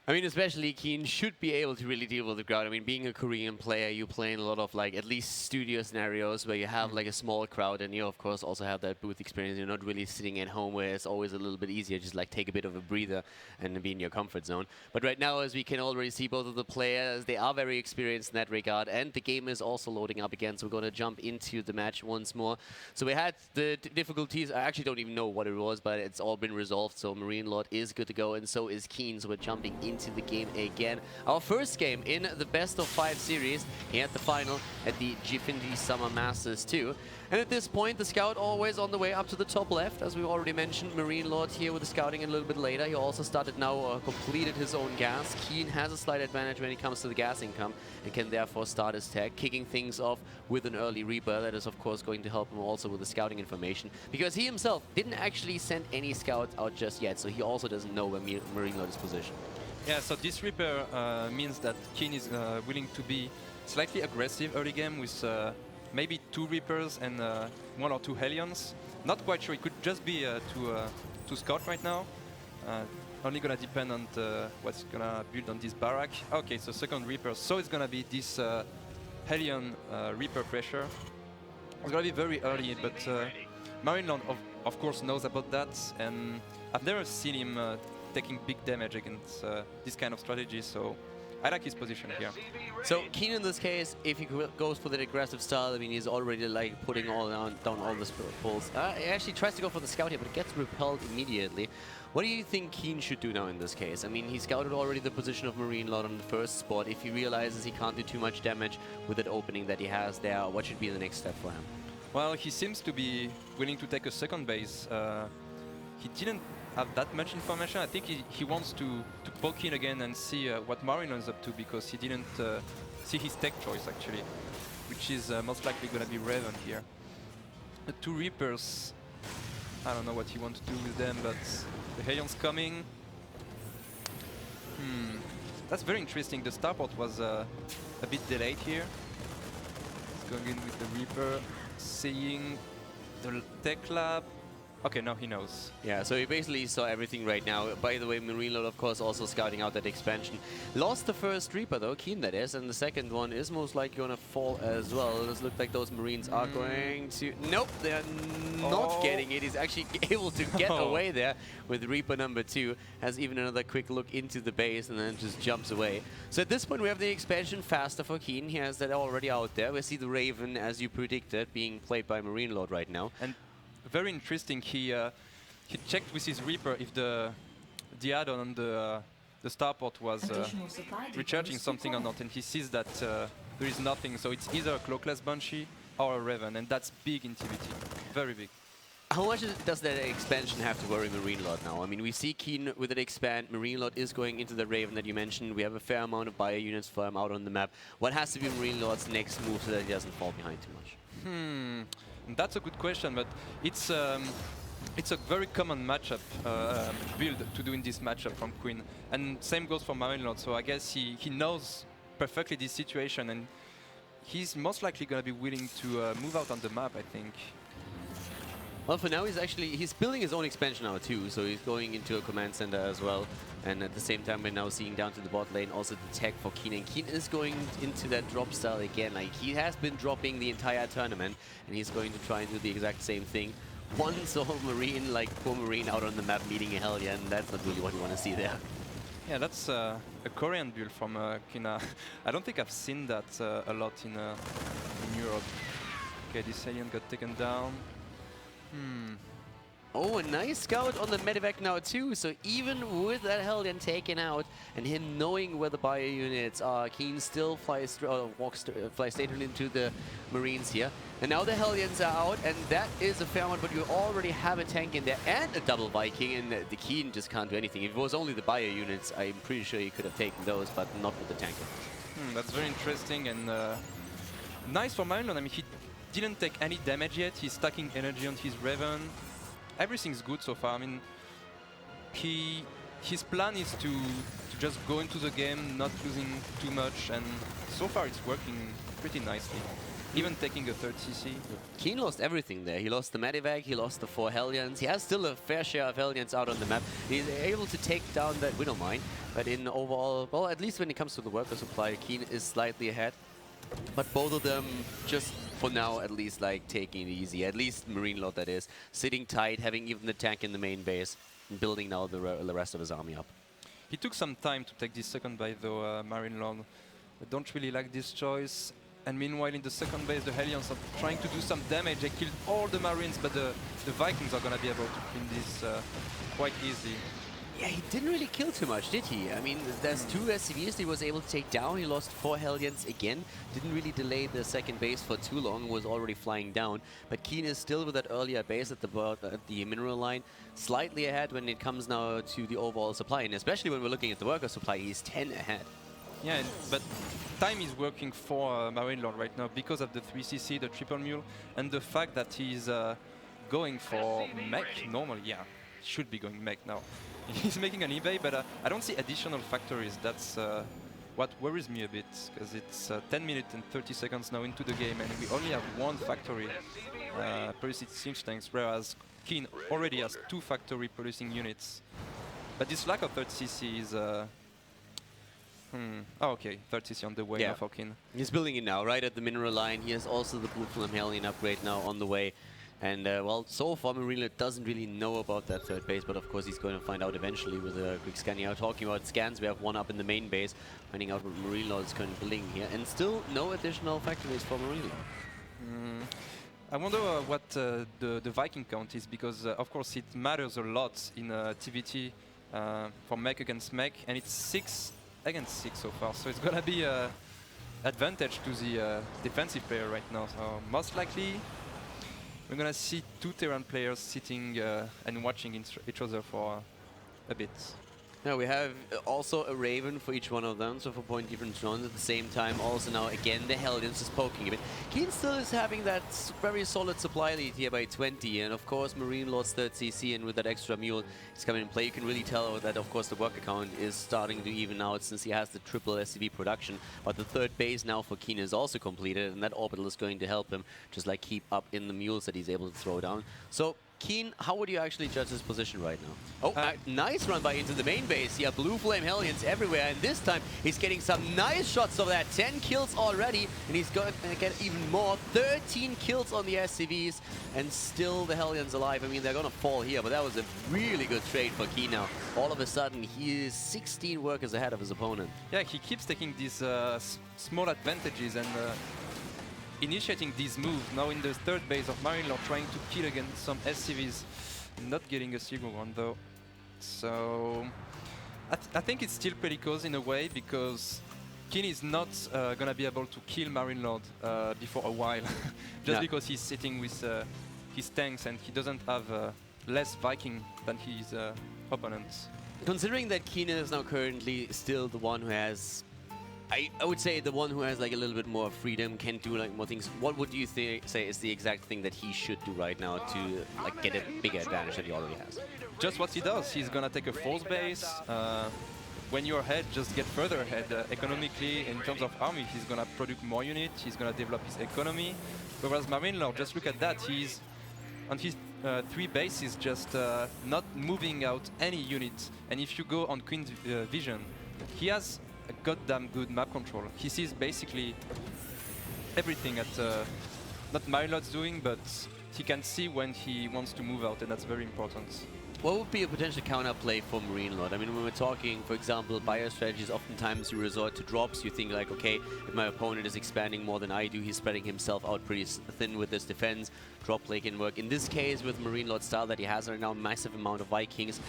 I mean, especially Keen should be able to really deal with the crowd. I mean, being a Korean player, you play in a lot of, like, at least studio scenarios where you have, like, a small crowd, and you, of course, also have that booth experience. You're not really sitting at home where it's always a little bit easier, just, like, take a bit of a breather and be in your comfort zone. But right now, as we can already see, both of the players, they are very experienced in that regard, and the game is also loading up again, so we're going to jump into the match once more. So we had the difficulties. I actually don't even know what it was, but it's all been resolved, so Marinelord is good to go, and so is Keen, so we're jumping into the game again. Our first game in the best of 5 series here at the final at the Gfinity Summer Masters 2. And at this point, the scout always on the way up to the top left, as we already mentioned. Marinelord here with the scouting a little bit later. He also started now, completed his own gas. Keen has a slight advantage when it comes to the gas income and can therefore start his tag, kicking things off with an early Reaper. That is, of course, going to help him also with the scouting information, because he himself didn't actually send any scouts out just yet, so he also doesn't know where Marinelord is positioned. Yeah, so this Reaper means that Keen is willing to be slightly aggressive early game with maybe 2 Reapers and 1 or 2 Hellions. Not quite sure, it could just be to scout right now. Only gonna depend on what's gonna build on this barrack. Okay, so second Reaper, so it's gonna be this Hellion Reaper pressure. It's gonna be very early, but Marinelord of course knows about that, and I've never seen him taking big damage against this kind of strategy, so I like his position here. So Keen in this case, if he goes for the aggressive style, I mean, he's already like putting all down all the pulls. He actually tries to go for the scout here, but it gets repelled immediately. What do you think Keen should do now in this case? I mean, he scouted already the position of Marinelord on the first spot. If he realizes he can't do too much damage with that opening that he has there, what should be the next step for him? Well, he seems to be willing to take a second base. He didn't have that much information. I think he wants to poke in again and see what Marinelord is up to, because he didn't see his tech choice actually, which is most likely going to be Raven here. The 2 Reapers, I don't know what he wants to do with them, but the Hellion's coming. That's very interesting. The starport was a bit delayed here. He's going in with the Reaper, seeing the tech lab. Okay, now he knows. Yeah, so he basically saw everything right now. By the way, Marinelord, of course, also scouting out that expansion. Lost the first Reaper, though, Keen that is, and the second one is most likely going to fall as well. It does look like those Marines are going to... Nope, they're not getting it. He's actually able to get away there with Reaper number 2. Has even another quick look into the base and then just jumps away. So at this point, we have the expansion faster for Keen. He has that already out there. We see the Raven, as you predicted, being played by Marinelord right now. And very interesting, he checked with his Reaper if the add-on on the starport was recharging something or not, and he sees that there is nothing, so it's either a Cloakless Banshee or a Raven, and that's big in TVT, very big. How much does that expansion have to worry Marinelord now? I mean, we see Keen with it expand. Marinelord is going into the Raven that you mentioned. We have a fair amount of bio units for him out on the map. What has to be Marinelord's next move so that he doesn't fall behind too much? That's a good question, but it's a very common matchup build to do in this matchup from Queen, and same goes for Marinelord. So I guess he knows perfectly this situation, and he's most likely going to be willing to move out on the map, I think. Well, for now, he's building his own expansion now too, so he's going into a command center as well. And at the same time, we're now seeing down to the bot lane also the tech for Keen. And Keen is going into that drop style again. Like, he has been dropping the entire tournament, and he's going to try and do the exact same thing. One solo Marine, like poor Marine out on the map meeting a Hellion, that's not really what you want to see there. Yeah, that's a Korean build from Keen. I don't think I've seen that a lot in Europe. Okay, this Hellion got taken down. Oh, a nice scout on the medevac now too. So even with that Hellion taken out and him knowing where the bio units are, Keen still flies straight into the Marines here. And now the Hellions are out, and that is a fair one, but you already have a tank in there and a double Viking, and the Keen just can't do anything. If it was only the bio units, I'm pretty sure he could have taken those, but not with the tank. That's very interesting and nice for Marinelord. I mean, he didn't take any damage yet. He's stacking energy on his Raven. Everything's good so far. I mean, his plan is to just go into the game, not losing too much, and so far it's working pretty nicely. Even taking a third CC. Keen lost everything there. He lost the medevac, he lost the 4 Hellions. He has still a fair share of Hellions out on the map. He's able to take down that Widowmine, but in overall, well, at least when it comes to the worker supply, Keen is slightly ahead. But both of them, just for now at least, like taking it easy. At least Marinelord, that is. Sitting tight, having even the tank in the main base, and building now the rest of his army up. He took some time to take this second base though, Marinelord. I don't really like this choice. And meanwhile in the second base, the Hellions are trying to do some damage. They killed all the Marines, but the Vikings are gonna be able to win this quite easy. Yeah, he didn't really kill too much, did he? I mean, there's 2 SCVs he was able to take down. He lost 4 Hellions again. Didn't really delay the second base for too long, was already flying down. But Keen is still with that earlier base at the mineral line, slightly ahead when it comes now to the overall supply. And especially when we're looking at the worker supply, he's 10 ahead. Yeah, but time is working for Marinelord right now because of the 3CC, the triple mule, and the fact that he's going for mech normally. Yeah, should be going mech now. He's making an eBay, but I don't see additional factories. That's what worries me a bit, because it's 10 minutes and 30 seconds now into the game, and we only have 1 factory producing siege tanks, whereas Keen already has 2 factory producing units. But this lack of 3rd CC is... Oh, okay, 3rd CC on the way now for Keen. He's building it now, right at the mineral line. He has also the Blue Flame Hellion upgrade now on the way. And, well, so far Marinelord doesn't really know about that 3rd base, but of course he's going to find out eventually with a quick scan here. Talking about scans, we have 1 up in the main base, finding out what Marinelord is currently building here. And still no additional factories for Marinelord. I wonder what the Viking count is, because of course it matters a lot in TVT for mech against mech, and it's 6 against 6 so far, so it's gonna be an advantage to the defensive player right now. So most likely we're gonna see 2 Terran players sitting and watching each other for a bit. Now we have also a Raven for each one of them, so for point different drones at the same time. Also now again the Hellions is poking a bit. Keen still is having that very solid supply lead here by 20, and of course Marinelord's 3rd CC, and with that extra mule is coming in play, you can really tell that of course the work account is starting to even out since he has the triple SCV production. But the 3rd base now for Keen is also completed, and that orbital is going to help him just like keep up in the mules that he's able to throw down. So Keen, how would you actually judge his position right now? Oh, nice run by into the main base. Yeah, Blue Flame Hellions everywhere, and this time he's getting some nice shots of that. 10 kills already, and he's going to get even more. 13 kills on the SCVs, and still the Hellions alive. I mean, they're going to fall here, but that was a really good trade for Keen now. All of a sudden, he is 16 workers ahead of his opponent. Yeah, he keeps taking these small advantages and initiating these moves. Now in the 3rd base of Marinelord, trying to kill against some SCVs, not getting a single one though. So I think it's still pretty close in a way, because Keen is not gonna be able to kill Marinelord before a while, just because he's sitting with his tanks and he doesn't have less Viking than his opponents. Considering that Keen is now currently still the one who has, I would say the one who has like a little bit more freedom, can do like more things. What would you say is the exact thing that he should do right now to like get a bigger advantage that he already has? Just what he does. He's gonna take a 4th base. When you're ahead, just get further ahead. Economically, in terms of army, he's gonna produce more units. He's gonna develop his economy. Whereas Marinelord, just look at that. He's on his 3 bases, just not moving out any unit. And if you go on Queen's vision, he has a goddamn good map control. He sees basically everything that not Marinelord's doing, but he can see when he wants to move out, and that's very important. What would be a potential counterplay for Marinelord? I mean, when we're talking, for example, bio strategies, oftentimes you resort to drops. You think like, okay, if my opponent is expanding more than I do, he's spreading himself out pretty thin with his defense. Drop play can work. In this case, with Marinelord's style that he has right now, massive amount of Vikings,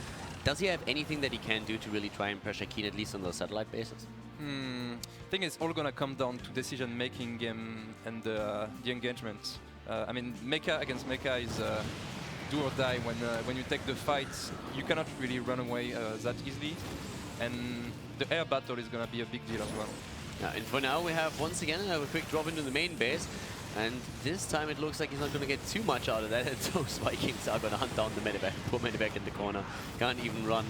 does he have anything that he can do to really try and pressure Keen, at least on those satellite bases? I think it's all gonna come down to decision making and the engagement. I mean, mecha against mecha is do or die. When you take the fight, you cannot really run away that easily, and the air battle is gonna be a big deal as well. And for now, we have once again a quick drop into the main base, and this time it looks like he's not going to get too much out of that. And those Vikings are going to hunt down the medivac. Poor medivac in the corner, can't even run.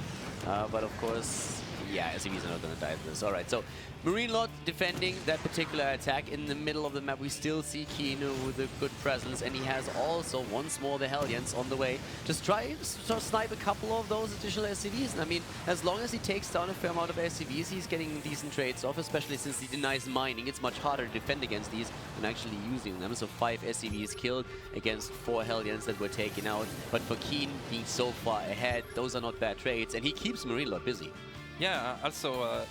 But of course, yeah, SCVs are not going to die to this. All right, so Marinelord defending that particular attack in the middle of the map. We still see Kino with a good presence, and he has also once more the Hellions on the way. Just try to snipe a couple of those additional SCVs. And I mean, as long as he takes down a fair amount of SCVs, he's getting decent trades off, especially since he denies mining. It's much harder to defend against these than actually using them. So 5 SCVs killed against 4 Hellions that were taken out. But for Keen being so far ahead, those are not bad trades, and he keeps Marinelord busy. Yeah, also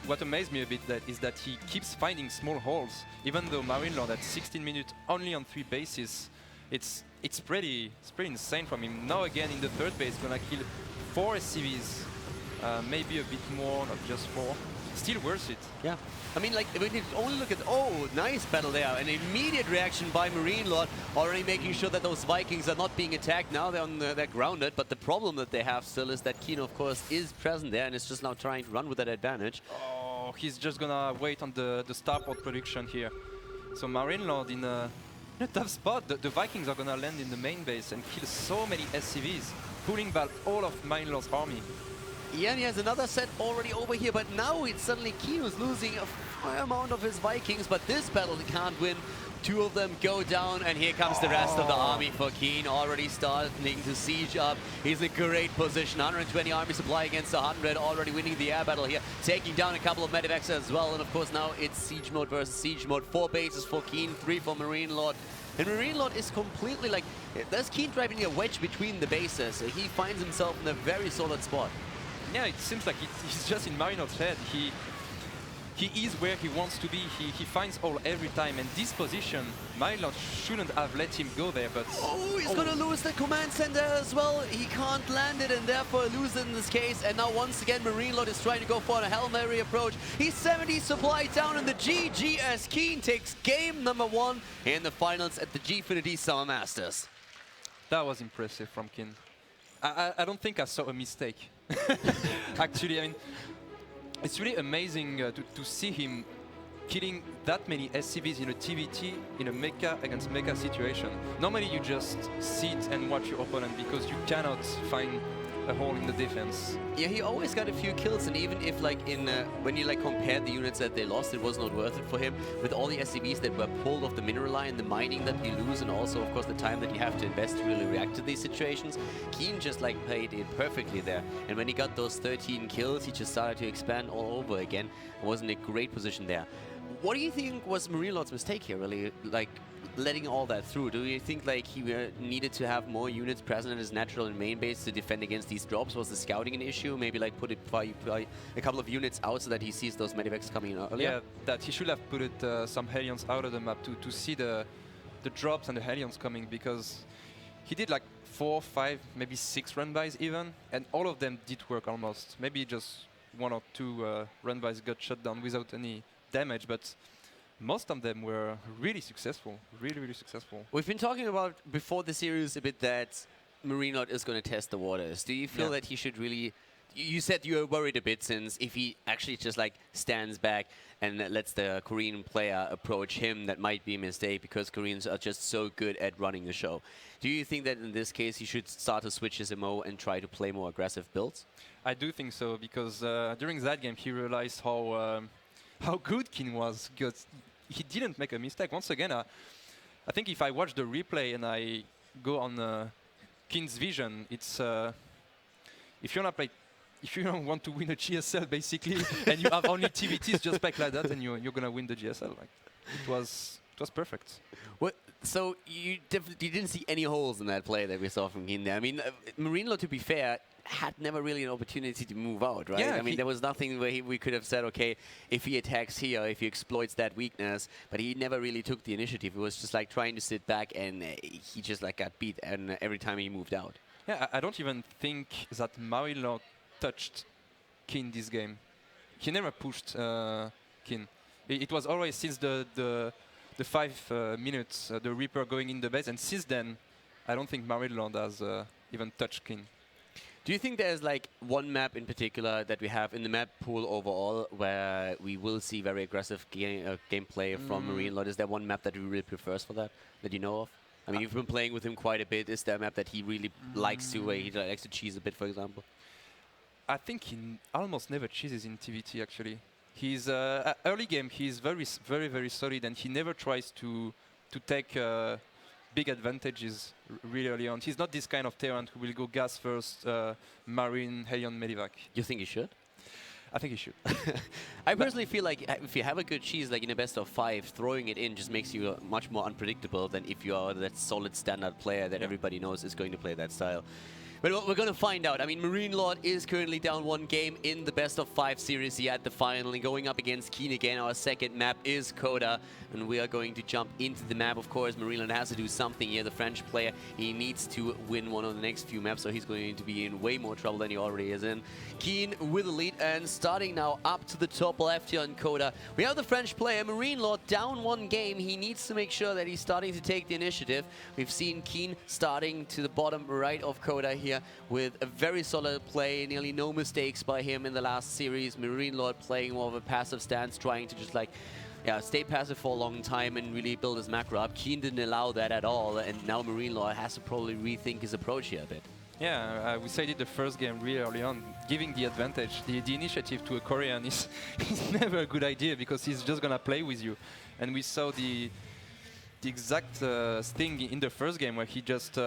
what amazed me a bit is that he keeps finding small holes. Even though Marinelord at 16 minutes only on 3 bases, it's pretty insane from him. Now again in the third base, gonna kill 4 SCVs, maybe a bit more, not just 4. Still worth it. Yeah. I mean, like, when you only look at, oh, nice battle there. An immediate reaction by Marinelord, already making sure that those Vikings are not being attacked. Now they're grounded, but the problem that they have still is that Kino, of course, is present there and is just now trying to run with that advantage. Oh, he's just gonna wait on the starport production here. So Marinelord in a tough spot. The Vikings are gonna land in the main base and kill so many SCVs, pulling back all of Marinelord's army. Yeah, and he has another set already over here, but now it's suddenly Kino's losing a fair amount of his Vikings, but this battle he can't win. 2 of them go down, and here comes the rest of the army for Keen, already starting to siege up. He's in great position, 120 army supply against 100, already winning the air battle here, taking down a couple of medivacs as well, and of course now it's siege mode versus siege mode. 4 bases for Keen, 3 for Marinelord. And Marinelord is completely like, there's Keen driving a wedge between the bases. He finds himself in a very solid spot. Yeah, it seems like he's just in Marinelord's head. He is where he wants to be. He finds all every time. And this position, Marinelord shouldn't have let him go there, but... Oh, he's gonna lose the command center as well. He can't land it and therefore lose it in this case. And now once again, Marinelord is trying to go for a Hail Mary approach. He's 70 supply down in the GG as Keen takes game number 1 in the finals at the Gfinity Summer Masters. That was impressive from Keen. I don't think I saw a mistake. Actually, I mean, it's really amazing to see him killing that many SCVs in a TVT in a mecha against mecha situation. Normally you just sit and watch your opponent because you cannot find a hole in the defense. Yeah, he always got a few kills, and even if like when you like compared the units that they lost, it was not worth it for him. With all the SCVs that were pulled off the mineral line, the mining that you lose, and also of course the time that you have to invest to really react to these situations, Keen just like played it perfectly there. And when he got those 13 kills, he just started to expand all over again and was in a great position there. What do you think was Marinelord's mistake here, really? Like, letting all that through? Do you think like he needed to have more units present in his natural and main base to defend against these drops? Was the scouting an issue? Maybe like put a couple of units out so that he sees those medivacs coming in earlier? Yeah, that he should have put some Hellions out of the map to see the drops and the Hellions coming, because he did like 4, 5, maybe 6 run-bys even, and all of them did work almost. Maybe just 1 or 2 run-bys got shut down without any damage, but most of them were really successful, really successful. We've been talking about before the series a bit that Marinelord is going to test the waters. Do you feel that he should really... You said you were worried a bit, since if he actually just like stands back and lets the Korean player approach him, that might be a mistake, because Koreans are just so good at running the show. Do you think that in this case he should start to switch his MO and try to play more aggressive builds? I do think so, because during that game he realized how good Keen was, because he didn't make a mistake. Once again, I think if I watch the replay and I go on Keen's vision, it's if you don't want to win a GSL basically, and you have only TVTs, just back like that, and you're gonna win the GSL. Like, it was was perfect. What? So you didn't see any holes in that play that we saw from Keen there. I mean, Marinelord, to be fair, had never really an opportunity to move out, right? Yeah, I mean, there was nothing where we could have said, okay, if he attacks here, if he exploits that weakness, but he never really took the initiative. It was just like trying to sit back, and he just like got beat and every time he moved out. Yeah, I don't even think that Marinelord touched Keen this game. He never pushed Keen. It was always since the 5 minutes, the Reaper going in the base, and since then, I don't think Marinelord has even touched Keen. Do you think there's like one map in particular that we have in the map pool overall where we will see very aggressive gameplay from Marinelord? Is there one map that he really prefers for that you know of? I mean, you've been playing with him quite a bit. Is there a map that he really likes to, where he likes to cheese a bit, for example? I think he almost never cheeses in TVT, actually. He's early game, he's very solid, and he never tries to take big advantages really early on. He's not this kind of tyrant who will go gas first, Marine, Heion, Medivac. You think he should? I think he should. I personally feel like if you have a good cheese, like in a best of 5, throwing it in just makes you much more unpredictable than if you are that solid standard player that everybody knows is going to play that style. But we're going to find out. I mean, Marinelord is currently down 1 game in the best of 5 series here at the final. And going up against Keen again, our second map is Coda. And we are going to jump into the map. Of course, Marinelord has to do something here. The French player, he needs to win one of the next few maps, so he's going to be in way more trouble than he already is in. Keen with the lead, and starting now up to the top left here on Coda. We have the French player, Marinelord, down 1 game. He needs to make sure that he's starting to take the initiative. We've seen Keen starting to the bottom right of Coda here with a very solid play, nearly no mistakes by him in the last series. Marinelord playing more of a passive stance, trying to just like, stay passive for a long time and really build his macro up. Keen didn't allow that at all, and now Marinelord has to probably rethink his approach here a bit. Yeah, we said it the first game really early on. Giving the advantage, the initiative to a Korean is never a good idea, because he's just gonna play with you. And we saw the exact thing in the first game, where he just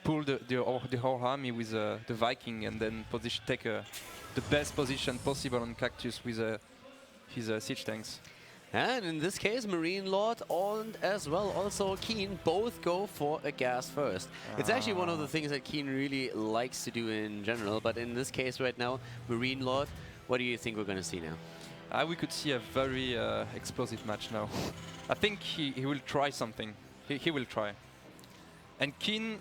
pulled the whole army with the Viking, and then take the best position possible on Cactus with his siege tanks. And in this case, Marinelord and as well also Keen both go for a gas first. It's actually one of the things that Keen really likes to do in general, but in this case right now, Marinelord, what do you think we're going to see now? We could see a very explosive match now. I think he will try something. He will try. And Keen,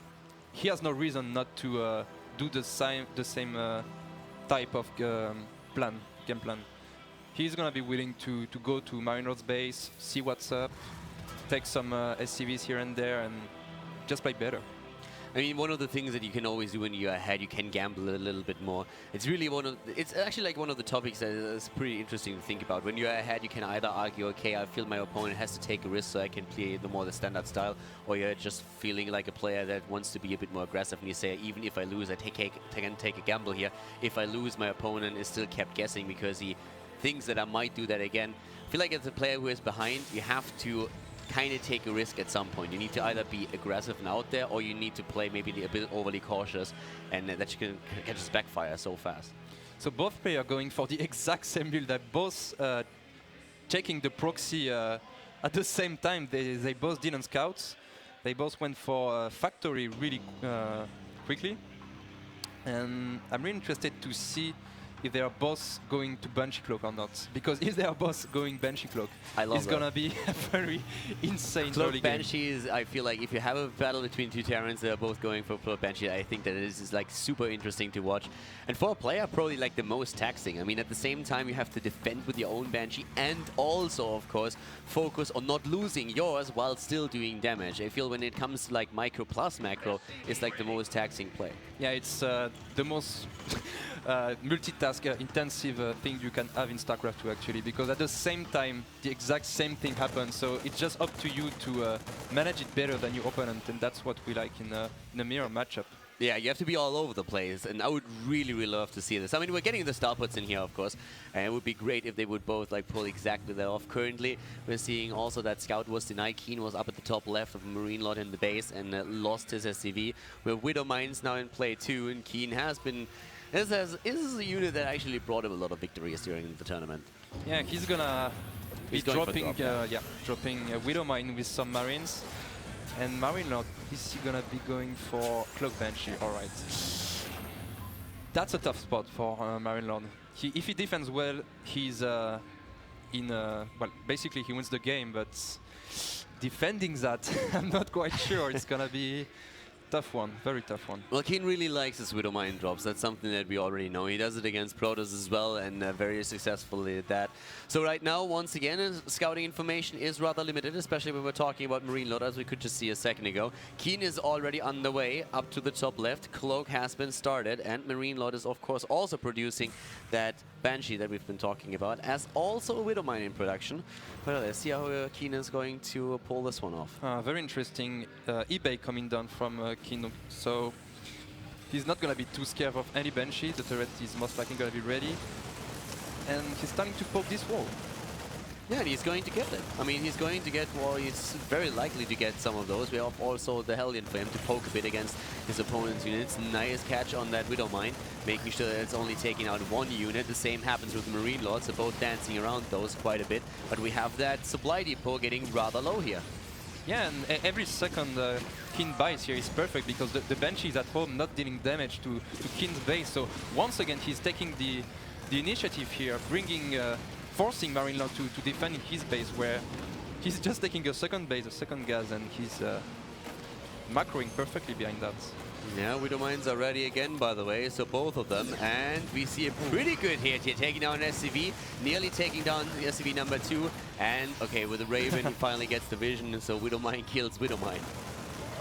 he has no reason not to do the same type of game plan. He's gonna be willing to go to Marinelord's base, see what's up, take some SCVs here and there, and just play better. I mean, one of the things that you can always do when you're ahead, you can gamble a little bit more. It's really it's actually like one of the topics that is pretty interesting to think about. When you're ahead, you can either argue, okay, I feel my opponent has to take a risk so I can play the standard style, or you're just feeling like a player that wants to be a bit more aggressive, and you say, even if I lose, I can take a gamble here. If I lose, my opponent is still kept guessing because he thinks that I might do that again. I feel like as a player who is behind, you have to kind of take a risk at some point. You need to either be aggressive and out there, or you need to play maybe a bit overly cautious, and that you can just backfire so fast. So both players are going for the exact same build. They're both checking the proxy at the same time. They both didn't scout. They both went for factory really quickly. And I'm really interested to see if they are both going to Banshee Cloak or not. Because if they are both going Banshee Cloak, it's going to be a very insane early game. Banshees, I feel like if you have a battle between 2 Terrans that are both going for Cloak Banshee, I think that it is like super interesting to watch. And for a player, probably like the most taxing. I mean, at the same time, you have to defend with your own Banshee and also, of course, focus on not losing yours while still doing damage. I feel when it comes to like micro plus macro, it's like the most taxing play. Yeah, it's the most multitask intensive thing you can have in StarCraft 2 actually, because at the same time the exact same thing happens, so it's just up to you to manage it better than your opponent, and that's what we like in a mirror matchup. Yeah, you have to be all over the place, and I would really, really love to see this. I mean, we're getting the star puts in here, of course, and it would be great if they would both like pull exactly that off. Currently, we're seeing also that Scout was denied. Keen was up at the top left of Marinelord in the base and lost his SCV. We have Widow Mines now in play too, and Keen has been... This is a unit that actually brought him a lot of victories during the tournament. Yeah, he's gonna He's going for dropping, drop, dropping Widow Mine with some Marines. And Marinelord, is he gonna be going for Cloak Banshee? Alright. That's a tough spot for Marinelord. If he defends well, he's well, basically he wins the game, but defending that, I'm not quite sure. It's gonna be tough one, very tough one. Well, Keen really likes his Widow Mine drops. That's something that we already know. He does it against Protoss as well, and very successfully at that. So right now, once again, his scouting information is rather limited, especially when we're talking about Marinelord, as we could just see a second ago. Keen is already on the way up to the top left. Cloak has been started, and Marinelord is, of course, also producing that Banshee that we've been talking about, as also a Widow Mine in production. But let's see how Keen is going to pull this one off. Very interesting eBay coming down from Keen. So he's not going to be too scared of any Banshee. The turret is most likely going to be ready. And he's starting to poke this wall. Yeah, and he's going to get it. I mean, he's going to get, well, he's very likely to get some of those. We have also the Hellion for him to poke a bit against his opponent's units. Nice catch on that Widow Mine, making sure that it's only taking out one unit. The same happens with the Marinelord, so both dancing around those quite a bit. But we have that supply depot getting rather low here. Yeah, and every second Keen buys here is perfect because the Banshee is at home not dealing damage to Keen's base. So once again, he's taking the initiative here, forcing Marinelord to defend in his base, where he's just taking a second base, a second gas, and he's macroing perfectly behind that. Yeah, Widow Mines are ready again, by the way, so both of them. And we see a pretty good hit here, taking down an SCV, nearly taking down the SCV number 2. And, okay, with the Raven, he finally gets the vision, so Widow Mine kills Widow Mine.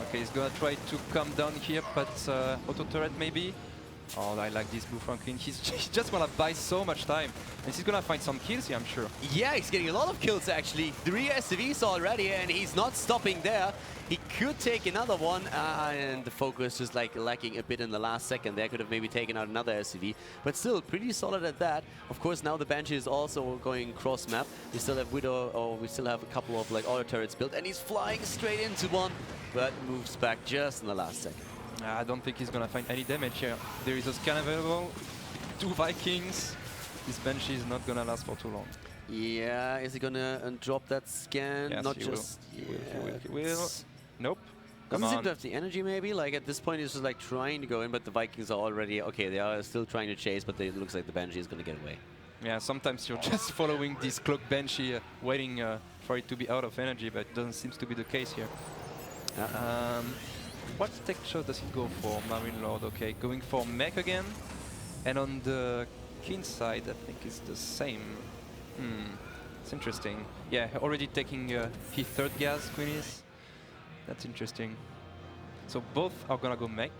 Okay, he's gonna try to come down here, but auto turret maybe. Oh, I like this Blue Franklin. He just wanna buy so much time. And he's gonna find some kills here, I'm sure. Yeah, he's getting a lot of kills actually. 3 SCVs already, and he's not stopping there. He could take another one, and the focus just like lacking a bit in the last second. There could have maybe taken out another SCV, but still pretty solid at that. Of course, now the Banshee is also going cross map. We still have Widow, or we still have a couple of like auto turrets built, and he's flying straight into one, but moves back just in the last second. I don't think he's gonna find any damage here. There is a scan available, 2 Vikings. This Banshee is not gonna last for too long. Yeah, is he gonna drop that scan? Yes, Not he just. Will. He will. Nope. Doesn't seem to have the energy, maybe. Like at this point, he's just like trying to go in, but the Vikings are already okay. They are still trying to chase, but it looks like the Banshee is gonna get away. Yeah, sometimes you're just following this Cloak Banshee, waiting for it to be out of energy, but it doesn't seem to be the case here. What tech shot does he go for? Marinelord, okay, going for mech again. And on the Keen side, I think it's the same. It's interesting. Yeah, already taking his 3rd gas, Queenies. That's interesting. So both are gonna go mech.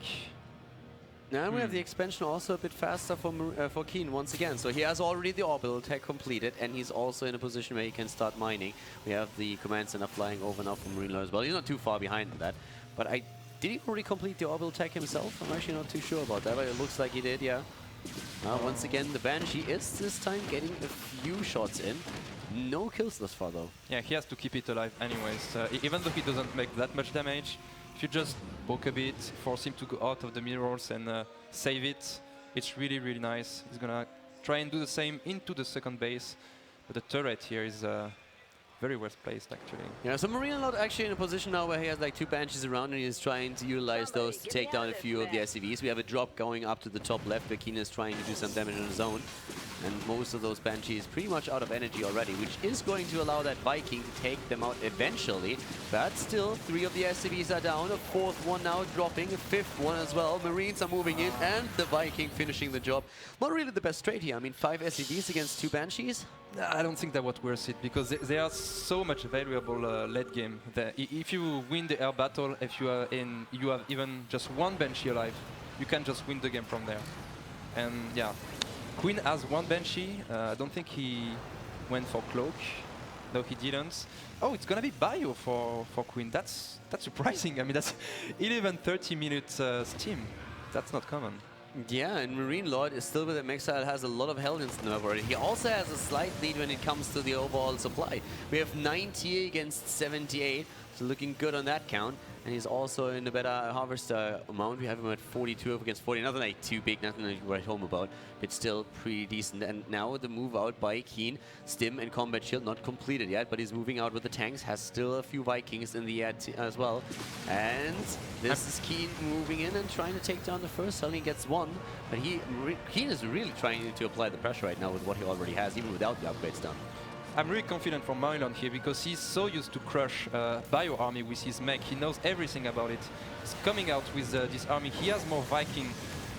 Now we have the expansion also a bit faster for Keen once again. So he has already the orbital tech completed, and he's also in a position where he can start mining. We have the command center flying over now from Marinelord as well. He's not too far behind that, but did he already complete the orbital tech himself? I'm actually not too sure about that, but it looks like he did, yeah. Once again, the Banshee is this time getting a few shots in. No kills thus far, though. Yeah, he has to keep it alive anyways. Even though he doesn't make that much damage, if you just poke a bit, force him to go out of the mirrors and save it, it's really, really nice. He's gonna try and do the same into the second base, but the turret here is very well placed, actually. Yeah, so Marinelord actually in a position now where he has like 2 Banshees around, and he's trying to utilize those to take down a few of the SCVs. We have a drop going up to the top left where Keen is trying to do some damage on his own. And most of those Banshees pretty much out of energy already, which is going to allow that Viking to take them out eventually. But still, 3 of the SCVs are down, a 4th one now dropping, a 5th one as well. Marines are moving in, and the Viking finishing the job. Not really the best trade here. I mean, 5 SCVs against 2 Banshees. I don't think that was worth it, because they are so much valuable late game. If you win the air battle, if you are you have even just 1 Banshee alive, you can just win the game from there. And yeah, Queen has 1 Banshee. I don't think he went for Cloak. No, he didn't. Oh, it's gonna be Bio for Queen. That's surprising. I mean, that's 30 minutes steam. That's not common. Yeah, and Marinelord is still with him. Exile has a lot of Hellions in the map already. He also has a slight lead when it comes to the overall supply. We have 90 against 78. So looking good on that count. And he's also in a better harvester amount. We have him at 42 against 40. Nothing like too big, nothing to write home about, but still pretty decent. And now the move out by Keen. Stim and Combat Shield not completed yet, but he's moving out with the tanks. Has still a few Vikings in the air as well. And this is Keen moving in and trying to take down the first. Only gets one, but Keen is really trying to apply the pressure right now with what he already has, even without the upgrades done. I'm really confident for Marinelord here because he's so used to crush Bio army with his mech. He knows everything about it. He's coming out with this army. He has more Viking.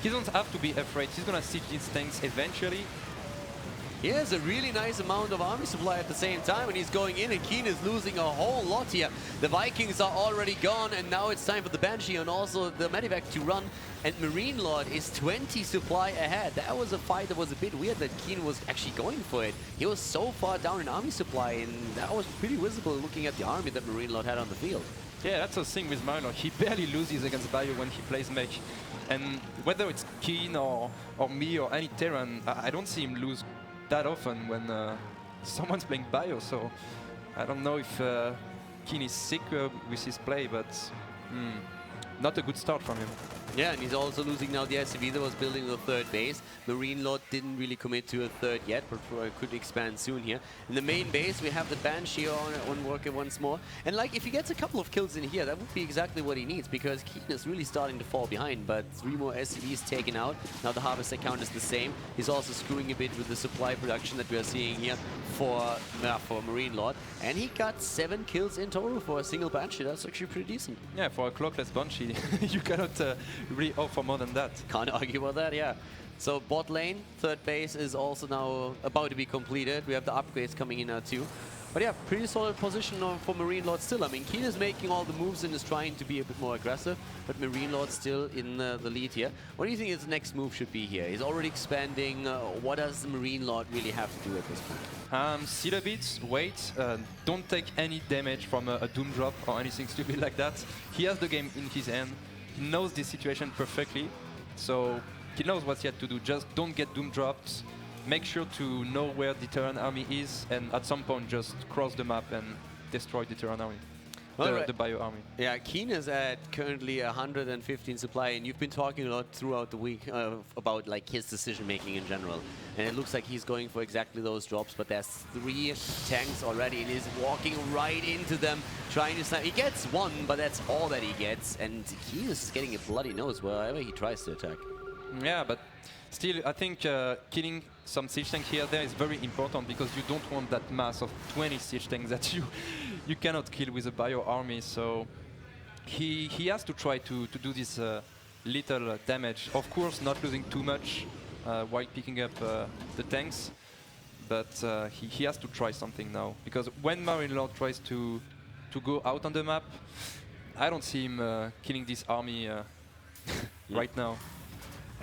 He doesn't have to be afraid. He's gonna siege these tanks eventually. He has a really nice amount of army supply at the same time, and he's going in, and Keen is losing a whole lot here. The Vikings are already gone, and now it's time for the Banshee and also the Medivac to run. And Marinelord is 20 supply ahead. That was a fight that was a bit weird that Keen was actually going for it. He was so far down in army supply, and that was pretty visible looking at the army that Marinelord had on the field. Yeah, that's the thing with Marinelord. He barely loses against Bio when he plays mech. And whether it's Keen or me or any Terran, I don't see him lose that often when someone's playing Bio, so I don't know if Keen is sick with his play, but not a good start from him. Yeah, and he's also losing now the SCV that was building the third base. Marinelord didn't really commit to a third yet, but could expand soon here. In the main base, we have the Banshee on working once more. And like, if he gets a couple of kills in here, that would be exactly what he needs, because Keen is really starting to fall behind, but 3 more SCVs taken out. Now the harvester count is the same. He's also screwing a bit with the supply production that we are seeing here for Marinelord. And he got 7 kills in total for a single Banshee. That's actually pretty decent. Yeah, for a clockless Banshee, you cannot really offer more than that. Can't argue about that, yeah. So bot lane, third base is also now about to be completed. We have the upgrades coming in now too. But yeah, pretty solid position for Marinelord still. I mean, Keen is making all the moves and is trying to be a bit more aggressive, but Marinelord still in the lead here. What do you think his next move should be here? He's already expanding. What does Marinelord really have to do at this point? Sit a bit, wait, don't take any damage from a Doom Drop or anything stupid like that. He has the game in his hand. He knows this situation perfectly, so he knows what he had to do. Just don't get Doom Dropped. Make sure to know where the Terran army is, and at some point just cross the map and destroy the Terran army, the Bio army. Yeah, Keen is at currently 115 supply, and you've been talking a lot throughout the week about like his decision making in general. And it looks like he's going for exactly those drops, but there's 3 tanks already, and he's walking right into them, trying to snipe. He gets 1, but that's all that he gets, and Keen is getting a bloody nose wherever he tries to attack. Yeah, but still, I think killing some siege tank here there is very important, because you don't want that mass of 20 siege tanks that you cannot kill with a Bio army. So he has to try to do this little damage. Of course, not losing too much while picking up the tanks, but he has to try something now, because when Marinelord tries to go out on the map, I don't see him killing this army right now.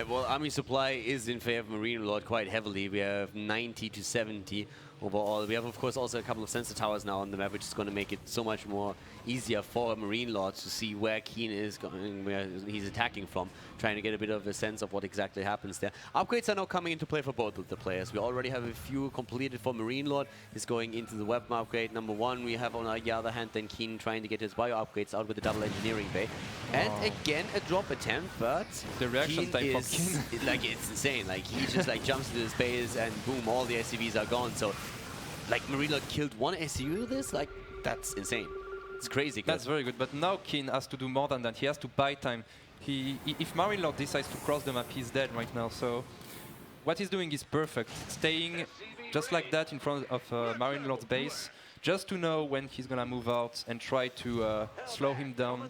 Well, army supply is in favor of Marinelord quite heavily. We have 90 to 70 overall. We have, of course, also a couple of sensor towers now on the map, which is going to make it so much more easier for Marinelord to see where Keen is going, where he's attacking from, trying to get a bit of a sense of what exactly happens there. Upgrades are now coming into play for both of the players. We already have a few completed for Marinelord. He's going into the weapon upgrade number 1. We have, on the other hand, then Keen trying to get his bio upgrades out with the double engineering bay. And again, a drop attempt, but the reaction time from Keen, like, it's insane. Like, he just like jumps into his base and boom, all the SCVs are gone. So, like, Marinelord killed 1 SCV with this. Like, that's insane. It's crazy. That's very good, but now Keen has to do more than that. He has to buy time. If Marinelord decides to cross the map, he's dead right now. So what he's doing is perfect. Staying just like that in front of Marinelord's base, just to know when he's gonna move out and try to slow him down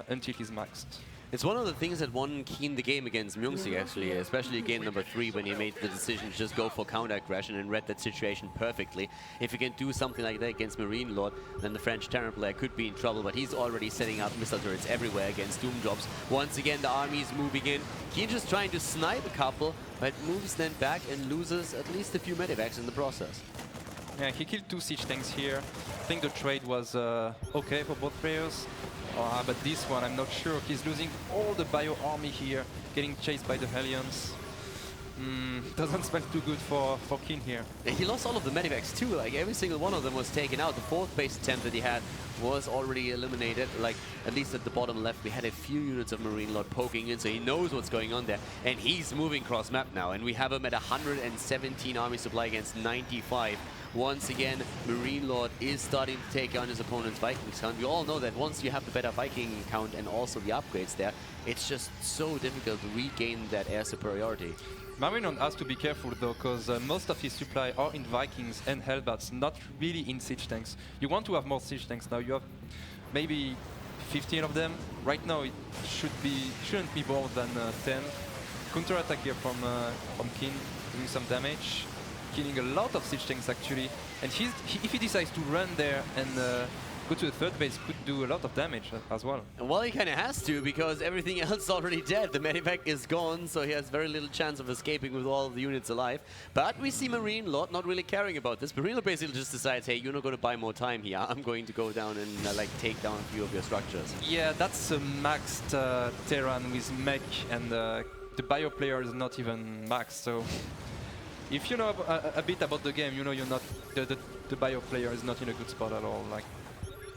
until he's maxed. It's one of the things that won Keen the game against Myungsik, actually, especially game number 3, when he made the decision to just go for counter-aggression and read that situation perfectly. If you can do something like that against Marinelord, then the French Terran player could be in trouble, but he's already setting up missile turrets everywhere against Doom Drops. Once again, the army is moving in. Keen just trying to snipe a couple, but moves then back and loses at least a few medivacs in the process. Yeah, he killed 2 siege tanks here. I think the trade was okay for both players. But this one, I'm not sure. He's losing all the bio army here, getting chased by the Hellions. Doesn't smell too good for Keen here. He lost all of the medivacs too. Like, every single one of them was taken out. The 4th base attempt that he had was already eliminated. Like, at least at the bottom left, we had a few units of Marinelord poking in, so he knows what's going on there. And he's moving cross map now, and we have him at 117 army supply against 95. Once again, Marinelord is starting to take on his opponent's Vikings count. We all know that once you have the better Viking count and also the upgrades there, it's just so difficult to regain that air superiority. Marinelord has to be careful though, because most of his supply are in Vikings and Hellbats, not really in siege tanks. You want to have more siege tanks now. You have maybe 15 of them. Right now it shouldn't be more than 10. Counter-attack here from Keen, doing some damage, killing a lot of siege tanks actually. And if he decides to run there and go to the third base, could do a lot of damage as well. Well, he kind of has to, because everything else is already dead. The medevac is gone, so he has very little chance of escaping with all the units alive. But we see Marinelord not really caring about this. Marinelord basically just decides, hey, you're not going to buy more time here. I'm going to go down and like take down a few of your structures. Yeah, that's a maxed Terran with mech, and the bio player is not even maxed. So if you know a bit about the game, you know you're not the bio player is not in a good spot at all. Like.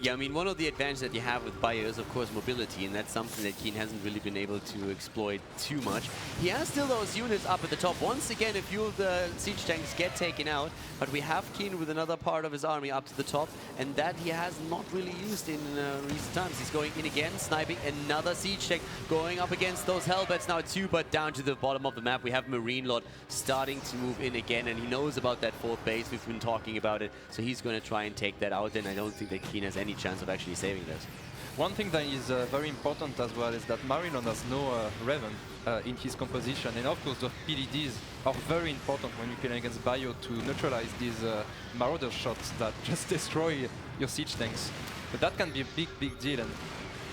Yeah, I mean, one of the advantages that you have with Bio is, of course, mobility, and that's something that Keen hasn't really been able to exploit too much. He has still those units up at the top. Once again, a few of the siege tanks get taken out, but we have Keen with another part of his army up to the top, and that he has not really used in recent times. He's going in again, sniping another siege tank, going up against those Hellbats now too, but down to the bottom of the map, we have Marinelord starting to move in again, and he knows about that fourth base. We've been talking about it, so he's going to try and take that out, and I don't think that Keen has any chance of actually saving this. One thing that is very important as well is that Marinelord has no Raven in his composition, and of course the PDDs are very important when you're playing against Bio to neutralize these Marauder shots that just destroy your siege tanks. But that can be a big deal, and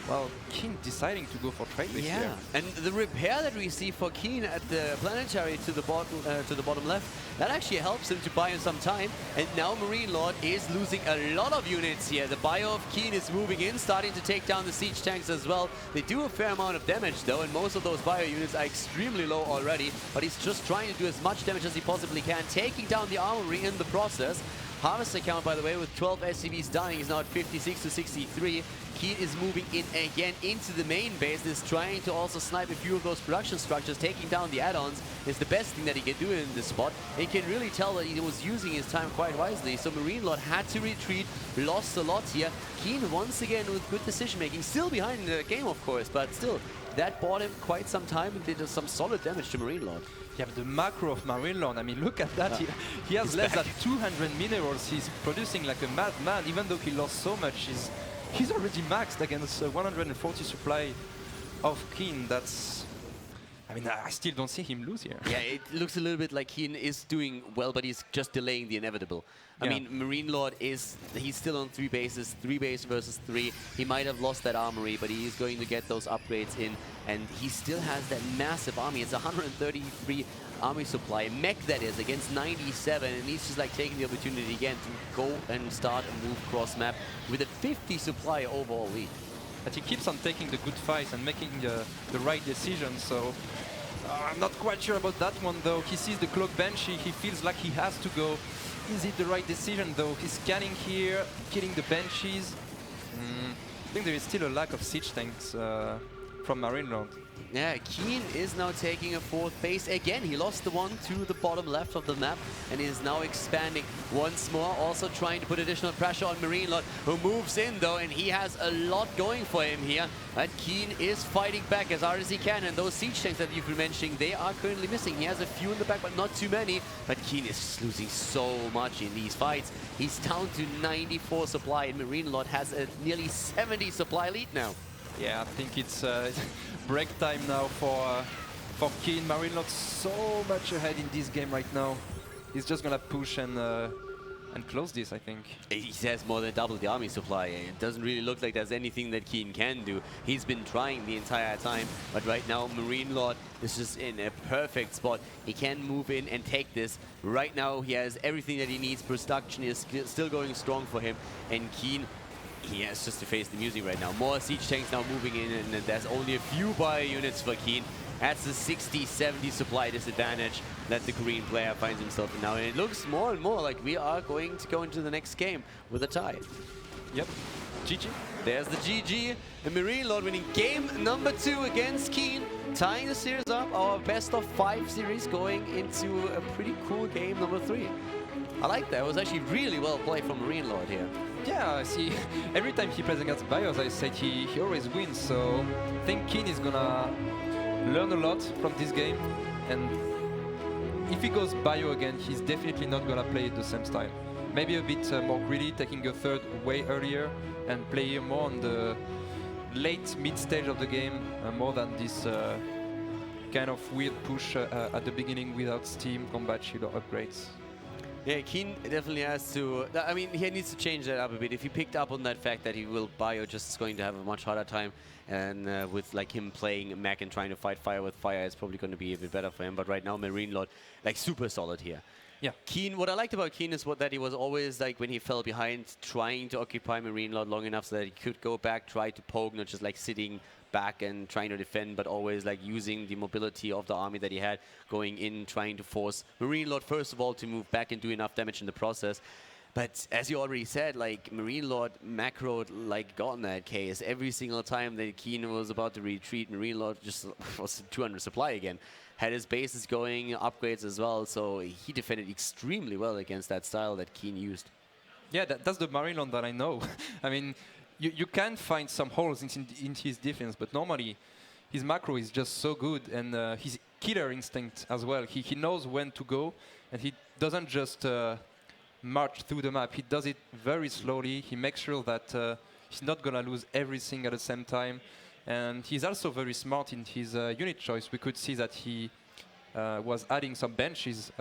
well, Keen deciding to go for trade this year. And the repair that we see for Keen at the planetary to the bottom left, that actually helps him to buy him some time. And now Marinelord is losing a lot of units here. The bio of Keen is moving in, starting to take down the siege tanks as well. They do a fair amount of damage though, and most of those bio units are extremely low already. But he's just trying to do as much damage as he possibly can, taking down the armory in the process. Harvester count, by the way, with 12 SCVs dying, is now at 56 to 63. Keen is moving in again into the main base, and is trying to also snipe a few of those production structures. Taking down the add-ons is the best thing that he can do in this spot. And you can really tell that he was using his time quite wisely. So Marinelord had to retreat, lost a lot here. Keen once again with good decision-making, still behind the game, of course, but still, that bought him quite some time and did some solid damage to Marinelord. Yeah, but the macro of Marinelord, I mean, look at that. He has less than 200 minerals. He's producing like a madman, even though he lost so much. He's already maxed against 140 supply of Keen. That's... I mean, I still don't see him lose here. Yeah, it looks a little bit like Keen is doing well, but he's just delaying the inevitable. I mean, Marinelord he's still on 3 bases, 3 base versus 3. He might have lost that armory, but he is going to get those upgrades in, and he still has that massive army. It's 133 army supply, mech that is, against 97, and he's just like taking the opportunity again to go and start and move cross map with a 50 supply overall lead. But he keeps on taking the good fights and making the right decisions, so I'm not quite sure about that one though. He sees the cloak Banshee, he feels like he has to go. Is it the right decision though? He's scanning here, killing the Banshees. I think there is still a lack of siege tanks from Marinelord. Yeah, Keen is now taking a 4th base again. He lost the one to the bottom left of the map and is now expanding once more, also trying to put additional pressure on Marinelord, who moves in though, and he has a lot going for him here. But Keen is fighting back as hard as he can, and those siege tanks that you've been mentioning, they are currently missing. He has a few in the back, but not too many. But Keen is losing so much in these fights. He's down to 94 supply, and Marinelord has a nearly 70 supply lead now. Yeah, I think it's break time now for Keen. Marinelord so much ahead in this game right now. He's just gonna push and close this, I think. He has more than double the army supply. It doesn't really look like there's anything that Keen can do. He's been trying the entire time, but right now Marinelord is just in a perfect spot. He can move in and take this. Right now he has everything that he needs. Production is still going strong for him, and Keen, he has just to face the music right now. More siege tanks now moving in, and there's only a few bio units for Keen. That's the 60-70 supply disadvantage that the Korean player finds himself in now. And it looks more and more like we are going to go into the next game with a tie. Yep. GG. There's the GG. And Marinelord winning game number 2 against Keen, tying the series up. Our best of 5 series going into a pretty cool game number 3. I like that. It was actually really well played from Marinelord here. Yeah, see, every time he plays against Bio, as I said, he always wins. So I think Keen is gonna learn a lot from this game. And if he goes Bio again, he's definitely not gonna play the same style. Maybe a bit more greedy, taking a third way earlier and play more on the late mid stage of the game, more than this kind of weird push at the beginning without steam, combat shield or upgrades. Yeah, Keen definitely has to, I mean, he needs to change that up a bit. If he picked up on that fact that he will Bio just is going to have a much harder time, and with like him playing mech and trying to fight fire with fire, it's probably going to be a bit better for him. But right now, Marinelord, like super solid here. Yeah. Keen, what I liked about Keen is that he was always, like, when he fell behind, trying to occupy Marinelord long enough so that he could go back, try to poke, not just like sitting back and trying to defend, but always like using the mobility of the army that he had, going in, trying to force Marinelord first of all to move back and do enough damage in the process. But as you already said, like, Marinelord macroed like God in that case. Every single time that Keen was about to retreat, Marinelord just was 200 supply again. Had his bases going, upgrades as well, so he defended extremely well against that style that Keen used. Yeah, that's the Marinelord that I know. I mean, you can find some holes in his defense, but normally his macro is just so good, and his killer instinct as well. He knows when to go, and he doesn't just march through the map. He does it very slowly. He makes sure that he's not gonna lose everything at the same time. And he's also very smart in his unit choice. We could see that he was adding some benches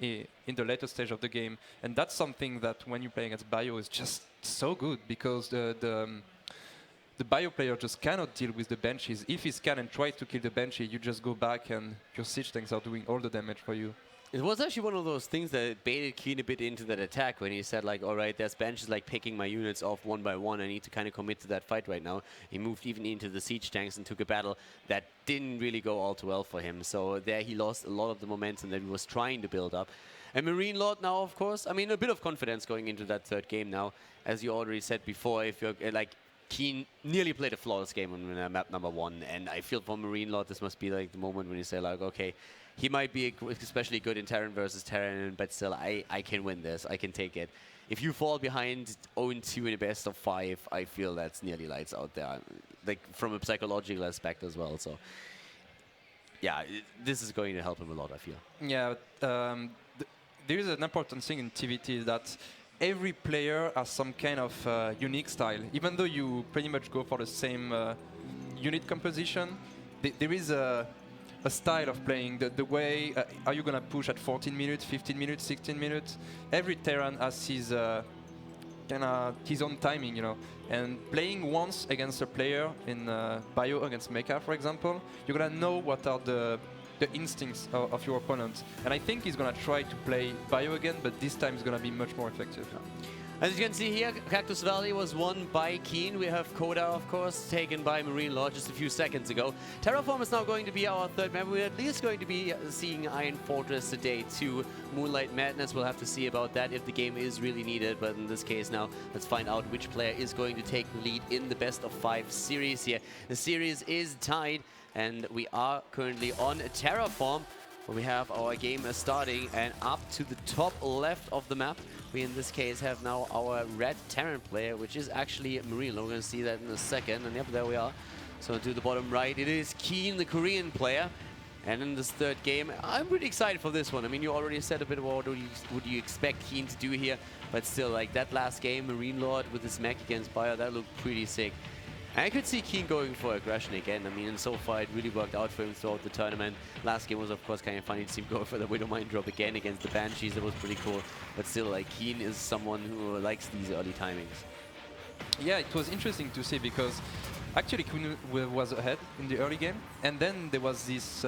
in the later stage of the game. And that's something that when you play against Bio is just so good, because the Bio player just cannot deal with the benches. If he scan and tries to kill the benches, you just go back and your siege tanks are doing all the damage for you. It was actually one of those things that baited Keen a bit into that attack when he said, like, all right, there's benches like picking my units off one by one. I need to kind of commit to that fight right now. He moved even into the siege tanks and took a battle that didn't really go all too well for him. So there he lost a lot of the momentum that he was trying to build up. And Marinelord now, of course, I mean, a bit of confidence going into that third game now. As you already said before, if you're like, Keen nearly played a flawless game on map number 1. And I feel for Marinelord, this must be like the moment when you say, like, okay, he might be especially good in Terran versus Terran, but still, I can win this. I can take it. If you fall behind 0-2 in a best of 5, I feel that's nearly lights out there, like from a psychological aspect as well. So, yeah, this is going to help him a lot, I feel. Yeah, there is an important thing in TVT that every player has some kind of unique style. Even though you pretty much go for the same unit composition, there is a style of playing, the way, are you going to push at 14 minutes, 15 minutes, 16 minutes? Every Terran has his his own timing, you know. And playing once against a player in Bio against Mecha, for example, you're going to know what are the instincts of your opponent. And I think he's going to try to play Bio again, but this time it's going to be much more effective. As you can see here, Cactus Valley was won by Keen. We have Coda, of course, taken by Marinelord just a few seconds ago. Terraform is now going to be our third map. We're at least going to be seeing Iron Fortress today too. Moonlight Madness, we'll have to see about that if the game is really needed. But in this case now, let's find out which player is going to take the lead in the best of 5 series here. The series is tied, and we are currently on Terraform, where we have our game starting, and up to the top left of the map, we in this case have now our red Terran player, which is actually Marinelord. We're going to see that in a second, and yep, there we are. So to the bottom right, it is Keen, the Korean player. And in this third game, I'm pretty excited for this one. I mean, you already said a bit about what you expect Keen to do here, but still, like that last game, Marinelord with his mech against Bayer, that looked pretty sick. I could see Keen going for aggression again. I mean, and so far it really worked out for him throughout the tournament. Last game was, of course, kind of funny to see him go for the Widow Mine drop again against the Banshees. That was pretty cool. But still, like, Keen is someone who likes these early timings. Yeah, it was interesting to see because actually Keen was ahead in the early game, and then there was this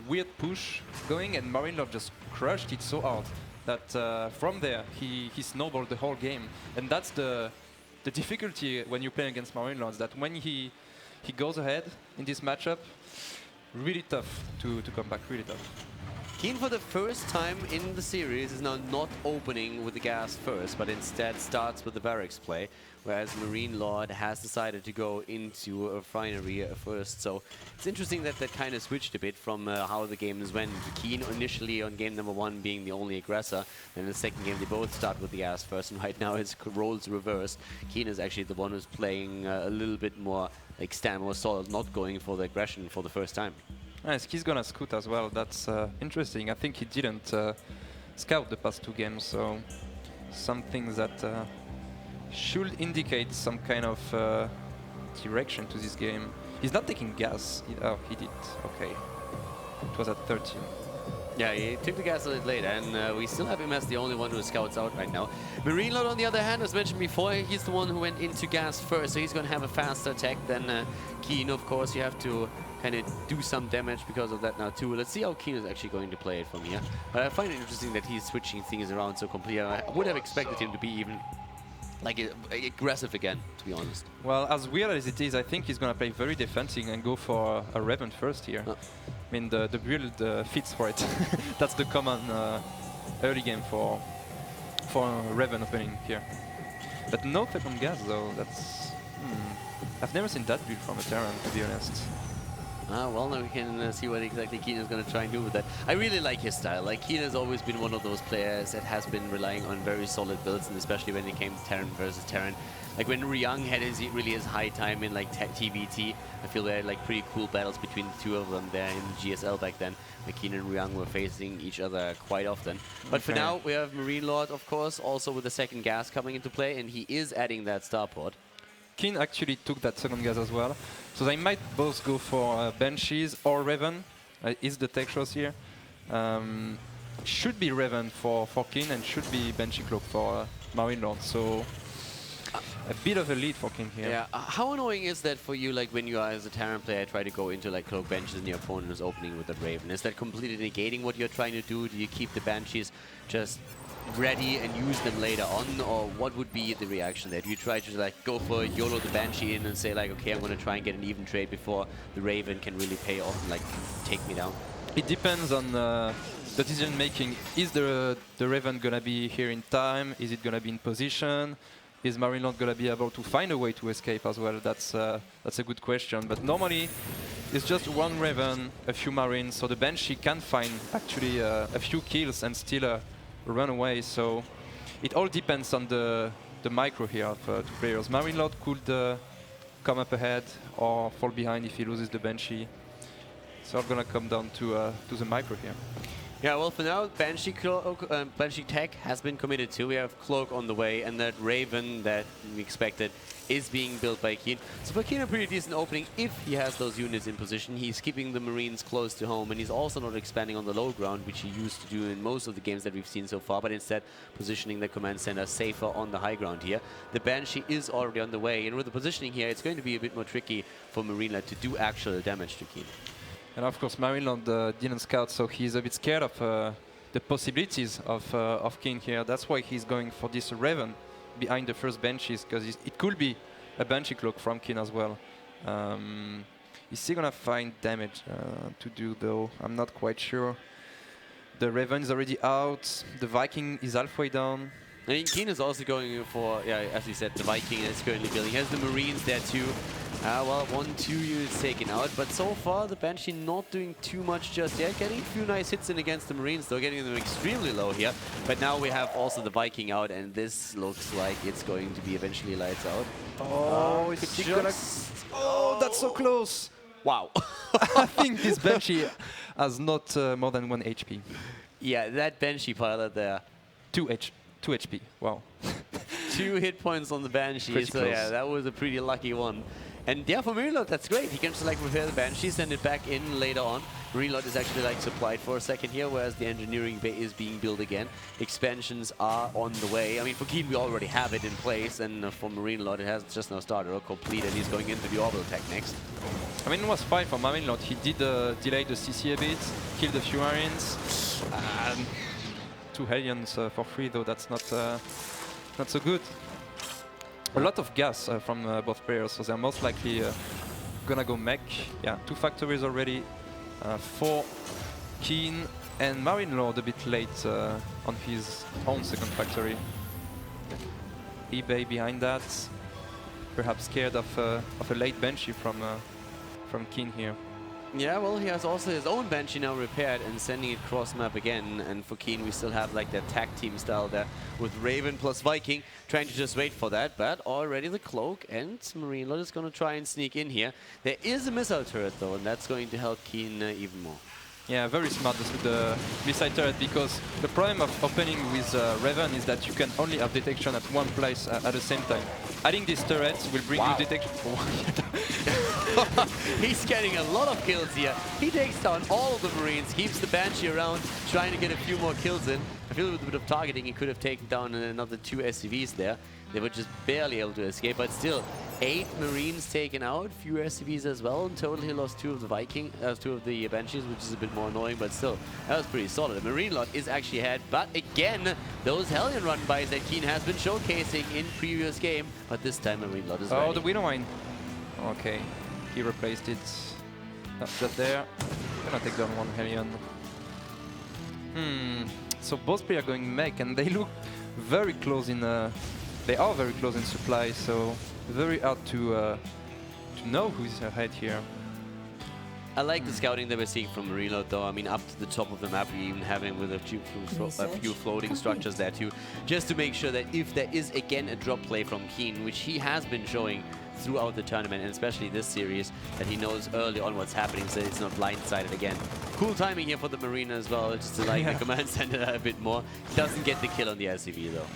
weird push going, and Marinelord just crushed it so hard that from there he snowballed the whole game. And that's the difficulty when you play against Marinelord, is that when he goes ahead in this matchup, really tough to come back, really tough. Keen for the first time in the series is now not opening with the gas first, but instead starts with the barracks play, whereas Marinelord has decided to go into a refinery first. So it's interesting that that kind of switched a bit from how the games went. Keen initially on game number 1 being the only aggressor, then in the second game they both start with the gas first, and right now it's roles reversed. Keen is actually the one who's playing a little bit more like stand more solid, not going for the aggression for the first time. Nice, he's gonna scout as well. That's interesting. I think he didn't scout the past 2 games, so something that should indicate some kind of direction to this game. He's not taking gas. Oh, he did. Okay. It was at 13. Yeah, he took the gas a little later, and we still have him as the only one who scouts out right now. Marinelord, on the other hand, as mentioned before, he's the one who went into gas first, so he's going to have a faster attack than Keen. Of course, you have to kind of do some damage because of that now too. Let's see how Keen is actually going to play it from here. But I find it interesting that he's switching things around so completely. I would have expected him to be even like aggressive again, to be honest. Well, as weird as it is, I think he's going to play very defensive and go for a Raven first here. I mean, the build fits for it. That's the common early game for Raven opening here. But no second gas though. That's I've never seen that build from a Terran, to be honest. Well, now we can see what exactly Keen is going to try and do with that. I really like his style. Like, Keen has always been one of those players that has been relying on very solid builds, and especially when it came to Terran versus Terran. Like, when Ryang had his high time in, like, TVT, I feel they had, like, pretty cool battles between the two of them there in GSL back then, where Keen and Ryang were facing each other quite often. But for now, we have Marinelord, of course, also with the second gas coming into play, and he is adding that starport. Keen actually took that second gas as well, so they might both go for Banshees or Raven. Is the tech shows here. Should be Raven for Keen and should be Banshee Cloak for Marinelord, so a bit of a lead for Keen here. Yeah, how annoying is that for you, like when you are as a Terran player try to go into like Cloak Benches and your opponent is opening with the Raven? Is that completely negating what you're trying to do? Do you keep the Banshees just ready and use them later on, or what would be the reaction there? Do you try to like go for YOLO the Banshee in and say like, okay, I'm going to try and get an even trade before the Raven can really pay off and like take me down? It depends on the decision making. Is the Raven gonna be here in time? Is it gonna be in position? Is Marinelord gonna be able to find a way to escape as well? That's a good question. But normally it's just one Raven, a few Marines, so the Banshee can find actually a few kills and still run away. So it all depends on the micro here of two players. Marinelord could come up ahead or fall behind if he loses the Banshee. So I'm gonna come down to the micro here. Yeah, well, for now, Banshee Tech has been committed to. We have Cloak on the way, and that Raven that we expected is being built by Keen. So for Keen, a pretty decent opening if he has those units in position. He's keeping the Marines close to home, and he's also not expanding on the low ground, which he used to do in most of the games that we've seen so far, but instead positioning the command center safer on the high ground here. The Banshee is already on the way, and with the positioning here, it's going to be a bit more tricky for Marinelord to do actual damage to Keen. And of course, Marinelord didn't scout, so he's a bit scared of the possibilities of Keen here. That's why he's going for this Raven behind the first Banshees, because it could be a Banshee Cloak from Keen as well. Is he gonna find damage to do though? I'm not quite sure. The Raven is already out. The Viking is halfway down. I mean, Keen is also going for, yeah, as we said, the Viking is currently building. He has the Marines there too. Well, 1-2 units taken out, but so far the Banshee not doing too much just yet. Getting a few nice hits in against the Marines, though, getting them extremely low here. But now we have also the Viking out, and this looks like it's going to be eventually lights out. Oh, it's just... Oh, that's so close! Wow. I think this Banshee has not more than 1 HP. Yeah, that Banshee pilot there. 2 HP, wow. 2 hit points on the Banshee, Pretty so close. yeah, that was a pretty lucky one. And yeah, for Marinelord, that's great. He can just like repair the Banshee, send it back in later on. Marinelord is actually like supplied for a second here, whereas the engineering bay is being built again. Expansions are on the way. I mean, for Keen, we already have it in place, and for Marinelord, it has just now started or completed. He's going into the orbital tech next. I mean, it was fine for Marinelord. He did delay the CC a bit, killed a few Marines. 2 Hellions for free, though that's not so good. A lot of gas from both players, so they're most likely gonna go mech. Yeah, 2 factories already. 4 Keen, and Marinelord a bit late on his own second factory. eBay behind that, perhaps scared of a late Banshee from Keen here. Yeah, well, he has also his own Banshee now repaired and sending it cross map again. And for Keen, we still have like that tag team style there with Raven plus Viking, trying to just wait for that. But already the Cloak and Marinelord is going to try and sneak in here. There is a missile turret though, and that's going to help Keen even more. Yeah, very smart the missile turret, because the problem of opening with Raven is that you can only have detection at one place at the same time. Adding these turrets will bring you detection. He's getting a lot of kills here. He takes down all of the Marines, keeps the Banshee around, trying to get a few more kills in. I feel with a bit of targeting, he could have taken down another 2 SCVs there. They were just barely able to escape, but still, 8 Marines taken out, few SCVs as well. In total, he lost 2 of the 2 of the Banshees, which is a bit more annoying, but still, that was pretty solid. Marinelord is actually ahead, but again, those Hellion run-bys that Keen has been showcasing in previous game, but this time Marinelord is ready. Oh, the Widowmine. Okay, he replaced it. Not just there. Gonna take down 1 Hellion. So both players are going mech, and they look very close in. They are very close in supply, so very hard to know who's ahead here. I like the scouting that we're seeing from Marinelord though. I mean, up to the top of the map, we even have him with a few floating structures there too, just to make sure that if there is again a drop play from Keen, which he has been showing throughout the tournament, and especially this series, that he knows early on what's happening, so it's not blindsided again. Cool timing here for the Marina as well, just to like the command center a bit more. Doesn't get the kill on the SCV though.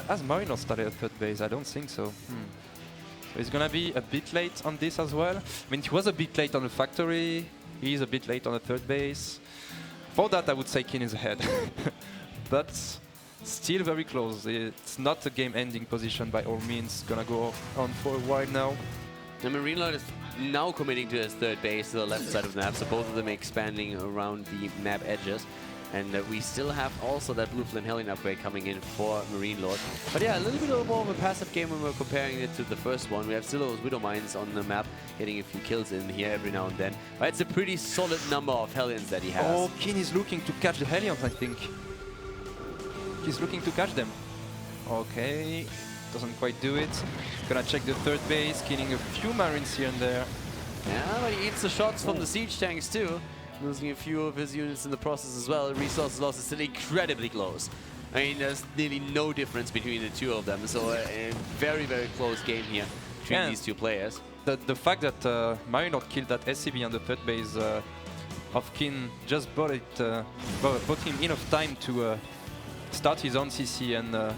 Has Marinelord started at third base? I don't think so. So he's gonna be a bit late on this as well. I mean, he was a bit late on the factory. He's a bit late on the third base. For that, I would say Keen is ahead. But still very close. It's not a game-ending position by all means. Gonna go on for a while now. The Marinelord is now committing to his third base to the left side of the map, so both of them expanding around the map edges. And we still have also that Blue Flame Hellion upgrade coming in for Marinelord. But yeah, a little bit more of a passive game when we're comparing it to the first one. We have still those Widow Mines on the map, getting a few kills in here every now and then. But it's a pretty solid number of Hellions that he has. Oh, Keen is looking to catch the Hellions, I think. He's looking to catch them. Okay, doesn't quite do it. Gonna check the third base, killing a few Marines here and there. Yeah, but he eats the shots from the siege tanks too. Losing a few of his units in the process as well. Resources loss is still incredibly close. I mean, there's nearly no difference between the two of them. So a very, very close game here between these two players. The fact that Marinelord killed that SCV on the third base of Keen just bought him enough time to start his own CC and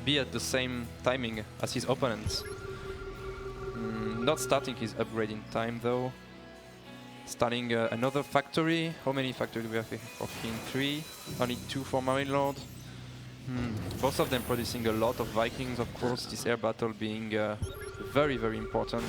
be at the same timing as his opponents. Not starting his upgrading time though. Starting another factory. How many factories do we have here for Keen? 3. Only 2 for Marinelord. Both of them producing a lot of Vikings, of course. This air battle being very, very important.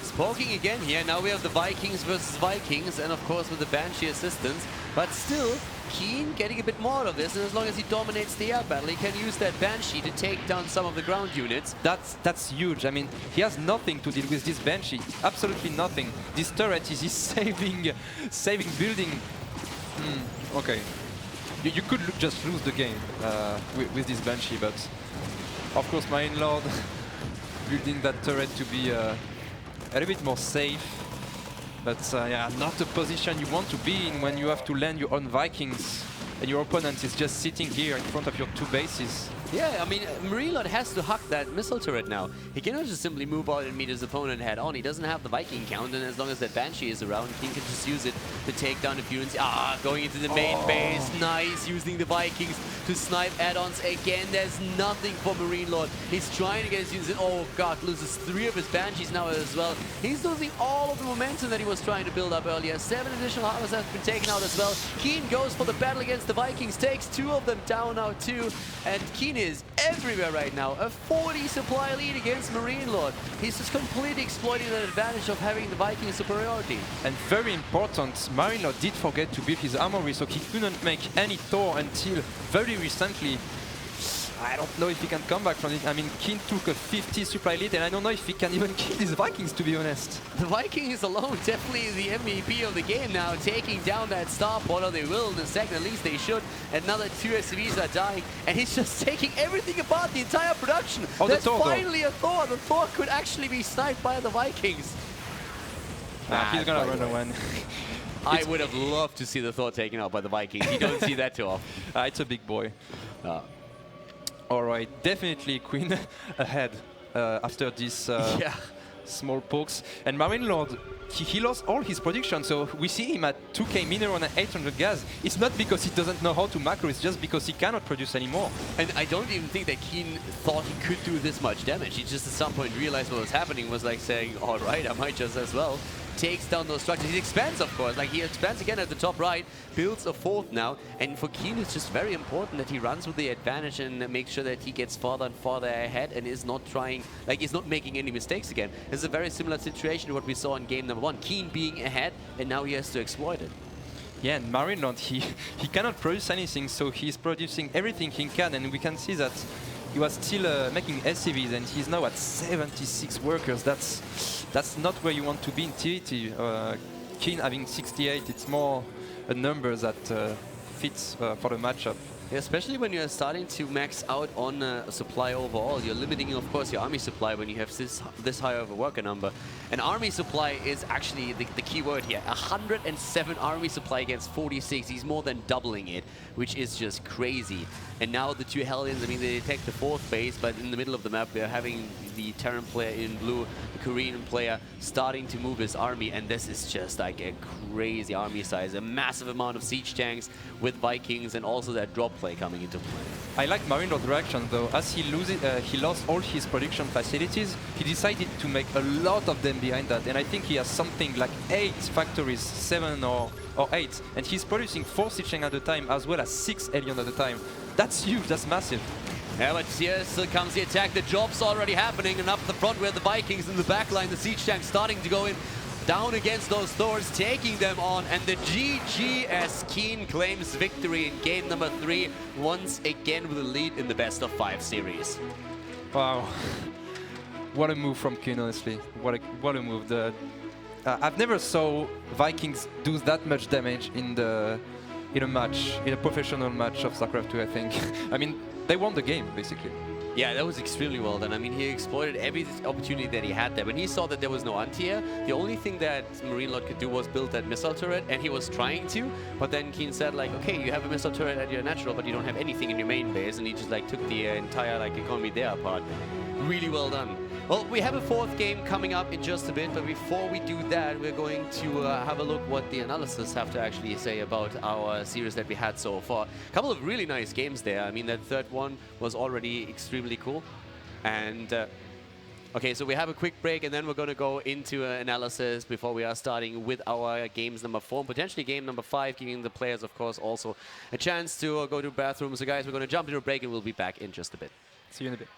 Spoking again here. Now we have the Vikings versus Vikings, and of course with the Banshee assistance. But still, Keen getting a bit more out of this, and as long as he dominates the air battle, he can use that Banshee to take down some of the ground units. That's huge. I mean, he has nothing to deal with this Banshee. Absolutely nothing. This turret is his saving building. Okay. You could just lose the game with this Banshee, but of course Marinelord building that turret to be a little bit more safe. But yeah, not a position you want to be in when you have to land your own Vikings and your opponent is just sitting here in front of your 2 bases. Yeah, I mean, Marinelord has to hack that missile turret now. He cannot just simply move out and meet his opponent head on. He doesn't have the Viking count, and as long as that Banshee is around, he can just use it to take down a few units. Going into the main base. Nice, using the Vikings to snipe add-ons again. There's nothing for Marinelord. He's trying to get his units in. Oh god, loses 3 of his Banshees now as well. He's losing all of the momentum that he was trying to build up earlier. 7 additional Harvests have been taken out as well. Keen goes for the battle against the Vikings, takes 2 of them down now too, and Keen is everywhere right now. A 40 supply lead against Marinelord. He's just completely exploiting that advantage of having the Viking superiority. And very important, Marinelord did forget to build his armory, so he couldn't make any Thor until very recently. I don't know if he can come back from it. I mean, Keen took a 50 supply lead, and I don't know if he can even kill these Vikings, to be honest. The Vikings alone, definitely the MVP of the game now, taking down that starport, or they will in a second, at least they should. Another 2 SCVs are dying, and he's just taking everything apart, the entire production. Oh, That's the Thor, finally a Thor. The Thor could actually be sniped by the Vikings. He's gonna run away. I would have loved to see the Thor taken out by the Vikings. You don't see that too often. It's a big boy. All right, definitely Queen ahead after this small pokes. And Marinelord, he lost all his production, so we see him at 2k mineral and 800 gas. It's not because he doesn't know how to macro, it's just because he cannot produce anymore. And I don't even think that Keen thought he could do this much damage. He just at some point realized what was happening, was like saying, all right, I might just as well. Takes down those structures. He expands, of course. Like, he expands again at the top right, builds a 4th now. And for Keen, it's just very important that he runs with the advantage and makes sure that he gets farther and farther ahead and is not trying, like, he's not making any mistakes again. This is a very similar situation to what we saw in game number 1. Keen being ahead, and now he has to exploit it. Yeah, and Marinelord, he cannot produce anything, so he's producing everything he can, and we can see that he was still making SCVs, and he's now at 76 workers. That's not where you want to be in TVT. Keen having 68, it's more a number that fits for the matchup. Yeah, especially when you're starting to max out on supply overall. You're limiting, of course, your army supply when you have this high of a worker number. And army supply is actually the key word here. 107 army supply against 46. He's more than doubling it, which is just crazy. And now the 2 Hellions, I mean, they take the 4th base, but in the middle of the map, we're having the Terran player in blue, the Korean player, starting to move his army. And this is just like a crazy army size. A massive amount of siege tanks with Vikings, and also that drop play coming into play. I like Marinelord's reaction, though. As he lost all his production facilities, he decided to make a lot of them behind that. And I think he has something like 8 factories, 7 or 8. And he's producing 4 siege tanks at a time, as well as 6 alien at a time. That's huge, that's massive. Yeah, but here still comes the attack. The job's already happening, and up the front where the Vikings in the back line, the siege tank starting to go in. Down against those Thors, taking them on, and the GG as Keen claims victory in game number 3, once again with a lead in the best of 5 series. Wow. What a move from Keen, honestly. What a move. I've never saw Vikings do that much damage in a match, in a professional match of StarCraft 2, I think. I mean, they won the game, basically. Yeah, that was extremely well done. I mean, he exploited every opportunity that he had there. When he saw that there was no anti-air, the only thing that Marinelord could do was build that missile turret, and he was trying to, but then Keen said, like, okay, you have a missile turret at your natural, but you don't have anything in your main base, and he just, like, took the entire, like, economy there apart. Really well done. Well, we have a 4th game coming up in just a bit, but before we do that, we're going to have a look what the analysts have to actually say about our series that we had so far. A couple of really nice games there. I mean, that 3rd one was already extremely cool. And, okay, so we have a quick break, and then we're going to go into analysis before we are starting with our games number 4, and potentially game number 5, giving the players, of course, also a chance to go to the bathroom. So, guys, we're going to jump into a break, and we'll be back in just a bit. See you in a bit.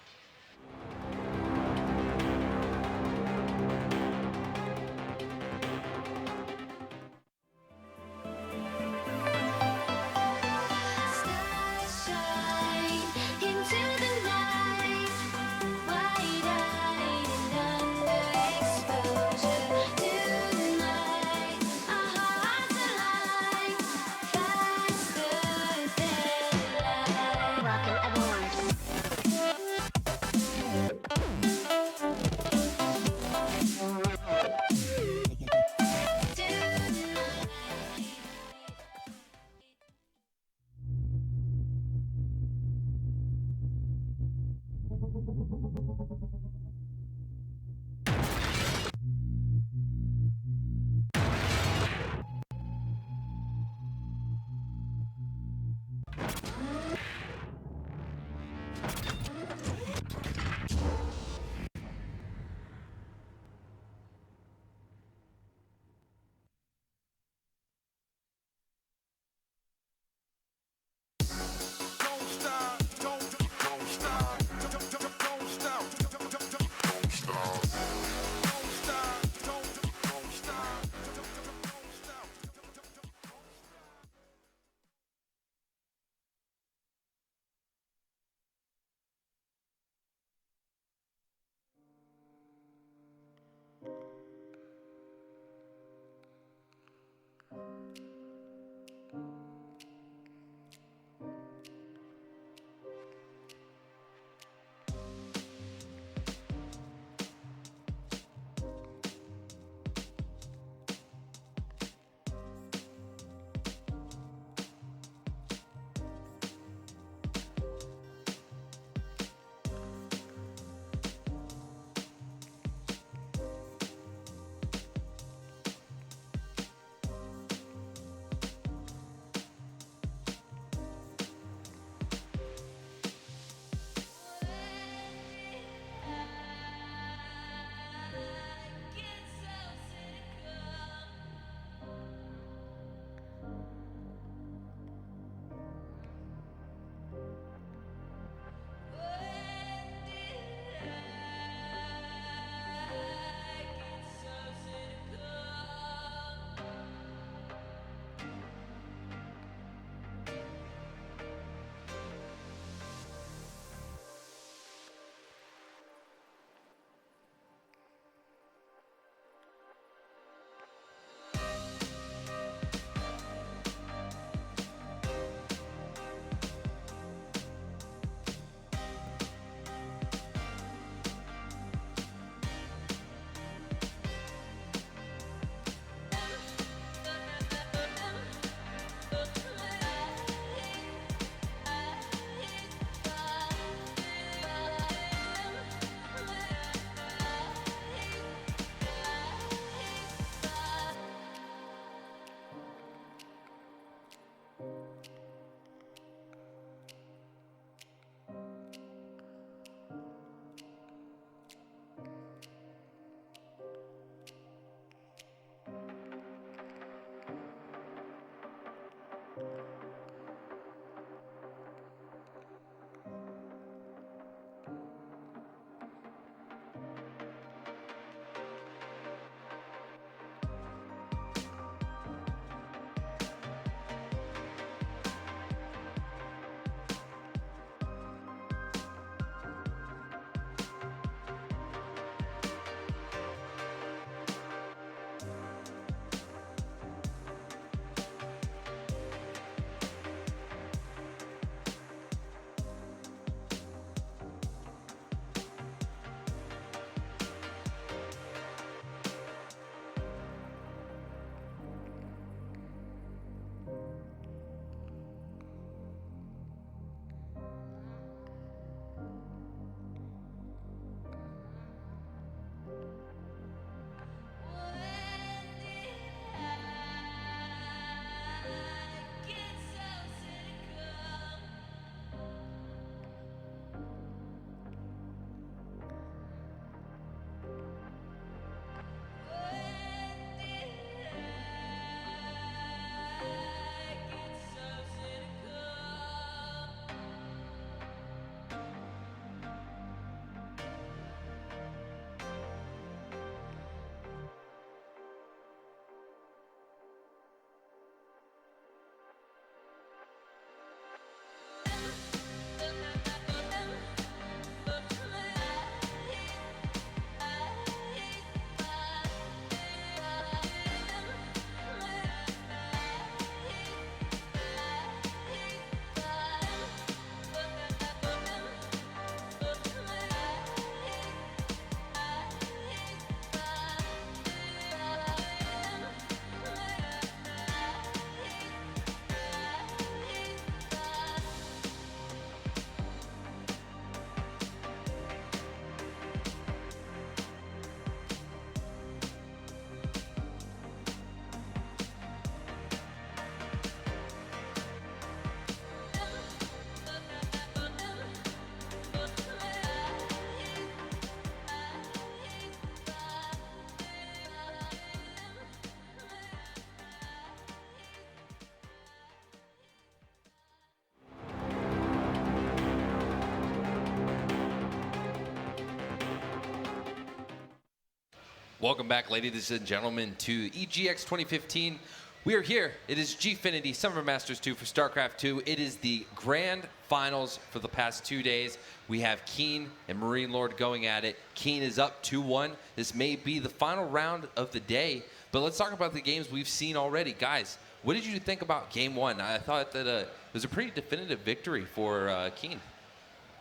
Welcome back, ladies and gentlemen, to EGX 2015. We are here. It is Gfinity Summer Masters 2 for StarCraft 2. It is the grand finals for the past 2 days. We have Keen and Marinelord going at it. Keen is up 2-1. This may be the final round of the day, but let's talk about the games we've seen already. Guys, what did you think about Game 1? I thought that it was a pretty definitive victory for Keen.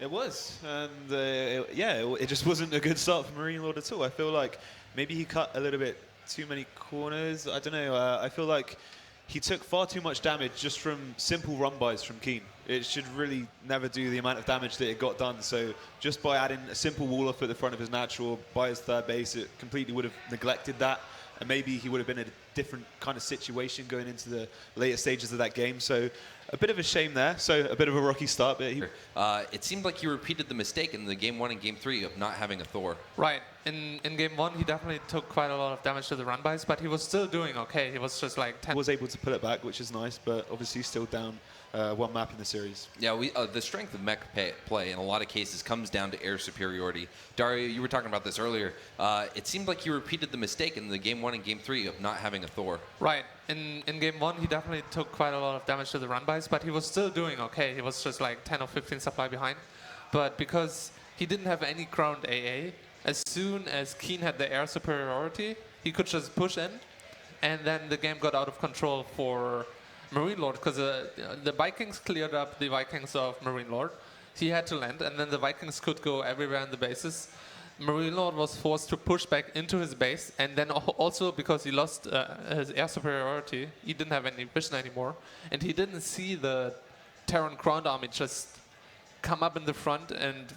It was, and it just wasn't a good start for Marinelord at all. I feel like maybe he cut a little bit too many corners. I don't know. I feel like he took far too much damage just from simple run-bys from Keen. It should really never do the amount of damage that it got done. So just by adding a simple wall off at the front of his natural, by his third base, it completely would have neglected that. And maybe he would have been in a different kind of situation going into the later stages of that game. So a bit of a shame there. So a bit of a rocky start. But it seemed like he repeated the mistake in the Game 1 and Game 3 of not having a Thor. Right. In Game 1, he definitely took quite a lot of damage to the run-bys, but he was still doing okay. He was just like 10. Was able to pull it back, which is nice, but obviously still down one map in the series. Yeah, the strength of mech play in a lot of cases comes down to air superiority. Dario, you were talking about this earlier. It seemed like he repeated the mistake in the Game 1 and Game 3 of not having a Thor. Right. In Game 1, he definitely took quite a lot of damage to the run-bys, but he was still doing okay. He was just like 10 or 15 supply behind. But because he didn't have any crowned AA, as soon as Keen had the air superiority, he could just push in, and then the game got out of control for Marinelord, because the Vikings cleared up the Vikings of Marinelord. He had to land, and then the Vikings could go everywhere in the bases. Marinelord was forced to push back into his base, and then also because he lost his air superiority, he didn't have any vision anymore, and he didn't see the Terran Crowned Army just come up in the front, and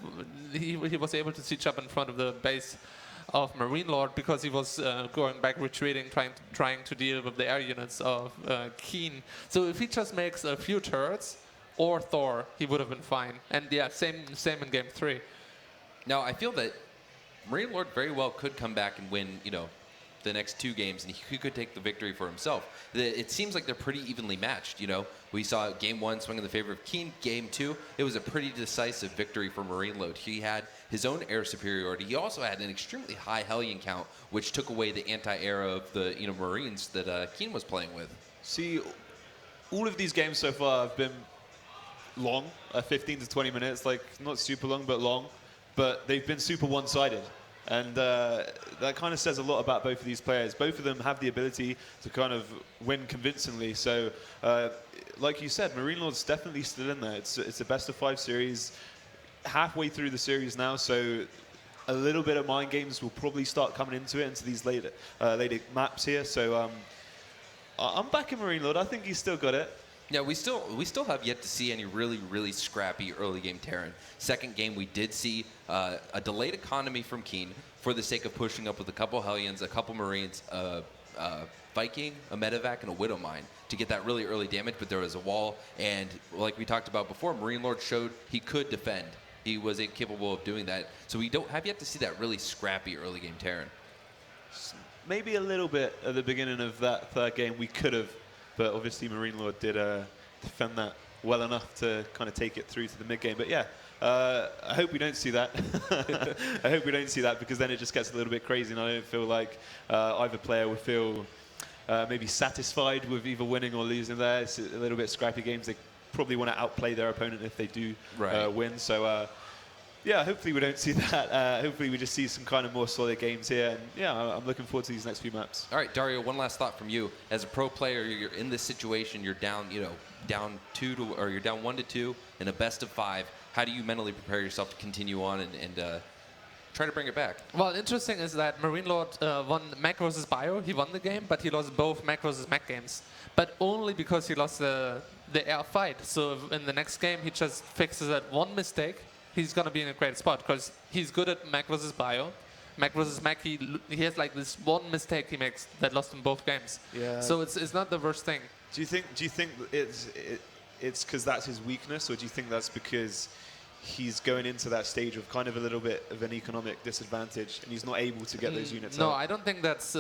he was able to siege up in front of the base of Marinelord because he was going back, retreating, trying to deal with the air units of Keen. So if he just makes a few turrets or Thor, he would have been fine. And yeah, same in Game 3. Now, I feel that Marinelord very well could come back and win, the next 2 games, and he could take the victory for himself. It seems like they're pretty evenly matched, We saw Game 1 swing in the favor of Keen. Game 2, it was a pretty decisive victory for Marinelord. He had his own air superiority. He also had an extremely high Hellion count, which took away the anti-air of the Marines that Keen was playing with. See, all of these games so far have been long, 15 to 20 minutes, like not super long, but long. But they've been super one-sided. And that kind of says a lot about both of these players. Both of them have the ability to kind of win convincingly. So, like you said, Marinelord's definitely still in there. It's a best-of-5 series, halfway through the series now. So, a little bit of mind games will probably start coming into these later maps here. So, I'm back in Marinelord. I think he's still got it. Yeah, we still have yet to see any really, really scrappy early game Terran. Second game, we did see a delayed economy from Keen for the sake of pushing up with a couple Hellions, a couple Marines, a Viking, a Medevac, and a Widow Mine to get that really early damage, but there was a wall, and like we talked about before, Marinelord showed he could defend. He was capable of doing that, so we don't have yet to see that really scrappy early game Terran. Maybe a little bit at the beginning of that third game we could have, but obviously Marinelord did defend that well enough to kind of take it through to the mid-game. But yeah, I hope we don't see that. I hope we don't see that, because then it just gets a little bit crazy, and I don't feel like either player would feel maybe satisfied with either winning or losing there. It's a little bit scrappy games. They probably want to outplay their opponent if they do win. So yeah, hopefully we don't see that. Hopefully we just see some kind of more solid games here. And yeah, I'm looking forward to these next few maps. All right, Dario, one last thought from you. As a pro player, you're in this situation. You're down, down 1 to 2 in a best-of-5. How do you mentally prepare yourself to continue on and try to bring it back? Well, interesting is that Marinelord won Mech versus Bio. He won the game, but he lost both Mech versus Mech games. But only because he lost the air fight. So in the next game, he just fixes that one mistake. He's going to be in a great spot, because he's good at Mech versus Bio. Mech versus Mech, he has like this one mistake he makes that lost him both games. Yeah. So it's not the worst thing. Do you think it's because that's his weakness, or do you think that's because he's going into that stage of kind of a little bit of an economic disadvantage and he's not able to get those units No, out? I don't think that's...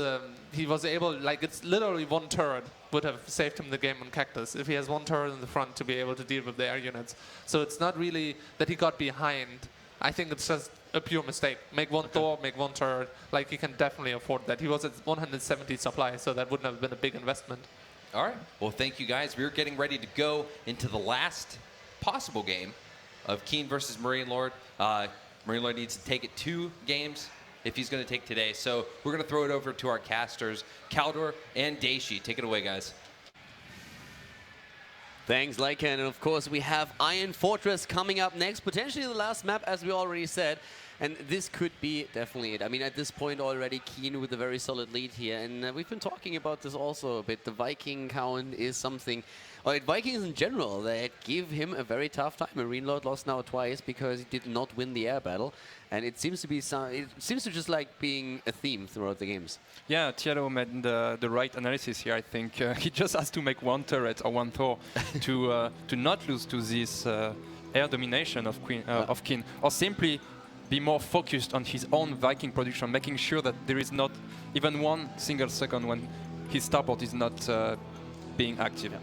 he was able... Like, it's literally one turret would have saved him the game on Cactus if he has one turret in the front to be able to deal with the air units. So it's not really that he got behind. I think it's just a pure mistake. Make one Thor, make one turret. Like, he can definitely afford that. He was at 170 supply, so that wouldn't have been a big investment. All right. Well, thank you, guys. We're getting ready to go into the last possible game of Keen versus Marinelord. Marinelord needs to take it 2 games if he's going to take today. So we're going to throw it over to our casters, Kaldor and Daishi. Take it away, guys. Thanks, Lycan. And of course, we have Iron Fortress coming up next. Potentially the last map, as we already said. And this could be definitely it. I mean, at this point already, Keen with a very solid lead here. And we've been talking about this also a bit. The Viking count is something, or Vikings in general, that give him a very tough time. Marinelord lost now twice because he did not win the air battle. And it seems to be it seems to just like being a theme throughout the games. Yeah, Tielo made the right analysis here, I think. He just has to make one turret or one Thor to not lose to this air domination of Keen, or simply be more focused on his own Viking production, making sure that there is not even 1 single second when his starport is not being active. Yeah.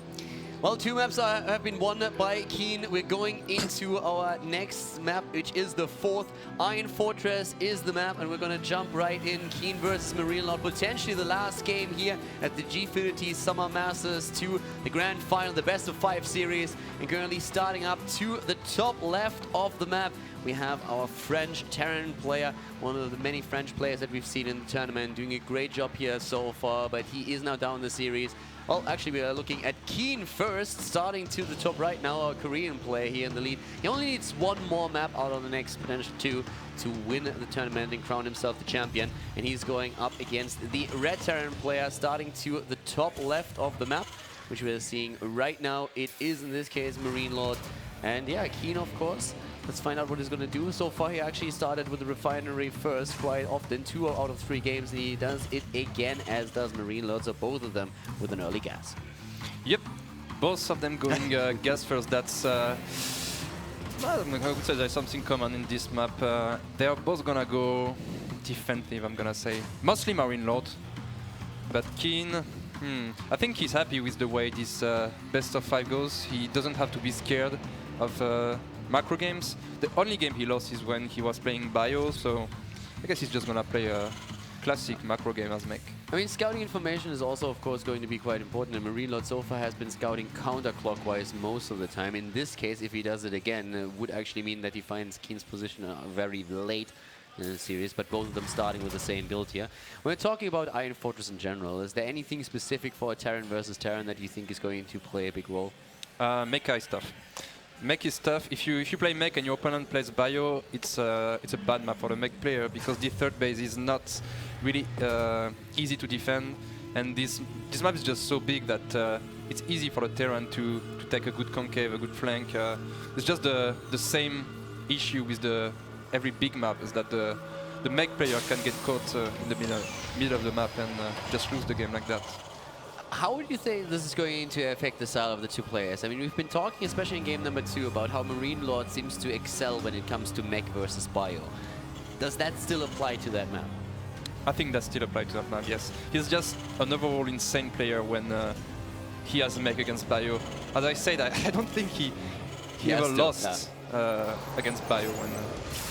Well, 2 maps have been won by Keen. We're going into our next map, which is the 4th. Iron Fortress is the map, and we're going to jump right in. Keen versus Marinelord, potentially the last game here at the Gfinity Summer Masters 2, the grand final, the best of 5 series. And currently starting up to the top left of the map, we have our French Terran player, one of the many French players that we've seen in the tournament, doing a great job here so far, but he is now down the series. Well, actually, we are looking at Keen first, starting to the top right now, our Korean player here in the lead. He only needs 1 more map out of the next potential 2 to win the tournament and crown himself the champion. And he's going up against the Red Terran player, starting to the top left of the map, which we are seeing right now. It is, in this case, Marinelord. And yeah, Keen, of course. Let's find out what he's going to do. So far, he actually started with the Refinery first quite often. 2 out of 3 games, and he does it again, as does Marinelord. So both of them with an early gas. Yep, both of them going gas first. That's, I would say there's something common in this map. They are both going to go defensive, I'm going to say. Mostly Marinelord, but Keen, I think he's happy with the way this best of 5 goes. He doesn't have to be scared of macro games. The only game he lost is when he was playing Bio, so I guess he's just gonna play a classic macro game as mech. I mean, scouting information is also, of course, going to be quite important, and Marinelord so far has been scouting counterclockwise most of the time. In this case, if he does it again, it would actually mean that he finds Keen's position very late in the series, but both of them starting with the same build here. When we're talking about Iron Fortress in general, is there anything specific for a Terran versus Terran that you think is going to play a big role? Mecha is tough. Mech is tough. If you play mech and your opponent plays bio, it's a bad map for the mech player, because the third base is not really easy to defend, and this map is just so big that it's easy for the Terran to take a good concave, a good flank. It's just the same issue with every big map, is that the mech player can get caught in the middle of the map and just lose the game like that. How would you say this is going to affect the style of the 2 players? I mean, we've been talking, especially in game number 2, about how Marinelord seems to excel when it comes to mech versus bio. Does that still apply to that map? I think that still applies to that map, yes. He's just an overall insane player when he has mech against bio. As I said, I don't think he ever lost against bio when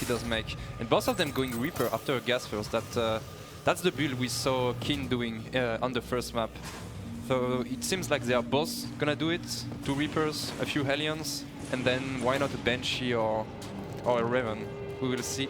he does mech. And both of them going Reaper after a gas first. That's the build we saw Keen doing on the first map. So it seems like they are both gonna do it. 2 Reapers, a few Hellions, and then why not a Banshee or a Raven? We will see.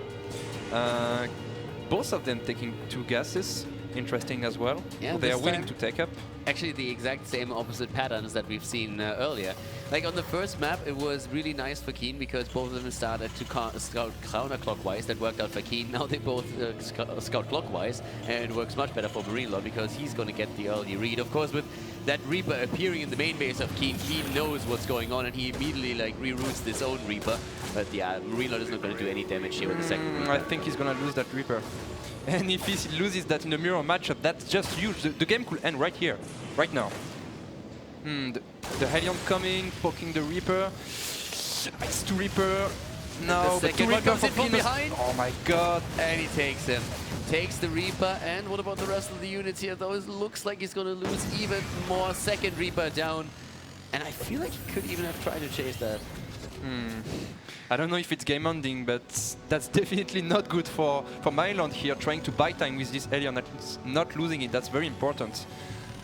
Both of them taking 2 gases, interesting as well. Yeah, they are willing to take up. Actually, the exact same opposite patterns that we've seen earlier. Like on the first map, it was really nice for Keen because both of them started to scout counterclockwise. That worked out for Keen. Now they both scout clockwise, and it works much better for Marinelord because he's going to get the early read. Of course, with that Reaper appearing in the main base of Keen, Keen knows what's going on, and he immediately like reroutes this own Reaper. But yeah, Marinelord is not going to do any damage here with the second Reaper. I think he's going to lose that Reaper. And if he loses that in a mirror matchup, that's just huge. The game could end right here, right now. The Hellion coming, poking the Reaper. It's 2 Reaper. Now the second one comes in from behind. Oh my god. And he takes him. Takes the Reaper. And what about the rest of the units here? Though it looks like he's going to lose even more. Second Reaper down. And I feel like he could even have tried to chase that. I don't know if it's game ending, but that's definitely not good for Marinelord here, trying to buy time with this alien and not losing it. That's very important.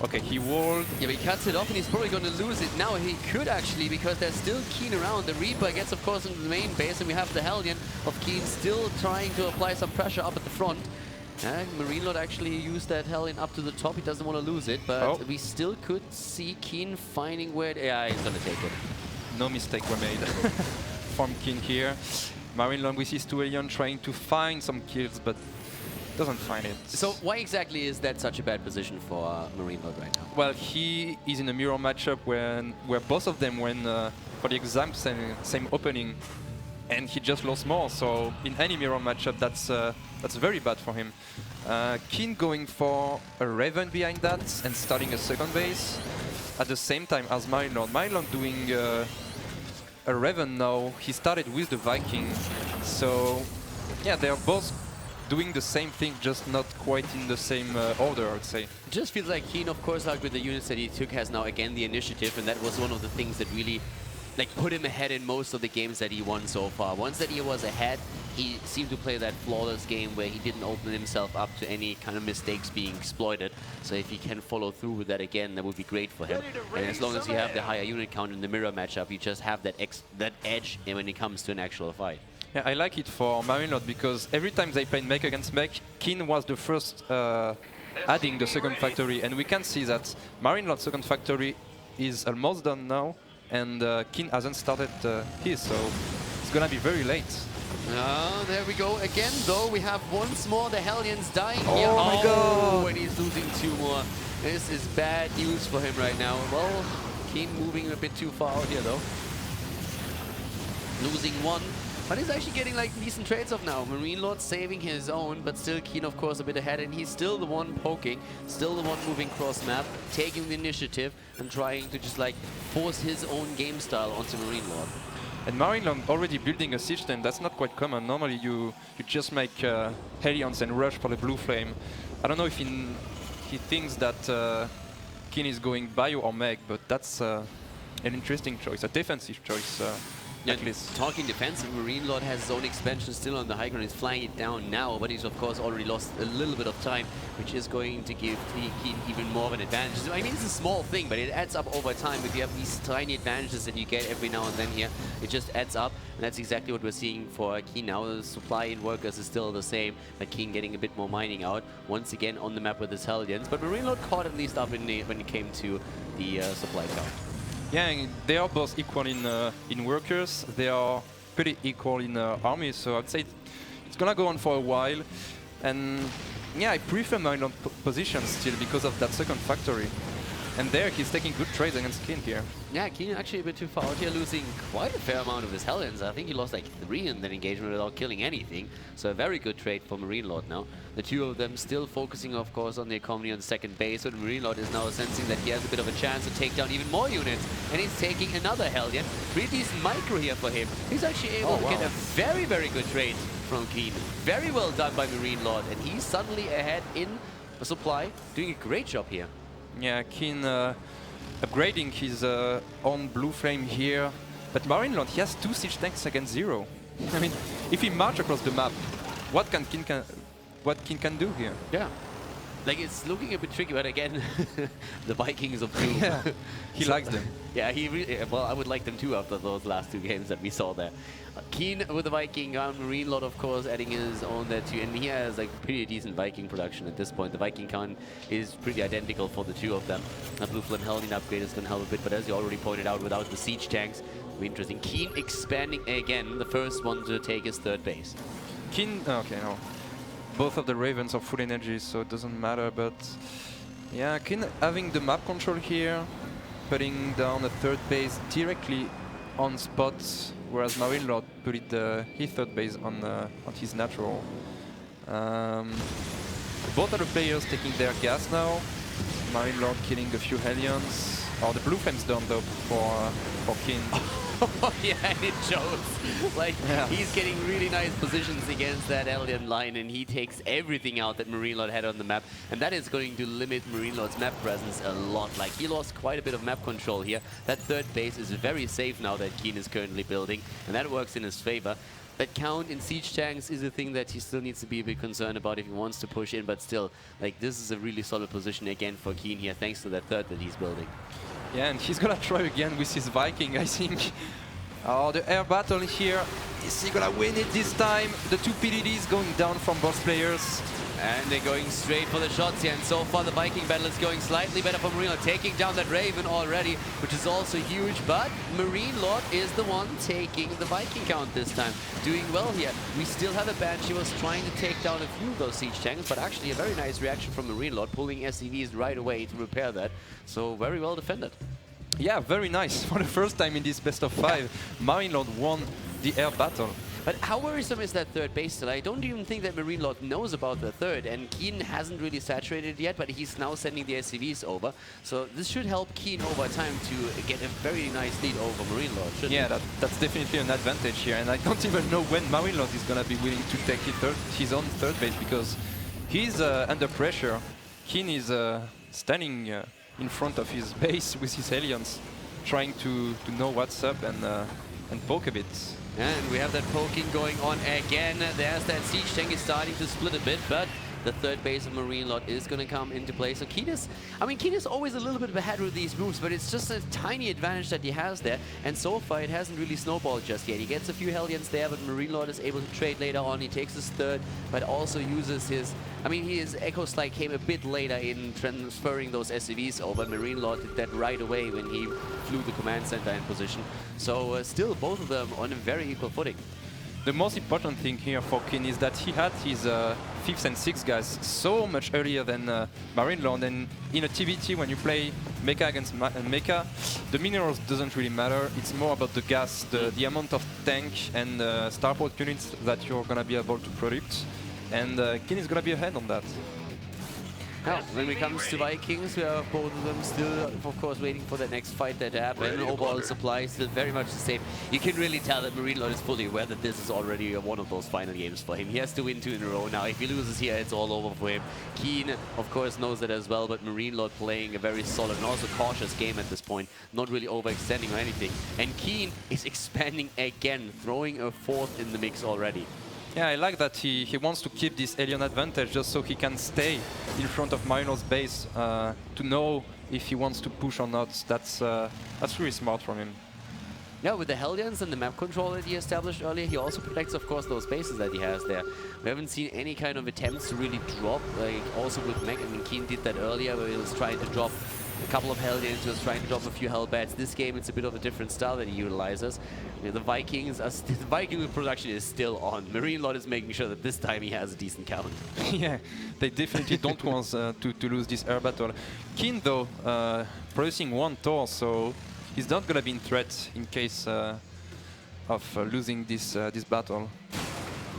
Okay, he walled. Yeah, but he cuts it off and he's probably going to lose it. Now he could actually, because there's still Keen around. The Reaper gets, of course, into the main base, and we have the Hellion of Keen still trying to apply some pressure up at the front. Marinelord actually used that Hellion up to the top. He doesn't want to lose it, but we still could see Keen finding where... Yeah, he's going to take it. No mistake were made from Keen here. Marinelord with his 2 alien trying to find some kills, but doesn't find it. So why exactly is that such a bad position for Marinelord right now? Well, he is in a mirror matchup where both of them went for the exact same opening, and he just lost more. So in any mirror matchup, that's very bad for him. Keen going for a Raven behind that and starting a second base at the same time as Marinelord. Marinelord doing a Raven now. He started with the Viking. So yeah, they are both doing the same thing, just not quite in the same order, I would say. It just feels like Keen, of course, like with the units that he took, has now again the initiative, and that was one of the things that really put him ahead in most of the games that he won so far. Once that he was ahead, he seemed to play that flawless game where he didn't open himself up to any kind of mistakes being exploited. So if he can follow through with that again, that would be great for him. And as long as you have the higher unit count in the mirror matchup, you just have that edge when it comes to an actual fight. Yeah, I like it for Marinelord because every time they played mech against mech, Keen was the first adding the second factory, and we can see that Marinelord's second factory is almost done now, and Keen hasn't started his, so it's gonna be very late. There we go again, though. We have once more the Hellions dying here. Oh my god! And he's losing 2 more. This is bad news for him right now. Well, Keen moving a bit too far out here, though. Losing 1. But he's actually getting decent trades off now. Marinelord saving his own, but still Keen, of course, a bit ahead. And he's still the one poking, still the one moving cross map, taking the initiative and trying to just force his own game style onto Marinelord. And Marinelord already building a siege tank. That's not quite common. Normally you just make Hellions and rush for the blue flame. I don't know if he thinks that Keen is going bio or mech, but that's an interesting choice, a defensive choice. At least. Talking defensive, Marinelord has his own expansion still on the high ground. He's flying it down now, but he's of course already lost a little bit of time, which is going to give Keen even more of an advantage. I mean, it's a small thing, but it adds up over time. If you have these tiny advantages that you get every now and then here, it just adds up, and that's exactly what we're seeing for Keen now. The supply in workers is still the same, but Keen getting a bit more mining out, once again on the map with his Hellions. But Marinelord caught at least up when it came to the supply count. Yeah, they are both equal in workers. They are pretty equal in armies, so I'd say it's gonna go on for a while. And yeah, I prefer Marinelord position still because of that second factory. And there he's taking good trades against Keen here. Yeah, Keen actually a bit too far out here, losing quite a fair amount of his Hellions. I think he lost 3 in that engagement without killing anything. So a very good trade for Marinelord now. The 2 of them still focusing, of course, on the economy on second base. So Marinelord is now sensing that he has a bit of a chance to take down even more units. And he's taking another Hellion. Pretty decent micro here for him. He's actually able to get a very, very good trade from Keen. Very well done by Marinelord. And he's suddenly ahead in the supply, doing a great job here. Yeah, Keen upgrading his own blue flame here. But Marinelord, he has 2 siege tanks against 0. I mean, if he march across the map, what Keen can do here? Yeah. It's looking a bit tricky, but again, the Vikings of Doom. Yeah, he likes them. Yeah, he really, well, I would like them too after those last 2 games that we saw there. Keen with the Viking, Marinelord, of course, adding his own there too, and he has pretty decent Viking production at this point. The Viking count is pretty identical for the 2 of them. That Blue Flame Hellion upgrade is going to help a bit, but as you already pointed out, without the siege tanks, it'll be interesting. Keen expanding again, the first one to take his 3rd base. Keen, okay, no. Both of the Ravens are full energy, so it doesn't matter, but yeah, Keen having the map control here, putting down a 3rd base directly on spot, whereas Marinelord put it his 3rd base on his natural. Both of the players taking their gas now. Marinelord killing a few Hellions. Oh, the blue flame's done though for Keen. Yeah, and it shows. Like, he's getting really nice positions against that alien line, and he takes everything out that Marinelord had on the map, and that is going to limit Marinelord's map presence a lot. Like, he lost quite a bit of map control here. That third base is very safe now that Keen is currently building, and that works in his favor. That count in siege tanks is a thing that he still needs to be a bit concerned about if he wants to push in, but still, like, this is a really solid position again for Keen here, thanks to that third that he's building. Yeah, and he's gonna try again with his Viking, I think. Oh, the air battle here. Is he gonna win it this time? The two PDDs going down from both players. And they're going straight for the shots here, and so far the Viking battle is going slightly better for Marinelord, taking down that Raven already, which is also huge, but Marinelord is the one taking the Viking count this time, doing well here. We still have a Banshee was trying to take down a few of those siege tanks, but actually a very nice reaction from Marinelord, pulling SCVs right away to repair that, so very well defended. Yeah, very nice. For the first time in this best of 5, Marinelord won the air battle. But how worrisome is that third base still? I don't even think that Marinelord knows about the third, and Keen hasn't really saturated yet, but he's now sending the SCVs over. So this should help Keen over time to get a very nice lead over Marinelord, shouldn't Yeah, that's definitely an advantage here, and I don't even know when Marinelord is going to be willing to take his own third base, because he's under pressure. Keen is standing in front of his base with his aliens, trying to know what's up and poke a bit. And we have that poking going on again. There's that siege tank is starting to split a bit, but the third base of Marinelord is going to come into play. So Keen is always a little bit ahead with these moves, but it's just a tiny advantage that he has there. And so far, it hasn't really snowballed just yet. He gets a few Hellions there, but Marinelord is able to trade later on. He takes his third, but also uses his... his Echo Slide came a bit later in transferring those SCVs over. Marinelord did that right away when he flew the command center in position. So still, both of them on a very equal footing. The most important thing here for Keen is that he had his 5th and 6th guys so much earlier than Marinelord, and in a TVT when you play Mecha against Mecha, the minerals doesn't really matter. It's more about the gas, the amount of tank and starport units that you're gonna be able to produce, and Keen is gonna be ahead on that. Now, when it comes to Vikings, we have both of them still, of course, waiting for the next fight that happened. Overall supply still very much the same. You can really tell that Marinelord is fully aware that this is already one of those final games for him. He has to win 2 in a row now. If he loses here, it's all over for him. Keen, of course, knows that as well, but Marinelord playing a very solid and also cautious game at this point, not really overextending or anything. And Keen is expanding again, throwing a 4th in the mix already. Yeah, I like that he wants to keep this alien advantage just so he can stay in front of Marinelord's base to know if he wants to push or not. That's really smart from him. Yeah, with the Hellions and the map control that he established earlier, he also protects, of course, those bases that he has there. We haven't seen any kind of attempts to really drop, like also with Mech. Keen did that earlier where he was trying to drop a couple of Hellions, he was trying to drop a few Hellbats. This game, it's a bit of a different style that he utilizes. The Vikings are the Viking production is still on. Marinelord is making sure that this time he has a decent count. Yeah, they definitely don't want to lose this air battle. Keen, though, producing 1 Tor, so he's not going to be in threat in case of losing this battle.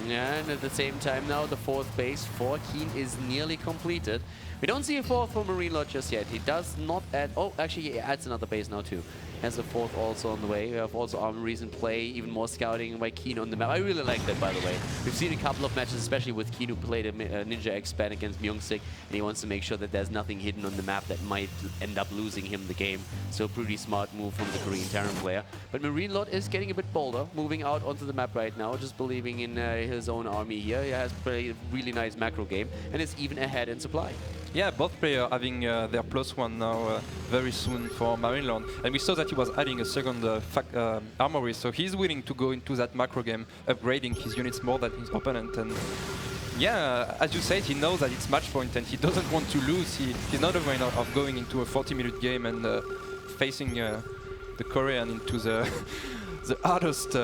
Yeah, and at the same time now, the 4th base for Keen is nearly completed. We don't see a 4th for Marinelord just yet. He does not add... Oh, actually, he adds another base now, too. Has a 4th also on the way. We have also armories in play, even more scouting by Keen on the map. I really like that, by the way. We've seen a couple of matches, especially with Keen, who played a Ninja X-Span against Myungsik, and he wants to make sure that there's nothing hidden on the map that might end up losing him the game. So pretty smart move from the Korean Terran player. But Marinelord is getting a bit bolder, moving out onto the map right now, just believing in his own army here. He has played a really nice macro game, and is even ahead in supply. Yeah, both players having their +1 now very soon for Marinelord. And we saw that he was adding a second armory, so he's willing to go into that macro game, upgrading his units more than his opponent. And yeah, as you said, he knows that it's match point and he doesn't want to lose. He's not afraid of going into a 40-minute game and facing the Korean into the hardest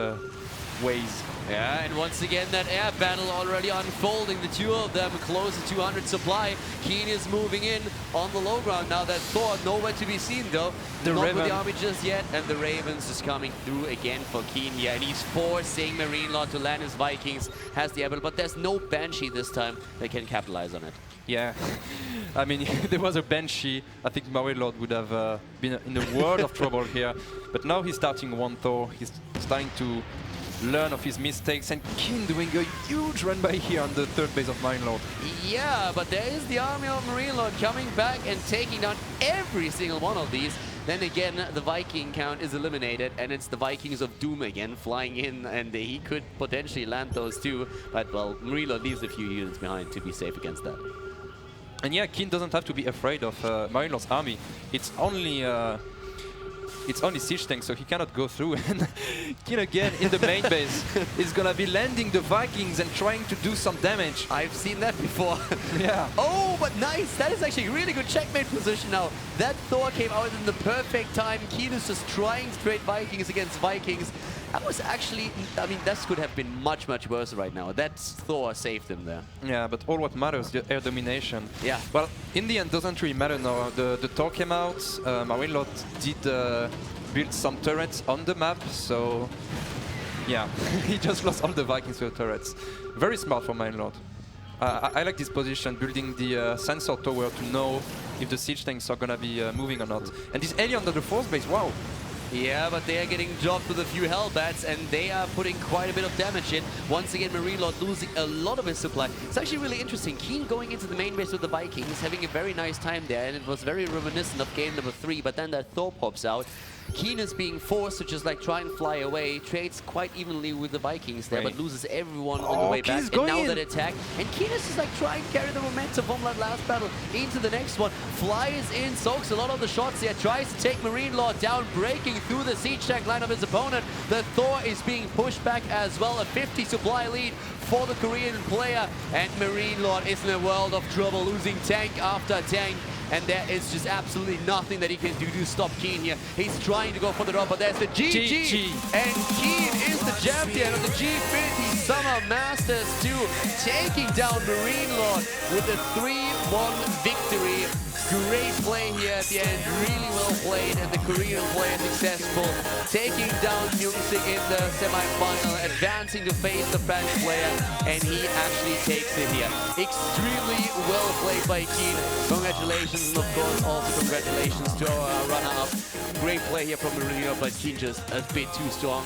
ways. Yeah, and once again, that air battle already unfolding. The two of them close to 200 supply. Keen is moving in on the low ground. Now that Thor, nowhere to be seen though. Not with the army just yet. And the Ravens is coming through again for Keen here. And he's forcing Marinelord to land his Vikings. Has the ability, but there's no Banshee this time that can capitalize on it. Yeah, I mean, there was a Banshee. I think Marinelord would have been in a world of trouble here. But now he's starting one Thor. He's starting to learn of his mistakes. And Keen doing a huge run by here on the third base of Marinelord. Yeah, but there is the army of Marinelord coming back and taking down every single one of these. Then again, the Viking count is eliminated, and it's the Vikings of Doom again flying in, and he could potentially land those two. But, well, Marinelord leaves a few units behind to be safe against that. And yeah, Keen doesn't have to be afraid of Marinelord's army. It's only siege tanks, so he cannot go through. And Keen again in the main base is gonna be landing the Vikings and trying to do some damage. I've seen that before. Yeah. Oh, but nice. That is actually a really good checkmate position now. That Thor came out in the perfect time. Keen is just trying straight Vikings against Vikings. That was actually, I mean, this could have been much, much worse right now. That Thor saved him there. Yeah, but all what matters, the air domination. Yeah. Well, in the end, doesn't really matter now. The Thor came out. Marinelord did build some turrets on the map, so yeah, he just lost all the Vikings to the turrets. Very smart for Marinelord. I like this position, building the sensor tower to know if the siege tanks are gonna be moving or not. And this alien under the fourth base, wow. Yeah, but they are getting dropped with a few Hellbats, and they are putting quite a bit of damage in. Once again, Marinelord losing a lot of his supply. It's actually really interesting. Keen going into the main base with the Vikings, having a very nice time there, and it was very reminiscent of game number 3, but then that Thor pops out. Keen is being forced to just like try and fly away, trades quite evenly with the Vikings there, but loses everyone on the way back. And now that attack, and Keen is just like trying to carry the momentum from that last battle into the next one. Flies in, soaks a lot of the shots here, tries to take Marinelord down, breaking through the siege tank line of his opponent. The Thor is being pushed back as well, a 50 supply lead for the Korean player, and Marinelord is in a world of trouble, losing tank after tank. And there is just absolutely nothing that he can do to stop Keen here. He's trying to go for the drop, but there's the GG. And Keen is the champion of the Gfinity Summer Masters 2, taking down Marinelord with a 3-1 victory. Great play here at the end, really well played, and the Korean player successful, taking down Myung-sik in the semi-final, advancing to face the French player, and he actually takes it here. Extremely well played by Keen. Congratulations, and of course also congratulations to our runner-up. Great play here from Marinelord, but Keen just a bit too strong.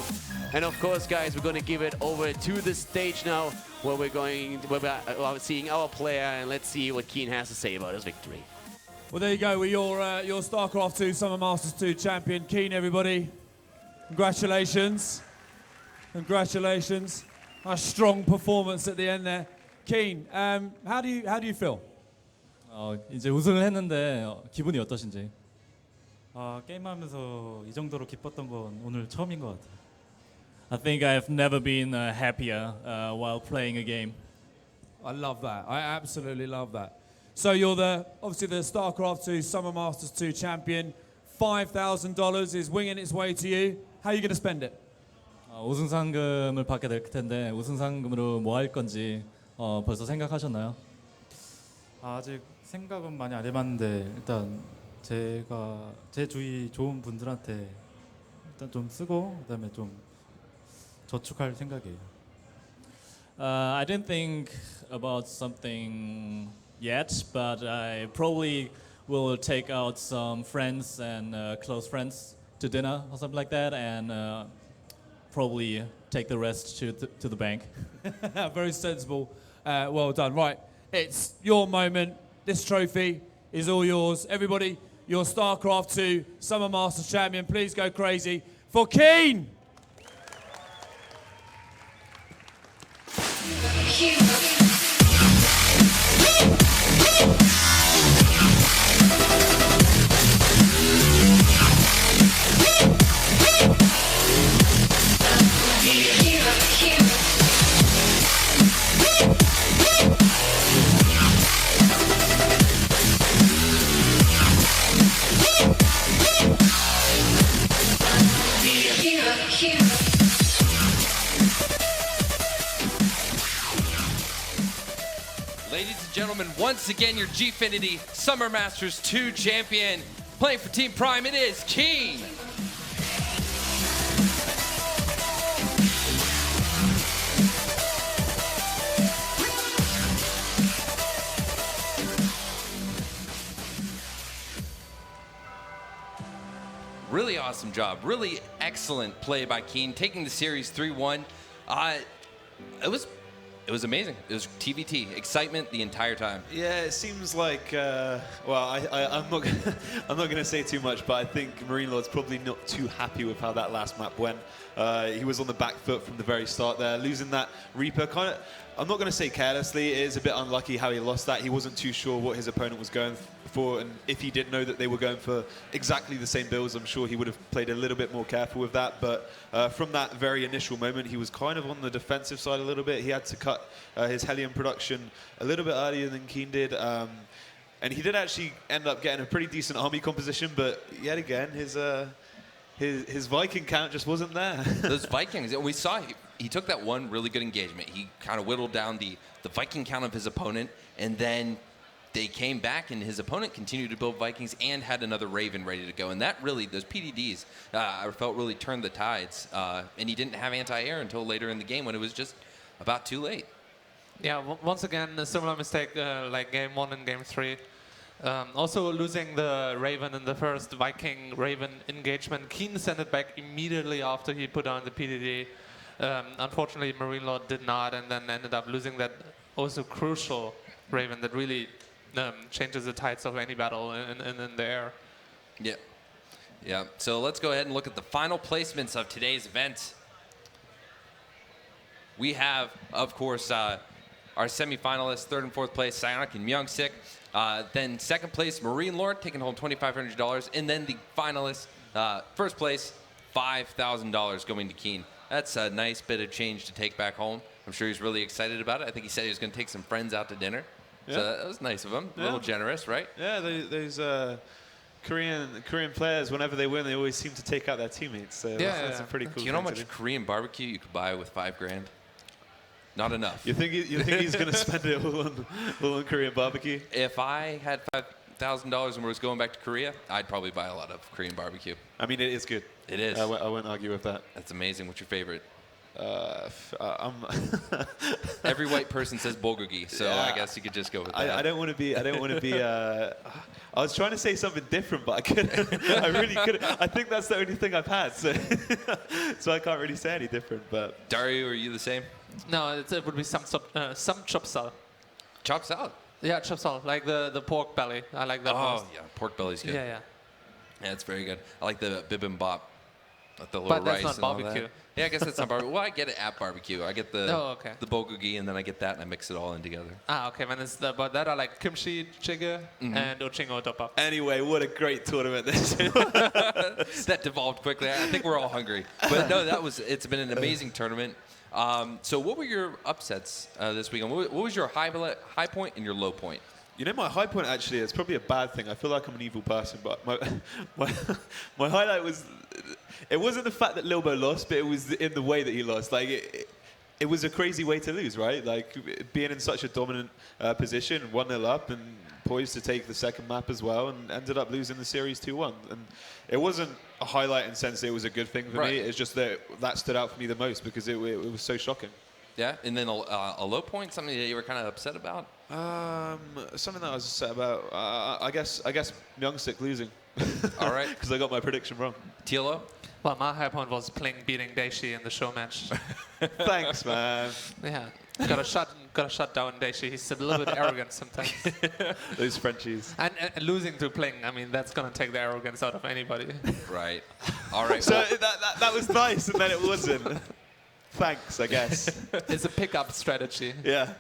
And of course, guys, we're going to give it over to the stage now, where we're seeing our player, and let's see what Keen has to say about his victory. Well, there you go. We're your StarCraft 2 Summer Masters 2 champion, Keen, everybody. Congratulations. Congratulations. A strong performance at the end there. Keen, how do you feel? 이제 우승을 했는데 기분이 어떠신지? 게임하면서 이 정도로 기뻤던 건 오늘 처음인 것 같아요. I think I've never been happier while playing a game. I love that. I absolutely love that. So you're obviously the StarCraft 2 Summer Masters 2 champion. $5,000 is winging its way to you. How are you going to spend it? 우승 상금을 받게 될 텐데 우승 상금으로 뭐 할 건지 벌써 생각하셨나요? 아직 생각은 많이 안 해봤는데 일단 제 주위 좋은 분들한테 일단 좀 쓰고 그다음에 좀 저축할 생각이에요. I didn't think about something yet, but I probably will take out some friends and close friends to dinner or something like that, and probably take the rest to the bank. Very sensible. Well done. Right, it's your moment. This trophy is all yours. Everybody, your StarCraft 2 Summer Masters champion, please go crazy for Keen! Ladies and gentlemen, once again, your Gfinity Summer Masters 2 champion. Playing for Team Prime, it is Keen. Really awesome job. Really excellent play by Keen, taking the series 3-1. It was amazing. It was TVT, excitement the entire time. Yeah, it seems like. I'm not. I'm not going to say too much, but I think Marinelord's probably not too happy with how that last map went. He was on the back foot from the very start there, losing that Reaper kind of. I'm not going to say carelessly. It is a bit unlucky how he lost that. He wasn't too sure what his opponent was going for, and if he did know that they were going for exactly the same builds, I'm sure he would have played a little bit more careful with that. But from that very initial moment, he was kind of on the defensive side a little bit. He had to cut his Hellion production a little bit earlier than Keen did. And he did actually end up getting a pretty decent army composition, but yet again, his Viking count just wasn't there. Those Vikings, we saw he took that one really good engagement. He kind of whittled down the Viking count of his opponent, and then they came back, and his opponent continued to build Vikings and had another Raven ready to go. And that really, those PDDs, I felt really turned the tides. And he didn't have anti-air until later in the game when it was just about too late. Yeah, once again, a similar mistake like game 1 and game 3. Also losing the Raven in the first Viking Raven engagement. Keen sent it back immediately after he put on the PDD. Unfortunately, Marinelord did not, and then ended up losing that also crucial Raven that really changes the tides of any battle in the air. Yeah. Yeah. So let's go ahead and look at the final placements of today's event. We have, of course, our semifinalists, 3rd and 4th place, Psionic and Myungsik. Then 2nd place, Marinelord, taking home $2,500. And then the finalists, 1st place, $5,000 going to Keen. That's a nice bit of change to take back home. I'm sure he's really excited about it. I think he said he was going to take some friends out to dinner. Yeah. So that was nice of him. Yeah. A little generous, right? Yeah, those Korean players, whenever they win, they always seem to take out their teammates. So that's a pretty cool thing. Do you know how much Korean barbecue you could buy with $5,000? Not enough. You think he's going to spend it all on Korean barbecue? If I had $5,000 and was going back to Korea, I'd probably buy a lot of Korean barbecue. I mean, it is good. It is. I won't argue with that. That's amazing. What's your favorite? Every white person says bulgogi, so yeah. I guess you could just go with that. I don't want to be. I was trying to say something different, but I couldn't. I really couldn't. I think that's the only thing I've had, so I can't really say any different. But Dario, are you the same? No, it would be some chop salad. Chop salad? Yeah, chop salad, like the pork belly. I like that most. Oh, yeah, pork belly's good. Yeah. Yeah, it's very good. I like the bibimbap. Like the little rice that's not and barbecue. All that. Yeah, I guess that's not barbecue. Well, I get it at barbecue. I get the the bulgogi, and then I get that, and I mix it all in together. Okay. But that are like kimchi jjigae and uchingo tteokbap. Anyway, what a great tournament this is. That devolved quickly. I think we're all hungry. But no, it's been an amazing tournament. So what were your upsets this weekend? What was your high point and your low point? You know, my high point actually is probably a bad thing. I feel like I'm an evil person, but my highlight was, it wasn't the fact that Lilbo lost, but it was in the way that he lost. Like it was a crazy way to lose, right? Like being in such a dominant position, 1-0 up, and poised to take the second map as well, and ended up losing the series 2-1. And it wasn't a highlight in the sense that it was a good thing for me. It's just that stood out for me the most because it was so shocking. Yeah, and then a low point, something that you were kind of upset about? Something that I was upset about. I guess Myungsik losing. All right. Because I got my prediction wrong. Tilo? Well, my high point was beating Daishi in the show match. Thanks, man. Yeah. Gotta shut down Daishi. He's a little bit arrogant sometimes. Those Frenchies. And losing to Pling, I mean, that's gonna take the arrogance out of anybody. Right. All right. So that was nice, and then it wasn't. Thanks, I guess. It's a pickup strategy. Yeah.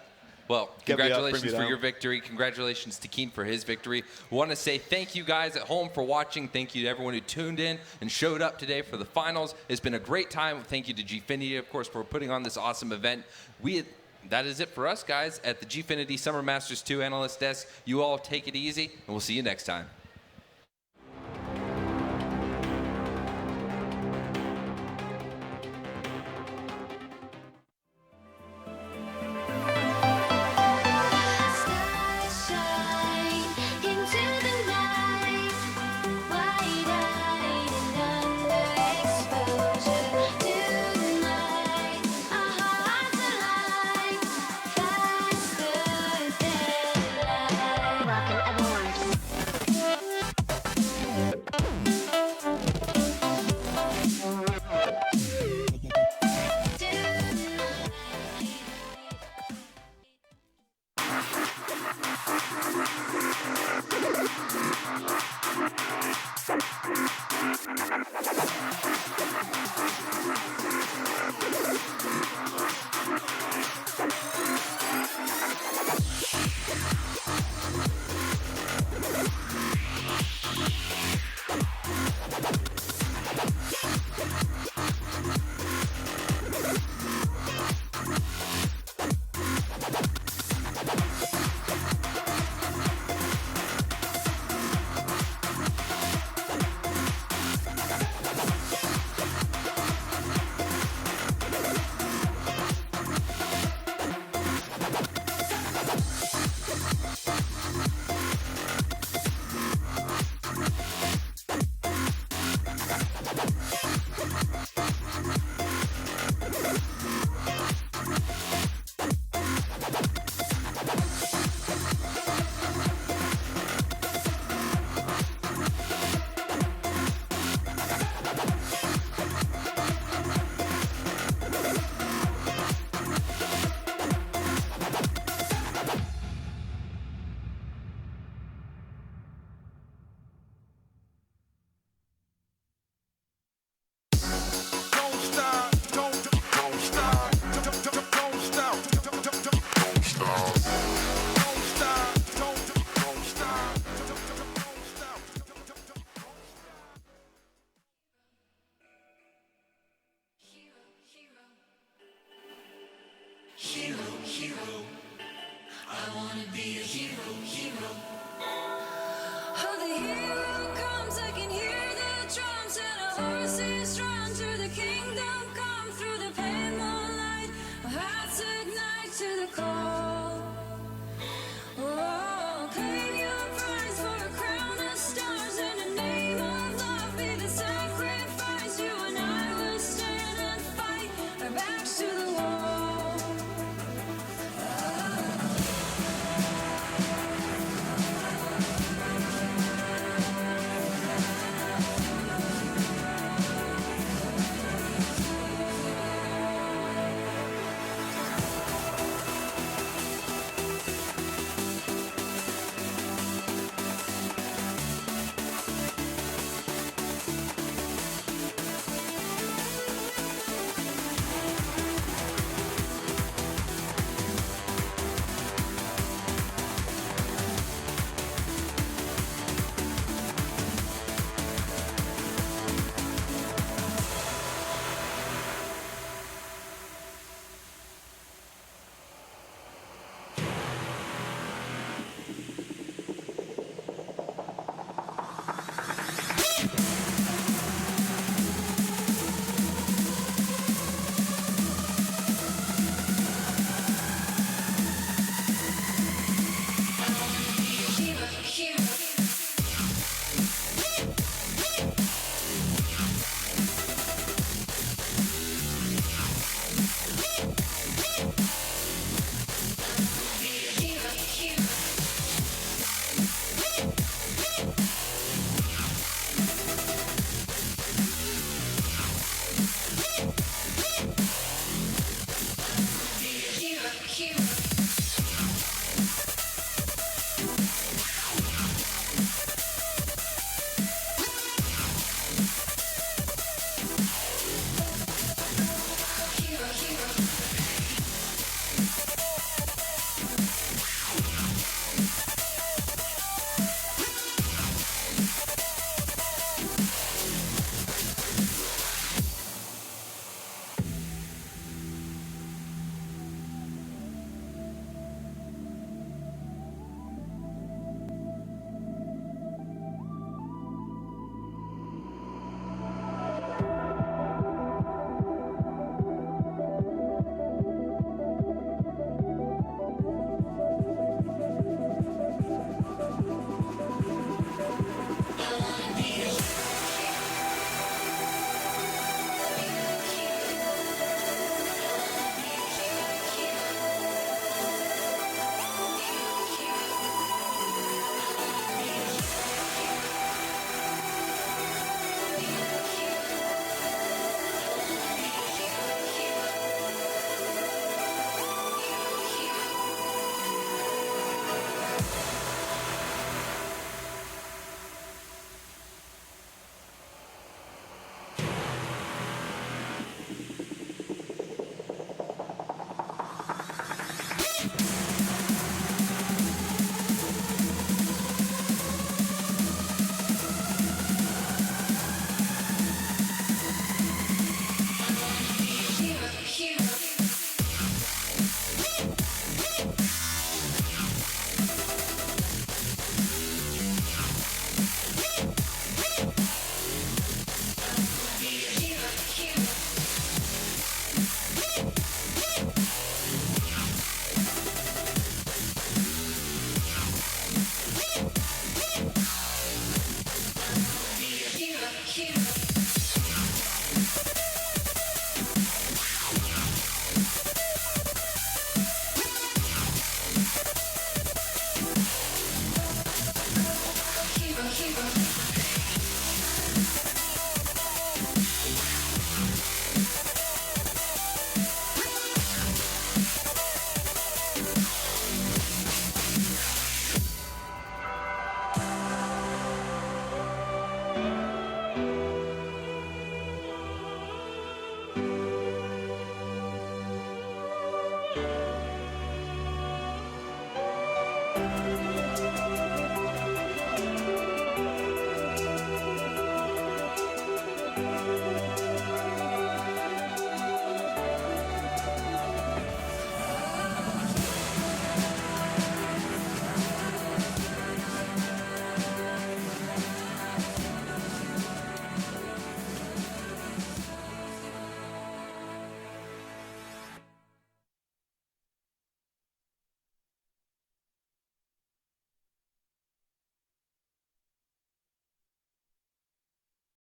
Well, congratulations for your victory. Congratulations to Keen for his victory. I want to say thank you guys at home for watching. Thank you to everyone who tuned in and showed up today for the finals. It's been a great time. Thank you to Gfinity, of course, for putting on this awesome event. That is it for us, guys, at the Gfinity Summer Masters 2 Analyst Desk. You all take it easy, and we'll see you next time.